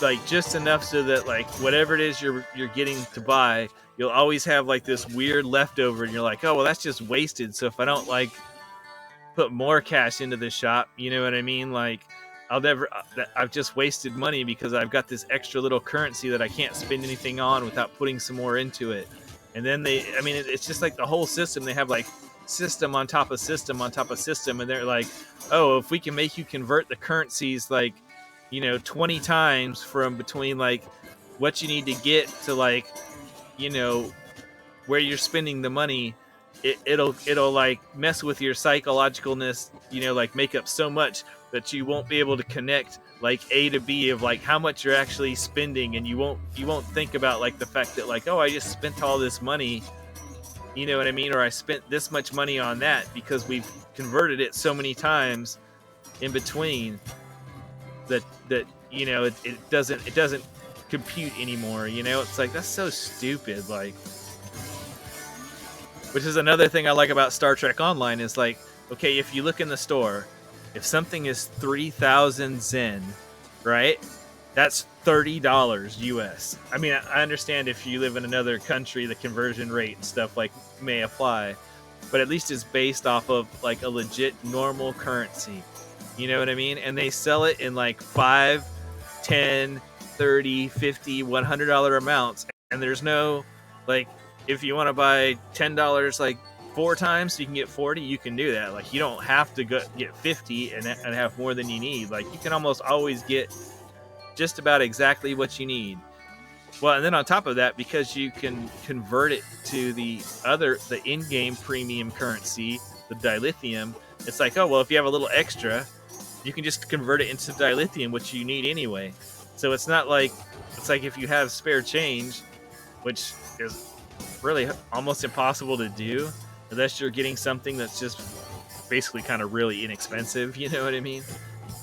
like just enough so that like whatever it is you're getting to buy, you'll always have like this weird leftover, and you're like, oh well, that's just wasted. So if I don't like put more cash into the shop, you know what I mean? Like I've just wasted money because I've got this extra little currency that I can't spend anything on without putting some more into it. And then it's just like the whole system. They have like system on top of system on top of system, and they're like, oh, if we can make you convert the currencies like 20 times from between like what you need to get to like where you're spending the money, it'll like mess with your psychologicalness, like make up so much that you won't be able to connect like A to B of like how much you're actually spending, and you won't think about like the fact that like, oh, I just spent all this money, you know what I mean, or I spent this much money on that, because we've converted it so many times in between that it doesn't compute anymore. It's like, that's so stupid. Like, which is another thing I like about Star Trek Online is like, okay, if you look in the store, if something is 3,000 Zen, right, that's $30 US. I mean, I understand if you live in another country, the conversion rate and stuff like may apply, but at least it's based off of like a legit normal currency. You know what I mean? And they sell it in like $5, $10, $30, $50, $100 amounts. And there's no, like, if you want to buy $10 like 4 times so you can get 40, you can do that. Like, you don't have to get 50 and have more than you need. Like, you can almost always get just about exactly what you need. Well, and then on top of that, because you can convert it to the in-game premium currency, the dilithium, it's like, oh, well, if you have a little extra, you can just convert it into dilithium, which you need anyway. So it's not like, it's like if you have spare change, which is really almost impossible to do unless you're getting something that's just basically kind of really inexpensive, you know what I mean?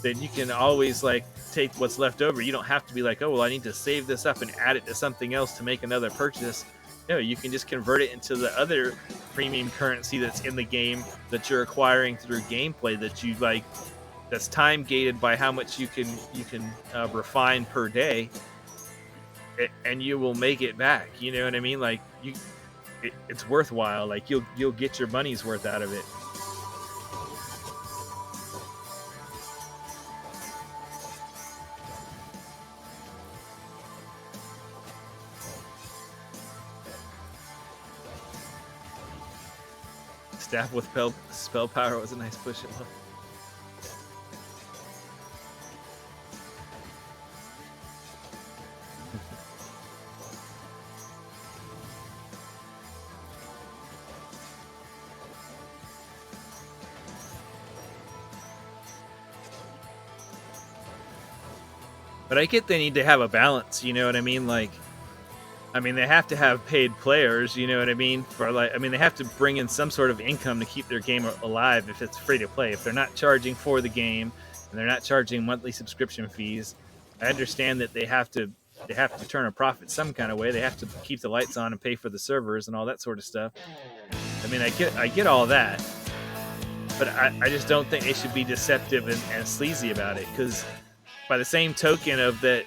Then you can always like take what's left over. You don't have to be like, oh, well, I need to save this up and add it to something else to make another purchase. No, you can just convert it into the other premium currency that's in the game that you're acquiring through gameplay that you like. That's time gated by how much you can refine per day, and you will make it back. You know what I mean? Like it's worthwhile. Like you'll get your money's worth out of it. Staff with spell power was a nice push. It was. But I get they need to have a balance, you know what I mean? Like, I mean, they have to have paid players, you know what I mean? For like, I mean, they have to bring in some sort of income to keep their game alive if it's free to play. If they're not charging for the game and they're not charging monthly subscription fees, I understand that they have to turn a profit some kind of way. They have to keep the lights on and pay for the servers and all that sort of stuff. I mean, I get all that, but I just don't think they should be deceptive and sleazy about it, because by the same token of that,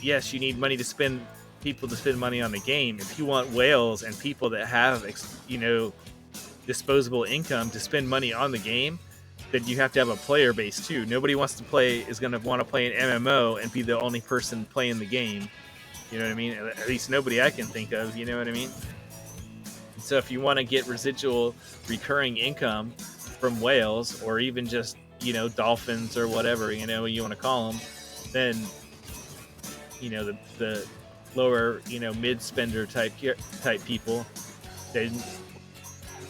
yes, you need money to spend, people to spend money on the game. If you want whales and people that have, you know, disposable income to spend money on the game, then you have to have a player base too. Nobody is going to want to play an MMO and be the only person playing the game. You know what I mean? At least nobody I can think of. You know what I mean? So if you want to get residual recurring income from whales, or even just, you know, dolphins or whatever, you know, you want to call them, then, you know, the lower, you know, mid spender type people, then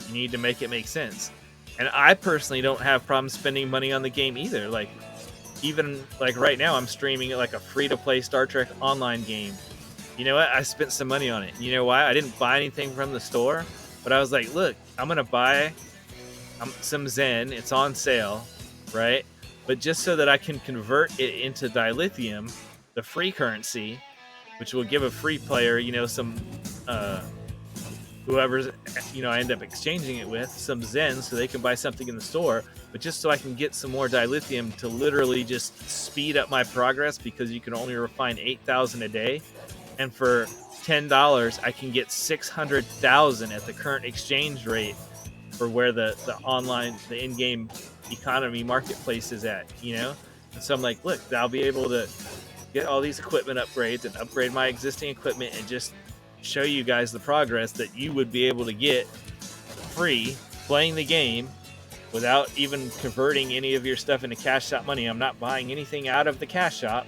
you need to make it make sense. And I personally don't have problems spending money on the game either. Like, even like right now, I'm streaming like a free to play Star Trek online game. You know what? I spent some money on it. You know why? I didn't buy anything from the store, but I was like, look, I'm gonna buy some Zen. It's on sale, right? But just so that I can convert it into dilithium, the free currency, which will give a free player, you know, some whoever's, you know, I end up exchanging it with, some Zen, so they can buy something in the store, but just so I can get some more dilithium to literally just speed up my progress, because you can only refine 8,000 a day, and for $10 I can get 600,000 at the current exchange rate for where the in-game economy marketplace is at, you know? And so I'm like, look, I'll be able to get all these equipment upgrades and upgrade my existing equipment and just show you guys the progress that you would be able to get free playing the game without even converting any of your stuff into cash shop money. I'm not buying anything out of the cash shop,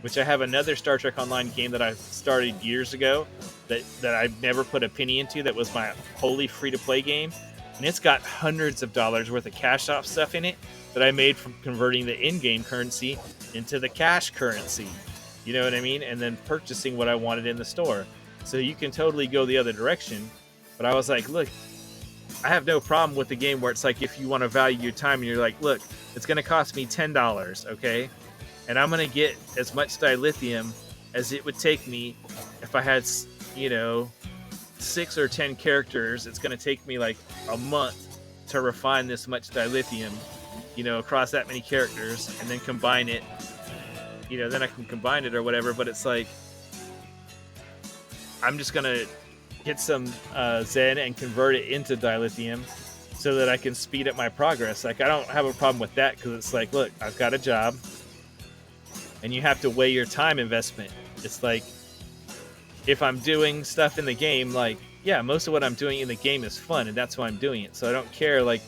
which I have another Star Trek Online game that I started years ago that I've never put a penny into, that was my wholly free-to-play game, and it's got hundreds of dollars worth of cash shop stuff in it that I made from converting the in-game currency into the cash currency, you know what I mean, and then purchasing what I wanted in the store. So you can totally go the other direction. But I was like, look, I have no problem with the game where it's like, if you want to value your time and you're like, look, it's going to cost me $10, okay? And I'm going to get as much dilithium as it would take me if I had, you know, 6 or 10 characters. It's going to take me like a month to refine this much dilithium, you know, across that many characters, and then combine it, you know, then I can combine it or whatever. But it's like, I'm just going to get some Zen and convert it into dilithium so that I can speed up my progress. Like, I don't have a problem with that, because it's like, look, I've got a job, and you have to weigh your time investment. It's like, if I'm doing stuff in the game, like, yeah, most of what I'm doing in the game is fun, and that's why I'm doing it. So I don't care, like,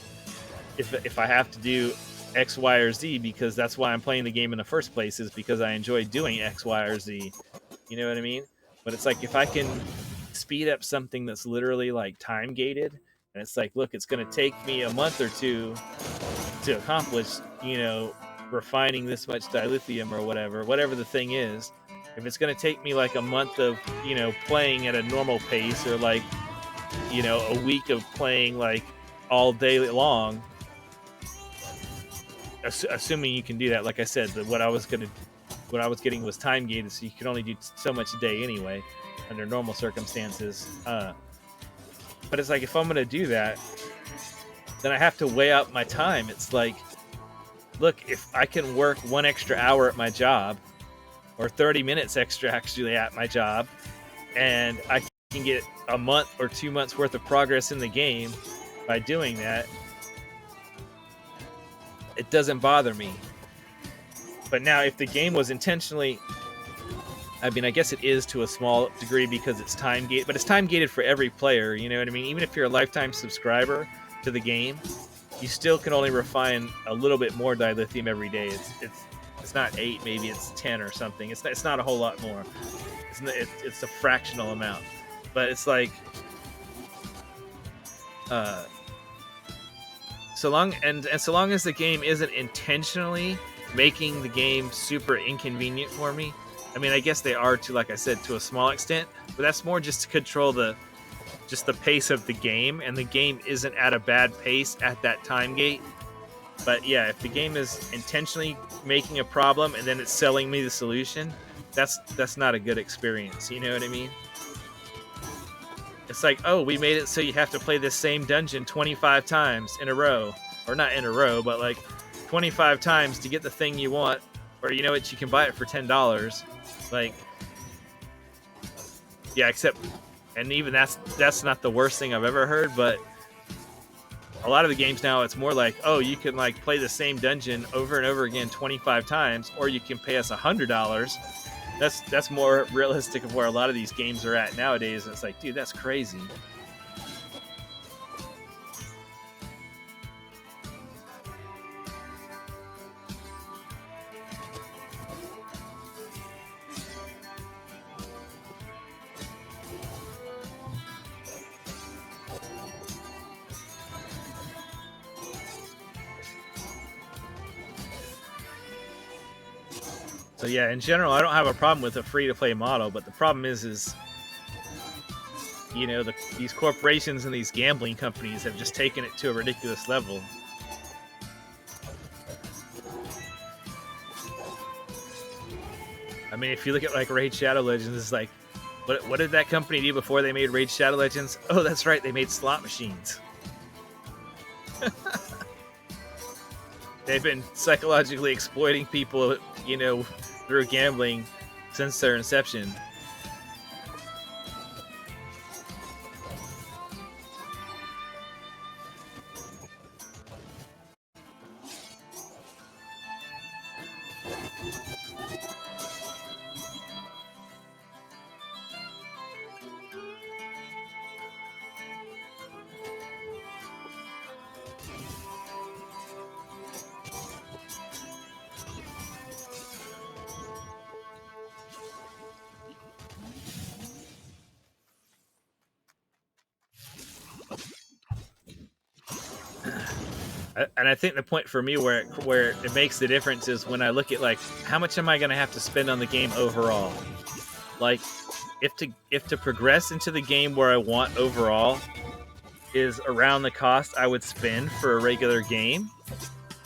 if I have to do X, Y, or Z, because that's why I'm playing the game in the first place, is because I enjoy doing X, Y, or Z. You know what I mean? But it's like, if I can speed up something that's literally like time gated, and it's like, look, it's going to take me a month or two to accomplish, you know, refining this much dilithium or whatever the thing is. If it's going to take me like a month of, you know, playing at a normal pace, or like, you know, a week of playing like all day long, assuming you can do that. Like I said, what I was getting was time gated, so you could only do so much a day anyway, under normal circumstances. But it's like, if I'm gonna do that, then I have to weigh out my time. It's like, look, if I can work 1 extra hour at my job, or 30 minutes extra actually at my job, and I can get a month or 2 months worth of progress in the game by doing that, it doesn't bother me. But now, if the game was intentionally, I mean, I guess it is to a small degree because it's time gated, but it's time gated for every player. You know what I mean? Even if you're a lifetime subscriber to the game, you still can only refine a little bit more dilithium every day. It's not 8, maybe it's 10 or something. It's not a whole lot more. It's a fractional amount. But it's like, so long as the game isn't intentionally making the game super inconvenient for me. I mean, I guess they are, to, like I said, to a small extent, but that's more just to control the pace of the game, and the game isn't at a bad pace at that time gate. But yeah, if the game is intentionally making a problem and then it's selling me the solution, that's not a good experience. You know what I mean? It's like, oh, we made it so you have to play this same dungeon 25 times in a row. Or not in a row, but like 25 times to get the thing you want. Or, you know what, you can buy it for $10. Like, yeah, except, and even that's not the worst thing I've ever heard, but a lot of the games now, it's more like, oh, you can like play the same dungeon over and over again 25 times, or you can pay us $100. That's more realistic of where a lot of these games are at nowadays. And it's like, dude, that's crazy. So yeah, in general, I don't have a problem with a free-to-play model, but the problem is you know, these corporations and these gambling companies have just taken it to a ridiculous level. I mean, if you look at like Raid Shadow Legends, it's like, what did that company do before they made Raid Shadow Legends? Oh, that's right, they made slot machines. They've been psychologically exploiting people, you know, through gambling since their inception. And I think the point for me where it makes the difference is when I look at like, how much am I going to have to spend on the game overall? Like, if to progress into the game where I want overall is around the cost I would spend for a regular game,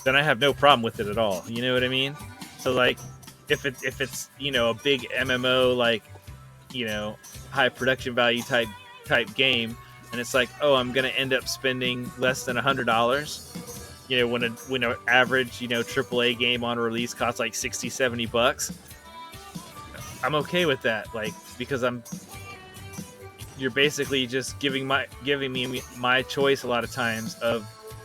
then I have no problem with it at all. You know what I mean? So like, if it's you know, a big MMO, like, you know, high production value type game, and it's like, oh, I'm gonna end up spending less than $100. You know, when an average, you know, AAA game on release costs like $60-$70, I'm okay with that. Like, because you're basically just giving me my choice a lot of times of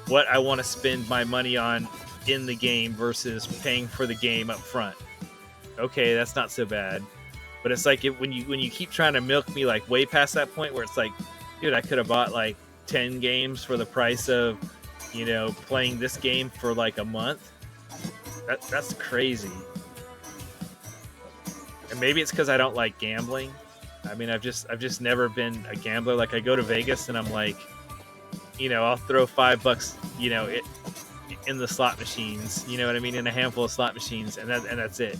what I want to spend my money on in the game versus paying for the game up front. Okay, that's not so bad. But it's like, when you keep trying to milk me like way past that point where it's like, dude, I could have bought like 10 games for the price of, you know, playing this game for like a month. That's crazy. And maybe it's because I don't like gambling. I mean, I've just never been a gambler. Like, I go to Vegas and I'm like, you know, I'll throw $5, you know, in the slot machines. You know what I mean? In a handful of slot machines, and that's it.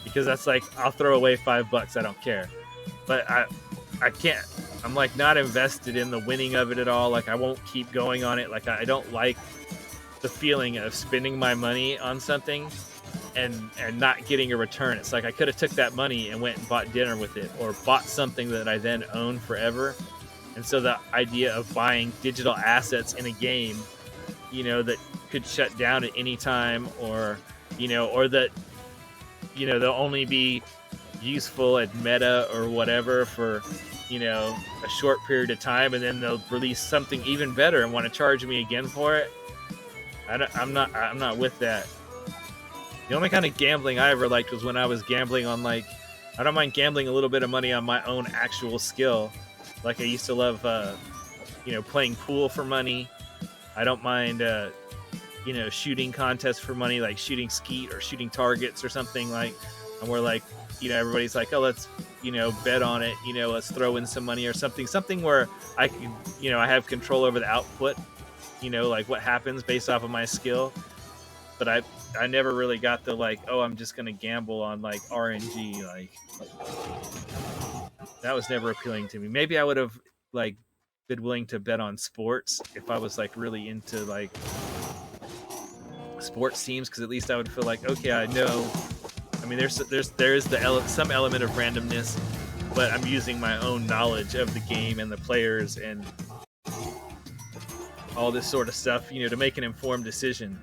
Because that's like, I'll throw away $5. I don't care. But I can't. I'm like not invested in the winning of it at all. Like, I won't keep going on it. Like, I don't like the feeling of spending my money on something and not getting a return. It's like I could have took that money and went and bought dinner with it, or bought something that I then own forever. And so the idea of buying digital assets in a game, that could shut down at any time, or or that they'll only be useful at meta or whatever for a short period of time, and then they'll release something even better and want to charge me again for it. I'm not with that. The only kind of gambling I ever liked was when I was gambling on, like, I don't mind gambling a little bit of money on my own actual skill. Like, I used to love playing pool for money. I don't mind shooting contests for money, like shooting skeet or shooting targets or something, like, and we're like, everybody's like, oh, let's bet on it, let's throw in some money or something where I can I have control over the output, like what happens based off of my skill. But I never really got the, like, oh, I'm just gonna gamble on, like, RNG. Like, that was never appealing to me. Maybe I would have, like, been willing to bet on sports if I was, like, really into, like, sports teams, because at least I would feel like, okay, I know. I mean, there's some element of randomness, but I'm using my own knowledge of the game and the players and all this sort of stuff, to make an informed decision.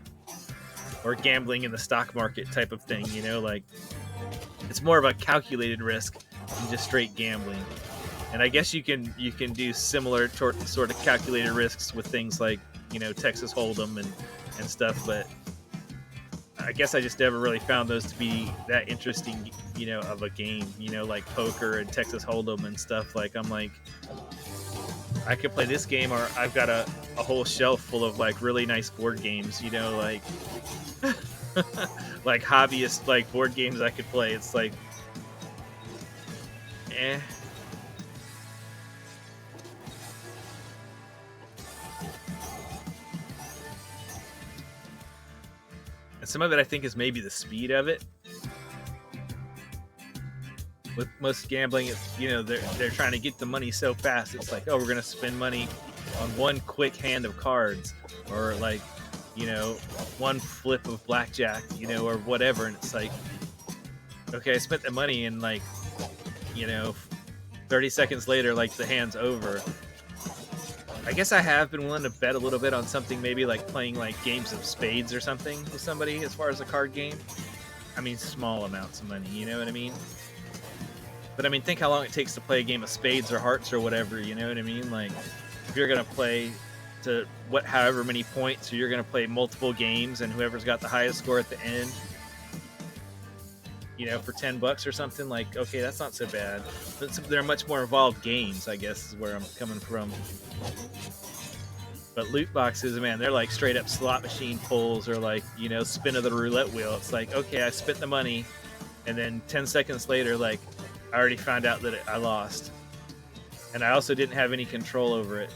Or gambling in the stock market type of thing, like, it's more of a calculated risk than just straight gambling. And I guess you can do similar sort of calculated risks with things like Texas Hold'em and stuff, but I guess I just never really found those to be that interesting, of a game, like poker and Texas Hold'em and stuff. Like, I'm like, I could play this game, or I've got a whole shelf full of, like, really nice board games, like like hobbyist, like, board games I could play. It's like, And some of it, I think, is maybe the speed of it. With most gambling, it's, they're trying to get the money so fast. It's like, oh, we're gonna spend money on one quick hand of cards, or, like, one flip of blackjack, or whatever. And it's like, okay, I spent the money, and, like, 30 seconds later, like, the hand's over. I guess I have been willing to bet a little bit on something, maybe like playing, like, games of spades or something with somebody, as far as a card game. I mean, small amounts of money, you know what I mean? But I mean, think how long it takes to play a game of spades or hearts or whatever, you know what I mean? Like, if you're gonna play to however many points, or you're gonna play multiple games, and whoever's got the highest score at the end, for $10 or something, like, okay, that's not so bad. But they're much more involved games, I guess, is where I'm coming from. But loot boxes, man, they're like straight up slot machine pulls, or, like, spin of the roulette wheel. It's like, okay, I spent the money, and then 10 seconds later, like, I already found out that I lost. And I also didn't have any control over it.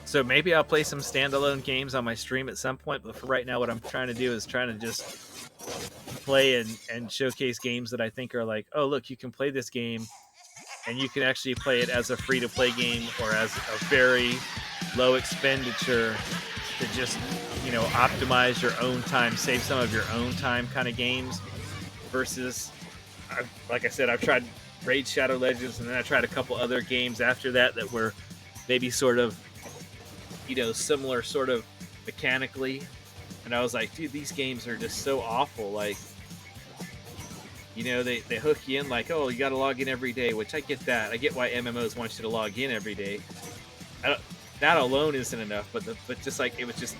So maybe I'll play some standalone games on my stream at some point, but for right now, what I'm trying to do is trying to just play and showcase games that I think are like, oh, look, you can play this game, and you can actually play it as a free-to-play game, or as a very low expenditure to just, optimize your own time, save some of your own time kind of games, versus, like I said, I've tried Raid Shadow Legends, and then I tried a couple other games after that were maybe sort of, similar sort of mechanically, and I was like, dude, these games are just so awful. Like, they hook you in, like, oh, you got to log in every day, which I get that. I get why MMOs want you to log in every day. That alone isn't enough, but just, like, it was just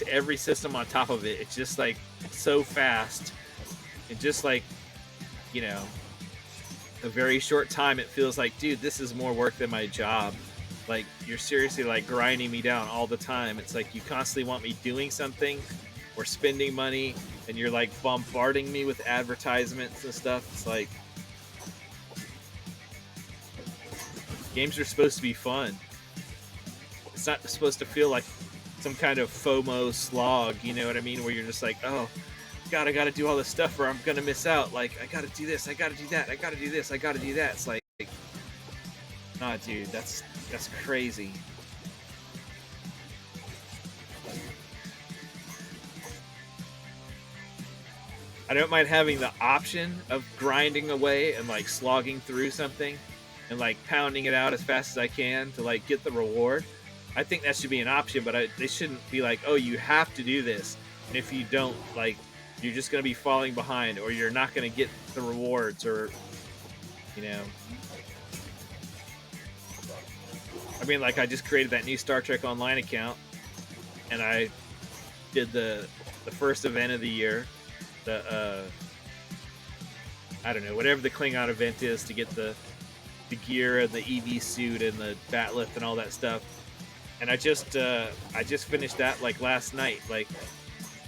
every system on top of it. It's just, like, so fast, and just, like, a very short time, it feels like, dude, this is more work than my job. Like, you're seriously, like, grinding me down all the time. It's like you constantly want me doing something or spending money, and you're, like, bombarding me with advertisements and stuff. It's like, games are supposed to be fun. It's not supposed to feel like some kind of FOMO slog, you know what I mean? Where you're just like, oh, God, I gotta do all this stuff or I'm gonna miss out. Like, I gotta do this, I gotta do that, I gotta do this, I gotta do that. It's like, nah, dude, that's crazy. I don't mind having the option of grinding away and like slogging through something and like pounding it out as fast as I can to like get the reward. I think that should be an option, but they shouldn't be like, oh, you have to do this. And if you don't, like, you're just going to be falling behind or you're not going to get the rewards or, you know. I mean, like, I just created that new Star Trek Online account and I did the first event of the year. The I don't know, whatever the Klingon event is to get the gear and the EV suit and the bat lift and all that stuff. And I just finished that like last night, like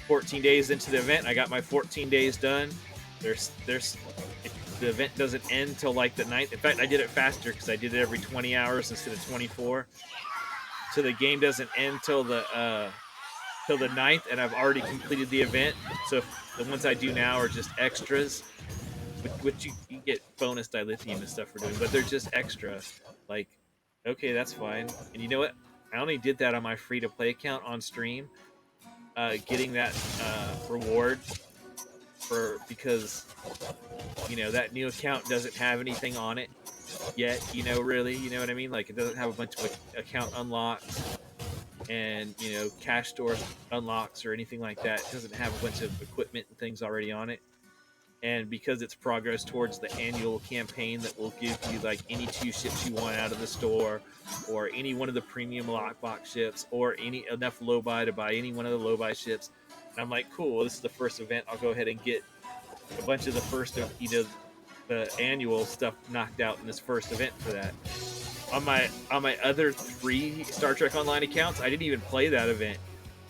14 days into the event. I got my 14 days done. There's the event doesn't end till like the 9th. In fact, I did it faster because I did it every 20 hours instead of 24. So the game doesn't end till the 9th, and I've already completed the event. So the ones I do now are just extras, which you get bonus dilithium and stuff for doing, but they're just extra. Like, okay, that's fine. And you know what? I only did that on my free-to-play account on stream, getting that reward because you know that new account doesn't have anything on it yet. You know, really, you know what I mean? Like, it doesn't have a bunch of account unlocks and, you know, cash store unlocks or anything like that. It doesn't have a bunch of equipment and things already on it. And because it's progress towards the annual campaign that will give you like any 2 ships you want out of the store, or any one of the premium lockbox ships, or any enough low buy to buy any one of the low buy ships. And I'm like, cool, this is the first event. I'll go ahead and get a bunch of the first of, you know, the annual stuff knocked out in this first event for that. On my other 3 Star Trek Online accounts, I didn't even play that event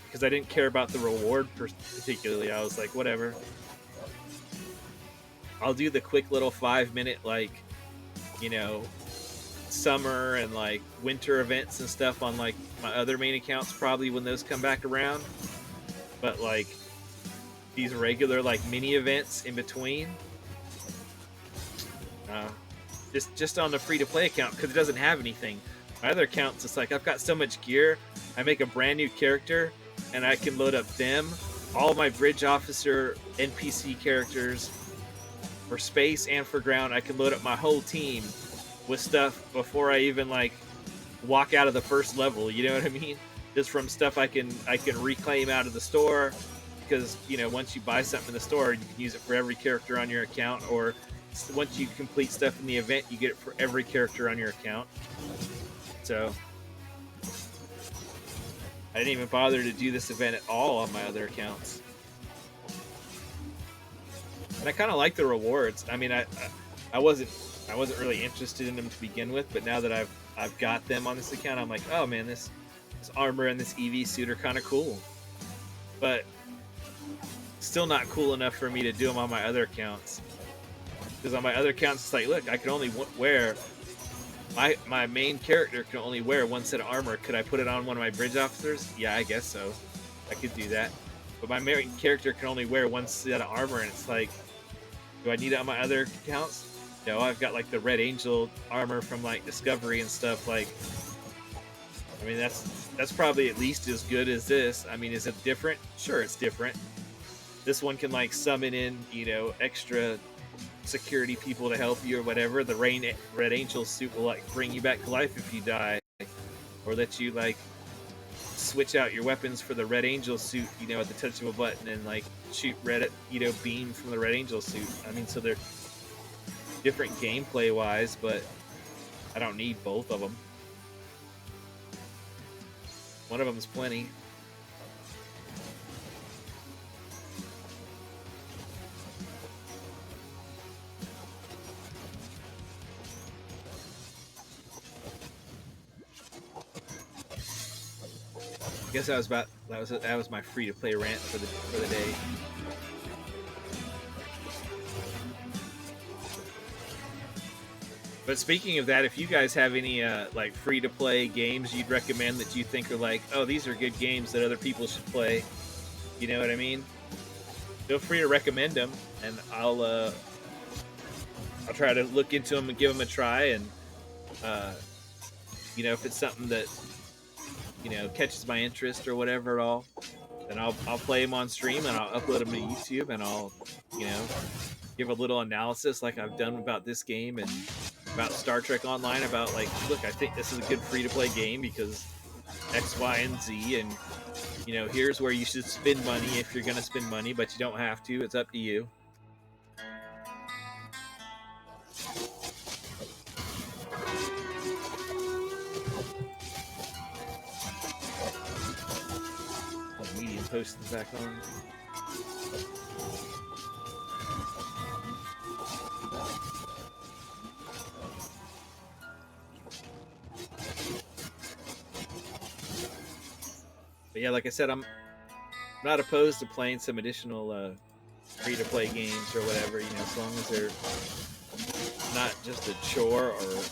because I didn't care about the reward particularly. I was like, whatever. I'll do the quick little 5-minute, like, you know, summer and like winter events and stuff on like my other main accounts probably when those come back around. But like these regular like mini events in between, just on the free-to-play account because it doesn't have anything. My other accounts, it's like I've got so much gear. I make a brand new character and I can load up them, all my bridge officer NPC characters for space and for ground. I can load up my whole team with stuff before I even like walk out of the first level. You know what I mean? Just from stuff I can reclaim out of the store, because, you know, once you buy something in the store, you can use it for every character on your account, or once you complete stuff in the event, you get it for every character on your account. So I didn't even bother to do this event at all on my other accounts. And I kind of like the rewards. I mean, I wasn't really interested in them to begin with, but now that I've got them on this account, I'm like, oh man, this armor and this EV suit are kind of cool. But still not cool enough for me to do them on my other accounts. Because on my other accounts, it's like, look, I can only wear my main character can only wear 1 set of armor. Could I put it on one of my bridge officers? Yeah, I guess so. I could do that. But my main character can only wear 1 set of armor, and it's like, do I need it on my other accounts? No, I've got like the Red Angel armor from like Discovery and stuff. Like, I mean, that's probably at least as good as this. I mean, is it different? Sure, it's different. This one can like summon in, you know, extra security people to help you or whatever. The Red Angel suit will like bring you back to life if you die, or let you like switch out your weapons for the Red Angel suit, you know, at the touch of a button, and like shoot red, you know, beam from the Red Angel suit. I mean, so they're different gameplay wise, but I don't need both of them. One of them is plenty. I guess that was my free to play rant for the day. But speaking of that, if you guys have any like free to play games you'd recommend that you think are like, oh, these are good games that other people should play, you know what I mean? feel free to recommend them, and I'll try to look into them and give them a try. And uh, if it's something that catches my interest or whatever at all, then I'll play them on stream and I'll upload them to YouTube, and I'll you know give a little analysis like I've done about this game and about Star Trek Online, about like, look, I think this is a good free to play game because X, Y, and Z, and here's where you should spend money if you're gonna spend money, but you don't have to. It's up to you. Medium posting back on. But yeah, like I said, I'm not opposed to playing some additional free-to-play games or whatever, as long as they're not just a chore or,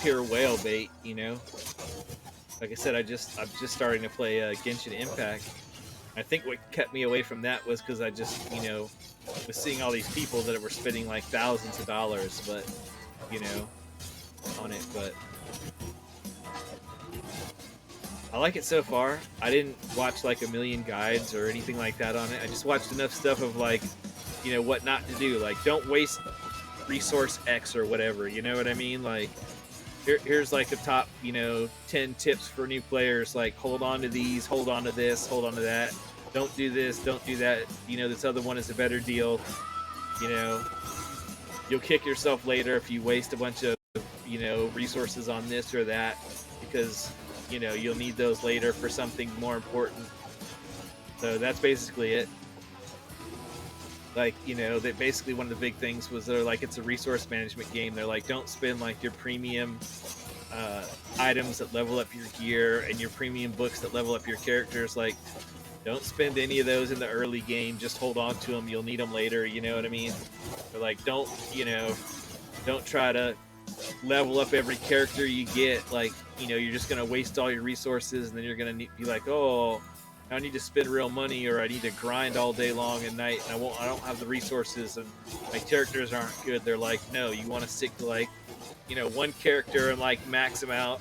pure whale bait, Like I said, I'm just starting to play Genshin Impact. I think what kept me away from that was because I just, was seeing all these people that were spending like thousands of dollars, but, on it, but I like it so far. I didn't watch like a million guides or anything like that on it. I just watched enough stuff of like, what not to do. Like, don't waste resource X or whatever. You know what I mean? Like, here's like the top, 10 tips for new players. Like, hold on to these, hold on to this, hold on to that. Don't do this, don't do that. This other one is a better deal. You'll kick yourself later if you waste a bunch of, resources on this or that, because you'll need those later for something more important. So that's basically it. Like, that basically one of the big things was they're like, it's a resource management game. They're like, don't spend like your premium items that level up your gear and your premium books that level up your characters. Like, don't spend any of those in the early game. Just hold on to them. You'll need them later. You know what I mean? They're like, don't try to level up every character you get. Like, you're just going to waste all your resources, and then you're going to be like, oh, I need to spend real money, or I need to grind all day long and night, and I don't have the resources, and my characters aren't good. They're like, no, you want to stick to like, one character and like max them out,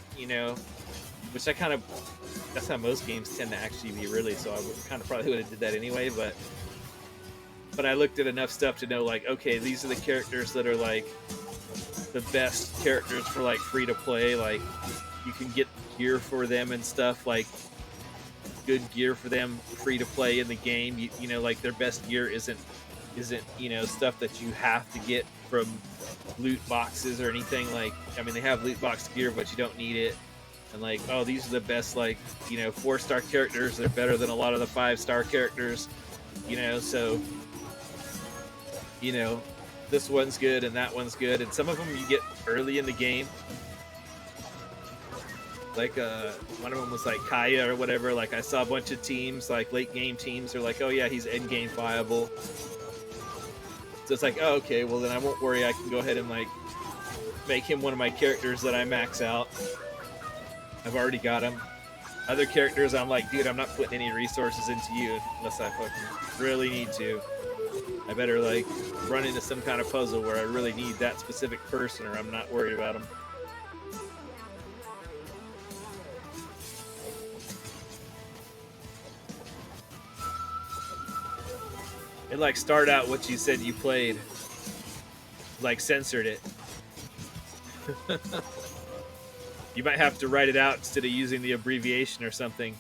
which that's how most games tend to actually be, really. So I kind of probably would have did that anyway, but I looked at enough stuff to know, like, okay, these are the characters that are like the best characters for like free to play. Like, you can get gear for them and stuff, like good gear for them free to play in the game. Like, their best gear isn't stuff that you have to get from loot boxes or anything. Like, I mean, they have loot box gear, but you don't need it. And like, oh, these are the best, like, 4-star characters. They're better than a lot of the 5-star characters, so this one's good and that one's good, and some of them you get early in the game. Like, one of them was like Kaya or whatever. Like, I saw a bunch of teams, like late game teams, are like, oh yeah, he's end game viable. So it's like, oh, okay, well then I won't worry. I can go ahead and like make him one of my characters that I max out. I've already got him. Other characters, I'm like, dude, I'm not putting any resources into you unless I fucking really need to. I better like run into some kind of puzzle where I really need that specific person, or I'm not worried about them. It like started out what you said you played, like censored it. You might have to write it out instead of using the abbreviation or something.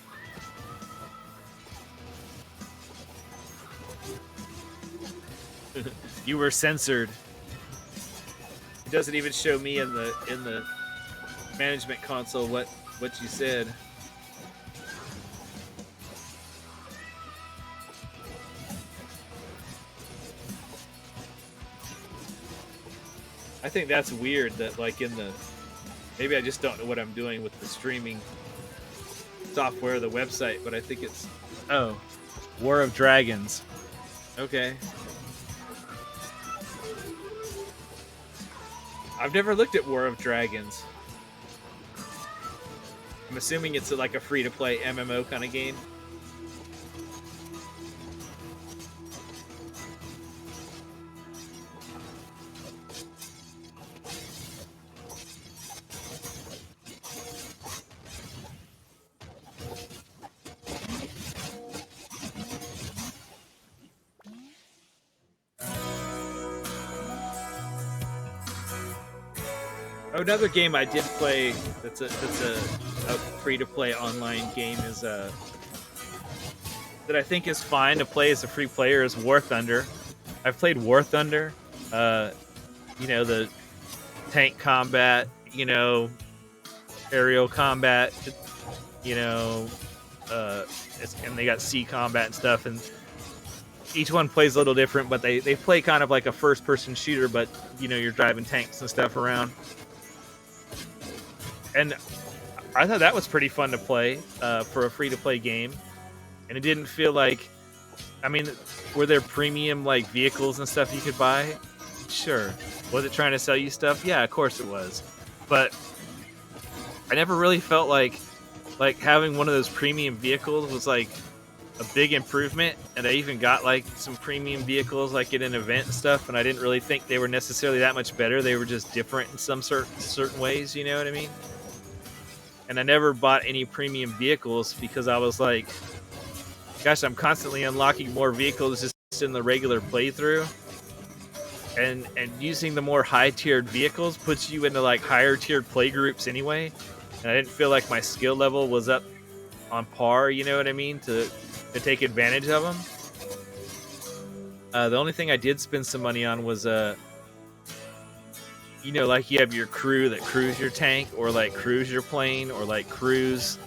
You were censored. It doesn't even show me in the management console what you said. I think that's weird that like in the, maybe I just don't know what I'm doing with the streaming software, the website, but I think it's, oh, War of Dragons. Okay. I've never looked at War of Dragons. I'm assuming it's like a free-to-play MMO kind of game. Another game I did play that's a free to play online game is that I think is fine to play as a free player is War Thunder. I've played War Thunder. The tank combat, aerial combat, you know, and they got sea combat and stuff, and each one plays a little different, but they play kind of like a first-person shooter, but, you're driving tanks and stuff around. And I thought that was pretty fun to play for a free-to-play game, and it didn't feel like, were there premium, like, vehicles and stuff you could buy? Sure. Was it trying to sell you stuff? Yeah, of course it was. But I never really felt like having one of those premium vehicles was like a big improvement, and I even got like some premium vehicles like at an event and stuff, and I didn't really think they were necessarily that much better. They were just different in some certain ways, you know what I mean? And I never bought any premium vehicles because I was like, gosh, I'm constantly unlocking more vehicles just in the regular playthrough. And using the more high-tiered vehicles puts you into like higher-tiered play groups anyway. And I didn't feel like my skill level was up on par, you know what I mean, to take advantage of them. The only thing I did spend some money on was, like you have your crew that crews your tank, or like crews your plane, or like crews,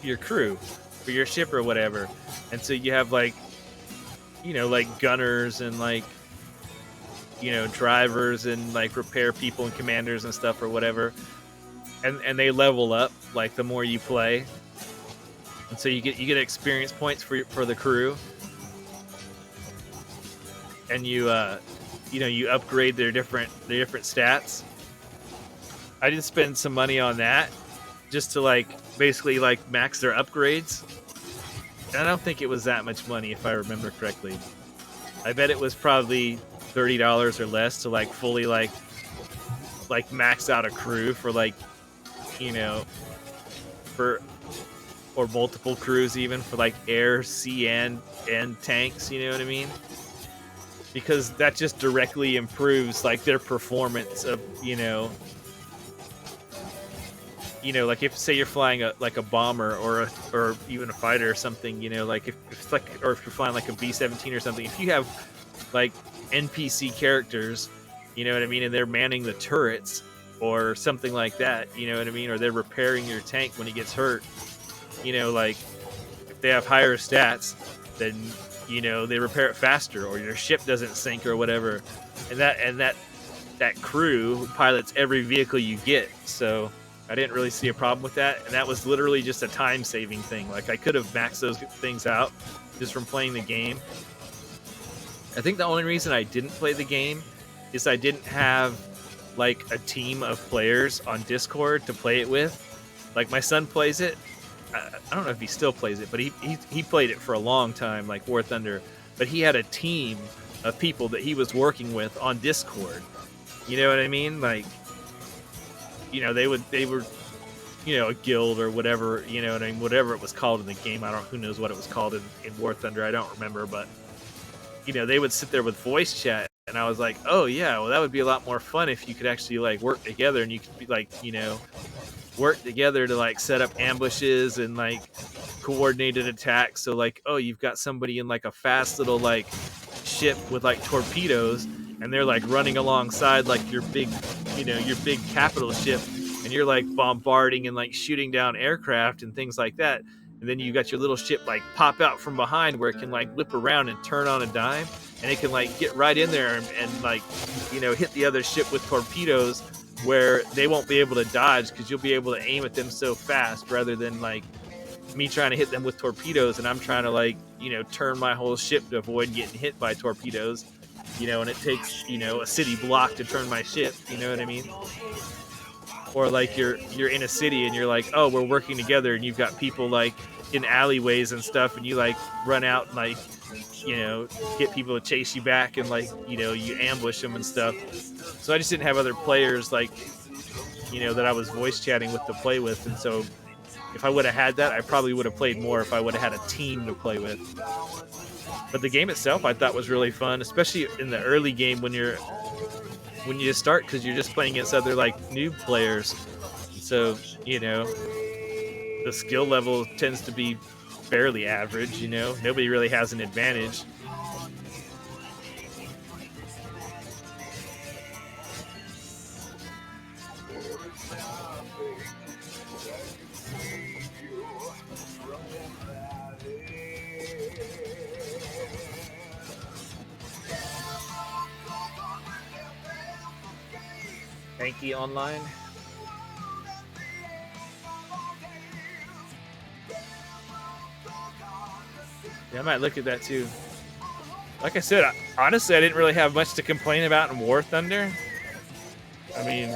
your crew for your ship or whatever. And so you have like, like gunners and like, drivers and like repair people and commanders and stuff or whatever. And they level up like the more you play, and so you get experience points for the crew, and you upgrade their different stats. I did spend some money on that just to like basically like max their upgrades, and I don't think it was that much money if I remember correctly. I bet it was probably $30 or less to like fully like max out a crew for like, or multiple crews even for like air, sea, and tanks, you know what I mean? Because that just directly improves like their performance of, like if say you're flying a bomber or even a fighter or something, like if it's like, or if you're flying like a B-17 or something, if you have like NPC characters, you know what I mean, and they're manning the turrets or something like that, you know what I mean, or they're repairing your tank when it gets hurt, like if they have higher stats, then they repair it faster, or your ship doesn't sink or whatever, and that crew pilots every vehicle you get. So I didn't really see a problem with that, and that was literally just a time saving thing. Like I could have maxed those things out just from playing the game. I think the only reason I didn't play the game is I didn't have like a team of players on Discord to play it with. Like my son plays it. I don't know if he still plays it, but he played it for a long time, like War Thunder. But he had a team of people that he was working with on Discord. You know what I mean? Like, they were, a guild or whatever, you know what I mean? Whatever it was called in the game. Who knows what it was called in War Thunder. I don't remember, but they would sit there with voice chat, and I was like, oh yeah, well that would be a lot more fun if you could actually like work together, and you could be like, work together to like set up ambushes and like coordinated attacks. So like, oh, you've got somebody in like a fast little like ship with like torpedoes, and they're like running alongside like your big capital ship, and you're like bombarding and like shooting down aircraft and things like that. And then you got your little ship like pop out from behind where it can like whip around and turn on a dime, and it can like get right in there and like, hit the other ship with torpedoes where they won't be able to dodge, because you'll be able to aim at them so fast, rather than like me trying to hit them with torpedoes and I'm trying to like, turn my whole ship to avoid getting hit by torpedoes, and it takes, a city block to turn my ship, you know what I mean? Or like you're in a city and you're like, oh, we're working together, and you've got people like in alleyways and stuff, and you like run out and like, get people to chase you back, and like, you ambush them and stuff. So I just didn't have other players like, that I was voice chatting with to play with. And so if I would have had that, I probably would have played more if I would have had a team to play with. But the game itself I thought was really fun, especially in the early game when you're when you start, because you're just playing against other like noob players. So the skill level tends to be fairly average. Nobody really has an advantage. Hanky Online. Yeah, I might look at that too. Like I said, honestly, I didn't really have much to complain about in War Thunder. I mean,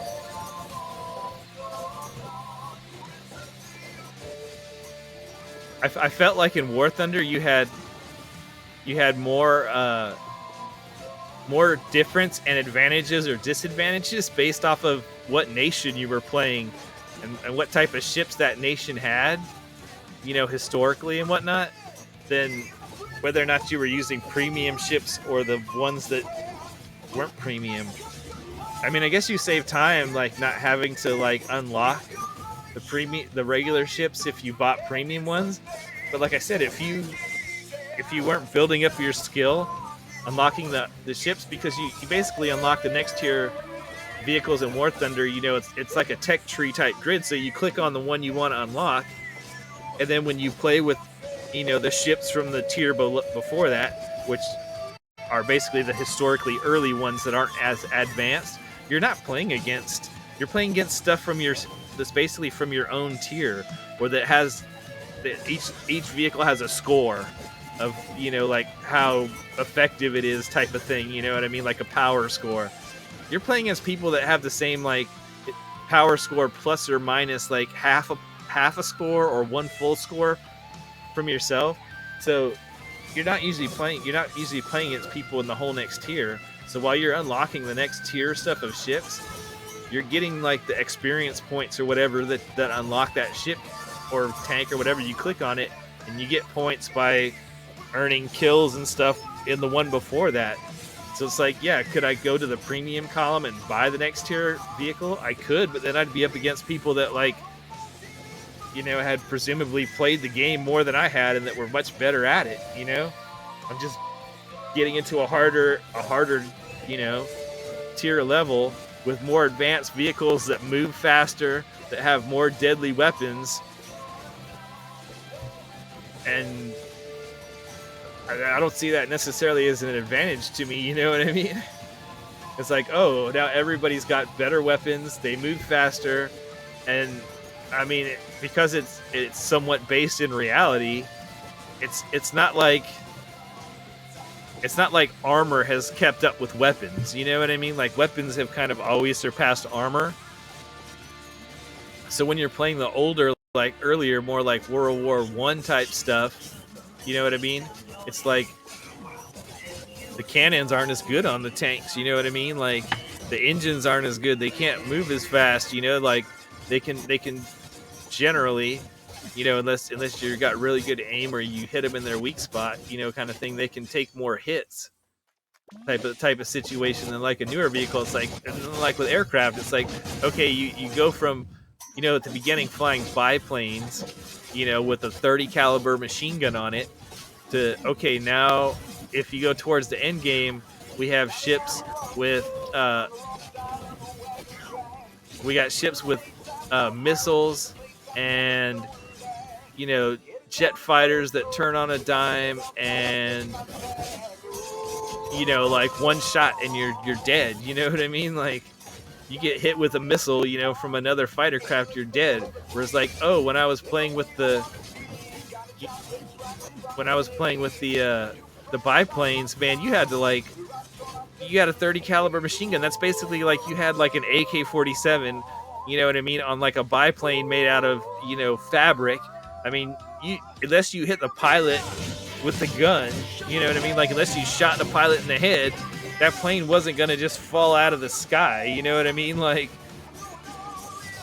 I felt like in War Thunder you had more difference and advantages or disadvantages based off of what nation you were playing and what type of ships that nation had, historically and whatnot, than whether or not you were using premium ships or the ones that weren't premium. I mean, I guess you save time, like not having to like unlock the regular ships if you bought premium ones. But like I said, if you weren't building up your skill unlocking the ships, because you basically unlock the next tier vehicles in War Thunder, it's like a tech tree type grid. So you click on the one you want to unlock, and then when you play with the ships from the tier before that, which are basically the historically early ones that aren't as advanced, you're playing against stuff that's basically from your own tier, or that has each vehicle has a score of like how effective it is type of thing. You know what I mean? Like a power score. You're playing as people that have the same like power score plus or minus like half a score or one full score from yourself. So you're not usually playing against people in the whole next tier. So while you're unlocking the next tier stuff of ships, you're getting like the experience points or whatever that unlock that ship or tank or whatever. You click on it and you get points by earning kills and stuff in the one before that. So it's like, yeah, could I go to the premium column and buy the next tier vehicle? I could, but then I'd be up against people that like had presumably played the game more than I had and that were much better at it. I'm just getting into a harder tier level with more advanced vehicles that move faster, that have more deadly weapons, and I don't see that necessarily as an advantage to me. You know what I mean? It's like, oh, now everybody's got better weapons, they move faster, and I mean, because it's somewhat based in reality, it's not like armor has kept up with weapons. You know what I mean? Like weapons have kind of always surpassed armor. So when you're playing the older, like earlier, more like World War I type stuff, you know what I mean? It's like the cannons aren't as good on the tanks. You know what I mean? Like the engines aren't as good. They can't move as fast. Like they can generally, unless you got really good aim or you hit them in their weak spot, kind of thing, they can take more hits. Type of situation than like a newer vehicle. It's like with aircraft, it's like, okay, you go from at the beginning flying biplanes, with a 30 caliber machine gun on it, to okay, now if you go towards the end game, we have ships with missiles and jet fighters that turn on a dime, and like one shot and you're dead. You know what I mean? Like you get hit with a missile, from another fighter craft, you're dead. Whereas like, oh, when I was playing with the biplanes, man, you had a 30 caliber machine gun. That's basically like you had like an AK-47, you know what I mean, on like a biplane made out of fabric. I mean, unless you hit the pilot with the gun, you know what I mean, like unless you shot the pilot in the head, that plane wasn't gonna just fall out of the sky. You know what I mean? Like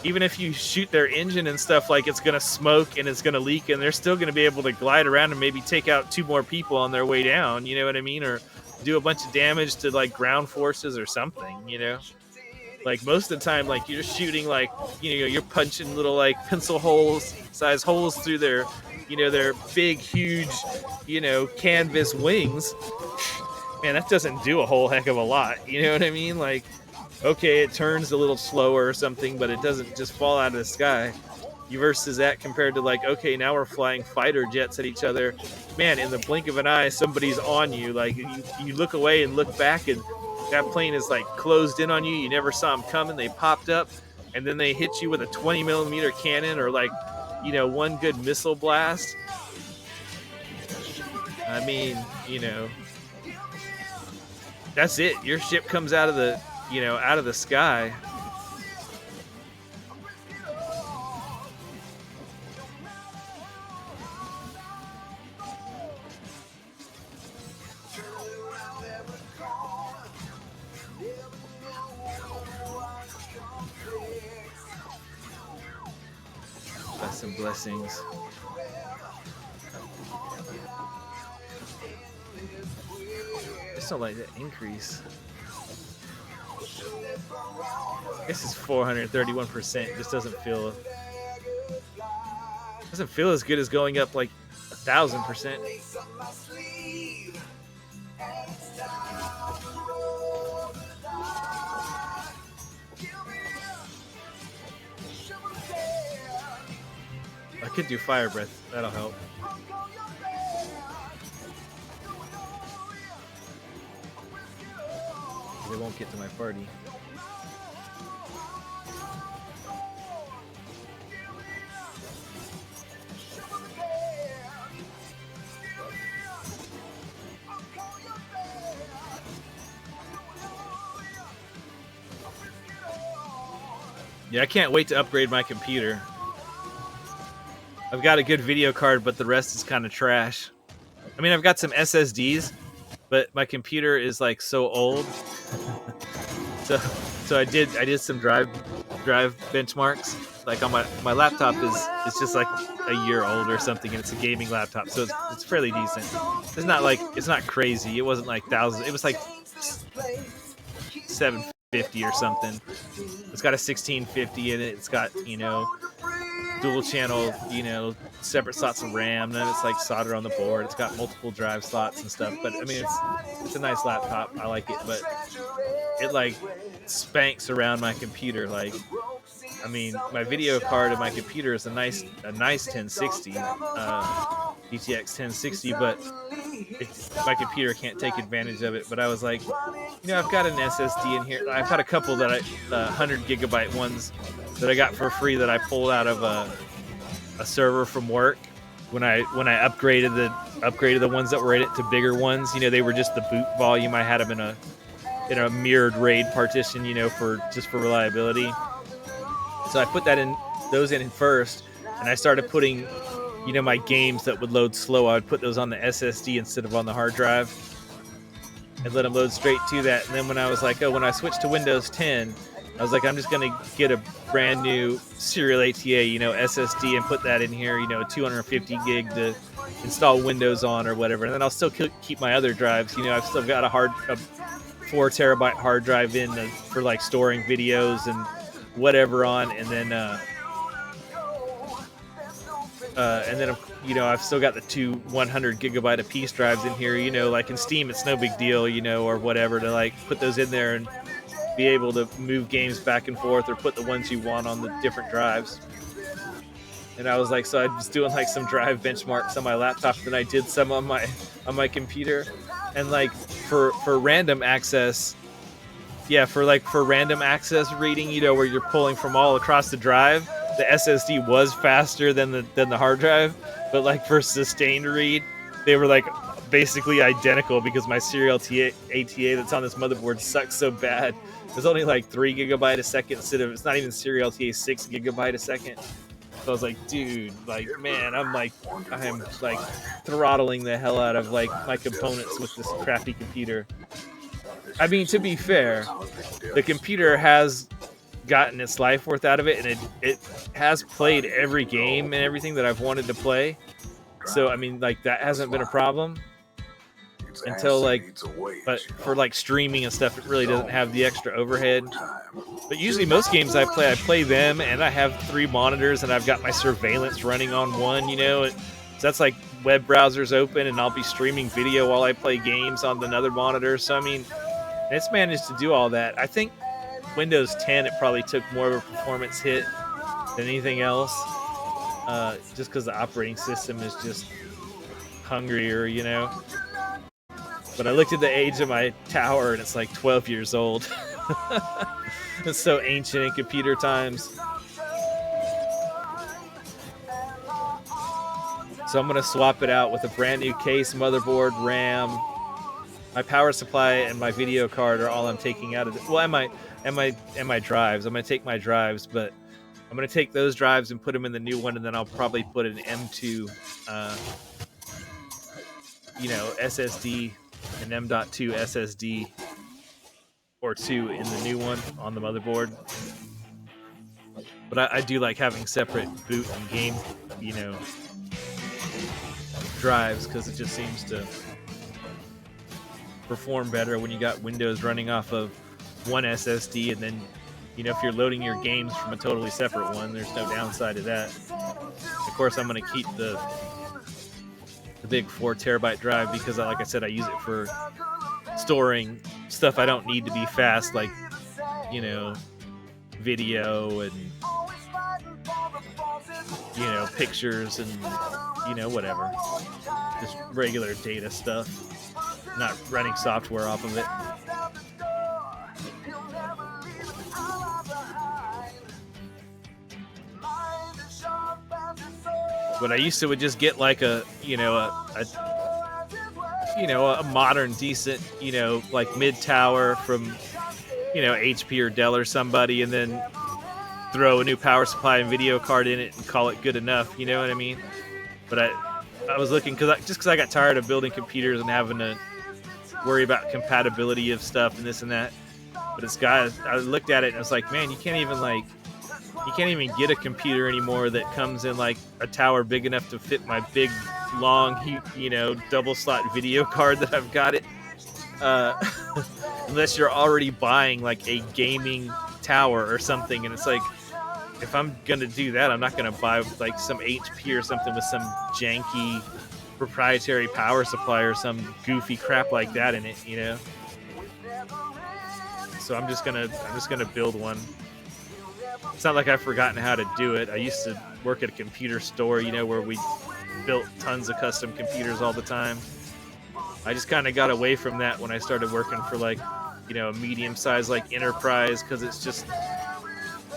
even if you shoot their engine and stuff, like it's gonna smoke and it's gonna leak, and they're still gonna be able to glide around and maybe take out 2 more people on their way down. You know what I mean? Or do a bunch of damage to like ground forces or something, you know. Like most of the time, like you're shooting like, you know, you're punching little like pencil holes size holes through their, you know, their big huge, you know, canvas wings. Man, that doesn't do a whole heck of a lot, you know what I mean? Like, okay, it turns a little slower or something, but it doesn't just fall out of the sky. Versus that compared to like, okay, now we're flying fighter jets at each other. Man, in the blink of an eye, somebody's on you. Like you look away and look back, and that plane is like closed in on you. You never saw them coming. They popped up, and then they hit you with a 20 millimeter cannon or like, you know, one good missile blast. I mean, you know, that's it. Your ship comes out of the, you know, out of the sky. That's some blessings. I just don't like that increase. This is 431%. Just doesn't feel as good as going up like 1,000%. I could do fire breath. That'll help. They won't get to my party. Yeah, I can't wait to upgrade my computer. I've got a good video card, but the rest is kind of trash. I mean, I've got some SSDs, but my computer is like so old. so I did some drive benchmarks. Like on my laptop is just like a year old or something, and it's a gaming laptop, so it's fairly decent. It's not crazy. It wasn't like thousands. It was like 750 or something. It's got a 1650 in it. It's got, you know, dual channel, you know, separate slots of RAM. Then it's like soldered on the board. It's got multiple drive slots and stuff. But I mean, it's a nice laptop. I like it, but it like spanks around my computer. Like, I mean, my video card of my computer is a nice 1060, GTX 1060, but my computer can't take advantage of it. But I was like, you know, I've got an SSD in here. I've got a couple that 100 gigabyte ones that I got for free that I pulled out of a server from work when I upgraded the ones that were in it to bigger ones. You know, they were just the boot volume. I had them in a mirrored RAID partition, you know, for reliability. So I put those in first, and I started putting, you know, my games that would load slow. I would put those on the SSD instead of on the hard drive, and let them load straight to that. And then when I was like, when I switched to Windows 10, I was like, I'm just gonna get a brand new serial ATA, you know, SSD, and put that in here, you know, 250 gig to install Windows on or whatever. And then I'll still keep my other drives. You know, I've still got a 4 terabyte hard drive for like storing videos and whatever on, and then you know, I've still got the two 100 gigabyte a piece drives in here. You know, like in Steam, it's no big deal, you know, or whatever, to like put those in there and be able to move games back and forth or put the ones you want on the different drives. And I was like, so I was doing like some drive benchmarks on my laptop, then I did some on my computer, and like for random access. Yeah, for random access reading, you know, where you're pulling from all across the drive, the SSD was faster than the hard drive. But like for sustained read, they were like basically identical, because my serial ATA that's on this motherboard sucks so bad. It's only like 3 gigabyte a second it's not even serial ATA 6 gigabyte a second. So I was like, dude, like, man, I'm like throttling the hell out of like my components with this crappy computer. I mean, to be fair, the computer has gotten its life worth out of it, and it has played every game and everything that I've wanted to play. So, I mean, like, that hasn't been a problem. until like, but for like streaming and stuff, it really doesn't have the extra overhead. But usually most games I play them, and I have 3 monitors, and I've got my surveillance running on one, you know. So that's like web browsers open, and I'll be streaming video while I play games on another monitor. So I mean, it's managed to do all that. I think Windows 10, it probably took more of a performance hit than anything else, just because the operating system is just hungrier, you know. But I looked at the age of my tower, and it's like 12 years old. It's so ancient in computer times. So I'm gonna swap it out with a brand new case, motherboard, RAM. My power supply and my video card are all I'm taking out of it. Well, and my drives. I'm gonna take my drives, but I'm gonna take those drives and put them in the new one, and then I'll probably put an M2, SSD, an M.2 SSD or 2 in the new one on the motherboard. But I do like having separate boot and game, drives, because it just seems to perform better when you got Windows running off of one SSD, and then if you're loading your games from a totally separate one, there's no downside to that. Of course, I'm going to keep the big 4 terabyte drive because, like I said, I use it for storing stuff I don't need to be fast, like video and pictures and whatever, just regular data stuff, not running software off of it. But I used to would just get like a modern, decent, like mid tower from HP or Dell or somebody, and then throw a new power supply and video card in it and call it good enough. You know what I mean? But I was looking because I got tired of building computers and having to worry about compatibility of stuff and this and that. But this guy, I looked at it and I was like, man, you can't even get a computer anymore that comes in like a tower big enough to fit my big, long, double slot video card that I've got it. Unless you're already buying like a gaming tower or something, and it's like, if I'm gonna do that, I'm not gonna buy like some HP or something with some janky proprietary power supply or some goofy crap like that in it, So I'm just gonna build one. It's not like I've forgotten how to do it. I used to work at a computer store, where we built tons of custom computers all the time. I just kind of got away from that when I started working for like, a medium-sized like enterprise, because it's just,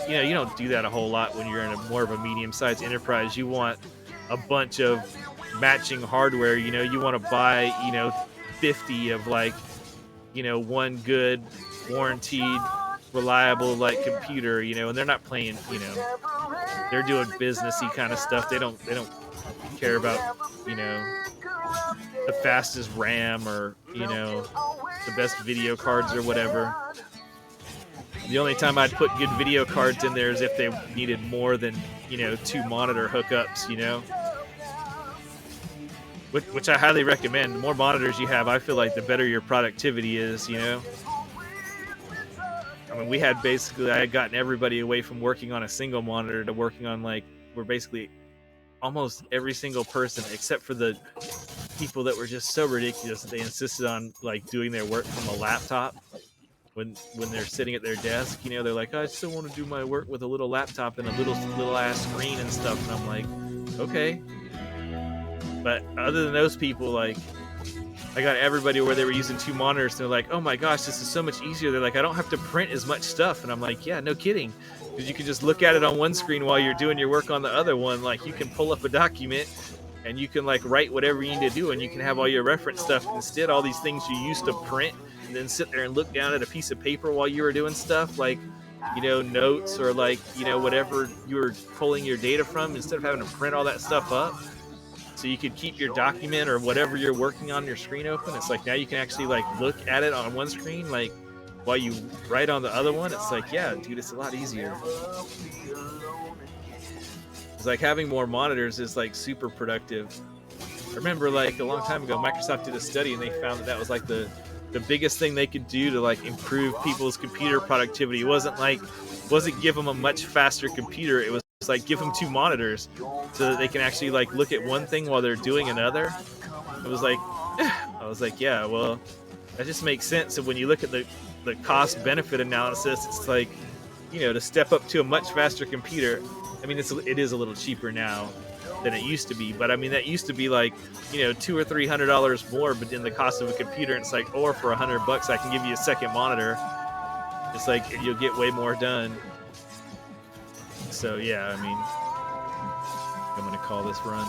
you don't do that a whole lot when you're in more of a medium-sized enterprise. You want a bunch of matching hardware. You want to buy 50 of like one good warranted reliable like computer, and they're not playing, they're doing businessy kind of stuff. They don't care about the fastest RAM or the best video cards or whatever. The only time I'd put good video cards in there is if they needed more than 2 monitor hookups, which I highly recommend. The more monitors you have, I feel like the better your productivity is, I mean, I had gotten everybody away from working on a single monitor to working on we're basically almost every single person, except for the people that were just so ridiculous that they insisted on like doing their work from a laptop when they're sitting at their desk. They're like, I still want to do my work with a little laptop and a little ass screen and stuff. And I'm like, okay. But other than those people, like, I got everybody where they were using 2 monitors, and they're like, oh my gosh, this is so much easier. They're like, I don't have to print as much stuff. And I'm like, yeah, no kidding. Because you can just look at it on one screen while you're doing your work on the other one. Like, you can pull up a document and you can like write whatever you need to do, and you can have all your reference stuff. Instead, all these things you used to print and then sit there and look down at a piece of paper while you were doing stuff like, notes or like, whatever you were pulling your data from, instead of having to print all that stuff up so you could keep your document or whatever you're working on your screen open. It's like now you can actually like look at it on one screen like while you write on the other one. It's like, yeah, dude, it's a lot easier. It's like having more monitors is like super productive. remember like a long time ago, Microsoft did a study and they found that that was like the biggest thing they could do to like improve people's computer productivity. It wasn't give them a much faster computer. It was like give them two monitors so that they can actually like look at one thing while they're doing another. It was like, I was like, yeah, well, that just makes sense. And when you look at the cost benefit analysis, it's like, you know, to step up to a much faster computer. I mean, it is a little cheaper now than it used to be, but I mean that used to be like, you know, $200 or $300 more, but in the cost of a computer, and it's like, or for $100 I can give you a second monitor. It's like you'll get way more done. So yeah, I mean, I'm gonna call this run.